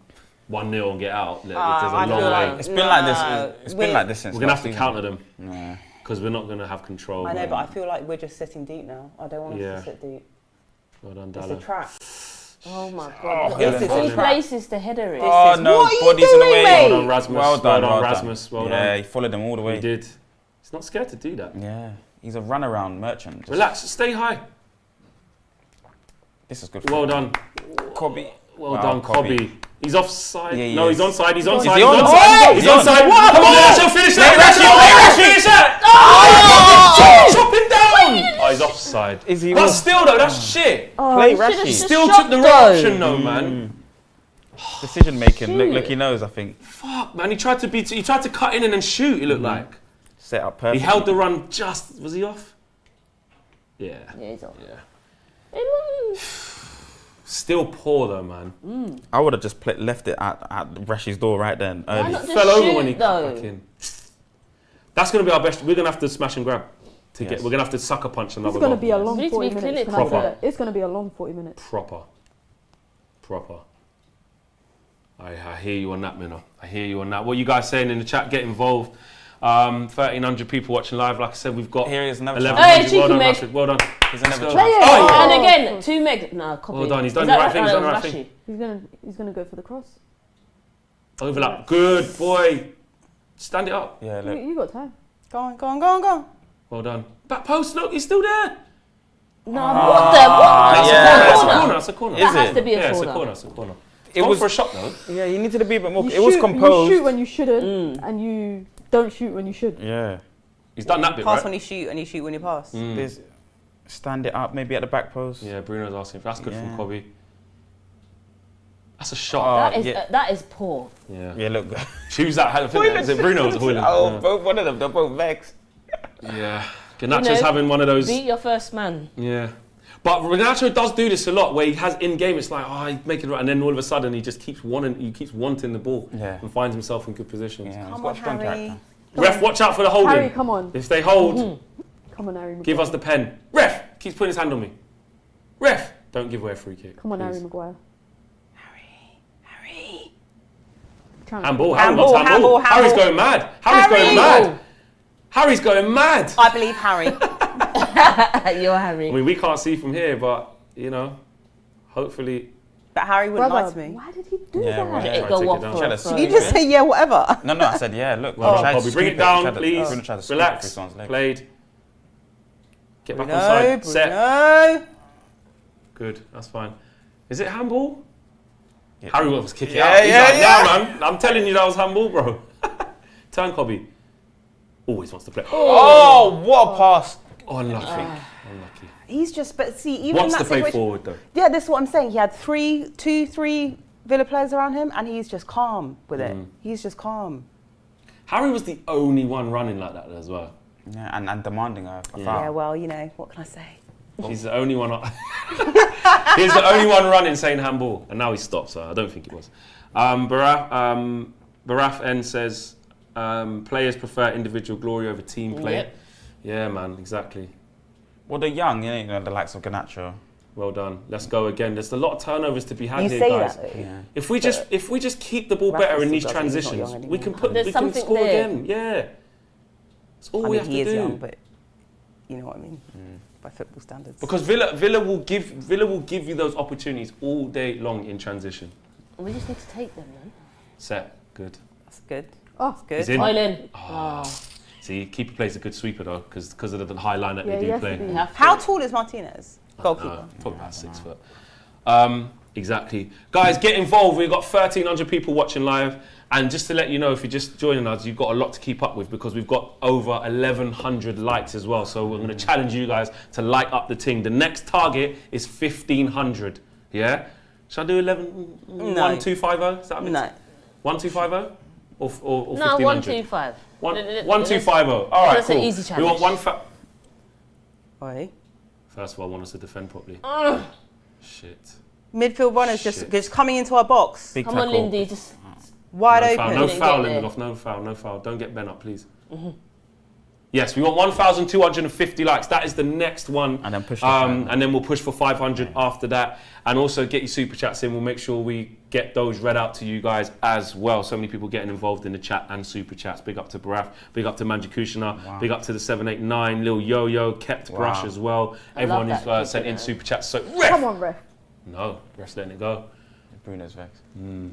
Speaker 5: 1-0 and get out. There's a long way.
Speaker 8: It's been like this. It's been like this since
Speaker 5: We're going to have
Speaker 8: last
Speaker 5: to
Speaker 8: season.
Speaker 5: counter them.
Speaker 8: Yeah.
Speaker 5: Because we're not going to have control.
Speaker 7: I know,
Speaker 5: man.
Speaker 7: but I feel like we're just sitting deep now. I don't want us
Speaker 5: Yeah.
Speaker 7: to sit deep.
Speaker 5: Well done,
Speaker 7: It's a
Speaker 5: Dalla.
Speaker 7: trap.
Speaker 6: Oh my god.
Speaker 8: Oh,
Speaker 6: This is
Speaker 8: Hojlund.
Speaker 6: three places to header it.
Speaker 8: Oh
Speaker 7: is-
Speaker 8: no,
Speaker 7: What are you
Speaker 8: bodies in the
Speaker 7: doing,
Speaker 8: way.
Speaker 7: mate?
Speaker 5: Well done, Rasmus.
Speaker 8: Well done,
Speaker 5: well done,
Speaker 8: well
Speaker 5: Rasmus. Well
Speaker 8: Yeah,
Speaker 5: done.
Speaker 8: he followed them all the way.
Speaker 5: He did. He's not scared to do that.
Speaker 8: Yeah, he's a runaround merchant. Just-
Speaker 5: Relax, stay high.
Speaker 8: This is good. For
Speaker 5: Well
Speaker 8: him.
Speaker 5: done.
Speaker 8: Kobe.
Speaker 5: Well
Speaker 8: Wow,
Speaker 5: done,
Speaker 8: Kobe.
Speaker 5: Kobe. He's offside.
Speaker 8: Yeah, he
Speaker 5: no,
Speaker 8: is.
Speaker 5: he's onside. He's onside.
Speaker 8: Is
Speaker 5: He's
Speaker 8: he on?
Speaker 5: onside.
Speaker 8: Oh,
Speaker 5: He's
Speaker 8: he's on.
Speaker 5: onside.
Speaker 8: What?
Speaker 5: Come on, Rashford, finish that.
Speaker 8: Rashford,
Speaker 5: Finish that. Oh! Chop him down. Oh, he's offside.
Speaker 8: Is he?
Speaker 5: But still, though, that's shit.
Speaker 8: Play
Speaker 6: he should've
Speaker 8: Rashi.
Speaker 6: just
Speaker 5: Still
Speaker 6: shot
Speaker 5: took the
Speaker 6: though.
Speaker 5: right option, though, man.
Speaker 8: Decision making. Look, he knows. I think
Speaker 5: Fuck, man. He tried to cut in and then shoot. It looked like
Speaker 8: set up
Speaker 5: he
Speaker 8: perfectly.
Speaker 5: held the run. Just was he off? Yeah.
Speaker 6: Yeah, he's off.
Speaker 5: Yeah. Still poor though, man.
Speaker 8: I would have just left it at Rashi's door right then. Early.
Speaker 6: not just
Speaker 5: Fell over
Speaker 6: shoot,
Speaker 5: when he
Speaker 6: though?
Speaker 5: cut back in. That's gonna be our best. We're gonna have to smash and grab to
Speaker 8: Yes.
Speaker 5: get. We're gonna have to sucker punch another
Speaker 9: It's going to
Speaker 5: goal.
Speaker 9: be a long
Speaker 6: We need to
Speaker 9: 40
Speaker 6: be
Speaker 9: minutes.
Speaker 6: clinical.
Speaker 9: Can I say
Speaker 5: Proper.
Speaker 9: that? It's going to be a long 40 minutes.
Speaker 5: Proper. I hear you on that, Minnow. I hear you on that. What you guys saying in the chat? Get involved. 1,300 people watching live. Like I said, we've got
Speaker 8: Here he is, another
Speaker 5: 1,100.
Speaker 8: chance.
Speaker 6: Hey,
Speaker 5: Well done,
Speaker 6: cheeky
Speaker 5: Rashford. Well done.
Speaker 8: He's another
Speaker 5: Let's
Speaker 8: chance.
Speaker 5: go.
Speaker 9: Yeah.
Speaker 5: Oh,
Speaker 6: And again, 2 meg. Nah, copy.
Speaker 5: Well done, he's done
Speaker 6: Is
Speaker 5: the
Speaker 6: that
Speaker 5: right thing, he's done the right
Speaker 6: Rashi?
Speaker 5: thing.
Speaker 9: He's gonna go for the cross.
Speaker 5: Overlap. Good boy. Stand it up.
Speaker 8: Yeah, look.
Speaker 9: You got time.
Speaker 7: Go on, go on, go on, go on.
Speaker 5: Well done. Back post. Look, he's still there.
Speaker 6: No, what the? What?
Speaker 5: That's
Speaker 8: yeah.
Speaker 5: a
Speaker 6: Corner.
Speaker 5: corner. That's a corner.
Speaker 8: Is
Speaker 6: That has
Speaker 8: it?
Speaker 6: to be
Speaker 5: Yeah,
Speaker 6: a
Speaker 5: it's a
Speaker 6: corner.
Speaker 5: corner. It's a corner.
Speaker 8: It
Speaker 5: Gone
Speaker 8: was
Speaker 5: for a shot though.
Speaker 8: Yeah, you needed to be a bit more.
Speaker 9: You
Speaker 8: It was
Speaker 9: shoot-
Speaker 8: composed.
Speaker 9: You shoot when you shouldn't, and you don't shoot when you should.
Speaker 8: Yeah.
Speaker 5: He's done that bit,
Speaker 7: Pass
Speaker 5: right?
Speaker 7: when you shoot and you shoot when you pass.
Speaker 8: There's- stand it up, maybe at the back post.
Speaker 5: Yeah, Bruno's asking. That's good from
Speaker 8: Yeah.
Speaker 5: Kobe. That's a shot.
Speaker 6: That is poor.
Speaker 5: Yeah.
Speaker 8: Yeah, look.
Speaker 5: Choose that. I think is it Bruno's or Hojlund?
Speaker 8: Oh, both one of them. They're both vexed.
Speaker 5: Yeah. Garnacho's
Speaker 6: You know,
Speaker 5: having one of those.
Speaker 6: Beat your first man.
Speaker 5: Yeah. But Garnacho does do this a lot, where he has in game. It's like, oh, he's making it right, and then all of a sudden he just keeps wanting the ball,
Speaker 8: Yeah.
Speaker 5: and finds himself in good positions.
Speaker 8: Yeah, he's
Speaker 7: Come
Speaker 8: got
Speaker 7: on,
Speaker 8: a strong
Speaker 7: Harry.
Speaker 8: character.
Speaker 5: Ref, watch out for the holding.
Speaker 9: Harry, come on.
Speaker 5: If they hold,
Speaker 9: Come on, Harry.
Speaker 5: give us the pen. Ref keeps putting his hand on me. Ref, don't give away a free kick.
Speaker 9: Come on,
Speaker 5: please.
Speaker 9: Harry Maguire.
Speaker 7: Harry.
Speaker 5: Handball,
Speaker 7: Handball,
Speaker 5: handball.
Speaker 7: handball,
Speaker 5: Harry's
Speaker 7: handball.
Speaker 5: going mad. Harry's going mad. Harry's going mad.
Speaker 7: I believe Harry.
Speaker 6: You're Harry.
Speaker 5: I mean, we can't see from here, but you know, hopefully.
Speaker 7: But Harry wouldn't lie to
Speaker 9: Brother,
Speaker 7: me.
Speaker 9: why did he do
Speaker 8: Yeah,
Speaker 9: that?
Speaker 8: right.
Speaker 6: Let
Speaker 5: Try
Speaker 6: it
Speaker 5: to
Speaker 6: go
Speaker 5: take
Speaker 6: off
Speaker 5: it down.
Speaker 6: for
Speaker 8: Try
Speaker 6: a
Speaker 8: to
Speaker 6: throw.
Speaker 7: You just say yeah, whatever.
Speaker 8: No, I said yeah. Look,
Speaker 5: Well done,
Speaker 8: tried to
Speaker 5: Kobe. Bring it
Speaker 8: scoop
Speaker 5: down,
Speaker 8: tried to-
Speaker 5: please.
Speaker 8: Bruno tried to scoop it
Speaker 5: Relax.
Speaker 8: through someone's leg.
Speaker 5: Played. Get back on
Speaker 7: Bruno,
Speaker 5: side. Set.
Speaker 7: Bruno.
Speaker 5: Good. That's fine. Is it handball?
Speaker 8: Yeah.
Speaker 5: Harry was kicking
Speaker 8: Yeah,
Speaker 5: out. He's
Speaker 8: yeah,
Speaker 5: like,
Speaker 8: yeah.
Speaker 5: nah, man. I'm telling you that was handball, bro. Turn, Kobe. Always wants to play.
Speaker 8: Oh, what a pass!
Speaker 5: Oh, unlucky. Unlucky.
Speaker 7: He's just, but see, even
Speaker 5: Wants
Speaker 7: in
Speaker 5: to
Speaker 7: that
Speaker 5: play
Speaker 7: situation.
Speaker 5: forward though.
Speaker 7: Yeah, this is what I'm saying. He had two, three Villa players around him, and he's just calm with it. He's just calm.
Speaker 5: Harry was the only one running like that as well.
Speaker 8: Yeah, and demanding a
Speaker 5: Yeah.
Speaker 8: foul.
Speaker 7: Yeah, well, you know, what can I say?
Speaker 5: He's the only one. He's the only one running saying handball, and now he stopped. So I don't think it was. Baraf N says players prefer individual glory over team play.
Speaker 6: Yep.
Speaker 5: Yeah, man, exactly.
Speaker 8: Well, they're young, you know, the likes of Garnacho.
Speaker 5: Well done. Let's go again. There's a lot of turnovers to be had
Speaker 7: You
Speaker 5: here,
Speaker 7: say
Speaker 5: guys.
Speaker 7: that though.
Speaker 8: Yeah.
Speaker 5: If we just keep the ball better in these
Speaker 7: Rashford doesn't, he's not
Speaker 5: transitions,
Speaker 7: young
Speaker 5: we can
Speaker 7: anymore.
Speaker 6: There's
Speaker 5: we can
Speaker 6: something
Speaker 5: score
Speaker 6: there.
Speaker 5: again. Yeah. That's all
Speaker 7: I
Speaker 5: we
Speaker 7: mean,
Speaker 5: have
Speaker 7: he
Speaker 5: to
Speaker 7: is
Speaker 5: do.
Speaker 7: young, but you know what I mean by football standards.
Speaker 5: Because Villa will give you those opportunities all day long in transition.
Speaker 6: We just need to take them, man.
Speaker 5: Set. Good.
Speaker 7: That's good.
Speaker 9: Oh,
Speaker 7: That's good.
Speaker 5: He's in.
Speaker 6: Hojlund.
Speaker 5: See, keeper plays a good sweeper though, because of the high line that
Speaker 9: Yeah,
Speaker 5: they do
Speaker 9: yes,
Speaker 5: play.
Speaker 9: he do.
Speaker 7: How tall is Martinez? Goalkeeper.
Speaker 5: Probably about 6 foot. Exactly. Guys, get involved. We've got 1,300 people watching live. And just to let you know, if you're just joining us, you've got a lot to keep up with because we've got over 1,100 likes as well. So we're going to challenge you guys to like up the ting. The next target is 1,500. Yeah? Should I do 1250? Is that what it is?
Speaker 7: No.
Speaker 5: 1250? Or
Speaker 6: No,
Speaker 5: 1,500?
Speaker 6: 125.
Speaker 5: 1250. All right,
Speaker 6: That's
Speaker 5: cool.
Speaker 6: an easy
Speaker 5: We want
Speaker 6: challenge.
Speaker 7: Oi.
Speaker 5: First of all, I want us to defend properly. Shit.
Speaker 7: Midfield runners just coming into our box.
Speaker 8: Big
Speaker 6: Come on,
Speaker 8: tackle.
Speaker 6: Lindy, just
Speaker 7: Wide
Speaker 5: No
Speaker 7: open.
Speaker 5: foul, no
Speaker 6: Didn't
Speaker 5: foul,
Speaker 6: get there.
Speaker 5: Lindelof. No foul. Don't get bent up, please. Yes, we want 1,250 likes. That is the next one.
Speaker 8: And then push for 500.
Speaker 5: and then we'll push for 500 after that. And also get your super chats in. We'll make sure we get those read out to you guys as well. So many people getting involved in the chat and super chats. Big up to Baraf. Big up to Manjikushna.
Speaker 8: Wow.
Speaker 5: Big up to the 789. Lil Yo-Yo. Kept
Speaker 8: Wow.
Speaker 5: Brush as well.
Speaker 6: I
Speaker 5: Everyone
Speaker 6: love
Speaker 5: who's
Speaker 6: that
Speaker 5: sent
Speaker 6: kid,
Speaker 5: in
Speaker 6: you know.
Speaker 5: super chats. So,
Speaker 9: Come on, ref.
Speaker 5: No, ref's letting it go.
Speaker 8: Bruno's vexed.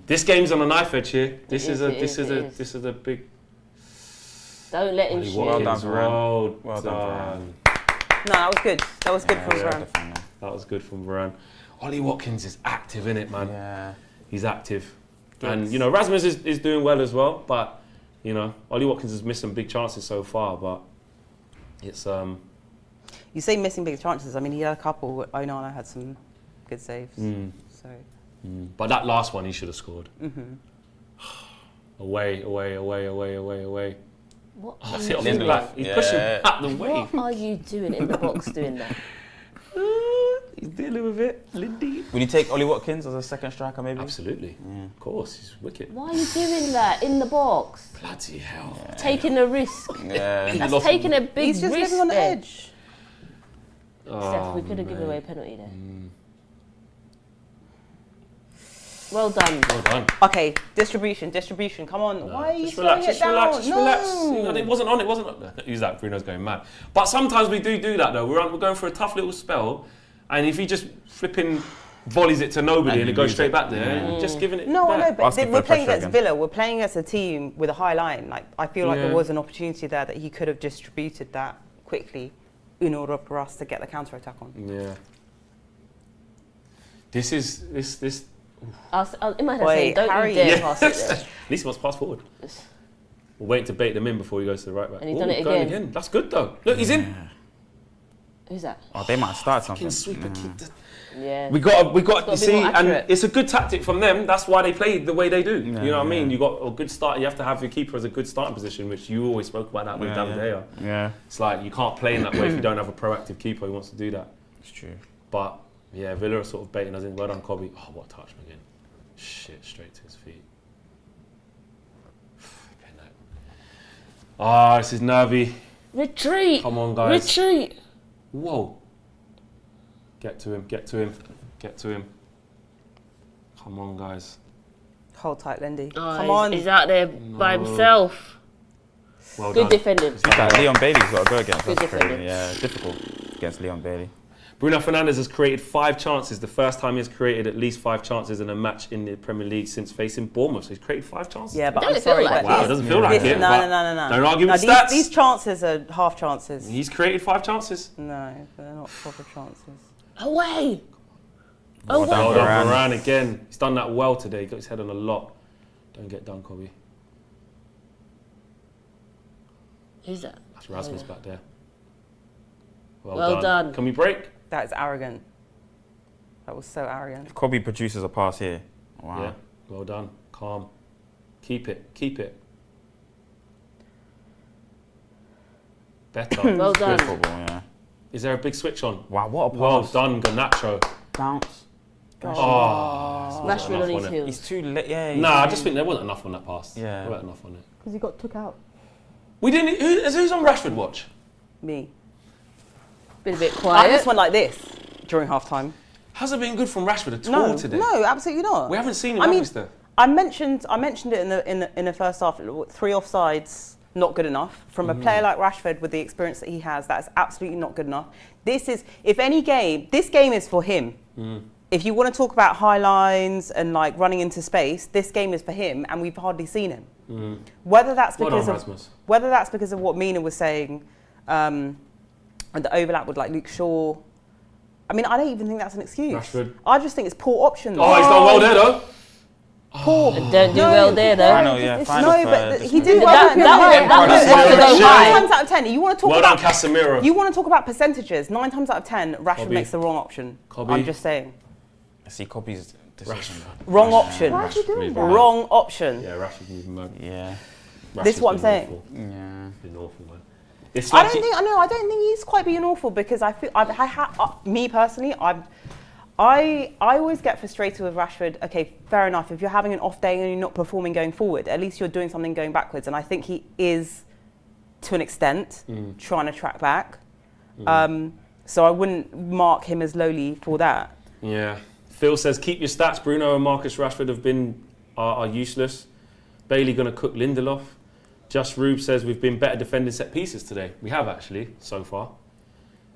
Speaker 5: This game's on a knife edge here. This is
Speaker 6: is.
Speaker 5: a big.
Speaker 6: don't let him
Speaker 5: Ollie
Speaker 6: shoot.
Speaker 8: Well done,
Speaker 5: Watkins,
Speaker 8: Varane.
Speaker 5: well
Speaker 8: Well done,
Speaker 5: done.
Speaker 7: No, that was good. That was good from
Speaker 8: Yeah,
Speaker 7: Varane.
Speaker 8: definitely.
Speaker 5: That was good from Varane. Ollie Watkins is active, innit, man?
Speaker 8: Yeah.
Speaker 5: He's active. And, you know, Rasmus is doing well as well, but, you know, Ollie Watkins has missed some big chances so far, but it's...
Speaker 7: You say missing big chances. I mean, he had a couple. Onana had some good saves. So.
Speaker 5: But that last one, he should have scored.
Speaker 7: Mm-hmm.
Speaker 5: Away.
Speaker 6: What
Speaker 5: Oh,
Speaker 6: are
Speaker 5: see,
Speaker 6: you
Speaker 5: off his
Speaker 6: doing?
Speaker 5: back. He's pushing out the way.
Speaker 6: What are you doing in the box doing that?
Speaker 5: He's dealing with it, Lindy.
Speaker 8: Would you take Ollie Watkins as a second striker, maybe?
Speaker 5: Absolutely.
Speaker 8: Yeah.
Speaker 5: Of course, he's wicked.
Speaker 6: Why are you doing that in the box?
Speaker 5: Bloody hell.
Speaker 6: Taking a risk.
Speaker 8: Yeah.
Speaker 6: That's
Speaker 5: lost-
Speaker 6: taking a big
Speaker 7: He's just
Speaker 6: risk
Speaker 7: living on the
Speaker 6: there.
Speaker 7: edge.
Speaker 6: Steph, we could have given
Speaker 5: mate.
Speaker 6: away a penalty there. Well done.
Speaker 5: Well done.
Speaker 7: Okay, distribution. Come on. Why are you
Speaker 5: Just
Speaker 7: slowing
Speaker 5: relax,
Speaker 7: it down?
Speaker 5: relax. You know, it wasn't on. Use that. Bruno's going mad. But sometimes we do that though. We're going for a tough little spell, and if he just flipping volleys it to nobody and it goes straight back there, just giving it.
Speaker 7: No, I
Speaker 5: back.
Speaker 7: know, but
Speaker 8: Asking for
Speaker 7: we're
Speaker 8: the
Speaker 7: playing
Speaker 8: pressure
Speaker 7: against
Speaker 8: again.
Speaker 7: Villa. We're playing against a team with a high line. Like, I feel like
Speaker 5: Yeah.
Speaker 7: there was an opportunity there that he could have distributed that quickly in order for us to get the counter attack on.
Speaker 5: Yeah. This.
Speaker 6: In my head, I'm
Speaker 7: Wait,
Speaker 6: saying, don't
Speaker 7: Harry.
Speaker 6: you dare
Speaker 5: Yeah.
Speaker 6: pass it there.
Speaker 5: At least he must pass forward. We're waiting to bait them in before he goes to the right back.
Speaker 6: And he's done it
Speaker 5: going
Speaker 6: again.
Speaker 5: That's good though. Look, he's in.
Speaker 6: Who's that?
Speaker 8: Oh, they might start
Speaker 5: Fucking
Speaker 8: something.
Speaker 5: sweeper kick.
Speaker 6: Yeah.
Speaker 5: We got
Speaker 6: It's
Speaker 5: you
Speaker 6: gotta be
Speaker 5: see,
Speaker 6: more
Speaker 5: and
Speaker 6: accurate.
Speaker 5: it's a good tactic from them. That's why they play the way they do. You know what I mean?
Speaker 8: yeah.
Speaker 5: You got a good start. You have to have your keeper as a good starting position, which you always spoke about that with David Gea.
Speaker 8: Yeah,
Speaker 5: It's like you can't play in that way if you don't have a proactive keeper who wants to do that.
Speaker 8: it's true.
Speaker 5: But yeah, Villa are sort of baiting us in. Well done, Kobe. Oh, what a touch again! Shit, straight to his feet. Ah, this is nervy.
Speaker 6: Retreat.
Speaker 5: Come on, guys.
Speaker 6: Retreat.
Speaker 5: Whoa. Get to him. Come on, guys.
Speaker 7: Hold tight, Lindy.
Speaker 6: Oh,
Speaker 7: Come on.
Speaker 6: He's out there by
Speaker 5: No.
Speaker 6: himself.
Speaker 5: Well
Speaker 6: Good
Speaker 5: done.
Speaker 6: defending.
Speaker 8: Leon Bailey's got to go against.
Speaker 6: Good
Speaker 8: That's crazy.
Speaker 6: defender.
Speaker 8: Yeah, difficult against Leon Bailey.
Speaker 5: Bruno Fernandes has created 5 chances. The first time he's created at least 5 chances in a match in the Premier League since facing Bournemouth. So he's created 5 chances.
Speaker 7: Yeah, but
Speaker 6: Don't
Speaker 7: I'm
Speaker 6: it feel
Speaker 7: sorry.
Speaker 6: like
Speaker 7: but
Speaker 5: Wow, it
Speaker 7: these-
Speaker 5: doesn't feel like
Speaker 7: this-
Speaker 5: it.
Speaker 7: No,
Speaker 5: but
Speaker 7: no.
Speaker 5: Don't argue with
Speaker 7: No,
Speaker 5: stats.
Speaker 7: these chances are half chances.
Speaker 5: He's created 5 chances.
Speaker 7: No, they're not proper chances.
Speaker 6: Away.
Speaker 8: Well done,
Speaker 5: Hold on,
Speaker 8: Varane.
Speaker 5: Varane again. He's done that well today. He got his head on a lot. Don't get done, Kobe.
Speaker 6: Who's that?
Speaker 5: That's Rasmus
Speaker 6: yeah.
Speaker 5: back there.
Speaker 6: Well done.
Speaker 5: Can we break?
Speaker 7: That is arrogant. That was so arrogant.
Speaker 8: If Kobe produces a pass here, wow.
Speaker 5: Yeah. Well done. Calm. Keep it. Better.
Speaker 6: Well done.
Speaker 8: Good football, yeah.
Speaker 5: Is there a big switch on?
Speaker 8: Wow, what a pass.
Speaker 5: Well done, Garnacho.
Speaker 8: Bounce.
Speaker 5: Oh,
Speaker 6: Rashford on his heels.
Speaker 8: He's too late. Yeah.
Speaker 5: Nah, I just think there wasn't enough on that pass.
Speaker 8: Yeah.
Speaker 5: There wasn't enough on it.
Speaker 9: Because he got took out.
Speaker 5: We didn't. Who's on Rashford watch?
Speaker 7: Me.
Speaker 6: Been a bit
Speaker 7: I
Speaker 6: quiet.
Speaker 7: just went like this during half time.
Speaker 5: Hasn't been good from Rashford at all today.
Speaker 7: No, absolutely not.
Speaker 5: We haven't seen him, have we,
Speaker 7: I mentioned it in the first half. 3 offsides, not good enough from a player like Rashford with the experience that he has. That is absolutely not good enough. This is, if any game, this game is for him. If you want to talk about high lines and like running into space, this game is for him, and we've hardly seen him. Whether that's because of what Mina was saying, and the overlap with like Luke Shaw. I mean, I don't even think that's an excuse.
Speaker 5: Rashford.
Speaker 7: I just think it's poor options.
Speaker 5: Oh, he's done well there though.
Speaker 7: Poor.
Speaker 6: And don't do well there though.
Speaker 8: Final, yeah. Final
Speaker 7: No, but
Speaker 8: third.
Speaker 7: he did well.
Speaker 6: That
Speaker 7: 9 times out of 10. You want to talk
Speaker 5: Well
Speaker 7: about
Speaker 5: done, Casemiro.
Speaker 7: You want to talk about percentages. 9 times out of 10, Rashford
Speaker 5: Cobby.
Speaker 7: makes the wrong option.
Speaker 5: Cobby.
Speaker 7: I'm just saying.
Speaker 8: I see Cobby's decision.
Speaker 7: Wrong option.
Speaker 9: Why is he doing that?
Speaker 7: Wrong option.
Speaker 5: Yeah, Rashford's moving mad.
Speaker 8: Yeah.
Speaker 7: This is what I'm
Speaker 5: Rashford's
Speaker 7: saying.
Speaker 5: been awful.
Speaker 8: Yeah.
Speaker 5: It's been awful, man. It's
Speaker 7: I
Speaker 5: like
Speaker 7: don't think he's quite being awful because I feel me personally, I always get frustrated with Rashford. Okay, fair enough. If you're having an off day and you're not performing going forward, at least you're doing something going backwards. And I think he is, to an extent, trying to track back. So I wouldn't mark him as lowly for that.
Speaker 5: Yeah. Phil says, keep your stats. Bruno and Marcus Rashford are useless. Bailey going to cook Lindelof. Just Rube says, we've been better defending set pieces today. We have actually, so far.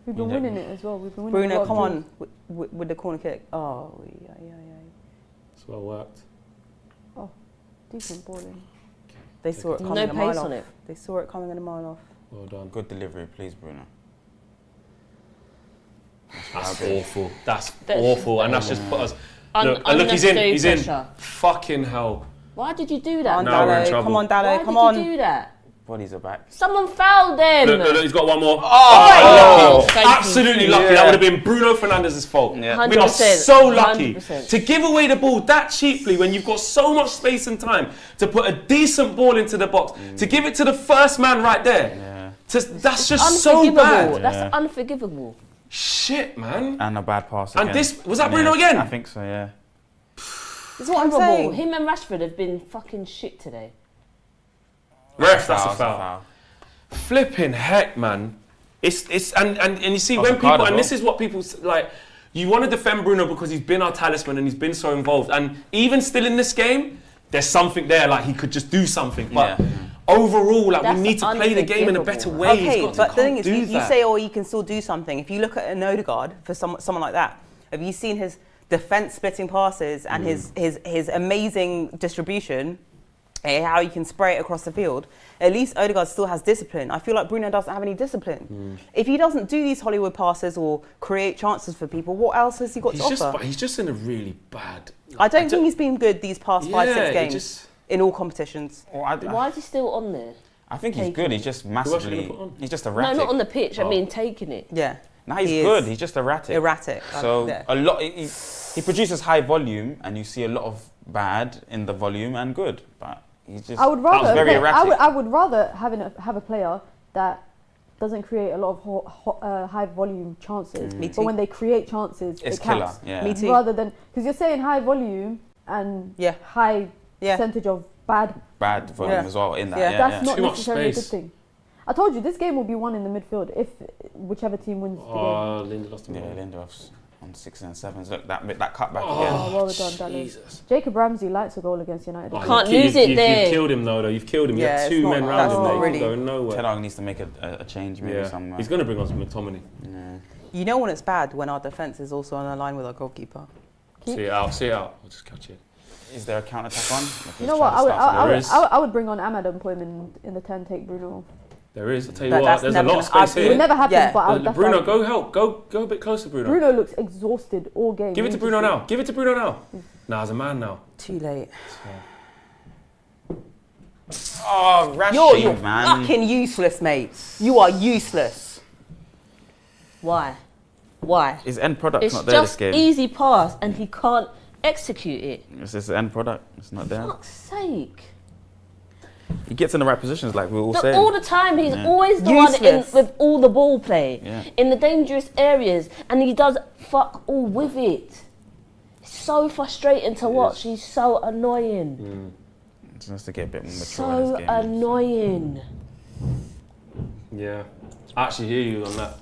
Speaker 9: We've been winning it as well. We've been winning
Speaker 7: Bruno,
Speaker 9: a lot
Speaker 7: come
Speaker 9: of
Speaker 7: on with the corner kick. Oh, yeah.
Speaker 5: It's well worked.
Speaker 9: Oh, decent balling.
Speaker 7: They saw it coming
Speaker 6: No
Speaker 7: a mile
Speaker 6: pace
Speaker 7: off.
Speaker 6: on it.
Speaker 7: They saw it coming a mile off.
Speaker 5: Well done.
Speaker 8: Good delivery, please, Bruno.
Speaker 5: That's awful. That's awful. And that's just put us... Look, he's
Speaker 6: unnecessary
Speaker 5: in.
Speaker 6: pressure.
Speaker 5: Fucking hell.
Speaker 6: Why did you do that?
Speaker 5: Now we're in trouble.
Speaker 7: Come on, Dallo,
Speaker 6: Why
Speaker 7: come
Speaker 6: did
Speaker 7: on.
Speaker 6: you do that?
Speaker 8: Bodies are back.
Speaker 6: Someone fouled them.
Speaker 5: Look, he's got one more.
Speaker 6: Oh!
Speaker 5: Lucky. Absolutely lucky. That would have been Bruno Fernandez's fault.
Speaker 8: Yeah.
Speaker 5: We are
Speaker 6: 100%,
Speaker 5: so lucky
Speaker 6: 100%.
Speaker 5: to give away the ball that cheaply when you've got so much space and time to put a decent ball into the box, to give it to the first man right there.
Speaker 8: Yeah.
Speaker 5: That's just so bad.
Speaker 6: That's unforgivable.
Speaker 5: Shit, man.
Speaker 8: And a bad pass again.
Speaker 5: And this, was that Bruno again?
Speaker 8: I think so, yeah.
Speaker 7: That's what I'm
Speaker 6: Horrible.
Speaker 7: saying.
Speaker 6: Him and Rashford have been fucking shit today.
Speaker 5: Ref, that's a foul. Flipping heck, man. It's and you see when people, and this is what people like, you want to defend Bruno because he's been our talisman and he's been so involved, and even still in this game, there's something there, like he could just do something, but overall, like
Speaker 6: That's
Speaker 5: we need to play the game in a better way.
Speaker 7: Okay,
Speaker 5: He's got
Speaker 7: but
Speaker 5: to,
Speaker 7: the thing is,
Speaker 5: do
Speaker 7: you
Speaker 5: that.
Speaker 7: say, he can still do something. If you look at an Odegaard, for someone like that, have you seen his defence splitting passes and his amazing distribution, how he can spray it across the field? At least Odegaard still has discipline. I feel like Bruno doesn't have any discipline. If he doesn't do these Hollywood passes or create chances for people, what else has he got to offer?
Speaker 5: He's just in a really bad...
Speaker 7: I don't think he's been good these past 5-6 games
Speaker 5: just...
Speaker 7: in all competitions.
Speaker 6: Why is he still on there?
Speaker 8: I think he's good. He's just massively... He's just erratic.
Speaker 6: No, not on the pitch. I mean, taking it.
Speaker 7: Yeah.
Speaker 8: No, he's good. He's just erratic.
Speaker 7: Erratic.
Speaker 8: So a lot... He produces high volume, and you see a lot of bad in the volume and good, but he's just...
Speaker 9: I would rather
Speaker 8: very erratic.
Speaker 9: I would rather have a player that doesn't create a lot of high volume chances, but when they create chances,
Speaker 8: It's
Speaker 9: it counts.
Speaker 8: killer. Yeah.
Speaker 7: Me too.
Speaker 9: Rather than because you're saying high volume and high percentage of bad
Speaker 8: volume as well in that.
Speaker 7: Yeah.
Speaker 9: that's not
Speaker 5: Too much
Speaker 9: necessarily a good
Speaker 5: space.
Speaker 9: thing. I told you this game will be won in the midfield if whichever team wins the game.
Speaker 5: Lindelof's
Speaker 8: Yeah, Lindelof's on 6s and 7s. Look, that cutback
Speaker 9: Oh,
Speaker 8: again.
Speaker 9: well done, Dallas. Jacob Ramsey likes a goal against United.
Speaker 6: Can't lose it there.
Speaker 5: You've killed him though. You've killed him. You
Speaker 7: Yeah,
Speaker 5: have
Speaker 7: it's
Speaker 5: two
Speaker 7: not-
Speaker 5: men
Speaker 7: that's
Speaker 5: round him.
Speaker 7: not
Speaker 5: He's
Speaker 7: really-
Speaker 5: going nowhere.
Speaker 8: Ten Hag needs to make a change maybe somewhere.
Speaker 5: He's going to bring on some McTominay.
Speaker 8: Yeah.
Speaker 7: You know when it's bad when our defence is also on a line with our goalkeeper.
Speaker 5: See it out. I'll just catch it.
Speaker 8: Is there a counter attack on?
Speaker 9: You know what? I would bring on Ahmad and put him in the 10, take Bruno.
Speaker 5: There is. I'll tell you
Speaker 7: But
Speaker 5: what.
Speaker 7: that's
Speaker 5: There's a
Speaker 7: never
Speaker 5: lot of
Speaker 7: gonna-
Speaker 5: space
Speaker 9: It
Speaker 5: here.
Speaker 9: would never happen, but that's
Speaker 5: Bruno,
Speaker 9: like-
Speaker 5: go help. Go a bit closer, Bruno.
Speaker 9: Bruno looks exhausted all game.
Speaker 5: Give it to Bruno now. Give it to Bruno now. Nah, he's a man now.
Speaker 7: Too late.
Speaker 8: Oh, Rashford,
Speaker 7: You're
Speaker 8: man.
Speaker 7: fucking useless, mate. You are useless.
Speaker 6: Why?
Speaker 8: His end product's
Speaker 6: It's
Speaker 8: not there this
Speaker 6: just
Speaker 8: game.
Speaker 6: easy pass and he can't execute it.
Speaker 8: It's his end product. It's not there.
Speaker 6: Fuck's sake.
Speaker 8: He gets in the right positions, like we were all
Speaker 6: But
Speaker 8: saying.
Speaker 6: all the time, he's
Speaker 8: Yeah.
Speaker 6: always the one in,
Speaker 7: Useless.
Speaker 6: with all the ball play,
Speaker 8: Yeah.
Speaker 6: in the dangerous areas, and he does fuck all with it. It's so frustrating to watch. He's so annoying.
Speaker 8: Just has to get a bit more mature in his
Speaker 6: So
Speaker 8: game.
Speaker 6: annoying.
Speaker 5: Yeah, I actually hear you on that,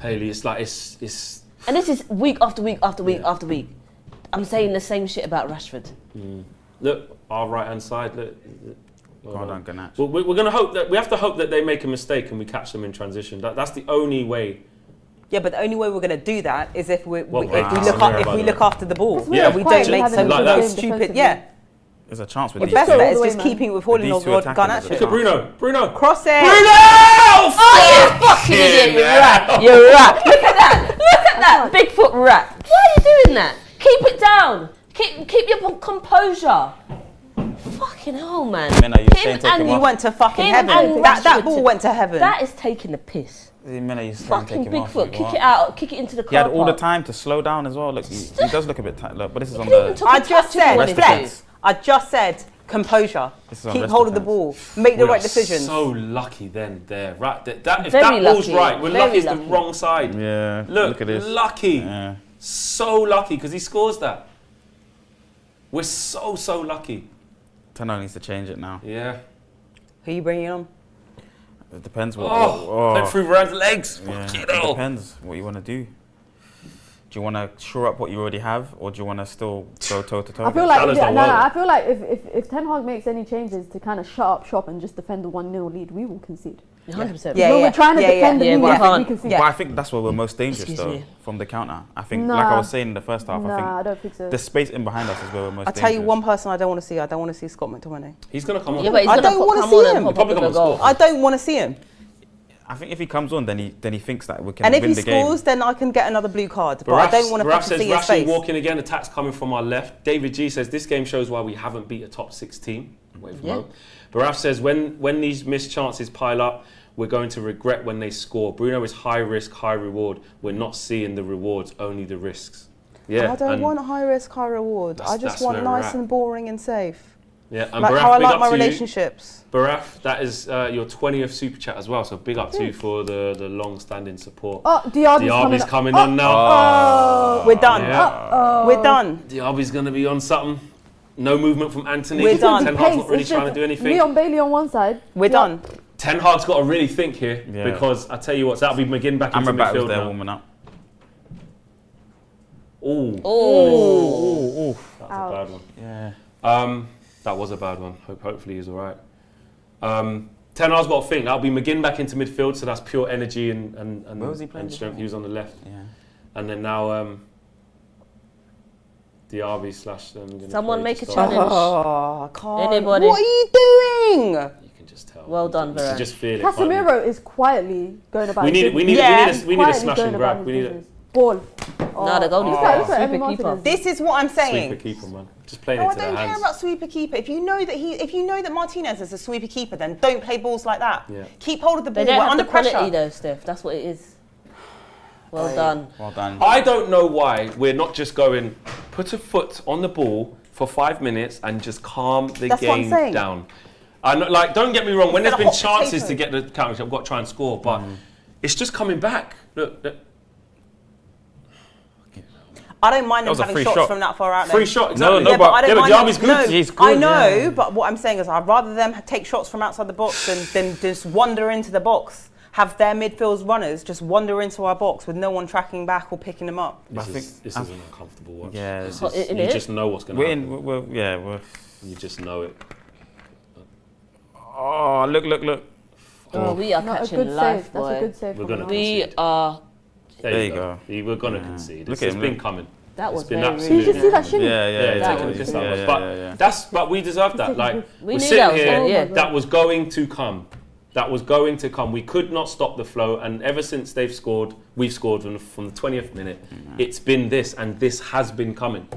Speaker 5: Hayley. It's like it's.
Speaker 6: And this is week after week after week after week. I'm saying the same shit about Rashford.
Speaker 5: Look, our right hand side. Look,
Speaker 8: Well done, Garnacho.
Speaker 5: Well, we're going to hope that we have to hope that they make a mistake and we catch them in transition. That's the only way.
Speaker 7: Yeah, but the only way we're going to do that is if we
Speaker 5: Well,
Speaker 7: if
Speaker 5: wow.
Speaker 7: we look after the ball.
Speaker 5: Yeah.
Speaker 7: And we don't make some
Speaker 5: Like
Speaker 7: those
Speaker 5: that.
Speaker 7: stupid. Yeah,
Speaker 8: There's a chance with
Speaker 7: the
Speaker 8: these
Speaker 7: best
Speaker 8: two.
Speaker 7: bet is
Speaker 9: All the
Speaker 7: just
Speaker 9: way, man.
Speaker 7: keeping it with Hojlund
Speaker 8: These two
Speaker 7: or
Speaker 8: attacking
Speaker 7: Garnacho.
Speaker 5: Look at Bruno.
Speaker 7: Cross it.
Speaker 6: Oh, you fucking idiot, you rat. You rat. Look at that. Look at that. Bigfoot rat. Why are you doing that? Keep it down. Keep your composure. Fucking hell, man.
Speaker 8: Minna, you're saying take him
Speaker 7: He
Speaker 8: off.
Speaker 7: went to fucking
Speaker 6: Him
Speaker 7: heaven.
Speaker 6: and
Speaker 7: That
Speaker 6: Rashford
Speaker 7: ball
Speaker 6: to-
Speaker 7: went to heaven.
Speaker 6: That is taking the piss.
Speaker 8: Minna, you're saying
Speaker 6: Fucking
Speaker 8: take him off.
Speaker 6: Bigfoot.
Speaker 8: Like,
Speaker 6: Kick
Speaker 8: what?
Speaker 6: it out. Kick it into the car
Speaker 8: He had all the
Speaker 6: park.
Speaker 8: time to slow down as well. Look, he does look a bit tight. Look, but this is on
Speaker 6: Couldn't even
Speaker 8: the.
Speaker 6: took a
Speaker 7: I just
Speaker 6: touch if he
Speaker 7: said,
Speaker 6: wanted
Speaker 7: flex.
Speaker 6: to.
Speaker 7: I just said composure.
Speaker 8: This is on
Speaker 7: Keep
Speaker 8: rest
Speaker 7: hold of the
Speaker 8: defense.
Speaker 7: ball. Make the
Speaker 5: We
Speaker 7: right
Speaker 5: are
Speaker 7: decisions.
Speaker 5: So lucky then, there. Right, if
Speaker 6: Very
Speaker 5: that ball's
Speaker 6: lucky.
Speaker 5: right, we're
Speaker 6: Very
Speaker 5: lucky it's the
Speaker 6: lucky.
Speaker 5: wrong side.
Speaker 8: Yeah.
Speaker 5: Look
Speaker 8: at this.
Speaker 5: lucky.
Speaker 8: Yeah.
Speaker 5: So lucky because he scores that. We're so lucky.
Speaker 8: Tenno needs to change it now.
Speaker 5: Yeah.
Speaker 7: Who are you bringing on?
Speaker 8: It depends what.
Speaker 5: Went through Varane's legs.
Speaker 8: Yeah,
Speaker 5: Fucking
Speaker 8: it
Speaker 5: hell.
Speaker 8: depends what you want to do. Do you want to shore up what you already have, or do you want to still go toe to toe?
Speaker 9: I feel like
Speaker 5: Salah's
Speaker 9: if,
Speaker 5: not
Speaker 9: no,
Speaker 5: well.
Speaker 9: I feel like if Ten Hag makes any changes to kind of shut up shop and just defend the 1-0 lead, we will concede.
Speaker 6: 100%.
Speaker 7: Yeah,
Speaker 9: When
Speaker 7: yeah.
Speaker 9: we're trying to
Speaker 7: Yeah,
Speaker 9: defend
Speaker 6: yeah.
Speaker 9: the
Speaker 6: Yeah,
Speaker 9: lead,
Speaker 6: we can't.
Speaker 9: we concede.
Speaker 8: But I think that's where we're most dangerous
Speaker 6: Excuse
Speaker 8: though,
Speaker 6: me.
Speaker 8: from the counter. I think,
Speaker 9: Nah.
Speaker 8: like I was saying in the first half,
Speaker 9: Nah, I
Speaker 8: I think
Speaker 9: don't think so.
Speaker 8: the space in behind us is where we're most
Speaker 7: I'll
Speaker 8: dangerous.
Speaker 7: tell you one person I don't want to see. I don't want to see Scott McTominay.
Speaker 5: He's gonna come on.
Speaker 6: Yeah, but he's
Speaker 7: I
Speaker 6: gonna
Speaker 7: don't wanna
Speaker 6: come
Speaker 7: see
Speaker 6: on
Speaker 7: him.
Speaker 6: and pop
Speaker 5: Probably
Speaker 6: up with a
Speaker 5: gonna
Speaker 6: goal.
Speaker 5: score.
Speaker 7: I don't want to see him.
Speaker 8: I think if he comes on, then he thinks that we can
Speaker 7: And if
Speaker 8: win
Speaker 7: he
Speaker 8: the game.
Speaker 7: scores, then I can get another blue card. But I don't want to
Speaker 5: Baraf
Speaker 7: fucking
Speaker 5: says
Speaker 7: see his
Speaker 5: Rashi
Speaker 7: face.
Speaker 5: walking again. Attacks coming from our left. David G says this game shows why we haven't beat a top 6 team. Away from home. Baraf says when these missed chances pile up, we're going to regret when they score. Bruno is high risk, high reward. We're not seeing the rewards, only the risks. Yeah,
Speaker 7: I don't
Speaker 5: and-
Speaker 7: want high risk, high reward. I just
Speaker 5: that's
Speaker 7: want
Speaker 5: where we're
Speaker 7: nice
Speaker 5: at.
Speaker 7: and boring and safe.
Speaker 5: Yeah, and
Speaker 7: Like
Speaker 5: Baraf,
Speaker 7: how I
Speaker 5: big
Speaker 7: like
Speaker 5: up
Speaker 7: my
Speaker 5: to you.
Speaker 7: relationships.
Speaker 5: Baraf, that is your 20th super chat as well. So big up to you for the long-standing support.
Speaker 9: Oh,
Speaker 5: Diaby's coming on now.
Speaker 9: Oh,
Speaker 7: We're done.
Speaker 5: Yeah.
Speaker 7: We're done.
Speaker 5: Diaby's going to be on something. No movement from Anthony.
Speaker 7: We're done.
Speaker 5: Ten Hag's not really trying to do anything.
Speaker 9: Leon Bailey on one side.
Speaker 7: We're done.
Speaker 5: Ten Hag's got to really think here
Speaker 8: Yeah.
Speaker 5: because I tell you what, that'll be McGinn back into
Speaker 8: Amrabat was
Speaker 5: midfield
Speaker 8: there
Speaker 5: now.
Speaker 8: warming up.
Speaker 5: Ooh.
Speaker 6: Oh.
Speaker 5: That's a bad one.
Speaker 8: Yeah.
Speaker 5: That was a bad one. Hopefully he's all right. Ten Hag's got to think. That'll be McGinn back into midfield, so that's pure energy and
Speaker 8: Where was he playing
Speaker 5: and strength.
Speaker 8: before?
Speaker 5: He was on the left.
Speaker 8: Yeah.
Speaker 5: And then now Diaby slash them.
Speaker 6: Someone make a
Speaker 5: challenge.
Speaker 6: challenge.
Speaker 7: Oh, I can't.
Speaker 6: Anybody?
Speaker 7: What are you doing?
Speaker 5: You can just tell.
Speaker 6: Well done,
Speaker 5: You
Speaker 6: Varane.
Speaker 5: just feel it. can't you?
Speaker 9: Casemiro is quietly going about
Speaker 5: We need
Speaker 9: his
Speaker 5: we
Speaker 9: business.
Speaker 5: need a
Speaker 9: Quietly
Speaker 5: smash
Speaker 9: going
Speaker 5: and
Speaker 9: about
Speaker 5: grab.
Speaker 9: his
Speaker 5: We need a
Speaker 9: business. Ball.
Speaker 6: Nah, the goalie's
Speaker 9: Look at
Speaker 6: super
Speaker 9: Emma
Speaker 6: keeper.
Speaker 9: Martinez.
Speaker 7: This is what I'm saying.
Speaker 5: sweeper keeper, man. Just playing
Speaker 7: No, I
Speaker 5: into their
Speaker 7: don't care
Speaker 5: hands.
Speaker 7: about sweeper keeper. If you know that Martinez is a sweeper keeper, then don't play balls like that.
Speaker 5: Yeah.
Speaker 7: Keep hold of the ball.
Speaker 6: They don't
Speaker 7: We're
Speaker 6: have
Speaker 7: under
Speaker 6: the quality
Speaker 7: pressure.
Speaker 6: though, Steph. That's what it is. Well done.
Speaker 8: Well done.
Speaker 5: I don't know why we're not just going, put a foot on the ball for 5 minutes and just calm the
Speaker 7: That's what I'm
Speaker 5: game
Speaker 7: saying.
Speaker 5: down. And like, don't get me wrong, when there's
Speaker 7: Instead
Speaker 5: been
Speaker 7: of hot
Speaker 5: chances to
Speaker 7: potato.
Speaker 5: get the counter, I've got to try and score, but it's just coming back. Look,
Speaker 7: I don't mind
Speaker 8: That
Speaker 7: them
Speaker 8: was a
Speaker 7: having
Speaker 8: free
Speaker 7: shots
Speaker 8: shot.
Speaker 7: from that far out.
Speaker 5: free
Speaker 7: then.
Speaker 5: shot, exactly.
Speaker 8: No,
Speaker 7: Yeah,
Speaker 8: but-
Speaker 7: but I don't
Speaker 5: yeah, but
Speaker 7: mind
Speaker 5: Diaby's
Speaker 7: them-
Speaker 5: good.
Speaker 7: No,
Speaker 8: He's
Speaker 7: I
Speaker 8: good,
Speaker 7: know,
Speaker 8: yeah.
Speaker 7: but what I'm saying is I'd rather them take shots from outside the box than just wander into the box. Have their midfield runners just wander into our box with no one tracking back or picking them up.
Speaker 8: I
Speaker 5: This
Speaker 8: think
Speaker 5: is an uncomfortable watch.
Speaker 8: Yeah,
Speaker 5: This
Speaker 6: Hot
Speaker 5: is-
Speaker 6: in
Speaker 5: you
Speaker 6: it?
Speaker 5: just know what's going to
Speaker 8: we're
Speaker 5: happen.
Speaker 8: in. We're.
Speaker 5: You just know it.
Speaker 8: Oh, look.
Speaker 6: Oh, we are
Speaker 9: Not a
Speaker 6: catching
Speaker 9: good
Speaker 6: life,
Speaker 9: save. That's a
Speaker 6: boy.
Speaker 9: good save.
Speaker 5: We're
Speaker 9: from
Speaker 5: gonna
Speaker 9: Ronaldo.
Speaker 6: We are.
Speaker 5: There you go. We're going to concede.
Speaker 8: Look
Speaker 5: It's
Speaker 8: at him,
Speaker 5: been
Speaker 8: look.
Speaker 5: coming.
Speaker 6: That was
Speaker 5: It's been
Speaker 6: very
Speaker 9: Did
Speaker 5: absolutely.
Speaker 9: you just see that shinny?
Speaker 8: Yeah,
Speaker 5: Yeah,
Speaker 6: That
Speaker 5: taking
Speaker 6: was
Speaker 5: the piss
Speaker 6: good.
Speaker 5: out of us.
Speaker 8: Yeah.
Speaker 5: But we deserve that. Like
Speaker 6: We
Speaker 5: we're
Speaker 6: knew
Speaker 5: sitting
Speaker 6: that was
Speaker 5: here,
Speaker 6: going, yeah.
Speaker 5: that was going to come. That was going to come. We could not stop the flow, and ever since they've scored, we've scored from the 20th minute. It's been this, and this has been coming.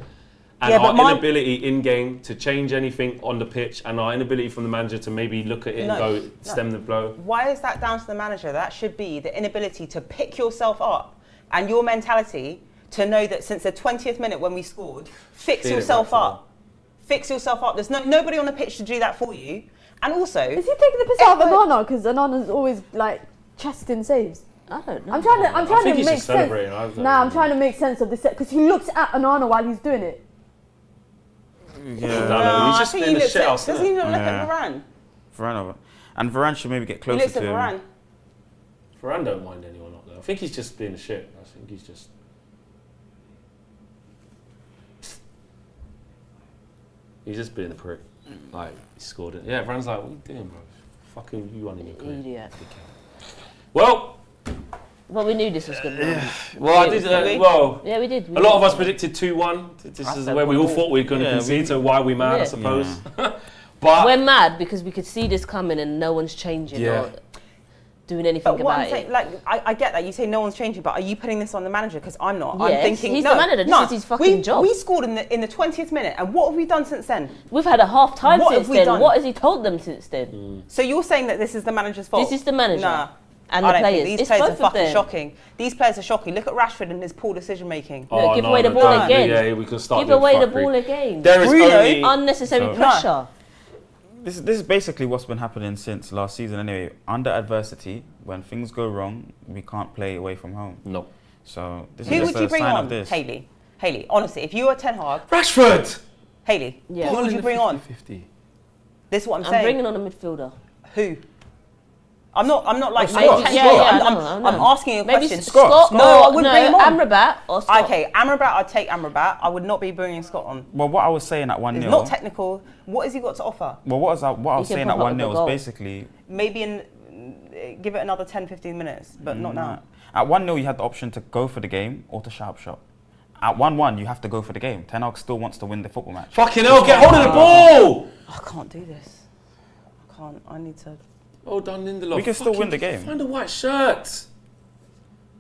Speaker 5: And
Speaker 7: Yeah, but
Speaker 5: our inability in game to change anything on the pitch, and our inability from the manager to maybe look at it and go stem the blow.
Speaker 7: Why is that down to the manager? That should be the inability to pick yourself up and your mentality to know that since the 20th minute when we scored, fix
Speaker 5: Feel it
Speaker 7: yourself
Speaker 5: right
Speaker 7: up. fix yourself up. There's nobody on the pitch to do that for you. And also,
Speaker 9: is he taking the piss out of Onana? Because Onana's always like chesting saves.
Speaker 6: I don't know.
Speaker 9: I'm trying to
Speaker 5: he's
Speaker 9: make
Speaker 5: just
Speaker 9: sense.
Speaker 5: celebrating.
Speaker 9: I'm trying to make sense of this because he looks at Onana while he's doing it.
Speaker 5: Yeah. He's just being the shit out.
Speaker 7: Does he not look at Varane?
Speaker 8: Varane, and Varane should maybe get closer
Speaker 7: He looks
Speaker 8: to
Speaker 7: at
Speaker 8: him.
Speaker 7: Varane.
Speaker 5: Varane don't mind anyone up there. I think he's just being a shit. I think he's just. He's just being a prick. Like, he scored it. Yeah, Varane's like, what are you doing, bro? Fucking you running your career.
Speaker 6: Idiot.
Speaker 5: Well,
Speaker 6: we knew this was going to happen.
Speaker 5: well, I did.
Speaker 6: Yeah, we did.
Speaker 5: A lot of us predicted 2-1. This is where we all thought we were going to concede. So why are we mad? I suppose. But
Speaker 6: we're mad because we could see this coming and no one's changing or doing anything
Speaker 7: But what
Speaker 6: about
Speaker 7: I'm saying,
Speaker 6: it.
Speaker 7: like, I get that. You say no one's changing, but are you putting this on the manager? Because I'm not.
Speaker 6: Yes,
Speaker 7: I'm thinking,
Speaker 6: he's
Speaker 7: no,
Speaker 6: the manager. This is his fucking job.
Speaker 7: We scored in the 20th minute, and what have we done since then?
Speaker 6: We've had a half time
Speaker 7: What
Speaker 6: since
Speaker 7: have we
Speaker 6: then.
Speaker 7: done?
Speaker 6: What has he told them since then?
Speaker 7: So you're saying that this is the manager's fault?
Speaker 6: This is the manager.
Speaker 7: Nah.
Speaker 6: And
Speaker 7: I
Speaker 6: the
Speaker 7: don't think
Speaker 6: players.
Speaker 7: these
Speaker 6: It's
Speaker 7: players are
Speaker 6: both of
Speaker 7: fucking
Speaker 6: them.
Speaker 7: shocking. These players are shocking. Look at Rashford and his poor decision making.
Speaker 6: No, give away the ball again.
Speaker 5: Yeah, we can start.
Speaker 6: Give away the ball again.
Speaker 5: There is only
Speaker 6: unnecessary pressure.
Speaker 8: This is basically what's been happening since last season anyway. Under adversity, when things go wrong, we can't play away from home.
Speaker 5: No.
Speaker 8: So this
Speaker 7: Who
Speaker 8: is
Speaker 7: would
Speaker 8: just
Speaker 7: you
Speaker 8: a
Speaker 7: bring
Speaker 8: sign
Speaker 7: on?
Speaker 8: of this.
Speaker 7: Haley, honestly, if you were Ten Hag,
Speaker 5: Rashford.
Speaker 7: Haley,
Speaker 6: Yeah.
Speaker 7: who would you bring on?
Speaker 5: 50.
Speaker 7: This is what I'm
Speaker 6: I'm
Speaker 7: saying.
Speaker 6: bringing on a midfielder.
Speaker 7: Who? I'm not like
Speaker 8: Scott.
Speaker 7: saying
Speaker 6: Yeah,
Speaker 7: Scott.
Speaker 6: I know.
Speaker 7: I'm asking you a
Speaker 6: Maybe
Speaker 7: question.
Speaker 6: Scott.
Speaker 7: No, I wouldn't bring him on.
Speaker 6: Amrabat or Scott.
Speaker 7: Okay, Amrabat, I'd take Amrabat. I would not be bringing Scott on.
Speaker 8: Well, what I was saying at 1-0.
Speaker 7: He's not technical. What has he got to offer?
Speaker 8: Well, what I was
Speaker 6: He can
Speaker 8: saying at
Speaker 6: pop up
Speaker 8: 1-0
Speaker 6: with a
Speaker 8: was
Speaker 6: goal.
Speaker 8: basically
Speaker 7: Maybe give it another 10, 15 minutes, but not now.
Speaker 8: at 1-0 you had the option to go for the game or to sharp shot. At 1-1 you have to go for the game. Ten Hag still wants to win the football match.
Speaker 5: Fucking hell! Get hold of the ball.
Speaker 7: I can't do this. I can't. I need to.
Speaker 5: Oh, done Lindelof.
Speaker 8: We can still win the game.
Speaker 5: Find a white shirt.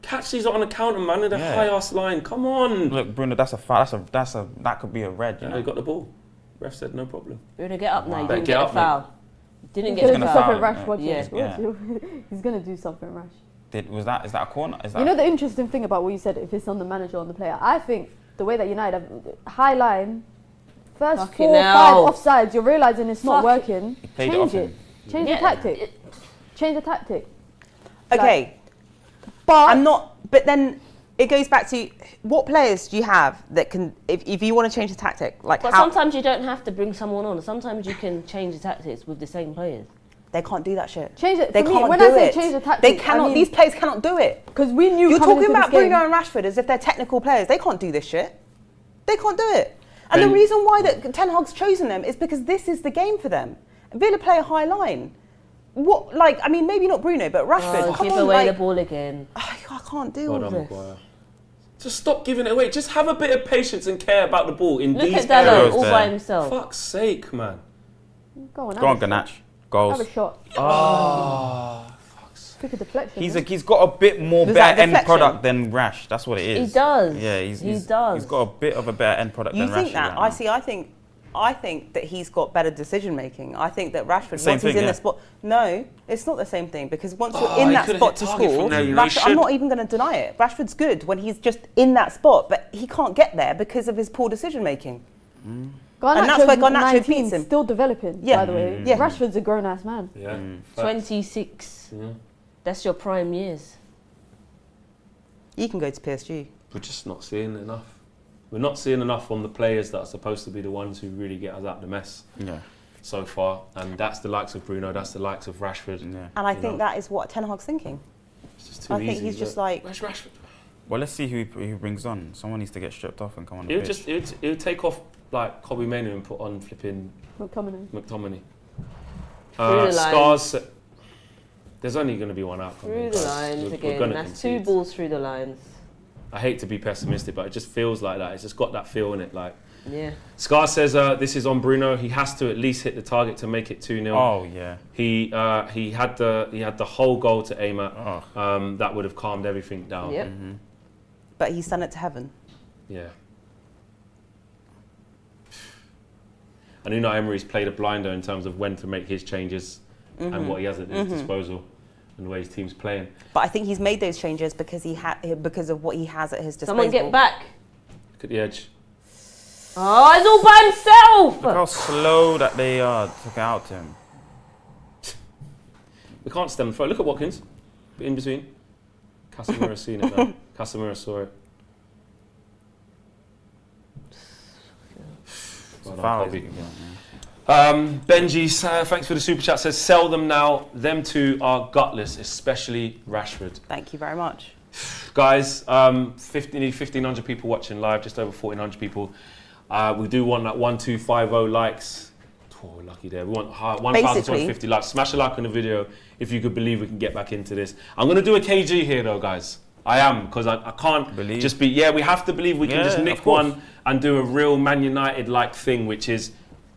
Speaker 5: Catch these on the counter, man. With a high ass line. Come on.
Speaker 8: Look, Bruno, that's a foul. That could be a red. You
Speaker 5: Yeah,
Speaker 8: know?
Speaker 5: he got the ball. Ref said no problem.
Speaker 6: Bruno, get up now. You
Speaker 5: Better
Speaker 6: didn't
Speaker 5: get
Speaker 6: get a
Speaker 5: up,
Speaker 6: foul. Didn't
Speaker 9: He's
Speaker 6: get a
Speaker 9: gonna do
Speaker 6: foul.
Speaker 9: something rash. Watch
Speaker 6: Yeah.
Speaker 9: it. Watch it. He's gonna do something rash.
Speaker 8: Is that a corner? Is that
Speaker 9: You know the interesting thing about what you said, if it's on the manager or on the player, I think the way that United have high line, first
Speaker 6: Fucking
Speaker 9: 4 or 5
Speaker 6: hell.
Speaker 9: offsides, you're realising it's not
Speaker 6: Fuck.
Speaker 9: working.
Speaker 8: played it
Speaker 9: Change
Speaker 8: off
Speaker 9: it.
Speaker 8: him.
Speaker 9: Change
Speaker 6: Yeah.
Speaker 9: the tactic. Change the tactic.
Speaker 7: Okay,
Speaker 9: But
Speaker 7: I'm not. But then it goes back to what players do you have that can, if you want to change the tactic, like
Speaker 6: But
Speaker 7: how
Speaker 6: sometimes you don't have to bring someone on. Sometimes you can change the tactics with the same players.
Speaker 7: they can't do that shit.
Speaker 9: change it.
Speaker 7: They
Speaker 9: For me,
Speaker 7: can't
Speaker 9: when
Speaker 7: do
Speaker 9: I say
Speaker 7: it.
Speaker 9: change the tactic,
Speaker 7: They cannot. These players cannot do it.
Speaker 9: because we knew
Speaker 7: You're
Speaker 9: coming
Speaker 7: talking
Speaker 9: into
Speaker 7: about
Speaker 9: this game,
Speaker 7: Bruno and Rashford as if they're technical players. They can't do this shit. They can't do it. And the
Speaker 5: Ben-
Speaker 7: reason why that Ten Hag's chosen them is because this is the game for them. Villa play a high line. What, like, I mean, maybe not Bruno, but Rashford.
Speaker 6: Oh,
Speaker 7: come
Speaker 6: give
Speaker 7: on,
Speaker 6: away
Speaker 7: like,
Speaker 6: the ball again.
Speaker 7: I can't deal
Speaker 5: Well
Speaker 7: with
Speaker 5: done,
Speaker 7: this.
Speaker 5: Maguire. Just stop giving it away. Just have a bit of patience and care about the ball in
Speaker 6: Look
Speaker 5: these
Speaker 6: at Dallo
Speaker 5: areas.
Speaker 6: all
Speaker 8: there.
Speaker 6: by himself.
Speaker 5: Fuck's sake, man.
Speaker 9: Go on,
Speaker 8: Go on,
Speaker 9: have a shot.
Speaker 8: Garnacho. Goals.
Speaker 9: Have a shot. Pick a deflection.
Speaker 8: He's got a bit more
Speaker 7: Was that
Speaker 8: better end
Speaker 7: deflection?
Speaker 8: product than Rash. That's what it is.
Speaker 6: He does.
Speaker 8: Yeah,
Speaker 6: He
Speaker 8: he's
Speaker 6: does.
Speaker 8: He's got a bit of a better end product
Speaker 7: You
Speaker 8: than Rash.
Speaker 7: think that? I think that he's got better decision making. I think that Rashford,
Speaker 8: Same
Speaker 7: once he's
Speaker 8: thing,
Speaker 7: in
Speaker 8: yeah.
Speaker 7: the spot, no, it's not the same thing because once
Speaker 5: Oh,
Speaker 7: you're in
Speaker 5: he
Speaker 7: that
Speaker 5: could've
Speaker 7: spot
Speaker 5: hit
Speaker 7: to
Speaker 5: target
Speaker 7: score,
Speaker 5: from there, you know, he
Speaker 7: Rashford, I'm
Speaker 5: should.
Speaker 7: not even going to deny it. Rashford's good when he's just in that spot, but he can't get there because of his poor decision making.
Speaker 9: Garnacho's
Speaker 7: And that's why Garnacho
Speaker 9: 19,
Speaker 7: beats him.
Speaker 9: Still developing,
Speaker 7: Yeah.
Speaker 9: by the way.
Speaker 7: Yeah.
Speaker 9: Rashford's a grown ass man.
Speaker 5: Yeah.
Speaker 6: 26.
Speaker 5: Yeah.
Speaker 6: That's your prime years.
Speaker 7: You can go to PSG.
Speaker 5: We're just not seeing enough. We're not seeing enough from the players that are supposed to be the ones who really get us out the mess
Speaker 8: Yeah.
Speaker 5: so far. And that's the likes of Bruno, that's the likes of Rashford.
Speaker 8: Yeah.
Speaker 7: And I
Speaker 5: You
Speaker 7: think
Speaker 5: know.
Speaker 7: that is what Ten Hag's thinking.
Speaker 5: It's just too
Speaker 7: I think
Speaker 5: easy.
Speaker 7: he's just
Speaker 5: Look,
Speaker 7: like-
Speaker 5: where's Rashford?
Speaker 8: Well, let's see who he brings on. Someone needs to get stripped off and come on the
Speaker 5: It would
Speaker 8: pitch.
Speaker 5: just it would take off like Kobe Mainoo and put on flipping
Speaker 9: McTominay.
Speaker 5: McTominay.
Speaker 6: Through the
Speaker 5: Scars. There's only going to be one outcome.
Speaker 6: Through the
Speaker 5: guys.
Speaker 6: lines
Speaker 5: We're
Speaker 6: again.
Speaker 5: gonna
Speaker 6: That's 2
Speaker 5: concede.
Speaker 6: balls through the lines.
Speaker 5: I hate to be pessimistic, but it just feels like that. It's just got that feel in it. Like
Speaker 6: Yeah.
Speaker 5: Scar says, this is on Bruno. He has to at least hit the target to make it 2-0.
Speaker 8: Oh yeah.
Speaker 5: He had the whole goal to aim at.
Speaker 8: Oh.
Speaker 5: That would have calmed everything down.
Speaker 6: Yep.
Speaker 7: But he's done it to heaven.
Speaker 5: Yeah. And Unai Emery's played a blinder in terms of when to make his changes and what he has at his disposal and the way his team's playing.
Speaker 7: But I think he's made those changes because because of what he has at his disposal.
Speaker 6: Someone get back.
Speaker 5: Look at the edge.
Speaker 6: Oh, it's all by himself.
Speaker 8: Look how slow that they took it out to him.
Speaker 5: We can't stem the throw. Look at Watkins. In between. Casemiro seen it now. Casemiro saw it.
Speaker 8: Foul.
Speaker 5: Benji, thanks for the super chat. Says sell them now. Them two are gutless, especially Rashford.
Speaker 7: Thank you very much.
Speaker 5: Guys, 1,500 people watching live, just over 1,400 people. We do want that 1,250 likes. Oh, lucky there. We want 1,250 likes. Smash a like on the video if you could believe we can get back into this. I'm going to do a KG here though, guys. I am, because I can't just be... Yeah, we have to believe we can just nick one and do a real Man United-like thing, which is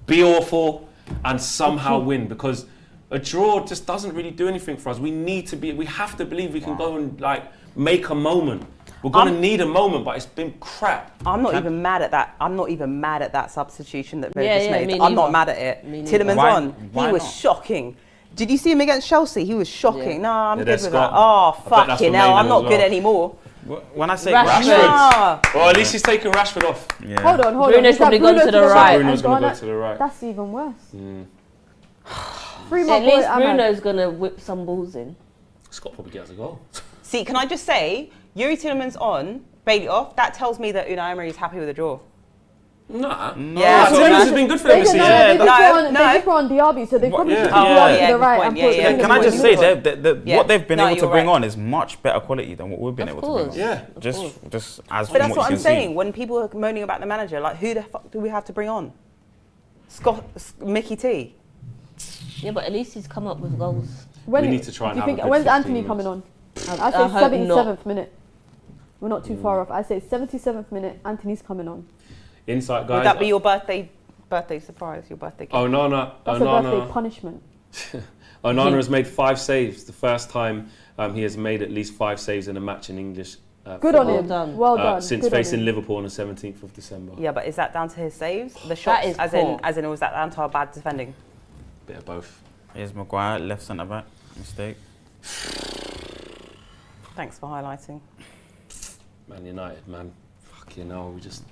Speaker 5: be awful and somehow win, because a draw just doesn't really do anything for us. We have to believe we can go and like make a moment. We're going to need a moment, but it's been crap.
Speaker 7: I'm not even mad at that. I'm not even mad at that substitution that Ray just made.
Speaker 6: me
Speaker 7: I'm not
Speaker 6: neither.
Speaker 7: mad at it.
Speaker 6: Me
Speaker 7: Tielemans
Speaker 8: Why-
Speaker 7: on.
Speaker 8: why
Speaker 7: He was
Speaker 8: not?
Speaker 7: shocking. Did you see him against Chelsea? He was shocking. No, I'm
Speaker 5: Yeah,
Speaker 7: good with
Speaker 5: they're
Speaker 7: that.
Speaker 5: Scott.
Speaker 7: Oh,
Speaker 5: I bet that's
Speaker 7: fucking
Speaker 5: what
Speaker 7: hell.
Speaker 5: made
Speaker 7: I'm
Speaker 5: him
Speaker 7: not
Speaker 5: as
Speaker 7: good
Speaker 5: well.
Speaker 7: anymore.
Speaker 8: When I say
Speaker 6: Rashford.
Speaker 7: Ah.
Speaker 5: Well, at least he's taking Rashford off.
Speaker 8: yeah.
Speaker 9: Hold on.
Speaker 6: Bruno's
Speaker 9: Is that
Speaker 6: probably gone
Speaker 9: Bruno
Speaker 6: to the right.
Speaker 5: Bruno's
Speaker 9: and
Speaker 5: going to go
Speaker 9: Garnacho-
Speaker 5: to the right.
Speaker 9: That's even worse.
Speaker 6: At
Speaker 9: boy,
Speaker 6: least
Speaker 9: Ahmed.
Speaker 6: Bruno's going to whip some balls in.
Speaker 5: Scott probably gets a goal.
Speaker 7: See, can I just say, Yuri Tielemans on, Bailey off. That tells me that Unai Emery is happy with the draw.
Speaker 5: Nah.
Speaker 7: Yeah,
Speaker 5: Tielemans has been good for them this season.
Speaker 9: They
Speaker 7: no.
Speaker 9: just put on Diaby, so they probably
Speaker 5: yeah.
Speaker 9: should
Speaker 5: Oh,
Speaker 9: go out
Speaker 7: yeah,
Speaker 9: to the
Speaker 7: good
Speaker 9: right
Speaker 7: point.
Speaker 9: and
Speaker 7: Yeah,
Speaker 9: put
Speaker 7: yeah.
Speaker 9: Tielemans
Speaker 8: Can I
Speaker 9: on
Speaker 8: just
Speaker 9: the
Speaker 8: say
Speaker 9: middle.
Speaker 8: that
Speaker 7: Yeah.
Speaker 8: what they've been
Speaker 7: No,
Speaker 8: able to
Speaker 7: you're
Speaker 8: bring
Speaker 7: right.
Speaker 8: on is much better quality than what we've been
Speaker 6: Of
Speaker 8: able to bring
Speaker 6: course.
Speaker 8: on.
Speaker 5: Yeah.
Speaker 8: Just as
Speaker 7: But
Speaker 8: from
Speaker 7: that's
Speaker 8: what
Speaker 7: what
Speaker 8: you
Speaker 7: I'm
Speaker 8: can
Speaker 7: saying.
Speaker 8: see.
Speaker 7: When people are moaning about the manager, like, who the fuck do we have to bring on? Mickey T.
Speaker 6: Yeah, but at least he's come up with goals.
Speaker 5: We need to try and
Speaker 9: do you
Speaker 5: have a
Speaker 9: think,
Speaker 5: good
Speaker 9: when's
Speaker 5: 15
Speaker 9: Anthony
Speaker 5: minutes.
Speaker 9: coming on? I
Speaker 6: I
Speaker 9: say
Speaker 6: hope
Speaker 9: 77th minute. We're not too far off. I say 77th minute, Anthony's coming on.
Speaker 5: Insight, guys.
Speaker 7: Would that be your birthday surprise? Your birthday gift?
Speaker 5: Onana.
Speaker 9: That's a birthday punishment.
Speaker 5: Onana has made 5 saves. The first time he has made at least 5 saves in a match in English.
Speaker 9: Good on
Speaker 6: Well
Speaker 9: him.
Speaker 6: done.
Speaker 9: Well done.
Speaker 5: Since
Speaker 9: Good on
Speaker 5: facing
Speaker 9: him.
Speaker 5: Liverpool on the 17th of December.
Speaker 7: Yeah, but is that down to his saves? The shots,
Speaker 6: is
Speaker 7: as
Speaker 6: poor.
Speaker 7: in, or was that down to our bad defending?
Speaker 5: Bit of both.
Speaker 8: Here's Maguire, left centre back. Mistake.
Speaker 7: Thanks for highlighting.
Speaker 5: Man United, man. Fucking hell, we just...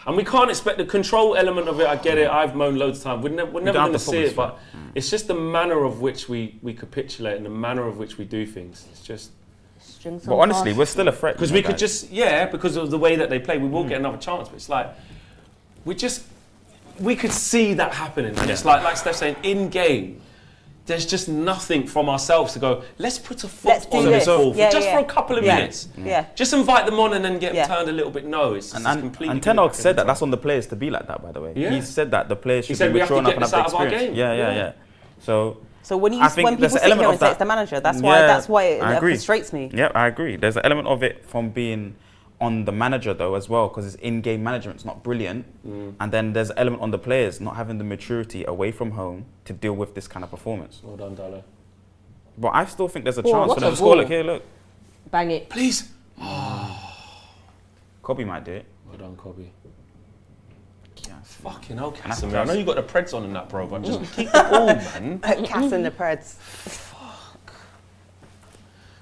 Speaker 5: And we can't expect the control element of it. I get it. I've moaned loads of times. We're never
Speaker 8: don't
Speaker 5: going
Speaker 8: have
Speaker 5: to
Speaker 8: to
Speaker 5: see
Speaker 8: focus
Speaker 5: it, but it's just the manner of which we capitulate and the manner of which we do things. It's just...
Speaker 6: String some
Speaker 8: But honestly,
Speaker 6: past.
Speaker 8: we're still a threat.
Speaker 5: Because
Speaker 8: you
Speaker 5: we
Speaker 8: know,
Speaker 5: could
Speaker 8: guys.
Speaker 5: just, because of the way that they play, we will get another chance. But it's like, we could see that happening. And it's like Steph's saying, in game, there's just nothing from ourselves to go, let's put a
Speaker 7: Let's
Speaker 5: foot
Speaker 7: do
Speaker 5: on
Speaker 7: this.
Speaker 5: this ball
Speaker 7: Yeah,
Speaker 5: just
Speaker 7: yeah.
Speaker 5: for a couple of
Speaker 7: Yeah.
Speaker 5: minutes.
Speaker 7: Yeah.
Speaker 5: Just invite them on and then get
Speaker 7: Yeah.
Speaker 5: turned a little bit. No, it's
Speaker 8: And
Speaker 5: completely...
Speaker 8: Ten Hag said that that's on the players to be like that, by the way.
Speaker 5: Yeah.
Speaker 8: He said that the players
Speaker 5: He
Speaker 8: should
Speaker 5: said
Speaker 8: be
Speaker 5: we have to
Speaker 8: mature
Speaker 5: get
Speaker 8: enough and
Speaker 5: this
Speaker 8: have the
Speaker 5: out of our
Speaker 8: experience.
Speaker 5: game.
Speaker 8: Yeah. So
Speaker 7: So when
Speaker 8: I think
Speaker 7: people
Speaker 8: there's an
Speaker 7: sit here
Speaker 8: element
Speaker 7: and
Speaker 8: of
Speaker 7: say
Speaker 8: that.
Speaker 7: it's the manager, that's why it
Speaker 8: I agree.
Speaker 7: frustrates me.
Speaker 8: Yeah, I agree. There's an element of it from being on the manager though as well, because his in-game management's not brilliant, and then there's an element on the players not having the maturity away from home to deal with this kind of performance.
Speaker 5: Well done, Dalo.
Speaker 8: But I still think there's a
Speaker 6: Ball,
Speaker 8: chance
Speaker 6: what
Speaker 8: for them
Speaker 6: a
Speaker 8: to score.
Speaker 6: ball.
Speaker 8: Look here, look.
Speaker 6: Bang it.
Speaker 5: Please.
Speaker 8: Kobe might do it.
Speaker 5: Well done, Kobe.
Speaker 8: Yeah.
Speaker 5: Fucking hell,
Speaker 8: that's
Speaker 5: Casemiro. I know you got the Preds on in that, bro, but just keep the ball, man.
Speaker 7: Cass and the Preds.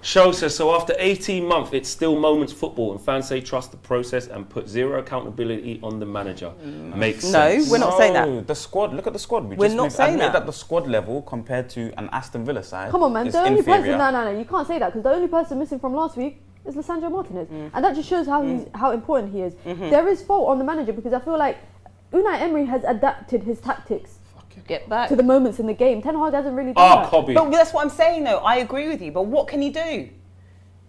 Speaker 5: Show says, so after 18 months, it's still moments football and fans say trust the process and put zero accountability on the manager. Makes
Speaker 7: No,
Speaker 5: sense.
Speaker 7: we're not saying that.
Speaker 8: No, the squad. Look at the squad.
Speaker 7: We're not
Speaker 8: we've
Speaker 7: saying
Speaker 8: admitted
Speaker 7: that.
Speaker 8: the squad level compared to an Aston Villa side.
Speaker 9: Come on, man.
Speaker 8: is
Speaker 9: The only
Speaker 8: inferior.
Speaker 9: person, no, you can't say that because the only person missing from last week is Lisandro Martinez, and that just shows how important he is. There is fault on the manager because I feel like Unai Emery has adapted his tactics
Speaker 6: Get back.
Speaker 9: to the moments in the game. Ten Hag hasn't really done that.
Speaker 5: Kobe.
Speaker 7: But that's what I'm saying though. I agree with you. But what can he do?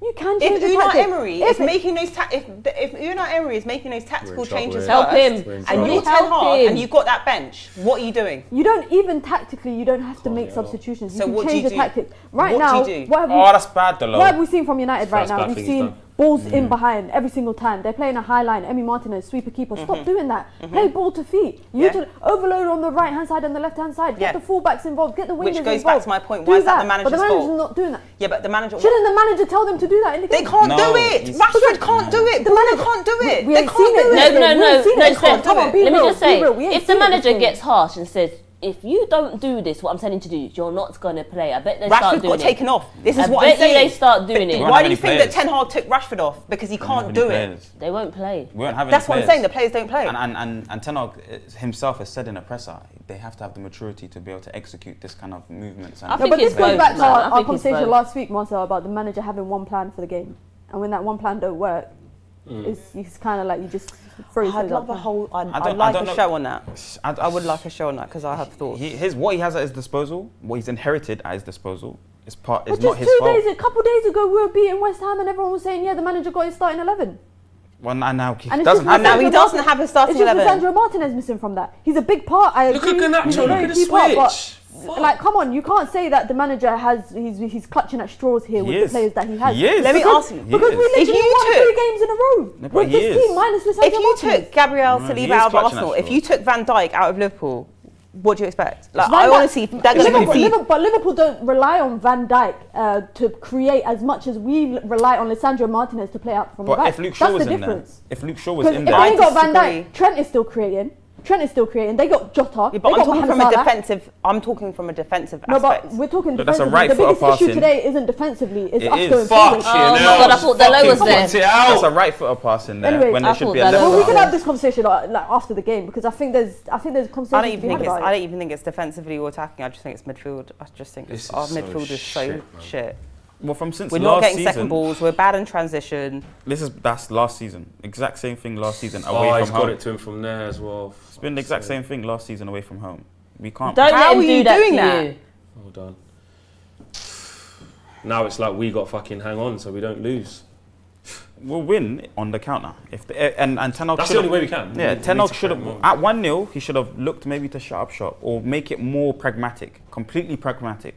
Speaker 9: You can
Speaker 7: If
Speaker 9: change the
Speaker 7: Unai
Speaker 9: tactic.
Speaker 7: Emery is making those if Unai Emery is making those tactical changes
Speaker 6: Help
Speaker 7: first,
Speaker 6: him.
Speaker 7: and you're
Speaker 6: Help
Speaker 7: Ten Hag
Speaker 6: him.
Speaker 7: and you've got that bench, what are you doing?
Speaker 9: You don't even tactically. You don't have to make substitutions. You
Speaker 7: So
Speaker 9: can
Speaker 7: what do
Speaker 9: change
Speaker 7: you
Speaker 9: the
Speaker 7: do?
Speaker 9: tactics. Right
Speaker 7: What do
Speaker 9: now,
Speaker 7: you do?
Speaker 9: what have we?
Speaker 8: Oh, that's bad, though.
Speaker 9: What have we seen from United right
Speaker 5: First
Speaker 9: now?
Speaker 5: bad
Speaker 9: We've
Speaker 5: thing he's
Speaker 9: seen
Speaker 5: done.
Speaker 9: balls in behind every single time. They're playing a high line. Emi Martinez, sweeper keeper. Stop doing that. Play ball to feet. You
Speaker 7: Yeah.
Speaker 9: to overload on the right hand side and the left hand side. Get
Speaker 7: Yeah.
Speaker 9: the fullbacks involved. Get the wingers
Speaker 7: Which
Speaker 9: involved.
Speaker 7: goes back to my point.
Speaker 9: Do
Speaker 7: Why is that the
Speaker 9: But the
Speaker 7: manager's
Speaker 9: manager's
Speaker 7: fault?
Speaker 9: not doing that.
Speaker 7: Yeah, but the manager.
Speaker 9: Shouldn't the manager tell them to do that in the
Speaker 7: They
Speaker 9: game?
Speaker 7: can't
Speaker 8: No,
Speaker 7: do it.
Speaker 8: he's-
Speaker 7: Rashford can't do it. Bruno can't do it.
Speaker 9: We
Speaker 7: They
Speaker 9: ain't
Speaker 7: can't
Speaker 9: seen it.
Speaker 7: do
Speaker 6: No,
Speaker 7: it.
Speaker 6: no,
Speaker 9: We ain't seen it.
Speaker 6: no,
Speaker 9: They can't
Speaker 6: Steph,
Speaker 9: do it. Be
Speaker 6: let me
Speaker 9: real,
Speaker 6: just say,
Speaker 9: be real. We ain't
Speaker 6: if the
Speaker 9: seen it
Speaker 6: manager
Speaker 9: before.
Speaker 6: gets harsh and says, if you don't do this, what I'm telling you to do, you're not going to play. I bet they start
Speaker 7: Rashford
Speaker 6: doing
Speaker 7: got
Speaker 6: it.
Speaker 7: taken off. This is
Speaker 6: I
Speaker 7: what I'm
Speaker 6: bet you
Speaker 7: saying.
Speaker 6: they start doing it.
Speaker 7: Why do you think that Ten Hag took Rashford off? Because he can't do it.
Speaker 6: They won't play.
Speaker 8: We won't have any
Speaker 7: That's what I'm
Speaker 8: players.
Speaker 7: saying. The players don't play.
Speaker 8: And Ten Hag himself has said in a presser, they have to have the maturity to be able to execute this kind of movements. And
Speaker 6: I
Speaker 9: No,
Speaker 6: think
Speaker 9: but this
Speaker 6: it's
Speaker 9: goes
Speaker 6: both,
Speaker 9: back to
Speaker 6: man. I
Speaker 9: our
Speaker 6: think it's
Speaker 9: conversation
Speaker 6: both.
Speaker 9: last week, Marcel, about the manager having one plan for the game, and when that one plan don't work, it's kind of like you just throw.
Speaker 7: I'd love a whole. I'd like a show on that. I would like a show on that because I have thoughts.
Speaker 8: What he has at his disposal, what he's inherited at his disposal, is not
Speaker 9: But
Speaker 8: his
Speaker 9: just
Speaker 8: fault.
Speaker 9: a couple days ago, we were beating West Ham, and everyone was saying, "Yeah, the manager got his starting 11."
Speaker 8: Well, now he
Speaker 9: And it's
Speaker 8: doesn't
Speaker 9: just
Speaker 8: have
Speaker 7: now
Speaker 8: it.
Speaker 7: he doesn't have his starting
Speaker 9: It's just
Speaker 7: 11.
Speaker 9: Lisandro Martinez missing from that. He's a big part. I
Speaker 5: Look
Speaker 9: agree.
Speaker 5: at Garnacho,
Speaker 9: He's a
Speaker 5: look
Speaker 9: very
Speaker 5: at the
Speaker 9: key part, but,
Speaker 5: switch. Fuck.
Speaker 9: like, come on, you can't say that the manager he's clutching at straws here with the players that he has.
Speaker 8: He is.
Speaker 7: Let me ask you.
Speaker 9: Because we literally won 3 games in a row
Speaker 8: No, but
Speaker 9: with
Speaker 8: he
Speaker 9: this
Speaker 8: is.
Speaker 9: team minus Lisandro
Speaker 7: If you
Speaker 9: Martinez.
Speaker 7: took Gabriel
Speaker 8: he
Speaker 7: Saliba
Speaker 8: is
Speaker 7: out of
Speaker 8: clutching
Speaker 7: Arsenal,
Speaker 8: at
Speaker 7: if you took Van Dijk out of Liverpool, what do you expect? Like,
Speaker 9: Van
Speaker 7: I
Speaker 9: Dijk-
Speaker 7: honestly, they're going to concede.
Speaker 9: But Liverpool don't rely on Van Dijk to create as much as we rely on Lisandro Martinez to play out from the
Speaker 8: But
Speaker 9: back.
Speaker 8: if Luke Shaw
Speaker 9: That's
Speaker 8: was
Speaker 9: the
Speaker 8: in there,
Speaker 9: difference.
Speaker 8: if Luke Shaw was
Speaker 9: Because
Speaker 8: in
Speaker 9: if
Speaker 8: there,
Speaker 9: they got Van
Speaker 7: disagree.
Speaker 9: Dijk, Trent is still creating. They got Jota.
Speaker 7: Yeah,
Speaker 9: they
Speaker 7: but I'm
Speaker 9: got
Speaker 7: talking
Speaker 9: Mohamed
Speaker 7: from a
Speaker 9: Salah.
Speaker 7: defensive. I'm talking from a defensive
Speaker 9: No,
Speaker 7: aspect.
Speaker 9: but we're talking
Speaker 8: Look, that's a
Speaker 9: defensively.
Speaker 8: right
Speaker 9: The
Speaker 8: foot
Speaker 9: biggest
Speaker 8: of
Speaker 9: issue
Speaker 8: passing.
Speaker 9: today isn't defensively, it's
Speaker 8: It
Speaker 9: us
Speaker 8: is.
Speaker 9: going
Speaker 5: Fuck
Speaker 9: forward.
Speaker 5: you,
Speaker 6: Oh my
Speaker 5: now.
Speaker 6: God, I thought the low was
Speaker 5: Fucking
Speaker 6: there.
Speaker 5: put it out.
Speaker 8: that's a right foot of passing there
Speaker 9: Anyway,
Speaker 8: when
Speaker 6: I
Speaker 8: there should
Speaker 6: thought
Speaker 8: be a
Speaker 6: that
Speaker 8: left
Speaker 9: Well, we
Speaker 8: foot.
Speaker 9: can have this conversation like after the game because I think there's a conversation
Speaker 7: I don't
Speaker 9: to
Speaker 7: even
Speaker 9: be
Speaker 7: think
Speaker 9: had
Speaker 7: it's.
Speaker 9: about
Speaker 7: I
Speaker 9: it.
Speaker 7: don't even think it's defensively or attacking. I just think it's midfield. I just think
Speaker 5: This
Speaker 7: our
Speaker 5: is so
Speaker 7: midfield is so
Speaker 5: shit, man.
Speaker 7: shit.
Speaker 8: Well, from since
Speaker 7: We're not
Speaker 8: last
Speaker 7: getting
Speaker 8: season,
Speaker 7: second balls. We're bad in transition.
Speaker 8: that's last season. Exact same thing last season
Speaker 5: Oh,
Speaker 8: away
Speaker 5: he's
Speaker 8: from
Speaker 5: got
Speaker 8: home.
Speaker 5: it to him from there as well.
Speaker 8: It's been the exact same thing last season away from home. We can't.
Speaker 6: Don't
Speaker 7: How
Speaker 6: let him
Speaker 7: are
Speaker 6: do
Speaker 7: you
Speaker 6: that
Speaker 7: doing
Speaker 6: to
Speaker 7: that?
Speaker 6: you.
Speaker 5: Hold on. Now it's like we got fucking hang on so we don't lose.
Speaker 8: We'll win on the counter. If the, and Ten Hag
Speaker 5: That's
Speaker 8: should
Speaker 5: the only
Speaker 8: have-
Speaker 5: way we can.
Speaker 8: Yeah,
Speaker 5: We
Speaker 8: Ten
Speaker 5: need
Speaker 8: Hag
Speaker 5: to
Speaker 8: should
Speaker 5: create
Speaker 8: have
Speaker 5: more.
Speaker 8: at 1-0. He should have looked maybe to shut up shop or make it more pragmatic, completely pragmatic.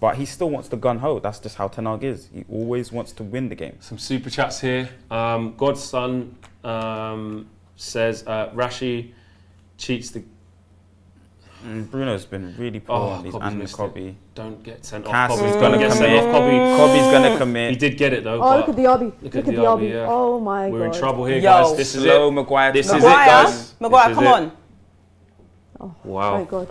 Speaker 8: But he still wants to gun ho. That's just how Ten Hag is. He always wants to win the game.
Speaker 5: Some super chats here. Godson says Rashi cheats the.
Speaker 8: Bruno's been really poor on these,
Speaker 5: Cobby's
Speaker 8: and
Speaker 5: missed
Speaker 8: Cobby.
Speaker 5: it. Don't get sent off.
Speaker 8: Cass
Speaker 5: Cobby's
Speaker 8: is
Speaker 5: gonna
Speaker 8: gonna
Speaker 5: get sent
Speaker 8: commit.
Speaker 5: off. Cobby.
Speaker 8: Cobby's gonna
Speaker 5: He
Speaker 8: commit.
Speaker 5: did get it though.
Speaker 9: Oh, look at the RB.
Speaker 5: Look
Speaker 9: Look
Speaker 5: at
Speaker 9: at
Speaker 5: the
Speaker 9: the
Speaker 5: RB,
Speaker 9: RB.
Speaker 5: yeah.
Speaker 9: Oh my
Speaker 5: We're in
Speaker 9: God.
Speaker 5: trouble here,
Speaker 7: Yo.
Speaker 5: guys. This is
Speaker 8: Slow
Speaker 5: it.
Speaker 8: Maguire.
Speaker 5: This is it,
Speaker 7: Maguire,
Speaker 5: guys.
Speaker 7: Maguire,
Speaker 5: This is
Speaker 7: come
Speaker 5: it.
Speaker 7: on.
Speaker 9: Oh,
Speaker 5: Wow.
Speaker 9: my God.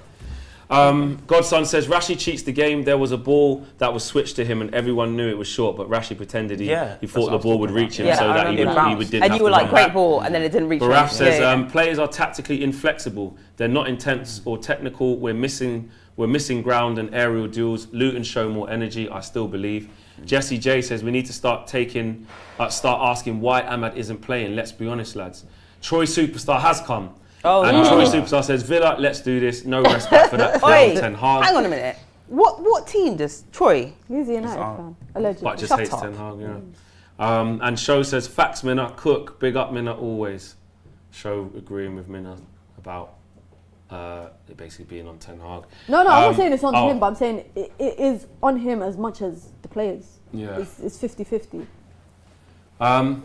Speaker 5: Godson says Rashi cheats the game. There was a ball that was switched to him, and everyone knew it was short. But Rashi pretended he
Speaker 8: that's
Speaker 5: thought
Speaker 8: what
Speaker 5: the
Speaker 8: I
Speaker 5: ball
Speaker 8: was
Speaker 5: would
Speaker 8: talking
Speaker 5: reach him,
Speaker 7: about.
Speaker 5: so
Speaker 7: Yeah, I
Speaker 5: that he
Speaker 7: remember
Speaker 5: would
Speaker 7: that.
Speaker 5: didn't
Speaker 7: And
Speaker 5: have
Speaker 7: you were
Speaker 5: to
Speaker 7: like,
Speaker 5: run
Speaker 7: great
Speaker 5: back.
Speaker 7: ball, and then it didn't reach him.
Speaker 5: Baraf says
Speaker 7: Yeah, yeah.
Speaker 5: players are tactically inflexible. They're not intense or technical. We're missing ground and aerial duels. Luton show more energy. I still believe. Jesse J says we need to start asking why Ahmad isn't playing. Let's be honest, lads. Troy Superstar has come.
Speaker 7: Oh,
Speaker 5: And
Speaker 7: no.
Speaker 5: Troy Superstar says Villa, let's do this. No respect for that.
Speaker 7: Oi,
Speaker 5: Ten Hag.
Speaker 7: hang on a minute. What team does Troy?
Speaker 9: He's a United
Speaker 8: all-
Speaker 9: fan, allegedly.
Speaker 5: But just
Speaker 7: Shut
Speaker 5: hates
Speaker 7: up.
Speaker 5: Ten Hag, yeah. And Show says facts, Minna. Cook, big up Minna always. Show agreeing with Minna about it basically being on Ten Hag.
Speaker 9: No, I'm not saying it's on
Speaker 5: oh.
Speaker 9: him, but I'm saying it is on him as much as the players.
Speaker 5: Yeah.
Speaker 9: It's 50-50.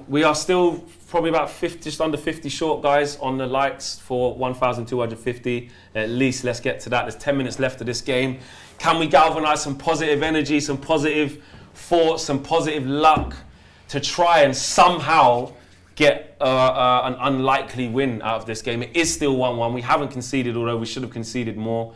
Speaker 5: We are still probably about 50, just under 50 short, guys, on the likes for 1,250. At least let's get to that. There's 10 minutes left of this game. Can we galvanise some positive energy, some positive thoughts, some positive luck to try and somehow get an unlikely win out of this game? It is still 1-1. We haven't conceded, although we should have conceded more.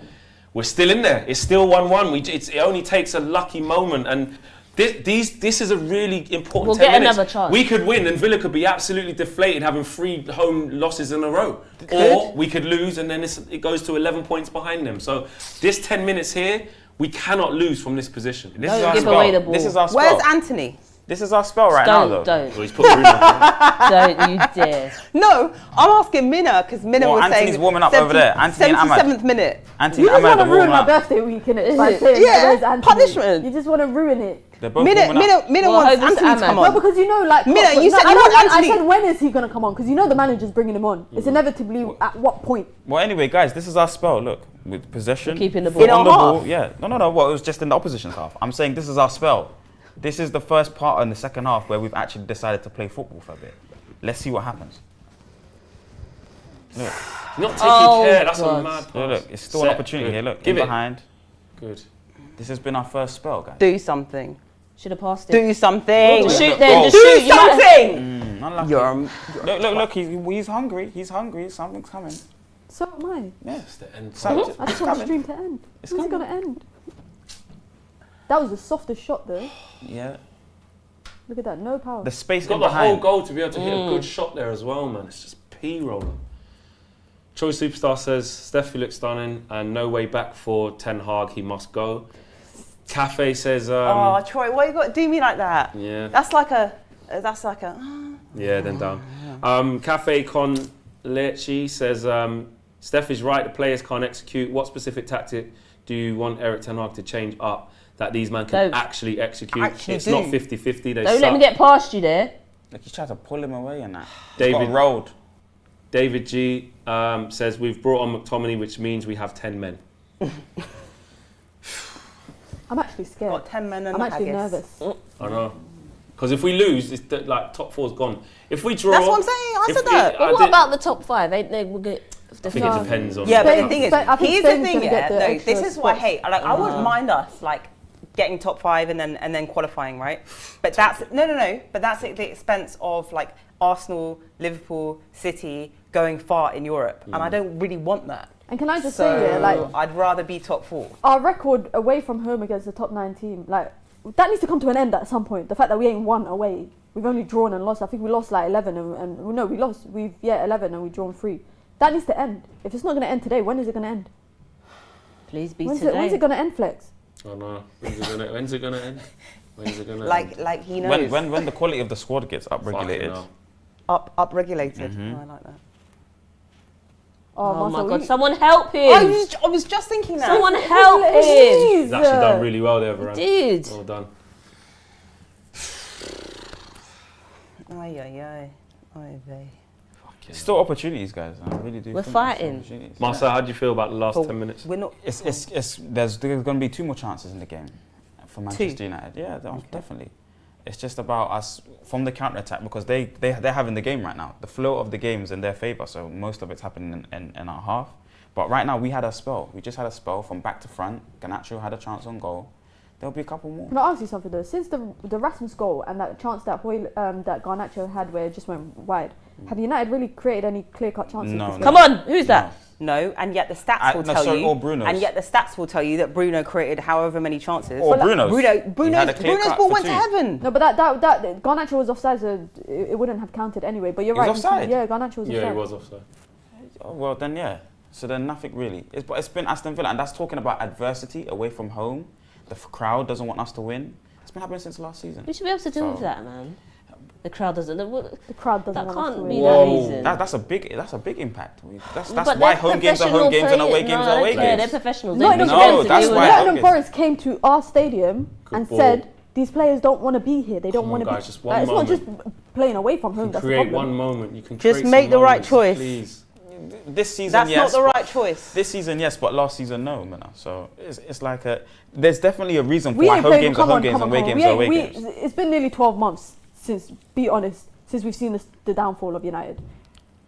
Speaker 5: We're still in there. It's still 1-1. It only takes a lucky moment, and this is a really important
Speaker 6: We'll
Speaker 5: 10
Speaker 6: get
Speaker 5: minutes.
Speaker 6: another chance.
Speaker 5: We could win, and Villa could be absolutely deflated, having 3 home losses in a row. Or we could lose, and then it goes to 11 points behind them. So this 10 minutes here, we cannot lose from this position.
Speaker 8: This is
Speaker 6: Don't
Speaker 8: our
Speaker 6: give
Speaker 8: spell.
Speaker 6: away the ball.
Speaker 8: This is our spell.
Speaker 7: Where's Anthony?
Speaker 8: This is our spell right now, though.
Speaker 6: Don't.
Speaker 5: Well, he's put Bruno on.
Speaker 6: Don't you dare.
Speaker 7: No, I'm asking Minna because Minna
Speaker 8: Well,
Speaker 7: was
Speaker 8: Anthony's
Speaker 7: saying
Speaker 8: warming up over there. Anthony and Ahmad.
Speaker 7: 77th minute.
Speaker 8: Anthony
Speaker 9: You just
Speaker 8: Ahmad
Speaker 9: want
Speaker 8: are
Speaker 9: to ruin
Speaker 8: warming
Speaker 9: my
Speaker 8: up.
Speaker 9: birthday weekend by saying
Speaker 7: Yeah,
Speaker 9: where's Anthony?
Speaker 7: punishment.
Speaker 9: You just want to ruin it.
Speaker 8: They're both
Speaker 7: Minna
Speaker 8: warming up.
Speaker 7: wants
Speaker 6: Well,
Speaker 7: Anthony to
Speaker 6: Ahmad.
Speaker 7: come
Speaker 9: No,
Speaker 7: on.
Speaker 9: because you know, like...
Speaker 7: Mina, you said
Speaker 9: I
Speaker 7: you want
Speaker 9: don't-
Speaker 7: Anthony.
Speaker 9: I said, when is he going to come on? Because you know the manager's bringing him on. It's inevitably at what point.
Speaker 8: Well, anyway, guys, this is our spell. Look, with possession.
Speaker 6: We're keeping the
Speaker 8: foot
Speaker 6: ball.
Speaker 8: on the
Speaker 7: In our
Speaker 8: ball.
Speaker 7: half.
Speaker 8: Yeah. No. Well, it was just in the opposition's half. I'm saying this is our spell. This is the first part in the second half where we've actually decided to play football for a bit. Let's see what happens. Look,
Speaker 5: Not taking care. That's
Speaker 6: God.
Speaker 5: a mad pass.
Speaker 8: look, it's still
Speaker 5: Set.
Speaker 8: an opportunity
Speaker 5: Good.
Speaker 8: here. Look,
Speaker 5: Give
Speaker 8: in
Speaker 5: it.
Speaker 8: behind.
Speaker 5: Good.
Speaker 8: This has been our first spell, guys.
Speaker 7: Do something.
Speaker 6: Should have passed it.
Speaker 7: Do something.
Speaker 5: Well,
Speaker 6: Shoot
Speaker 5: Look,
Speaker 6: then.
Speaker 5: goal.
Speaker 6: Just
Speaker 7: Do
Speaker 6: shoot. You might-
Speaker 7: something.
Speaker 8: Unlucky.
Speaker 7: You're
Speaker 8: Look, he's hungry. He's hungry. Something's coming.
Speaker 9: So am I.
Speaker 8: Yeah.
Speaker 5: It's the end.
Speaker 8: So,
Speaker 9: I just want the stream to end.
Speaker 8: It's
Speaker 9: When's it going to end? That was the softest shot though.
Speaker 8: Yeah.
Speaker 9: Look at that, no power.
Speaker 8: The space
Speaker 5: Got
Speaker 8: in
Speaker 5: the whole
Speaker 8: behind.
Speaker 5: goal to be able to hit a good shot there as well, man. It's just P-roller. Troy Superstar says, Steph looks stunning and no way back for Ten Hag, he must go. Cafe says...
Speaker 7: oh, Troy, why you got to do me like that?
Speaker 5: Yeah.
Speaker 7: That's like a...
Speaker 5: Yeah, then down. Cafe Con Lechi says, Steph is right, the players can't execute. What specific tactic do you want Eric Ten Hag to change up that these men can actually execute? It's not 50-50, they
Speaker 6: Don't let me get past you there.
Speaker 8: Like you tried to pull him away and that.
Speaker 5: David
Speaker 8: rolled.
Speaker 5: David G says, we've brought on McTominay, which means we have 10 men.
Speaker 9: I'm actually scared.
Speaker 7: Got 10 men and
Speaker 9: I'm actually
Speaker 7: haggis.
Speaker 9: nervous.
Speaker 5: I know. Because if we lose, it's like top four's gone. If we draw...
Speaker 7: That's what I'm saying, I said that.
Speaker 6: But what about the top 5? Ain't they? We'll get...
Speaker 5: I think it depends on...
Speaker 7: Yeah, but
Speaker 9: Spain-
Speaker 7: the thing is,
Speaker 9: Spain- I think
Speaker 7: here's the
Speaker 9: Spain's
Speaker 7: thing,
Speaker 9: gonna get
Speaker 7: yeah.
Speaker 9: the
Speaker 7: No,
Speaker 9: extra
Speaker 7: this is what I
Speaker 9: spots.
Speaker 7: hate. Like, I wouldn't mind us like getting top 5 and then qualifying, right? But that's no. But that's at the expense of like Arsenal, Liverpool, City going far in Europe, and I don't really want that.
Speaker 9: And can I just say, yeah, like
Speaker 7: I'd rather be top 4.
Speaker 9: our record away from home against the top 9 team, like that needs to come to an end at some point. The fact that we ain't won away, we've only drawn and lost. I think we lost like 11 and no, we lost. We've 11 and we've drawn 3. That needs to end. If it's not going to end today, when is it going to end?
Speaker 6: Please be
Speaker 9: When's
Speaker 6: today.
Speaker 9: it going to end, Flex?
Speaker 5: Oh no. When's it gonna end? When's it gonna end?
Speaker 7: Like he knows.
Speaker 8: When the quality of the squad gets upregulated.
Speaker 7: Up-regulated.
Speaker 8: Mm-hmm.
Speaker 7: I like that.
Speaker 9: Oh,
Speaker 6: Oh my
Speaker 9: Marcel,
Speaker 6: God, someone help him.
Speaker 7: I was just thinking that.
Speaker 6: Someone help him.
Speaker 5: He's actually done really well there, Varane.
Speaker 6: Dude.
Speaker 5: Well done.
Speaker 7: Ay.
Speaker 8: Still opportunities, guys. I really do.
Speaker 6: We're
Speaker 8: think there's
Speaker 6: fighting.
Speaker 8: opportunities.
Speaker 5: Marcel, how do you feel about the last
Speaker 7: But
Speaker 5: 10 minutes?
Speaker 7: We're not.
Speaker 8: There's going to be 2 more chances in the game for Manchester United. Yeah, definitely. It's just about us from the counter attack because they're having the game right now. The flow of the game is in their favour, so most of it's happening in our half. But right now we had a spell. We just had a spell from back to front. Garnacho had a chance on goal. There'll be a couple more.
Speaker 9: Can I ask you something though? Since the Rasmus goal and that chance that that Garnacho had where it just went wide, have United really created any clear-cut chances?
Speaker 8: No.
Speaker 9: this
Speaker 6: Come
Speaker 9: game?
Speaker 6: on, who's that?
Speaker 7: No, and yet the stats will tell you.
Speaker 8: Or Bruno's.
Speaker 7: And yet the stats will tell you that Bruno created however many chances.
Speaker 8: Or Bruno's.
Speaker 7: Bruno's ball went to heaven.
Speaker 9: No, but that Garnacho was offside, so it wouldn't have counted anyway. But you're
Speaker 8: He was
Speaker 9: right.
Speaker 8: offside?
Speaker 9: Yeah, Garnacho was offside.
Speaker 5: Yeah, he was offside.
Speaker 8: Oh, well, then yeah. So then nothing really. But it's been Aston Villa, and that's talking about adversity away from home. The crowd doesn't want us to win. It's been happening since last season.
Speaker 6: We should be able to deal with that, man. The crowd doesn't.
Speaker 9: The crowd doesn't
Speaker 6: That
Speaker 9: want us to
Speaker 6: can't
Speaker 9: win.
Speaker 6: be that reason.
Speaker 8: That's a big impact. That's
Speaker 6: But
Speaker 8: why
Speaker 6: they're
Speaker 8: home games are home games and away games are away
Speaker 6: Yeah,
Speaker 8: games.
Speaker 6: they're professionals.
Speaker 9: Nottingham
Speaker 8: No, that's why
Speaker 9: Nottingham
Speaker 8: okay.
Speaker 9: Forest came to our stadium and
Speaker 5: ball.
Speaker 9: said these players don't want to be here. They don't
Speaker 5: Come
Speaker 9: want
Speaker 5: on,
Speaker 9: to be.
Speaker 5: guys, just one
Speaker 9: It's not just
Speaker 5: moment.
Speaker 9: playing away from home.
Speaker 5: You
Speaker 9: That's
Speaker 5: can
Speaker 9: the
Speaker 5: create
Speaker 9: problem.
Speaker 5: one moment. You can
Speaker 7: Just
Speaker 5: create
Speaker 7: make
Speaker 5: some
Speaker 7: the right
Speaker 5: moments,
Speaker 7: choice.
Speaker 5: Please.
Speaker 8: This season,
Speaker 7: That's
Speaker 8: yes.
Speaker 7: not the
Speaker 8: but
Speaker 7: right choice.
Speaker 8: This season, yes, but last season, no, man. So it's like there's definitely a reason for
Speaker 9: We
Speaker 8: why
Speaker 9: ain't
Speaker 8: home
Speaker 9: played.
Speaker 8: games are home games and away games are away games.
Speaker 9: It's been nearly 12 months since. Be honest. Since we've seen the downfall of United.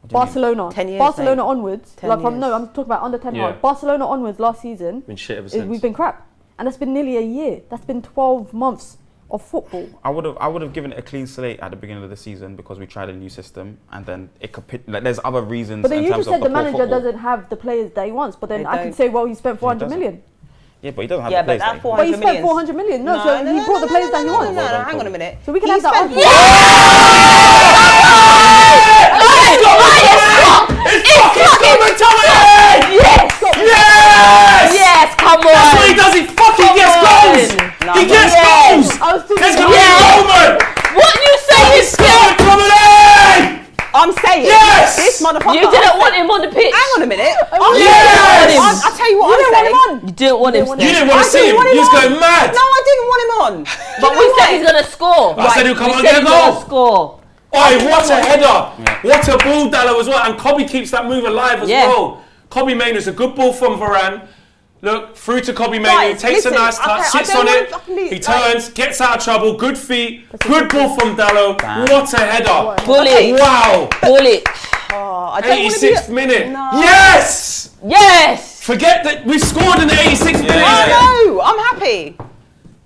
Speaker 9: Barcelona.
Speaker 7: 10 years,
Speaker 9: Barcelona
Speaker 7: mate.
Speaker 9: onwards.
Speaker 7: 10
Speaker 9: Like from
Speaker 7: years.
Speaker 9: no, I'm talking about under 10
Speaker 5: Yeah.
Speaker 9: hard. Barcelona onwards last season.
Speaker 5: Been shit ever since.
Speaker 9: We've been crap, and that's been nearly a year. That's been 12 months of football.
Speaker 8: I would have given it a clean slate at the beginning of the season because we tried a new system and then it could there's other reasons.
Speaker 9: But then
Speaker 8: in
Speaker 9: you
Speaker 8: terms
Speaker 9: just said
Speaker 8: of
Speaker 9: the
Speaker 8: poor
Speaker 9: manager
Speaker 8: football.
Speaker 9: doesn't have the players that he wants. But then
Speaker 7: They
Speaker 9: I can
Speaker 7: don't.
Speaker 9: say, well, he spent 400
Speaker 8: doesn't.
Speaker 9: million.
Speaker 8: Yeah, but he doesn't have
Speaker 7: Yeah,
Speaker 8: the
Speaker 7: but
Speaker 8: players.
Speaker 7: that
Speaker 8: that
Speaker 7: 400
Speaker 9: But he spent
Speaker 7: million.
Speaker 9: 400 million. No, so he brought the players that he wants.
Speaker 7: No, hang on a minute.
Speaker 9: So we can
Speaker 7: He
Speaker 9: have that
Speaker 7: spent-
Speaker 9: argument.
Speaker 6: Yes, come on.
Speaker 5: That's what he does. He fucking gets goals.
Speaker 7: No,
Speaker 5: He
Speaker 7: no.
Speaker 5: gets
Speaker 6: Yes.
Speaker 5: goals.
Speaker 9: I was talking
Speaker 5: There's
Speaker 9: about-
Speaker 5: gonna be a moment.
Speaker 6: What you say is
Speaker 5: Start coming in.
Speaker 7: I'm saying
Speaker 5: Yes!
Speaker 7: this motherfucker.
Speaker 6: You didn't want him on the pitch.
Speaker 7: Hang on a minute.
Speaker 5: Yes!
Speaker 7: I'll tell you what I'm saying.
Speaker 6: You didn't want him.
Speaker 5: You
Speaker 6: Steph.
Speaker 5: didn't want
Speaker 7: I
Speaker 5: to see
Speaker 7: didn't
Speaker 5: him.
Speaker 7: want him
Speaker 5: He was
Speaker 7: on.
Speaker 5: going mad.
Speaker 7: No, I didn't want him on.
Speaker 6: But we said he's gonna score.
Speaker 5: I said he'll come
Speaker 6: We
Speaker 5: on
Speaker 6: said
Speaker 5: and get a
Speaker 6: he's gonna
Speaker 5: goal.
Speaker 6: score.
Speaker 5: Oi, what a header. What a ball, Dallo, as well. And Kobe keeps that move alive as
Speaker 6: Yeah.
Speaker 5: well. Kobe Mainoo's a good ball from Varane. Look, through to Kobe Mainoo.
Speaker 7: Guys,
Speaker 5: Takes
Speaker 7: listen,
Speaker 5: a nice touch,
Speaker 7: I
Speaker 5: sits
Speaker 7: don't
Speaker 5: on
Speaker 7: wanna
Speaker 5: it.
Speaker 7: fucking be-
Speaker 5: He turns, gets out of trouble. Good feet. Good ball from Dallo. What a header.
Speaker 6: Bullet.
Speaker 5: Wow.
Speaker 6: Bullet.
Speaker 7: Oh, I don't want to be.
Speaker 5: 86th minute.
Speaker 7: No.
Speaker 5: Yes!
Speaker 6: Yes.
Speaker 5: Forget that we scored in the 86th minute.
Speaker 7: Oh no, I'm happy.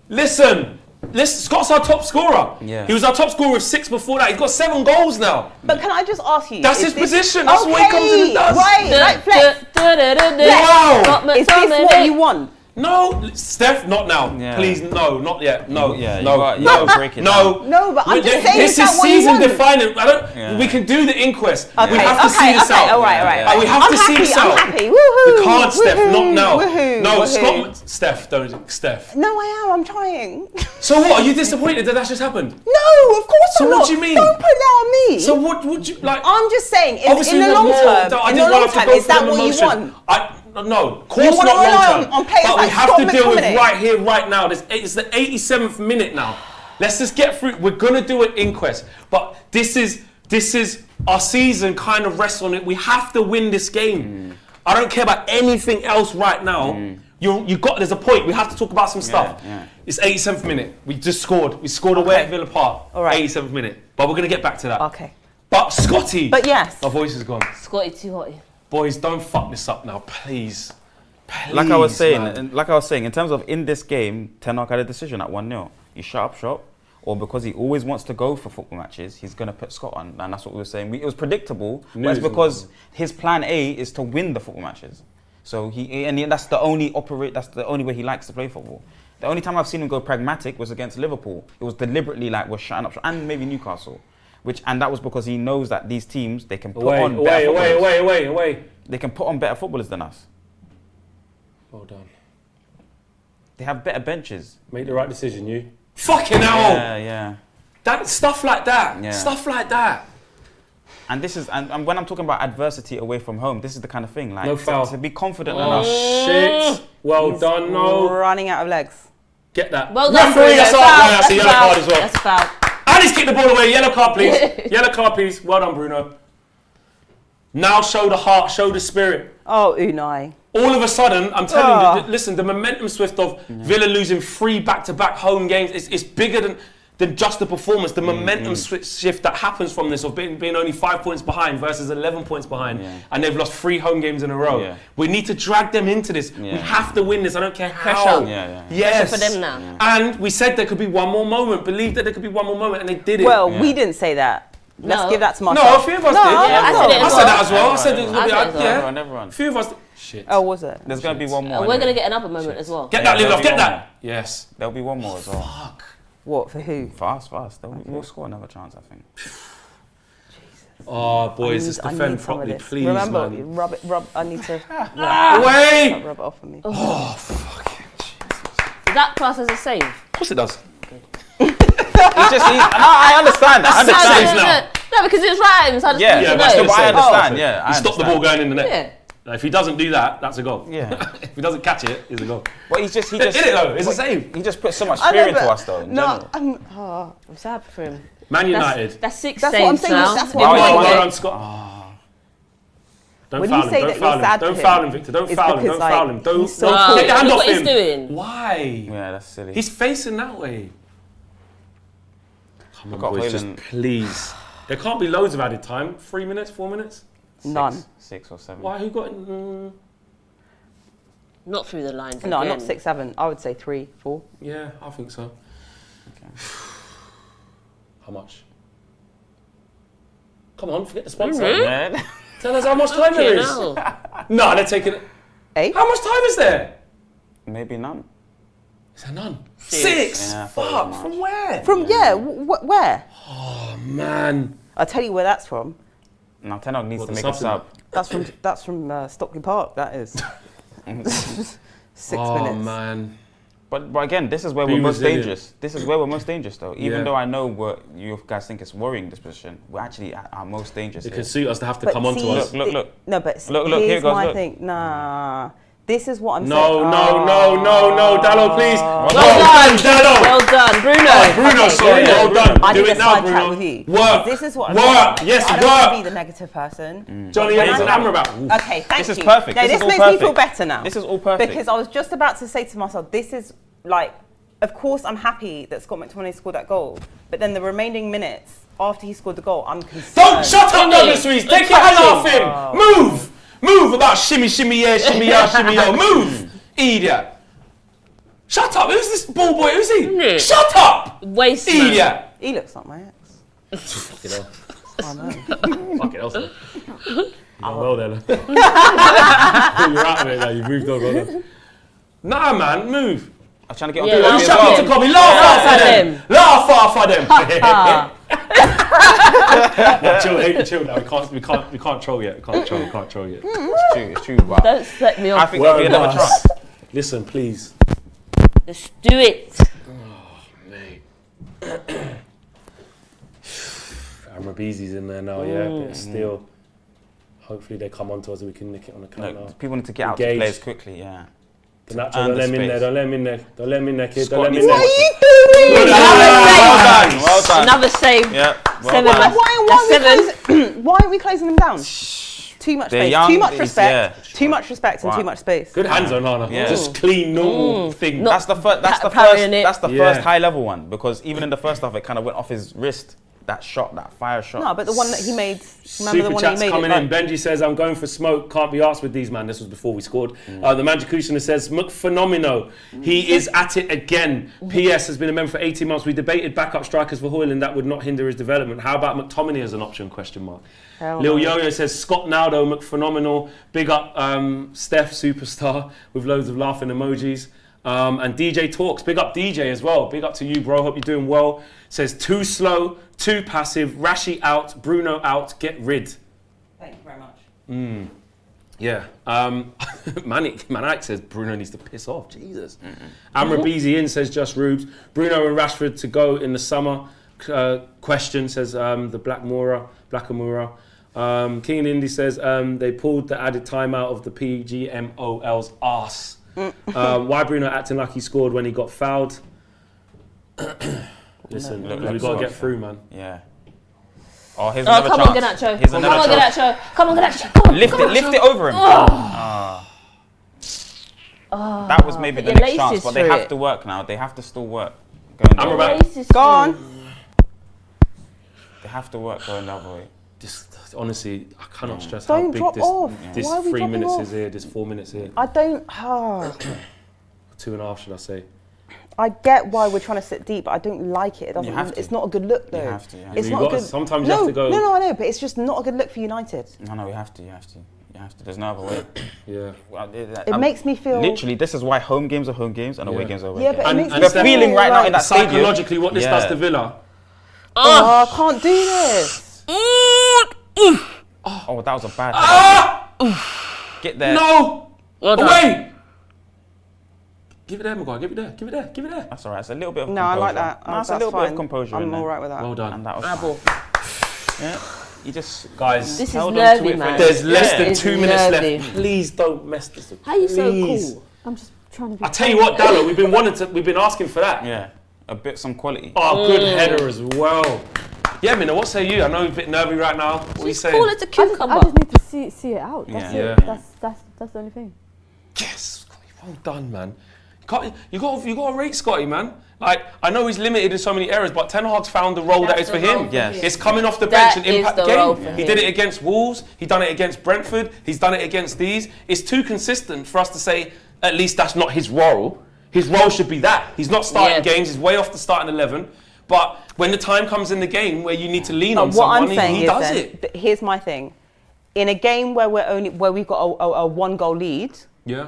Speaker 5: Listen, Scott's our top scorer.
Speaker 8: Yeah.
Speaker 5: He was our top scorer with 6 before that. He's got 7 goals now.
Speaker 7: But can I just ask you?
Speaker 5: That's his position. That's what he comes in and does.
Speaker 7: Right, like flex.
Speaker 5: Wow.
Speaker 7: Is this what you want?
Speaker 5: No, Steph, not now.
Speaker 8: Yeah.
Speaker 5: Please, no, not yet. No,
Speaker 8: Yeah,
Speaker 5: no,
Speaker 8: you gotta break it down.
Speaker 7: No, but I'm just saying,
Speaker 5: this
Speaker 7: is that
Speaker 5: is
Speaker 7: what you
Speaker 5: season
Speaker 7: want?
Speaker 5: defining.
Speaker 8: Yeah.
Speaker 5: We can do the inquest.
Speaker 7: Okay,
Speaker 5: We have to see this out.
Speaker 7: All right.
Speaker 5: We have to see this out.
Speaker 7: I'm happy. Woohoo.
Speaker 5: We can't, Steph. Not now.
Speaker 7: Woohoo.
Speaker 5: No,
Speaker 7: Woohoo.
Speaker 5: Scott. Steph, don't. Steph.
Speaker 7: No, I am. I'm trying.
Speaker 5: So what? Are you disappointed that just happened?
Speaker 7: No, of course
Speaker 5: So
Speaker 7: I'm
Speaker 5: what
Speaker 7: not.
Speaker 5: do you mean?
Speaker 7: Don't put that on me.
Speaker 5: So what would you like?
Speaker 7: I'm just saying,
Speaker 5: Obviously,
Speaker 7: in the
Speaker 5: we
Speaker 7: long
Speaker 5: want more.
Speaker 7: term,
Speaker 5: I
Speaker 7: in
Speaker 5: didn't
Speaker 7: the long
Speaker 5: want to
Speaker 7: term,
Speaker 5: go
Speaker 7: is that
Speaker 5: for the
Speaker 7: what you
Speaker 5: emotion.
Speaker 7: want?
Speaker 5: No, of course
Speaker 7: You
Speaker 5: not
Speaker 7: wanna
Speaker 5: long
Speaker 7: rely
Speaker 5: term.
Speaker 7: on players
Speaker 5: But we
Speaker 7: like
Speaker 5: have
Speaker 7: Scott
Speaker 5: to deal with
Speaker 7: McTominay.
Speaker 5: right here, right now. It's the 87th minute now. Let's just get through. We're gonna do an inquest, but this is our season. Kind of rests on it. We have to win this game. I don't care about anything else right now. There's a point. We have to talk about some stuff.
Speaker 8: Yeah.
Speaker 5: It's 87th minute. We just scored. We scored away at Villa Park.
Speaker 7: All right.
Speaker 5: 87th minute. But we're gonna get back to that.
Speaker 7: Okay.
Speaker 5: But Scotty.
Speaker 7: But yes.
Speaker 5: My voice is gone.
Speaker 6: Scotty too hotty.
Speaker 5: Boys, don't fuck this up now, please.
Speaker 8: Like I was
Speaker 5: Please,
Speaker 8: saying,
Speaker 5: man.
Speaker 8: in terms of in this game, Ten Hag had a decision at 1-0. You shut up shop, or because he always wants to go for football matches, he's going to put Scott on, and that's what we were saying. It was predictable, but it's because his plan A is to win the football matches. So that's the only way he likes to play football. The only time I've seen him go pragmatic was against Liverpool. It was deliberately like we're shutting up shop, and maybe Newcastle. And that was because he knows that these teams, they can put on better footballers.
Speaker 5: Away.
Speaker 8: They can put on better footballers than us.
Speaker 5: Well done.
Speaker 8: They have better benches.
Speaker 5: Make the right decision, you. Fucking hell!
Speaker 8: Yeah.
Speaker 5: That stuff like that.
Speaker 8: Yeah.
Speaker 5: Stuff like that.
Speaker 8: And this is, and when I'm talking about adversity away from home, this is the kind of thing. Like
Speaker 5: No foul.
Speaker 8: to be confident
Speaker 5: Oh
Speaker 8: enough.
Speaker 5: shit! Well done, no.
Speaker 7: Running out of legs.
Speaker 5: Get that.
Speaker 6: Well done,
Speaker 5: Referee, that's
Speaker 6: Bruno.
Speaker 5: our
Speaker 6: Foul.
Speaker 5: that's a yellow card as well.
Speaker 6: That's a foul.
Speaker 5: And he's kicked the ball away. Yellow card, please. Yellow card, please. Well done, Bruno. Now show the heart, show the spirit.
Speaker 7: Oh, Unai.
Speaker 5: All of a sudden, I'm telling you, listen, the momentum swift of Villa losing 3 back-to-back home games, it's bigger than just the performance. The momentum shift that happens from this of being only 5 points behind versus 11 points behind, and they've lost 3 home games in a row.
Speaker 8: Yeah.
Speaker 5: We need to drag them into this. We have to win this. I don't care how.
Speaker 6: Pressure.
Speaker 5: Yes.
Speaker 6: Pressure for them now.
Speaker 5: And we said there could be one more moment. Believe that there could be one more moment, and they did it.
Speaker 7: Well, we didn't say that. Let's
Speaker 6: No.
Speaker 7: give that to
Speaker 5: no,
Speaker 7: myself.
Speaker 5: a few of us
Speaker 7: No,
Speaker 5: did.
Speaker 6: Yeah, I said it
Speaker 5: I
Speaker 6: as
Speaker 5: said
Speaker 6: well.
Speaker 5: that as well. I said it was
Speaker 6: I said it as
Speaker 5: gonna be.
Speaker 6: well.
Speaker 8: Everyone.
Speaker 5: A few of us. Shit.
Speaker 7: Oh, was it?
Speaker 8: There's going to be one more.
Speaker 6: We're
Speaker 8: anyway.
Speaker 6: going to get another moment as well.
Speaker 5: Get that,
Speaker 8: there'll
Speaker 5: Lindelof.
Speaker 8: be
Speaker 5: Get
Speaker 8: one
Speaker 5: that. Yes.
Speaker 8: There'll be one more as well.
Speaker 5: Fuck.
Speaker 7: What, for who?
Speaker 8: Fast. We'll score another chance, I think.
Speaker 5: Oh, boys, just
Speaker 7: I
Speaker 5: defend
Speaker 7: need some of
Speaker 5: properly,
Speaker 7: this.
Speaker 5: please,
Speaker 7: Remember,
Speaker 5: man.
Speaker 7: rub, I need to
Speaker 5: Away!
Speaker 7: rub it off of me.
Speaker 5: Oh, fucking Jesus.
Speaker 6: Is that class as a save?
Speaker 5: Of course it does.
Speaker 8: I understand. I understand.
Speaker 5: now.
Speaker 6: No, because it's rhymes. I just
Speaker 8: Yeah,
Speaker 6: need to
Speaker 5: but
Speaker 6: know.
Speaker 5: still,
Speaker 8: I understand.
Speaker 5: Oh.
Speaker 8: Yeah,
Speaker 5: He stopped the ball going in the net.
Speaker 6: Yeah.
Speaker 5: Now, if he doesn't do that, that's a goal.
Speaker 8: Yeah.
Speaker 5: If he doesn't catch it, it's a goal.
Speaker 8: But he just
Speaker 5: Hit it though, it's a save.
Speaker 8: He just puts so much
Speaker 7: I
Speaker 8: fear
Speaker 7: know,
Speaker 8: into
Speaker 7: but-
Speaker 8: us, though. In
Speaker 7: No,
Speaker 8: general.
Speaker 6: I'm sad for him.
Speaker 5: Man United.
Speaker 6: That's 6
Speaker 7: That's what I'm
Speaker 6: saves
Speaker 7: saying,
Speaker 6: now.
Speaker 7: that's
Speaker 6: In
Speaker 7: what I'm
Speaker 6: one
Speaker 7: saying.
Speaker 5: Well
Speaker 6: game.
Speaker 5: done, Scott. Don't
Speaker 7: When
Speaker 5: foul
Speaker 7: you
Speaker 5: him.
Speaker 7: say
Speaker 5: Don't
Speaker 7: that
Speaker 5: foul
Speaker 7: you're
Speaker 5: him.
Speaker 7: sad
Speaker 5: Don't
Speaker 7: for
Speaker 5: foul
Speaker 7: him,
Speaker 5: him, Victor. Don't
Speaker 7: it's
Speaker 5: foul him.
Speaker 7: because,
Speaker 5: Don't foul
Speaker 7: like,
Speaker 5: him. Don't
Speaker 7: he's so
Speaker 6: No,
Speaker 5: get your hand
Speaker 6: look
Speaker 5: off
Speaker 6: what he's
Speaker 5: him.
Speaker 6: doing.
Speaker 5: Why?
Speaker 8: Yeah, that's silly.
Speaker 5: He's facing that way. Come on,
Speaker 8: Look at
Speaker 5: boys, just
Speaker 8: Hojlund.
Speaker 5: please. There can't be loads of added time. 3 minutes, 4 minutes.
Speaker 7: None.
Speaker 8: 6 or 7.
Speaker 5: Why? Who got?
Speaker 6: Not through the lines.
Speaker 7: No,
Speaker 6: again.
Speaker 7: not 6, 7. I would say 3, 4.
Speaker 5: Yeah, I think so. How much? Come on, forget the sponsor.
Speaker 8: Man.
Speaker 5: Tell us how much time there is.
Speaker 6: No.
Speaker 5: No, they're taking it.
Speaker 7: 8?
Speaker 5: How much time is there?
Speaker 8: Maybe none.
Speaker 5: Is there none? 6.
Speaker 8: Yeah, I thought it
Speaker 5: Fuck.
Speaker 8: was
Speaker 5: From where?
Speaker 7: From, where?
Speaker 5: Oh man.
Speaker 7: I'll tell you where that's from.
Speaker 8: Now Ten Hag needs
Speaker 5: What,
Speaker 8: to
Speaker 5: the
Speaker 8: make a
Speaker 5: subs
Speaker 8: sub.
Speaker 7: That's from Stockley Park, that is. 6
Speaker 5: Oh
Speaker 7: minutes.
Speaker 5: man.
Speaker 8: But again, this is where
Speaker 5: Be
Speaker 8: we're most
Speaker 5: resilient.
Speaker 8: dangerous. This is where we're most dangerous, though. Even
Speaker 5: Yeah.
Speaker 8: though I know you guys think it's worrying, this position, we're actually at our most dangerous.
Speaker 5: It
Speaker 8: here.
Speaker 5: can suit us to have to
Speaker 7: But
Speaker 5: come on to
Speaker 7: see,
Speaker 5: us.
Speaker 8: Look.
Speaker 7: No, but
Speaker 8: Look, here
Speaker 7: here's
Speaker 8: it goes,
Speaker 7: my
Speaker 8: look.
Speaker 7: thing. Nah. This is what I'm
Speaker 5: No,
Speaker 7: saying.
Speaker 5: no, Dallo, please.
Speaker 6: Well
Speaker 5: Well
Speaker 6: done.
Speaker 5: Dallo.
Speaker 6: Well done, Bruno.
Speaker 5: Oh, Bruno, sorry,
Speaker 7: Bruno.
Speaker 5: well done.
Speaker 7: I
Speaker 5: Do
Speaker 7: need
Speaker 5: it
Speaker 7: a
Speaker 5: now,
Speaker 7: side chat
Speaker 5: Bruno.
Speaker 7: with you.
Speaker 5: Work.
Speaker 7: This is what I'm
Speaker 5: Work.
Speaker 7: saying.
Speaker 5: Yes,
Speaker 7: I don't want to be
Speaker 5: work.
Speaker 7: the negative person.
Speaker 5: Johnny
Speaker 8: There
Speaker 5: has
Speaker 8: you
Speaker 5: an
Speaker 8: go.
Speaker 5: hammer about. Ooh.
Speaker 7: Okay, thank you.
Speaker 8: This is perfect.
Speaker 7: No,
Speaker 8: This
Speaker 7: this
Speaker 8: is all
Speaker 7: makes me feel
Speaker 8: perfect.
Speaker 7: better now.
Speaker 8: This is all perfect.
Speaker 7: Because I was just about to say to myself, this is like, of course I'm happy that Scott McTominay scored that goal, but then the remaining minutes after he scored the goal, I'm concerned.
Speaker 5: Don't shut up, Douglas Reese. Take your hand off him. Move. Move about shimmy, shimmy, yeah, shimmy, yeah, shimmy, yo. Move. Idiot. Shut up! Who's this ball boy? Who's he?
Speaker 6: Yeah.
Speaker 5: Shut up!
Speaker 6: Waste.
Speaker 5: Idiot!
Speaker 7: He looks like my ex.
Speaker 5: Fucking hell.
Speaker 7: I know.
Speaker 5: Fucking hell, son. You're well there. You're out of it now. You've moved on. Nah, man, move.
Speaker 8: I'm trying to get on
Speaker 6: Yeah,
Speaker 8: to
Speaker 6: laugh.
Speaker 5: Shut up to Kobe. Laugh off of them. Laugh off of them. Chill now. We can't troll yet. We can't troll yet.
Speaker 8: It's true. But
Speaker 6: Don't set me
Speaker 8: I
Speaker 6: off.
Speaker 8: think there'll be another chance.
Speaker 5: Listen, please.
Speaker 6: Let's do it.
Speaker 5: Mate. Amrabeezy's in there now, yeah, but still. Hopefully they come on to us and we can nick it on the counter.
Speaker 8: No, people need to get out to players quickly, yeah.
Speaker 5: Garnacho, don't let him in there, kid. Don't let him in there, kid.
Speaker 8: Scott
Speaker 5: Don't let him in there.
Speaker 7: What are you doing?
Speaker 8: Well done.
Speaker 6: Another save.
Speaker 8: Yeah, well
Speaker 6: Seven.
Speaker 8: done.
Speaker 7: Why aren't we closing them down? Too much
Speaker 8: They're
Speaker 7: space.
Speaker 8: young,
Speaker 7: Too much
Speaker 8: it's-
Speaker 7: respect.
Speaker 8: yeah.
Speaker 7: Too much respect and
Speaker 8: Right.
Speaker 7: too much space.
Speaker 5: Good hands on Nana.
Speaker 8: Yeah.
Speaker 5: Just clean, normal thing.
Speaker 6: Not-
Speaker 8: That's the first. That's the
Speaker 6: parrying
Speaker 8: first.
Speaker 6: it.
Speaker 8: That's the
Speaker 5: Yeah.
Speaker 8: first high level one because even in the first half, it kind of went off his wrist. That shot, that fire shot.
Speaker 7: No, but the one that he made. Remember the
Speaker 5: Super
Speaker 7: one
Speaker 5: chats
Speaker 7: he made?
Speaker 5: coming
Speaker 7: it
Speaker 5: in. Benji says, I'm going for smoke. Can't be asked with these, man. This was before we scored. The Magic Kushner says, Phenomenal. He is at it again. PS has been a member for 18 months. We debated backup strikers for Hojlund. That would not hinder his development. How about McTominay as an option? Question mark. Lil Yo-Yo says, Scott Naldo, McPhenomenal. Big up Steph, superstar, with loads of laughing emojis. And DJ Talks, big up DJ as well. Big up to you, bro. Hope you're doing well. Says too slow, too passive. Rashi out, Bruno out. Get rid.
Speaker 7: Thank you very much.
Speaker 5: Yeah. Manik says Bruno needs to piss off. Jesus. Amrabeezy in says just Rubes. Bruno and Rashford to go in the summer. Question says the Blackamura. King in Indy says they pulled the added time out of the PGMOL's arse. Why Bruno acting like he scored when he got fouled? Listen, we've got to get through, man.
Speaker 8: Yeah. Oh, here's another
Speaker 6: Come
Speaker 8: chance.
Speaker 6: on, Garnacho.
Speaker 8: Here's
Speaker 6: Come
Speaker 8: another
Speaker 6: on,
Speaker 8: chance.
Speaker 6: Garnacho. Come on, Garnacho. Come on.
Speaker 8: Lift it over him. That was maybe
Speaker 6: Put
Speaker 8: the
Speaker 6: your
Speaker 8: next chance,
Speaker 6: laces
Speaker 8: but they
Speaker 6: through
Speaker 8: have
Speaker 6: it.
Speaker 8: to work now. They have to still work.
Speaker 5: I'm
Speaker 8: Going
Speaker 5: about-
Speaker 6: Racist
Speaker 7: Go on.
Speaker 8: They have to work going the other way.
Speaker 5: Honestly, I cannot stress
Speaker 7: Don't
Speaker 5: how big
Speaker 7: drop
Speaker 5: this
Speaker 7: off.
Speaker 5: this
Speaker 7: Why are we
Speaker 5: 3
Speaker 7: dropping
Speaker 5: minutes
Speaker 7: off?
Speaker 5: is here. This 4 minutes here.
Speaker 7: I don't.
Speaker 5: 2.5, should I say?
Speaker 7: I get why we're trying to sit deep, but I don't like it. It doesn't.
Speaker 8: have to.
Speaker 7: It's not a good look, though.
Speaker 8: You have to. You have
Speaker 7: It's
Speaker 5: You
Speaker 7: not
Speaker 5: gotta-
Speaker 7: a good.
Speaker 5: sometimes you have to go-
Speaker 7: No, I know, but it's just not a good look for United.
Speaker 8: No, we have to. You have to. There's no other way.
Speaker 5: Yeah.
Speaker 8: Well,
Speaker 7: It makes me feel.
Speaker 8: Literally, this is why home games are home games and away games are away
Speaker 7: Yeah,
Speaker 8: games.
Speaker 7: but it makes
Speaker 5: and
Speaker 7: me
Speaker 5: the
Speaker 7: feel
Speaker 8: feeling right now
Speaker 7: like,
Speaker 8: in that stadium.
Speaker 5: Psychologically, what this
Speaker 8: Yeah.
Speaker 5: does to Villa.
Speaker 7: Oh, I can't do this.
Speaker 8: Oh, that was a bad. Get there.
Speaker 5: No!
Speaker 6: Well done.
Speaker 5: Away! Give it there, Maguire. Give it there.
Speaker 8: That's all right. It's a little bit of
Speaker 7: No,
Speaker 8: composure.
Speaker 7: I like that.
Speaker 8: No, it's a
Speaker 7: That's
Speaker 8: little bit
Speaker 7: fine.
Speaker 8: of composure.
Speaker 7: I'm
Speaker 8: in there.
Speaker 7: all right with that.
Speaker 5: Well done.
Speaker 8: And that was
Speaker 6: Apple.
Speaker 8: fine. Yeah. You just
Speaker 5: Guys,
Speaker 6: This is
Speaker 8: held on to
Speaker 6: nervy,
Speaker 8: it.
Speaker 6: man.
Speaker 5: there's less than
Speaker 6: It's
Speaker 5: 2 minutes
Speaker 6: nervy.
Speaker 5: left. Please don't mess this up.
Speaker 6: How you so
Speaker 5: Please.
Speaker 6: cool?
Speaker 9: I'm just trying to be.
Speaker 5: I tell you what, Dallo, we've been asking for that.
Speaker 8: Yeah. Some quality.
Speaker 5: Oh, good header as well. Yeah, Mina, what say you? I know you're a bit nervy right now. What are you saying?
Speaker 6: Call it a cucumber.
Speaker 9: I just need to see it out. That's
Speaker 8: Yeah.
Speaker 9: it.
Speaker 5: Yeah.
Speaker 9: That's the only thing.
Speaker 5: Yes, well done, man. You got to rate Scotty, man. Like, I know he's limited in so many areas, but Ten Hag's found the role that is
Speaker 6: That's
Speaker 5: for
Speaker 6: the role
Speaker 5: him.
Speaker 6: for
Speaker 8: Yes.
Speaker 6: him.
Speaker 5: It's coming off the
Speaker 6: That
Speaker 5: bench and
Speaker 6: is
Speaker 5: impact
Speaker 6: the
Speaker 5: the
Speaker 6: role
Speaker 5: game.
Speaker 6: for
Speaker 5: He
Speaker 6: him.
Speaker 5: did it against Wolves. He done it against Brentford. He's done it against these. It's too consistent for us to say at least that's not his role. His role should be that. He's not starting
Speaker 6: Yeah.
Speaker 5: games. He's way off the starting 11. But when the time comes in the game where you need to lean on
Speaker 7: But what
Speaker 5: someone,
Speaker 7: I'm saying
Speaker 5: he
Speaker 7: is,
Speaker 5: does
Speaker 7: then,
Speaker 5: it.
Speaker 7: here's my thing. In a game where we've got a 1-goal lead,
Speaker 5: Yeah.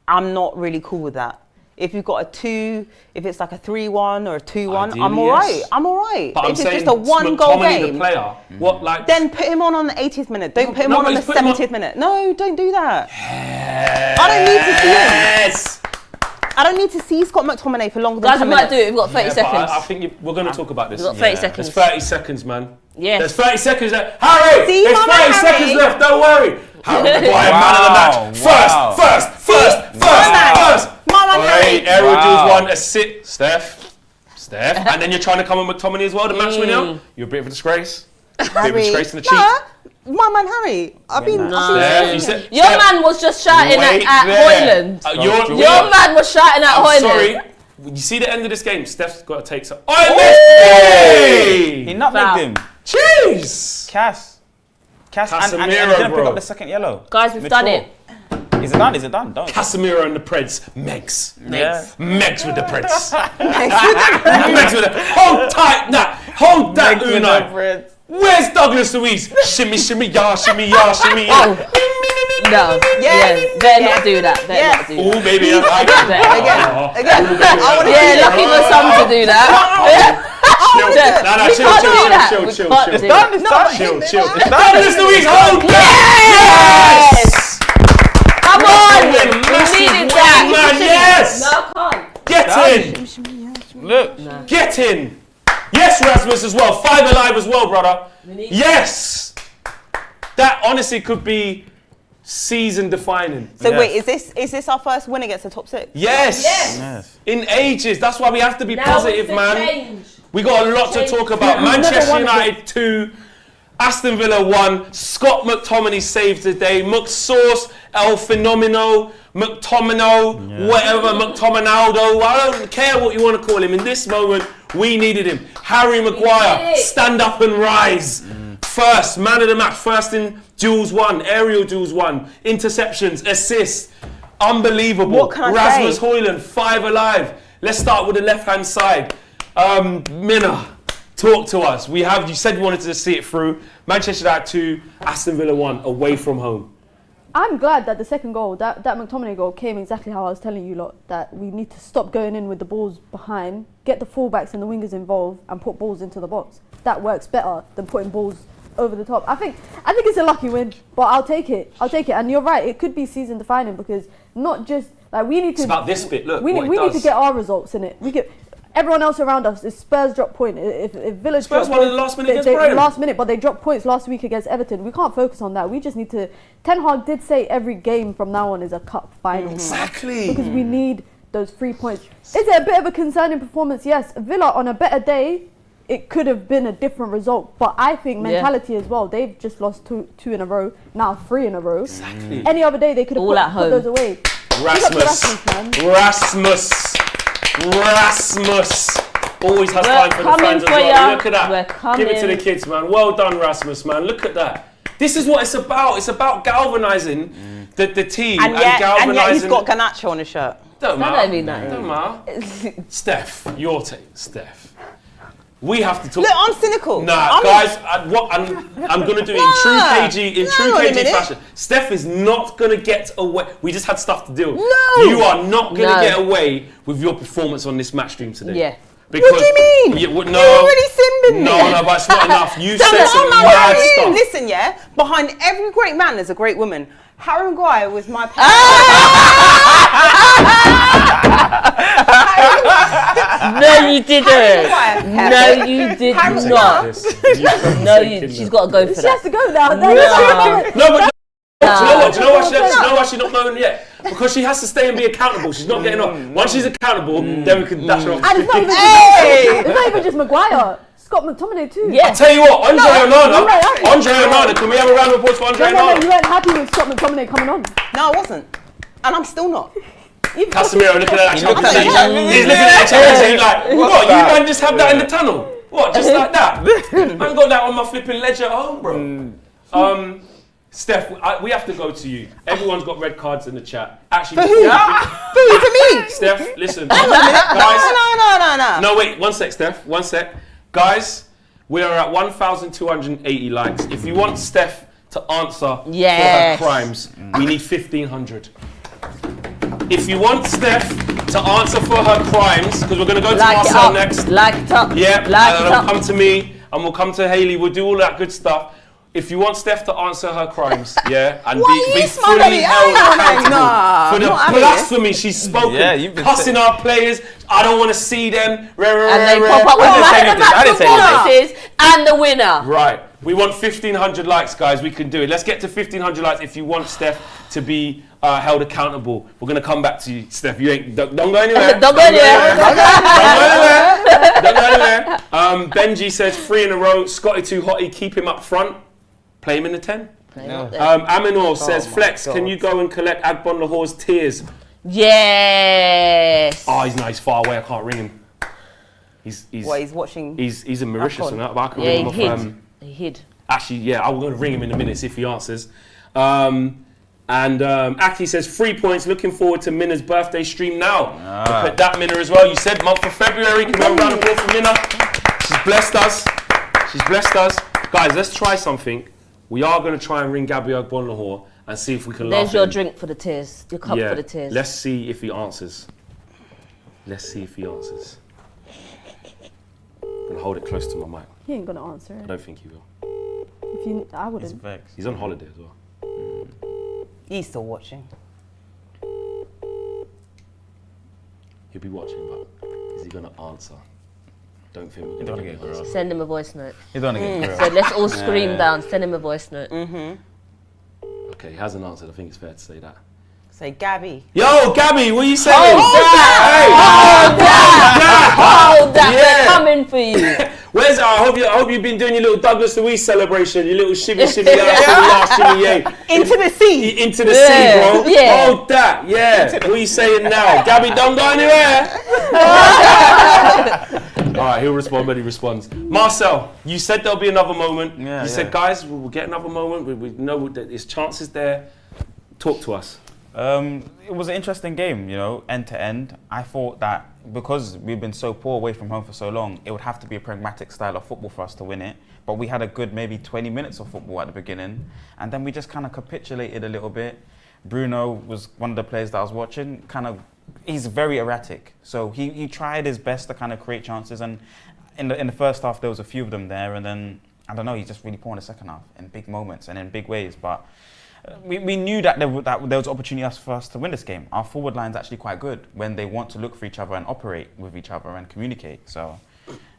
Speaker 7: I'm not really cool with that. If you've got a 2, if it's like a 3-1 or a 2-1, I'm
Speaker 5: Ideally,
Speaker 7: all right.
Speaker 5: yes.
Speaker 7: I'm all right.
Speaker 5: But I'm
Speaker 7: If it's
Speaker 5: saying
Speaker 7: just a 1-goal
Speaker 5: McTominay,
Speaker 7: game,
Speaker 5: the player, what like?
Speaker 7: then put him on the 80th minute. Don't put him
Speaker 5: no,
Speaker 7: on
Speaker 5: but
Speaker 7: the
Speaker 5: he's put him on-
Speaker 7: 70th minute. No, don't do that. I don't need to see him.
Speaker 5: Yes.
Speaker 7: I don't need to see Scott McTominay for longer than
Speaker 6: Guys, we
Speaker 7: 10
Speaker 6: might
Speaker 7: minutes.
Speaker 6: do it. We've got 30
Speaker 5: Yeah, but
Speaker 6: seconds.
Speaker 5: I think we're going to talk about this.
Speaker 6: We've got 30
Speaker 8: Yeah.
Speaker 6: seconds.
Speaker 5: There's 30 seconds, man.
Speaker 6: Yes.
Speaker 5: There's 30 seconds left. Harry!
Speaker 7: See,
Speaker 5: there's
Speaker 7: Mama
Speaker 5: 30
Speaker 7: Harry.
Speaker 5: seconds left. Don't worry. Harry Maguire, man of the match.
Speaker 8: Wow.
Speaker 5: First.
Speaker 7: Mama
Speaker 5: All
Speaker 7: Harry.
Speaker 5: right, Ariel
Speaker 8: Wow.
Speaker 5: Jules one assist. Steph. And then you're trying to come on McTominay as well, the match winner. You're a bit of a disgrace. Bit of a disgrace in the cheek.
Speaker 7: Nah, my man Harry. I've been.
Speaker 5: Steph, you said,
Speaker 6: Your
Speaker 5: Steph,
Speaker 6: man was just shouting
Speaker 5: wait
Speaker 6: at
Speaker 5: there.
Speaker 6: Hojlund.
Speaker 5: Your
Speaker 6: Your man was shouting at
Speaker 5: I'm
Speaker 6: Hojlund.
Speaker 5: sorry. You see the end of this game, Steph's got to take some. Oh, hey!
Speaker 8: He nutmegged him.
Speaker 5: Jeez!
Speaker 8: Cass and he
Speaker 5: Casemiro,
Speaker 8: didn't pick
Speaker 5: bro.
Speaker 8: up the second yellow.
Speaker 6: Guys, we've done it.
Speaker 8: Is it done? Is it done? Don't.
Speaker 5: Casemiro and the Preds. Megs.
Speaker 8: Yeah.
Speaker 5: Megs with the Preds. Megs with the... Hold tight that. Hold that,
Speaker 8: Megs with the
Speaker 5: Unai.
Speaker 8: Preds.
Speaker 5: Where's Douglas Luiz? Shimmy, shimmy, ya, shimmy, ya, shimmy, ya.
Speaker 6: No.
Speaker 7: Yes.
Speaker 6: Better not do that. Better not do that.
Speaker 5: Oh, baby.
Speaker 7: Again.
Speaker 6: Yeah, lucky for some to do that.
Speaker 5: Chill.
Speaker 6: We
Speaker 5: Chill,
Speaker 6: can't do that.
Speaker 5: chill,
Speaker 6: We
Speaker 5: chill,
Speaker 6: can't
Speaker 5: chill.
Speaker 6: do
Speaker 8: Done.
Speaker 6: that.
Speaker 8: It's done.
Speaker 5: Chill.
Speaker 8: It's done.
Speaker 5: Douglas Luiz, hold that.
Speaker 6: Yes! Come on! We needed that.
Speaker 5: Man, yes!
Speaker 6: No, I can't.
Speaker 5: Get in!
Speaker 8: Look.
Speaker 5: Get in! Yes, Rasmus as well. 5 alive as well, brother. Yes! That honestly could be season defining.
Speaker 7: So
Speaker 8: Yes.
Speaker 7: wait, is this our first win against the top 6?
Speaker 5: Yes!
Speaker 8: Yes.
Speaker 5: In ages. That's why we have to be positive, man.
Speaker 6: Change.
Speaker 5: We got a lot to talk about.
Speaker 9: We've never
Speaker 5: Manchester
Speaker 9: won
Speaker 5: United 2, Aston Villa 1, Scott McTominay saved today, McSauce, El Fenomeno, McTomino, whatever, McTominaldo, I don't care what you want to call him. In this moment, we needed him. Harry Maguire, stand up and rise. First, man of the match, first in duels won, aerial duels won, interceptions, assists, unbelievable.
Speaker 7: What can I
Speaker 5: Rasmus
Speaker 7: say?
Speaker 5: Hojlund, 5 alive. Let's start with the left-hand side. Minna, talk to us. You said you wanted to see it through. Manchester United 2, Aston Villa 1, away from home.
Speaker 9: I'm glad that the second goal, that McTominay goal, came exactly how I was telling you lot, that we need to stop going in with the balls behind, get the fullbacks and the wingers involved, and put balls into the box. That works better than putting balls over the top. I think it's a lucky win, but I'll take it. And you're right, it could be season defining because not just like we need to.
Speaker 5: It's about this bit. Look,
Speaker 9: we need to get our results in it. Everyone else around us, if Spurs drop point, if Villa
Speaker 5: Spurs
Speaker 9: drop
Speaker 5: won in the last minute against Brighton.
Speaker 9: last minute, but they dropped points last week against Everton. We can't focus on that. We just need to. Ten Hag did say every game from now on is a cup final.
Speaker 5: Exactly.
Speaker 9: Because we need those 3 points. Is it a bit of a concerning performance? Yes. Villa on a better day, it could have been a different result. But I think mentality as well. They've just lost two in a row, now 3 in a row.
Speaker 5: Exactly.
Speaker 9: Any other day they could have
Speaker 6: All at
Speaker 9: put those away.
Speaker 5: Rasmus. Always has time for the fans as well. Look at that. Give it to the kids, man. Well done, Rasmus, man. Look at that. This is what it's about. It's about galvanising the team
Speaker 7: And yet
Speaker 5: galvanising.
Speaker 7: he's got Garnacho on his shirt.
Speaker 5: Don't
Speaker 6: That
Speaker 5: matter.
Speaker 6: don't mean nothing.
Speaker 5: Don't matter. Steph, your take, Steph. We have to talk.
Speaker 7: Look, I'm cynical.
Speaker 5: Nah, guys, I'm gonna do it in true KG
Speaker 7: Hang on a minute.
Speaker 5: fashion. Steph is not gonna get away. We just had stuff to do.
Speaker 7: No.
Speaker 5: You are not gonna
Speaker 6: No.
Speaker 5: get away with your performance on this match stream today.
Speaker 6: Yeah.
Speaker 5: Because
Speaker 7: What do you mean?
Speaker 5: no,
Speaker 7: You already sinned me.
Speaker 5: No, but it's not enough. You
Speaker 7: So
Speaker 5: said some mad stuff.
Speaker 7: Listen, yeah. Behind every great man, there's a great woman. Harry Maguire was my.
Speaker 6: No, you didn't.
Speaker 7: Maguire.
Speaker 6: No, you did not. No, she's got to go for
Speaker 9: She has
Speaker 6: that.
Speaker 9: to go now.
Speaker 5: No, but do you know why she's not going yet? Because she has to stay and be accountable. She's not getting off. Once she's accountable, then we can dash her off.
Speaker 9: And it's not even it's not even just Maguire. Scott McTominay too.
Speaker 6: Yeah.
Speaker 5: I tell you what, Andre
Speaker 9: no.
Speaker 5: Onana, can we have a round of applause for Andre
Speaker 9: No,
Speaker 5: Onana?
Speaker 9: you weren't happy with Scott McTominay coming on.
Speaker 7: No, I wasn't, and I'm still not.
Speaker 5: Casemiro looking at that
Speaker 8: He looked at
Speaker 5: Champions
Speaker 8: that.
Speaker 5: League. He's looking at that Champions League like, what, you man just have that in the tunnel? What, just like that? I ain't got that on my flipping ledger at home, bro. Steph, we have to go to you. Everyone's got red cards in the chat. Actually,
Speaker 7: For who? For me?
Speaker 5: Steph, listen.
Speaker 7: No.
Speaker 5: No, wait, one sec, Steph. One sec. Guys, we are at 1,280 likes. If you want Steph to answer
Speaker 6: Yes.
Speaker 5: for her crimes, we need 1,500. If you want Steph to answer for her crimes, because we're going to go to Marcel next.
Speaker 6: Like it up.
Speaker 5: Yeah,
Speaker 6: Like
Speaker 5: and
Speaker 6: it
Speaker 5: it'll
Speaker 6: up.
Speaker 5: come to me, and we'll come to Hayley. We'll do all that good stuff. If you want Steph to answer her crimes, yeah, and be fully held accountable for the blasphemy she's spoken,
Speaker 8: Yeah, you've been
Speaker 5: cussing our players, I don't want to see them,
Speaker 6: And they pop up with
Speaker 8: I didn't
Speaker 6: back-to-back
Speaker 8: say anything.
Speaker 6: performances and the winner.
Speaker 5: Right, we want 1,500 likes, guys. We can do it. Let's get to 1,500 likes if you want Steph to be held accountable. We're gonna come back to you, Steph. Don't go anywhere.
Speaker 6: Don't go anywhere.
Speaker 5: Don't go anywhere. Benji says 3 in a row. Scotty too hotty. Keep him up front. Play him in the 10. Aminor says, Flex, can you go and collect Agbon Lahore's tears?
Speaker 6: Yes.
Speaker 5: Oh, he's nice, far away. I can't ring him. He's
Speaker 7: watching.
Speaker 5: He's in Mauritius and that, but I can
Speaker 6: Yeah,
Speaker 5: ring
Speaker 6: he
Speaker 5: him off.
Speaker 6: hid. He hid.
Speaker 5: Actually, yeah, I'm going to ring him in a minute, see if he answers. And Aki says 3 points. Looking forward to Minna's birthday stream now. Put that Minna as well. You said month of February. Can we have a round of applause for Minna? She's blessed us. She's blessed us. Guys, let's try something. We are going to try and ring Gabby Ogbonlahor and see if we can laugh.
Speaker 6: There's your drink for the tears. Your cup for the tears.
Speaker 5: Let's see if he answers. Let's see if he answers. I'm going to hold it close to my mic.
Speaker 9: He ain't gonna answer
Speaker 5: I
Speaker 9: it.
Speaker 5: don't think he will.
Speaker 9: I wouldn't.
Speaker 5: He's on holiday as well.
Speaker 7: He's still watching.
Speaker 5: He'll be watching, but is he going to answer? Don't think we're going to get an answer.
Speaker 6: Send him a voice note.
Speaker 8: You don't want to get grilled.
Speaker 6: So let's all scream down. Send him a voice note.
Speaker 5: Okay, he hasn't answered. I think it's fair to say that.
Speaker 7: Say, Gabby.
Speaker 5: Yo, Gabby, what are you saying?
Speaker 6: Hold that! We're coming for you.
Speaker 5: Where's I hope you've been doing your little Douglas Luiz celebration, your little shimmy last shimmy
Speaker 7: Into the sea.
Speaker 5: Into the sea, bro.
Speaker 6: Yeah.
Speaker 5: Hold that, yeah. What are you saying now? Gabby, don't go anywhere. All right, he'll respond when he responds. Marcel, you said there'll be another moment. You said, guys, we'll get another moment. We know that there's chances there. Talk to us.
Speaker 8: It was an interesting game, you know, end to end. I thought that because we've been so poor away from home for so long, it would have to be a pragmatic style of football for us to win it. But we had a good maybe 20 minutes of football at the beginning, and then we just kind of capitulated a little bit. Bruno was one of the players that I was watching, he's very erratic. So he tried his best to kind of create chances, and in the first half there was a few of them there, and then, I don't know, he just really poured in the second half in big moments and in big ways. But we knew that there was opportunity for us to win this game. Our forward line's actually quite good when they want to look for each other and operate with each other and communicate. So,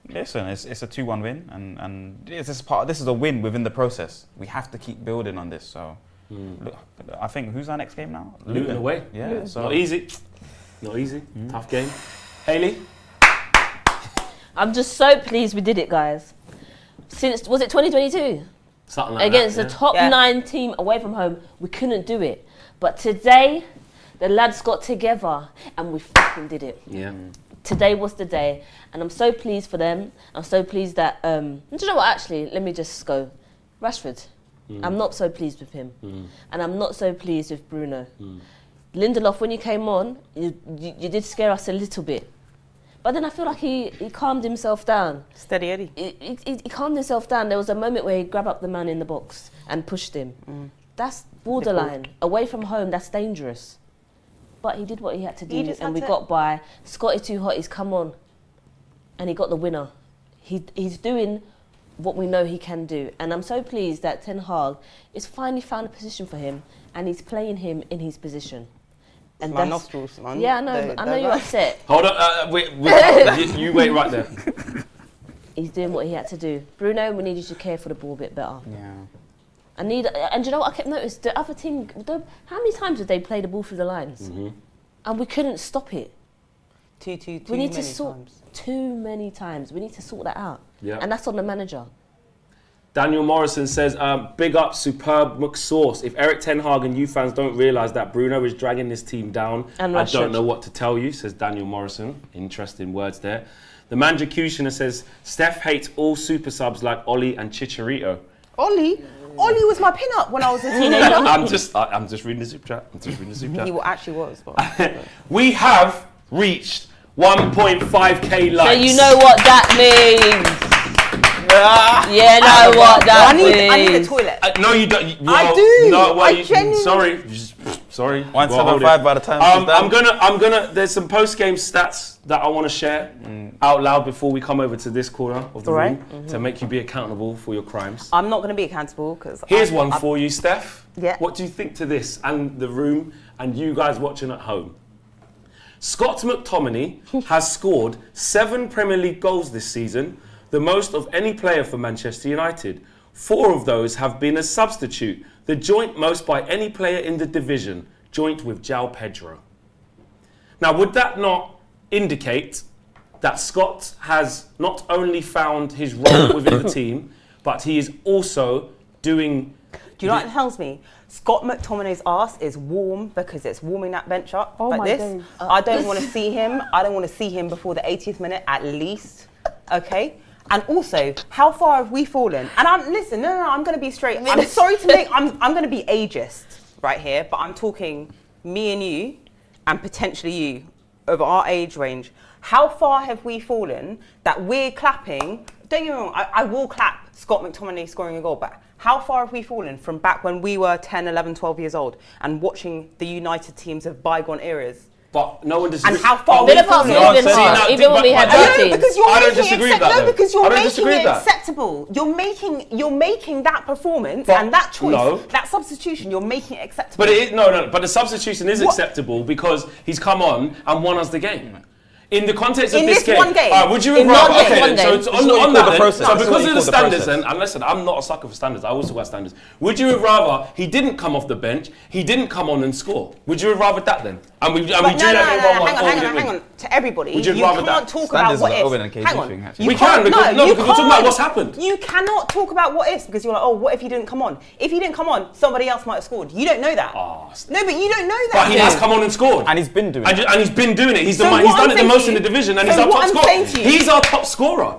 Speaker 8: listen, it's a 2-1 win, and this is a win within the process. We have to keep building on this. So, look, I think who's our next game now?
Speaker 5: Luton away.
Speaker 8: Yeah,
Speaker 5: Luton.
Speaker 8: so
Speaker 5: Not easy. Not easy. Tough game. Hayley?
Speaker 6: I'm just so pleased we did it, guys. Since, was it 2022?
Speaker 5: Something like
Speaker 6: Against
Speaker 5: that,
Speaker 6: the top 9 team away from home, we couldn't do it. But today, the lads got together and we fucking did it.
Speaker 5: Yeah.
Speaker 6: Today was the day, and I'm so pleased for them. I'm so pleased that, do you know what, actually, let me just go. Rashford, I'm not so pleased with him. And I'm not so pleased with Bruno. Lindelof, when you came on, you did scare us a little bit. But then I feel like he calmed himself down.
Speaker 7: Steady Eddie.
Speaker 6: He calmed himself down. There was a moment where he grabbed up the man in the box and pushed him. That's borderline. Away from home, that's dangerous. But he did what he had to do, and we got by. Scotty Too Hot, he's come on, and he got the winner. He's doing what we know he can do. And I'm so pleased that Ten Hag has finally found a position for him, and he's playing him in his position. And
Speaker 7: my nostrils, man.
Speaker 6: Yeah, I know. I know you're upset.
Speaker 5: Hold on. Wait, you wait right there.
Speaker 6: He's doing what he had to do. Bruno, we need you to care for the ball a bit better.
Speaker 8: Yeah.
Speaker 6: And do you know what I kept noticing? The other team, how many times did they play the ball through the lines? And we couldn't stop it.
Speaker 7: Too many times. We need to sort that out.
Speaker 5: Yeah.
Speaker 6: And that's on the manager.
Speaker 5: Daniel Morrison says, big up, superb McSauce. If Eric Ten Hag and you fans don't realise that Bruno is dragging this team down,
Speaker 6: and
Speaker 5: I don't know what to tell you, says Daniel Morrison. Interesting words there. The Manjacutioner says, Steph hates all super subs like Ollie and Chicharito.
Speaker 7: Ollie was my pin-up when I was a teenager.
Speaker 5: I'm just reading the super chat.
Speaker 7: He actually was.
Speaker 5: We have reached 1.5k likes.
Speaker 6: So you know what that means. Yeah, know what that means.
Speaker 7: I need a toilet.
Speaker 5: No, you don't.
Speaker 7: I do.
Speaker 5: No,
Speaker 7: I genuinely.
Speaker 5: Sorry.
Speaker 8: 175 by the time.
Speaker 5: I'm gonna. There's some post-game stats that I want to share out loud before we come over to this corner of the room to make you be accountable for your crimes.
Speaker 7: I'm not going to be accountable because.
Speaker 5: Here's one for you, Steph.
Speaker 7: Yeah.
Speaker 5: What do you think to this and the room and you guys watching at home? Scott McTominay has scored 7 Premier League goals this season, the most of any player for Manchester United. 4 of those have been as substitute, the joint most by any player in the division, joint with João Pedro. Now, would that not indicate that Scott has not only found his role within the team, but he is also doing...
Speaker 7: Do you know what tells me? Scott McTominay's arse is warm because it's warming that bench up like this. I don't want to see him. I don't want to see him before the 80th minute at least. Okay? And also, how far have we fallen? And I'm going to be straight. I'm sorry to make, I'm going to be ageist, right here, but I'm talking me and you, and potentially you, of our age range. How far have we fallen that we're clapping? Don't get me wrong, I will clap Scott McTominay scoring a goal, but how far have we fallen from back when we were 10, 11, 12 years old and watching the United teams of bygone eras?
Speaker 5: But no one disagrees.
Speaker 7: And how far
Speaker 6: Villa Park even hard, even when we had
Speaker 7: No,
Speaker 6: teams.
Speaker 7: because you're
Speaker 5: I don't
Speaker 7: making
Speaker 5: disagree
Speaker 7: it
Speaker 5: with that,
Speaker 7: no,
Speaker 5: though.
Speaker 7: because
Speaker 5: I
Speaker 7: you're
Speaker 5: don't
Speaker 7: making
Speaker 5: disagree
Speaker 7: it
Speaker 5: with that.
Speaker 7: acceptable. You're making that performance
Speaker 5: But
Speaker 7: and that choice,
Speaker 5: no.
Speaker 7: that substitution, you're making it acceptable.
Speaker 5: But it is, no. But the substitution is
Speaker 7: What?
Speaker 5: acceptable because he's come on and won us the game. In the context of
Speaker 7: In
Speaker 5: this
Speaker 7: this
Speaker 5: game,
Speaker 7: one game.
Speaker 5: Would you
Speaker 7: In
Speaker 5: have
Speaker 7: one
Speaker 5: rather?
Speaker 7: game,
Speaker 5: Okay,
Speaker 7: one
Speaker 5: then,
Speaker 7: game.
Speaker 5: so
Speaker 8: This is what you
Speaker 5: on
Speaker 8: call
Speaker 5: that,
Speaker 8: the
Speaker 5: then,
Speaker 8: process.
Speaker 5: so
Speaker 8: This is
Speaker 5: because
Speaker 8: what
Speaker 5: of
Speaker 8: you
Speaker 5: the
Speaker 8: call the
Speaker 5: standards,
Speaker 8: process.
Speaker 5: and listen, I'm not a sucker for standards. I always talk about standards. Would you have rather he didn't come off the bench, he didn't come on and score? Would you have rather that then? And we drew
Speaker 7: But no,
Speaker 5: that
Speaker 7: hang on. To everybody,
Speaker 5: Would
Speaker 7: you
Speaker 5: you rather
Speaker 7: can't
Speaker 5: that?
Speaker 7: talk
Speaker 8: Standards
Speaker 7: about what
Speaker 8: is an Owen and
Speaker 7: ifs.
Speaker 8: KG
Speaker 7: Hang on.
Speaker 8: thing, actually.
Speaker 7: You
Speaker 5: We can,
Speaker 7: can't-
Speaker 5: because- no,
Speaker 7: you
Speaker 5: because we're talking about
Speaker 7: can't.
Speaker 5: what's happened.
Speaker 7: You cannot talk about what ifs because you're like, oh, what if he didn't come on? If he didn't come on, somebody else might have scored. You don't know that. No, but you don't know that.
Speaker 5: But he has come on and scored.
Speaker 8: And he's been doing it.
Speaker 5: And he's been doing it. He's
Speaker 7: So
Speaker 5: he's
Speaker 7: what
Speaker 5: done
Speaker 7: I'm
Speaker 5: it the
Speaker 7: saying
Speaker 5: most
Speaker 7: to
Speaker 5: in the
Speaker 7: you-
Speaker 5: division, and
Speaker 7: so
Speaker 5: he's our
Speaker 7: what
Speaker 5: top
Speaker 7: I'm
Speaker 5: scorer.
Speaker 7: saying to you-
Speaker 5: He's our top scorer.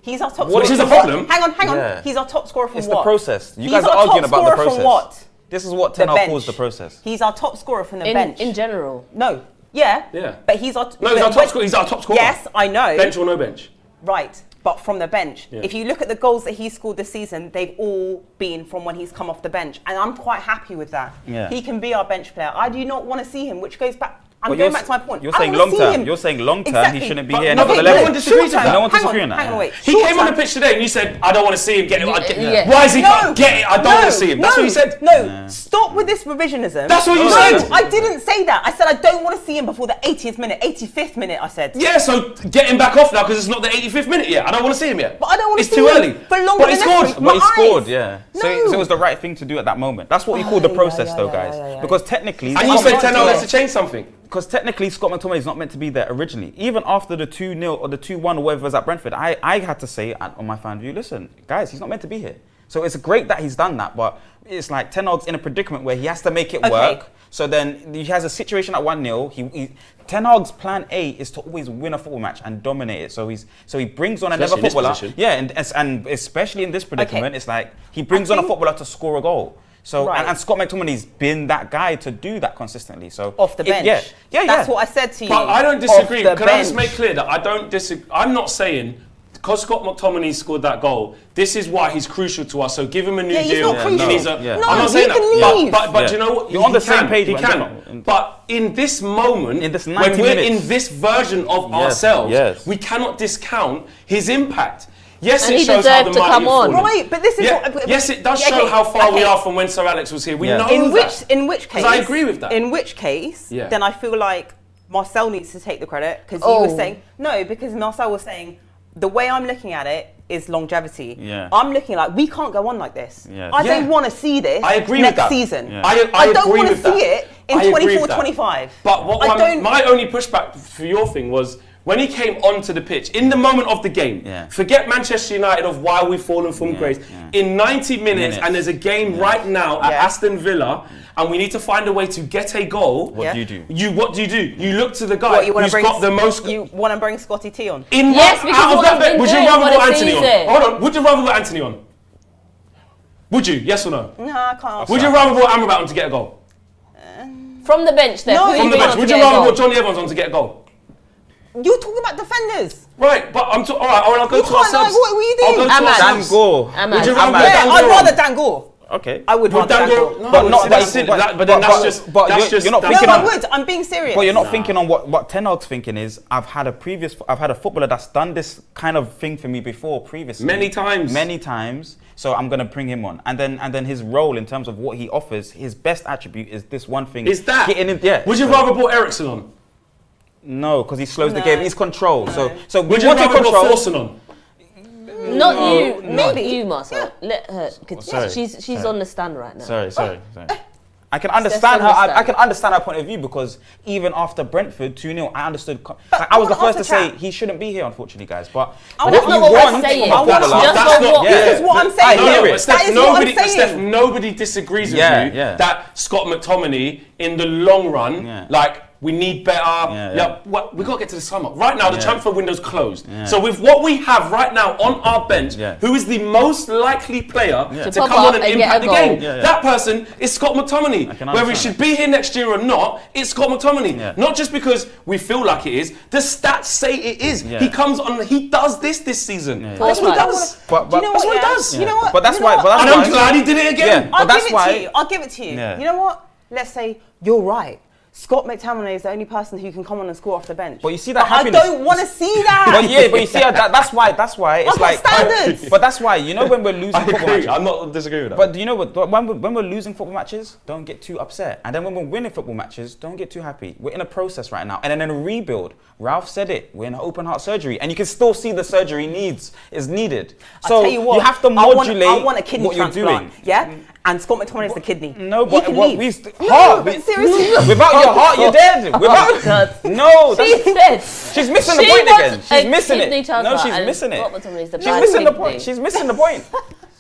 Speaker 7: He's our top
Speaker 5: Which
Speaker 7: scorer.
Speaker 5: is a
Speaker 7: from what?
Speaker 5: problem.
Speaker 7: Hang on.
Speaker 8: Yeah.
Speaker 7: He's our top scorer from
Speaker 8: It's
Speaker 7: what?
Speaker 8: the process. You
Speaker 7: He's
Speaker 8: guys are
Speaker 7: our top
Speaker 8: arguing about the
Speaker 7: scorer
Speaker 8: process.
Speaker 7: From what?
Speaker 8: This is what
Speaker 7: The
Speaker 8: Ten Hag
Speaker 7: bench.
Speaker 8: calls the process.
Speaker 7: He's our top scorer from the
Speaker 6: In,
Speaker 7: bench.
Speaker 6: in general.
Speaker 7: No. Yeah.
Speaker 5: Yeah.
Speaker 7: But he's our
Speaker 5: No, he's our top scorer. He's our top scorer.
Speaker 7: Yes, I know.
Speaker 5: Bench or no bench.
Speaker 7: Right. But from the bench.
Speaker 5: Yeah.
Speaker 7: If you look at the goals that he scored this season, they've all been from when he's come off the bench. And I'm quite happy with that.
Speaker 8: Yeah.
Speaker 7: He can be our bench player. I do not want to see him, which goes back. I'm
Speaker 8: But
Speaker 7: going back to my point.
Speaker 8: You're
Speaker 7: I
Speaker 8: saying
Speaker 7: wanna
Speaker 8: long
Speaker 7: see
Speaker 8: term.
Speaker 7: him.
Speaker 8: You're saying long term
Speaker 7: Exactly.
Speaker 8: he shouldn't be
Speaker 5: But
Speaker 8: here
Speaker 5: no,
Speaker 8: another
Speaker 5: but
Speaker 8: level.
Speaker 5: no one disagrees with that.
Speaker 8: No one
Speaker 7: Hang
Speaker 8: disagrees on that.
Speaker 7: Hang on, wait.
Speaker 5: He
Speaker 7: Short
Speaker 5: came on the
Speaker 7: term.
Speaker 5: pitch today and you said, I don't want to see him get it.
Speaker 6: Yeah.
Speaker 5: Why is he
Speaker 7: No,
Speaker 5: get it? I don't want to see him. That's what he said.
Speaker 7: No, stop with this revisionism.
Speaker 5: That's what you
Speaker 7: No,
Speaker 5: said.
Speaker 7: I didn't say that. I said I don't want to see him before the 80th minute, 85th minute, I said.
Speaker 5: Yeah, so get him back off now because it's not the 85th minute yet. I don't want to see him yet.
Speaker 7: But I don't want to
Speaker 5: It's
Speaker 7: see
Speaker 5: too
Speaker 7: him
Speaker 5: early.
Speaker 7: for longer
Speaker 5: But he
Speaker 7: than
Speaker 5: scored.
Speaker 7: necessary.
Speaker 8: But he
Speaker 7: My
Speaker 8: scored,
Speaker 7: eyes.
Speaker 8: yeah.
Speaker 7: No.
Speaker 8: So it was the right thing to do at that moment. That's what you call the process, though, guys. Because technically,
Speaker 5: And you said 10 hours to change something.
Speaker 8: because technically Scott McTominay is not meant to be there originally. Even after the 2-0 or the 2-1 or whatever was at Brentford, I had to say on my fan view, listen, guys, he's not meant to be here. So it's great that he's done that, but it's like Ten Hag's in a predicament where he has to make it work. So then he has a situation at 1-0. Ten Hag's plan A is to always win a football match and dominate it. So he brings on another
Speaker 5: Especially in this
Speaker 8: footballer.
Speaker 5: position.
Speaker 8: Yeah, and especially in this predicament, it's like he brings on a footballer to score a goal. So
Speaker 7: Right.
Speaker 8: and Scott McTominay's been that guy to do that consistently. So
Speaker 7: Off the bench.
Speaker 8: Yeah.
Speaker 7: That's what I said to you.
Speaker 5: But I don't disagree.
Speaker 7: Off the
Speaker 5: Can I just
Speaker 7: bench.
Speaker 5: make clear that I don't disagree? I'm not saying because Scott McTominay scored that goal, this is why he's crucial to us. So give him a new
Speaker 7: Yeah, he's
Speaker 5: deal.
Speaker 7: not crucial.
Speaker 5: He needs a,
Speaker 8: Yeah.
Speaker 7: No,
Speaker 5: I'm not
Speaker 7: he
Speaker 5: saying
Speaker 7: can
Speaker 5: that.
Speaker 7: leave.
Speaker 5: But
Speaker 8: Yeah.
Speaker 5: do you know what?
Speaker 8: You're on the
Speaker 5: He
Speaker 8: same
Speaker 5: can,
Speaker 8: page,
Speaker 5: He
Speaker 8: but
Speaker 5: can.
Speaker 8: different.
Speaker 5: But in this moment,
Speaker 8: In this
Speaker 5: when
Speaker 8: 90
Speaker 5: we're
Speaker 8: minutes.
Speaker 5: in this version of
Speaker 8: Yes,
Speaker 5: ourselves,
Speaker 8: yes.
Speaker 5: we cannot discount his impact. Yes,
Speaker 6: And
Speaker 5: it
Speaker 6: he
Speaker 5: shows how the
Speaker 6: deserved to
Speaker 5: mighty
Speaker 6: come
Speaker 5: have
Speaker 6: on.
Speaker 5: fallen.
Speaker 7: Right, but this is
Speaker 5: Yeah,
Speaker 7: what.
Speaker 5: yes, it does
Speaker 7: Yeah,
Speaker 5: show
Speaker 7: okay,
Speaker 5: how far we
Speaker 7: okay.
Speaker 5: are from when Sir Alex was here. We
Speaker 8: Yeah.
Speaker 5: know
Speaker 7: In
Speaker 5: that.
Speaker 7: which case?
Speaker 5: 'Cause I agree with that.
Speaker 7: In which case,
Speaker 5: Yeah.
Speaker 7: then I feel like Marcel needs to take the credit because
Speaker 6: Oh.
Speaker 7: you were saying no, because Marcel was saying the way I'm looking at it is longevity.
Speaker 8: Yeah.
Speaker 7: I'm looking like we can't go on like this.
Speaker 8: Yes.
Speaker 7: I don't
Speaker 5: Yeah.
Speaker 7: want to see this
Speaker 5: I agree
Speaker 7: next
Speaker 5: with that.
Speaker 7: season.
Speaker 8: Yeah.
Speaker 5: I
Speaker 7: don't
Speaker 5: agree
Speaker 7: want to
Speaker 5: with that.
Speaker 7: see it in
Speaker 5: I agree with
Speaker 7: 24,
Speaker 5: that.
Speaker 7: 25.
Speaker 5: But what
Speaker 7: I don't.
Speaker 5: my only pushback for your thing was when he came onto the pitch in the moment of the game.
Speaker 8: Yeah.
Speaker 5: Forget Manchester United of why we've fallen from grace.
Speaker 8: yeah.
Speaker 5: In 90 minutes, and there's a game right now at
Speaker 7: Yeah.
Speaker 5: Aston Villa, and we need to find a way to get a goal.
Speaker 8: What do you do?
Speaker 5: What do you do? You look to the guy
Speaker 7: What, you want
Speaker 5: who's
Speaker 7: to bring?
Speaker 5: got the most.
Speaker 7: You want to bring Scotty T on?
Speaker 5: In
Speaker 6: Yes, because
Speaker 5: out of
Speaker 6: what
Speaker 5: that
Speaker 6: he's
Speaker 5: bit,
Speaker 6: been
Speaker 5: would you
Speaker 6: doing
Speaker 5: rather
Speaker 6: for
Speaker 5: put
Speaker 6: the
Speaker 5: Anthony on?
Speaker 6: season.
Speaker 5: Hold on. Would you rather put Anthony on? Would you? Yes or no?
Speaker 7: No, I can't. Answer
Speaker 5: Would you
Speaker 7: that.
Speaker 5: rather put Amrabat on to get a goal?
Speaker 6: From the bench then.
Speaker 7: No,
Speaker 6: who do
Speaker 5: From
Speaker 6: you
Speaker 5: the
Speaker 6: bring
Speaker 5: bench.
Speaker 6: on
Speaker 5: Would
Speaker 6: to
Speaker 5: you
Speaker 6: get a
Speaker 5: rather
Speaker 6: goal?
Speaker 5: put Johnny Evans on to get a goal?
Speaker 7: You're talking about defenders.
Speaker 5: Right, but I'm all right. I'll go
Speaker 7: You
Speaker 5: to
Speaker 7: can't,
Speaker 5: ourselves.
Speaker 7: like, what were you
Speaker 5: I'll
Speaker 7: doing?
Speaker 5: go to
Speaker 6: Ahmad.
Speaker 5: ourselves.
Speaker 8: Dan Gore.
Speaker 6: Ahmad.
Speaker 5: Would you rather
Speaker 8: Ahmad.
Speaker 5: put
Speaker 7: Yeah,
Speaker 5: Dan
Speaker 7: I'd
Speaker 5: Gore
Speaker 7: rather
Speaker 5: on?
Speaker 7: Dan Gore.
Speaker 8: Okay.
Speaker 7: I would
Speaker 5: Would
Speaker 7: rather
Speaker 5: Dan
Speaker 7: Dan
Speaker 5: Gore?
Speaker 7: Gore.
Speaker 5: No,
Speaker 8: But not-
Speaker 5: that's it.
Speaker 8: but-
Speaker 5: But then that's just.
Speaker 8: but
Speaker 5: That's just.
Speaker 8: you're not
Speaker 5: that's-
Speaker 8: thinking
Speaker 7: No,
Speaker 8: on-
Speaker 7: I would. I'm being serious.
Speaker 8: But you're not thinking on what Ten Hag's thinking is. I've had a footballer that's done this kind of thing for me before previously.
Speaker 5: Many times.
Speaker 8: Many times. So I'm gonna bring him on, and then his role in terms of what he offers, his best attribute is this one thing.
Speaker 5: Is that?
Speaker 8: Getting in, yeah.
Speaker 5: Would you rather put Ericsson on?
Speaker 8: No, because he slows the
Speaker 7: No.
Speaker 8: game. He's control. So we
Speaker 5: Would you
Speaker 8: want to
Speaker 5: rather put
Speaker 8: control.
Speaker 5: Forson on?
Speaker 6: Not you.
Speaker 8: no.
Speaker 6: Maybe you, Marcel. Let her. 'Cause
Speaker 8: Sorry.
Speaker 6: She's on the stand right now.
Speaker 8: Sorry. I can understand her.
Speaker 6: understand.
Speaker 8: I can understand her point of view because even after Brentford 2-0, I understood.
Speaker 7: But
Speaker 8: I was the
Speaker 7: I want
Speaker 8: first to say
Speaker 7: after
Speaker 8: he shouldn't be here, unfortunately, guys. But
Speaker 7: But
Speaker 6: that's not what we're saying.
Speaker 8: from a
Speaker 6: That's
Speaker 8: footballer-
Speaker 6: just what-
Speaker 7: This is what I'm saying.
Speaker 8: I hear
Speaker 5: No,
Speaker 8: it.
Speaker 5: but Steph,
Speaker 7: That is what I'm
Speaker 5: nobody,
Speaker 7: saying.
Speaker 5: Steph, nobody disagrees with
Speaker 8: Yeah,
Speaker 5: you
Speaker 8: yeah.
Speaker 5: that Scott McTominay, in the long run,
Speaker 8: Yeah.
Speaker 5: like We need better. Well, we got to get to the summer. Right now, the transfer window's closed.
Speaker 8: Yeah.
Speaker 5: So with what we have right now on our bench, who is the most likely player to come on and impact the game? That person is Scott McTominay. Whether he should be here next year or not, it's Scott McTominay. Not just because we feel like it is. The stats say it is. He comes on. He does this season. That's what he does.
Speaker 7: That's what he does. You know what?
Speaker 8: But that's why.
Speaker 5: And I'm glad he did it again.
Speaker 8: But that's why.
Speaker 7: I'll give it to you. You know what? Let's say you're right. Scott McTominay is the only person who can come on and score off the bench.
Speaker 8: But you see that happiness.
Speaker 7: I don't want to see that.
Speaker 8: But you see that's why it's like
Speaker 7: standards.
Speaker 8: But that's why, you know, when we're losing football matches.
Speaker 5: I'm not disagreeing with that.
Speaker 8: But you know what? When we're losing football matches, don't get too upset. And then when we're winning football matches, don't get too happy. We're in a process right now, and then in a rebuild. Ralph said it. We're in open heart surgery, and you can still see the surgery is needed. So
Speaker 7: tell you what,
Speaker 8: you have to modulate
Speaker 7: I want a kidney
Speaker 8: what you're
Speaker 7: transplant.
Speaker 8: doing.
Speaker 7: Yeah. And Scott McTominay is the kidney.
Speaker 8: No, but
Speaker 7: seriously.
Speaker 8: Without your heart, you're dead. She's missing the point again. She's missing it. No, she's missing it. She's missing the point. She's missing the point.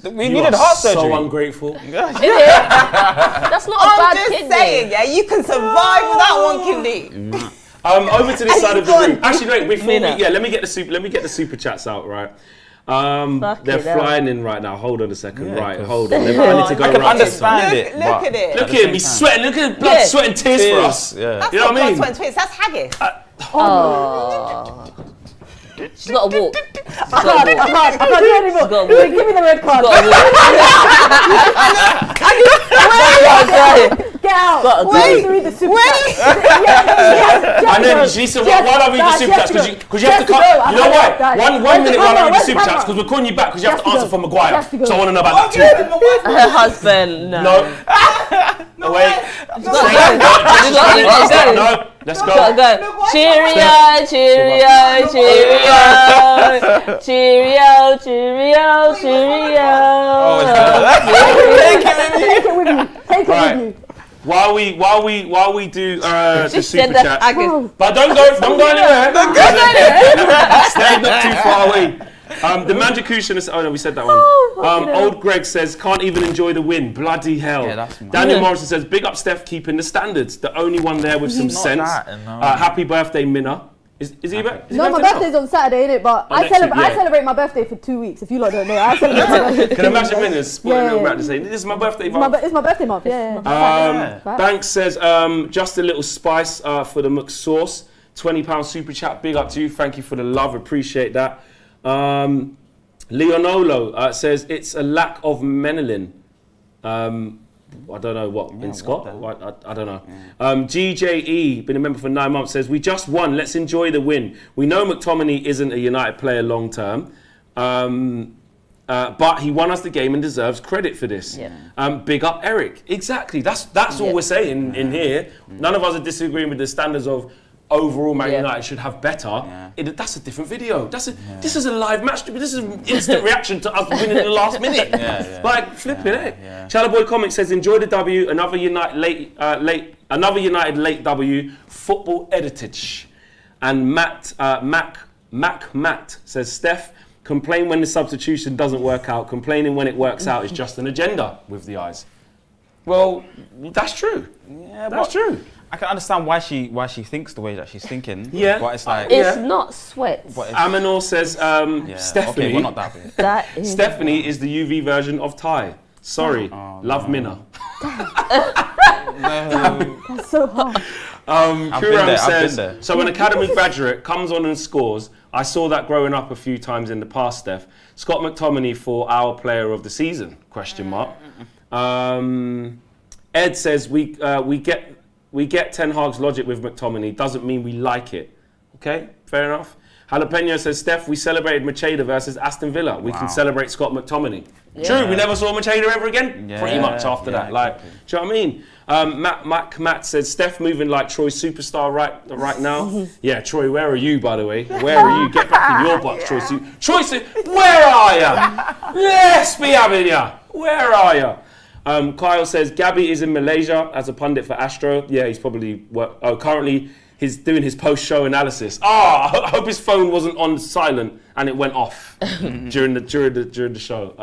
Speaker 8: We needed heart surgery.
Speaker 5: So ungrateful.
Speaker 6: That's not a bad kidney.
Speaker 7: I'm just saying, yeah, you can survive without one kidney.
Speaker 5: Over to this side of the room. Actually, wait. Before let me get the super chats out. Right. They're flying in right now. Hold on a second. Right, hold on. They're planning to go.
Speaker 8: I can understand it.
Speaker 7: Look at it.
Speaker 5: Look at him. He's sweating. Look at the blood, sweat, and tears for us.
Speaker 8: Yeah.
Speaker 5: You know what I mean?
Speaker 7: Sweat and tears. That's haggis.
Speaker 6: She's got to walk.
Speaker 9: I can't do anymore. Give me the red card. Get out. Wait. Read the super
Speaker 5: And then she said, why don't we read the super chats? Because you have to cut. You know why? One minute while I read the super chats, because we're calling you back because you have to answer for Maguire. So I want to know about that too.
Speaker 6: Her husband.
Speaker 5: No. Wait. No. Let's go.
Speaker 6: Cheerio, cheerio, cheerio, cheerio, cheerio, cheerio.
Speaker 9: Take it with you. Take it with you.
Speaker 5: While we do the super chat, but don't go anywhere. Stay not too far away. The Manjacution is. Oh no, we said that one. Old Greg says can't even enjoy the win. Bloody hell.
Speaker 8: Yeah, that's
Speaker 5: Daniel Morrison says big up Steph keeping the standards. The only one there with some sense. Happy birthday, Minna. Is he back?
Speaker 9: No, my birthday's on Saturday, innit? But I celebrate my birthday for 2 weeks. If you lot don't know, I celebrate my birthday.
Speaker 5: Can imagine Minna spoiling little brat to say this is my birthday month.
Speaker 9: It's my birthday month. Yeah.
Speaker 5: Banks says just a little spice for the McSauce. £20 super chat. Big up to you. Thank you for the love. Appreciate that. Leonolo says it's a lack of Menelin. I don't know what in Scott. I don't know. GJE, been a member for 9 months, says we just won. Let's enjoy the win. We know McTominay isn't a United player long term, but he won us the game and deserves credit for this. Big up Eric. Exactly. That's all we're saying in here. None of us are disagreeing with the standards of. Overall, Man United should have better. That's a different video. This is a live match. This is an instant reaction to us winning in the last minute. Like flipping it. Shallowboy Comics says enjoy the W. Another United late W. Football editage. And Matt says Steph complain when the substitution doesn't work out. Complaining when it works out is just an agenda with the eyes. Well, that's true.
Speaker 8: Yeah,
Speaker 5: that's true.
Speaker 8: I can understand why she thinks the way that she's thinking.
Speaker 5: Yeah,
Speaker 8: but it's like
Speaker 6: it's not sweat.
Speaker 5: Amanor says Stephanie.
Speaker 8: Okay, we're not that big.
Speaker 5: Stephanie is the UV version of Ty. Sorry, love Minna.
Speaker 9: That's so hard.
Speaker 5: Kuram says so. An academy graduate comes on and scores. I saw that growing up a few times in the past. Steph Scott McTominay for our player of the season? Ed says we get Ten Hag's logic with McTominay. Doesn't mean we like it. Okay, fair enough. Jalapeno says, Steph, we celebrated Macheda versus Aston Villa. We can celebrate Scott McTominay. True, we never saw Macheda ever again. Pretty much after that. Like, do you know what I mean? Matt says, Steph moving like Troy's superstar right now. Yeah, Troy, where are you, by the way? Where are you? Get back in your box, Troy. Troy, where are you? Yes, be having ya. Where are you? Kyle says, Gabby is in Malaysia as a pundit for Astro. Yeah, he's probably currently he's doing his post-show analysis. I hope his phone wasn't on silent and it went off during the show.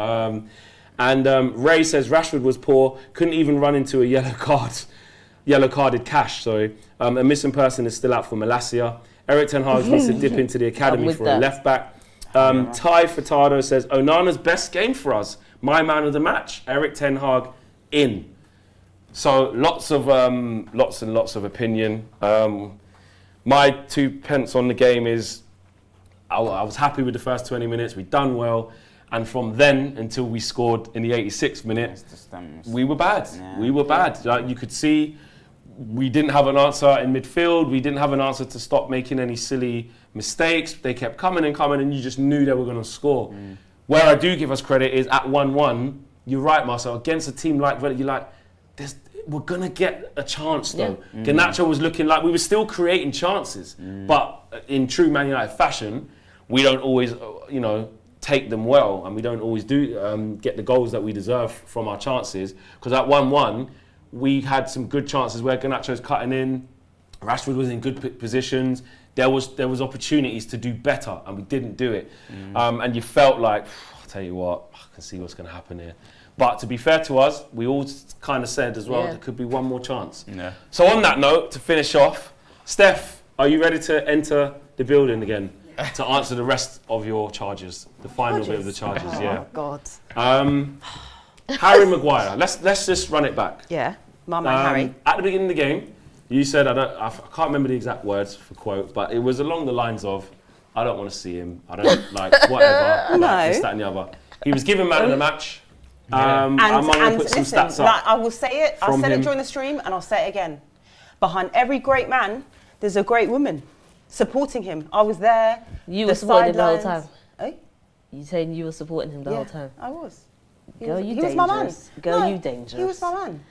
Speaker 5: And Ray says Rashford was poor, couldn't even run into a yellow card. yellow carded Cash, sorry. A missing person is still out for Malacia. Eric Ten Hag needs to dip into the academy for a left back. Ty Furtado says, Onana's best game for us. My man of the match, Eric Ten Hag in. So lots and lots of opinion. My 2 pence on the game is I was happy with the first 20 minutes. We'd done well. And from then until we scored in the 86th minute, we were bad. Yeah. We were bad. Like, you could see we didn't have an answer in midfield. We didn't have an answer to stop making any silly mistakes. They kept coming and you just knew they were going to score. Where I do give us credit is at 1-1, you're right, Marcel, against a team like Villa, you're like, we're going to get a chance though. Garnacho was looking like we were still creating chances. But in true Man United fashion, we don't always, take them well, and we don't always do get the goals that we deserve from our chances. Because at 1-1, we had some good chances where Garnacho's cutting in, Rashford was in good positions. There was opportunities to do better, and we didn't do it. And you felt like, I'll tell you what, I can see what's going to happen here. But to be fair to us, we all kind of said as well, there could be one more chance. Yeah. So on that note, to finish off, Steph, are you ready to enter the building again? To answer the rest of your charges, the final bit of the charges,
Speaker 7: Oh God.
Speaker 5: Harry Maguire. Let's just run it back.
Speaker 7: Yeah, my man Harry.
Speaker 5: At the beginning of the game, you said I can't remember the exact words for quote, but it was along the lines of, I don't want to see him. I don't like whatever. Like this, that, and the other. He was given man of the match. I'm going to put some stats up.
Speaker 7: I will say it. I said it during the stream, and I'll say it again. Behind every great man, there's a great woman supporting him. I was there.
Speaker 6: You were supporting him the whole time.
Speaker 7: Eh?
Speaker 6: You saying you were supporting him the whole time?
Speaker 7: I was.
Speaker 6: Girl, you
Speaker 7: dangerous. Was my man.
Speaker 6: Girl, you dangerous.
Speaker 7: He was my man.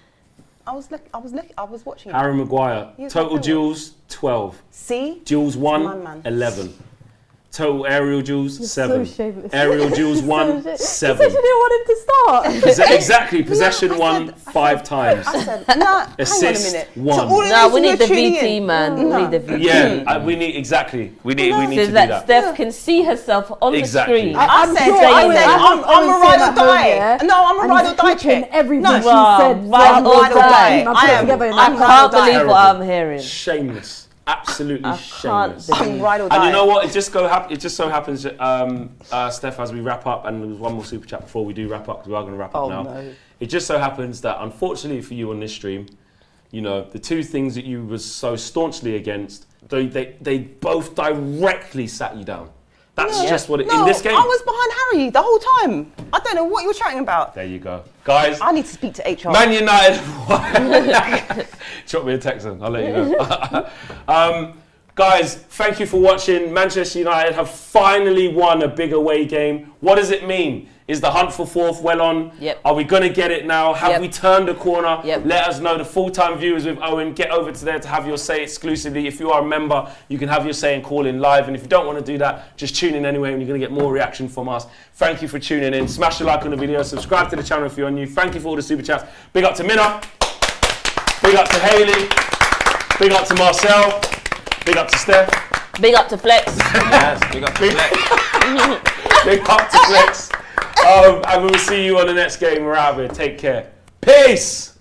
Speaker 7: I was watching him.
Speaker 5: Harry Maguire. Total duels 12.
Speaker 7: See?
Speaker 5: Duels 1 11. Total aerial duels 7. Aerial duels 1 7.
Speaker 9: You didn't want him to start.
Speaker 5: Exactly. Possession 1 5 times.
Speaker 7: I said, no.
Speaker 5: Assist
Speaker 7: hang on a minute.
Speaker 5: 1.
Speaker 6: No, we need the VT, man. We need the VT.
Speaker 5: Yeah, we need exactly. We need to do that.
Speaker 6: Steph can see herself on the screen.
Speaker 7: I'm a ride or die. No, I'm a ride or die chick.
Speaker 9: Everything
Speaker 7: no,
Speaker 9: she said.
Speaker 7: Ride or die.
Speaker 6: I can't believe what I'm hearing.
Speaker 5: Shameless. Absolutely shameless.
Speaker 7: Ride or die.
Speaker 5: And you know what? It just so happens, Steph, as we wrap up, and there was one more super chat before we do wrap up, because we are going to wrap up now. No. It just so happens that, unfortunately for you on this stream, the two things that you was so staunchly against, they both directly sat you down. That's just what in this game.
Speaker 7: I was behind Harry the whole time. I don't know what you were chatting about.
Speaker 5: There you go. Guys.
Speaker 7: I need to speak to HR.
Speaker 5: Man United. Drop me a text and I'll let you know. Guys, thank you for watching. Manchester United have finally won a big away game. What does it mean? Is the hunt for fourth well on?
Speaker 6: Yep.
Speaker 5: Are we going to get it now? Have we turned a corner?
Speaker 6: Yep.
Speaker 5: Let us know. The full-time viewers with Owen, get over to there to have your say exclusively. If you are a member, you can have your say and call in live. And if you don't want to do that, just tune in anyway and you're going to get more reaction from us. Thank you for tuning in. Smash the like on the video. Subscribe to the channel if you're new. Thank you for all the super chats. Big up to Minna. Big up to Hayley. Big up to Marcel. Big up to Steph.
Speaker 6: Big up to Flex.
Speaker 8: Yes, big up to Flex.
Speaker 5: Big up to Flex. And we'll see you on the next game. We're out of here. Take care. Peace.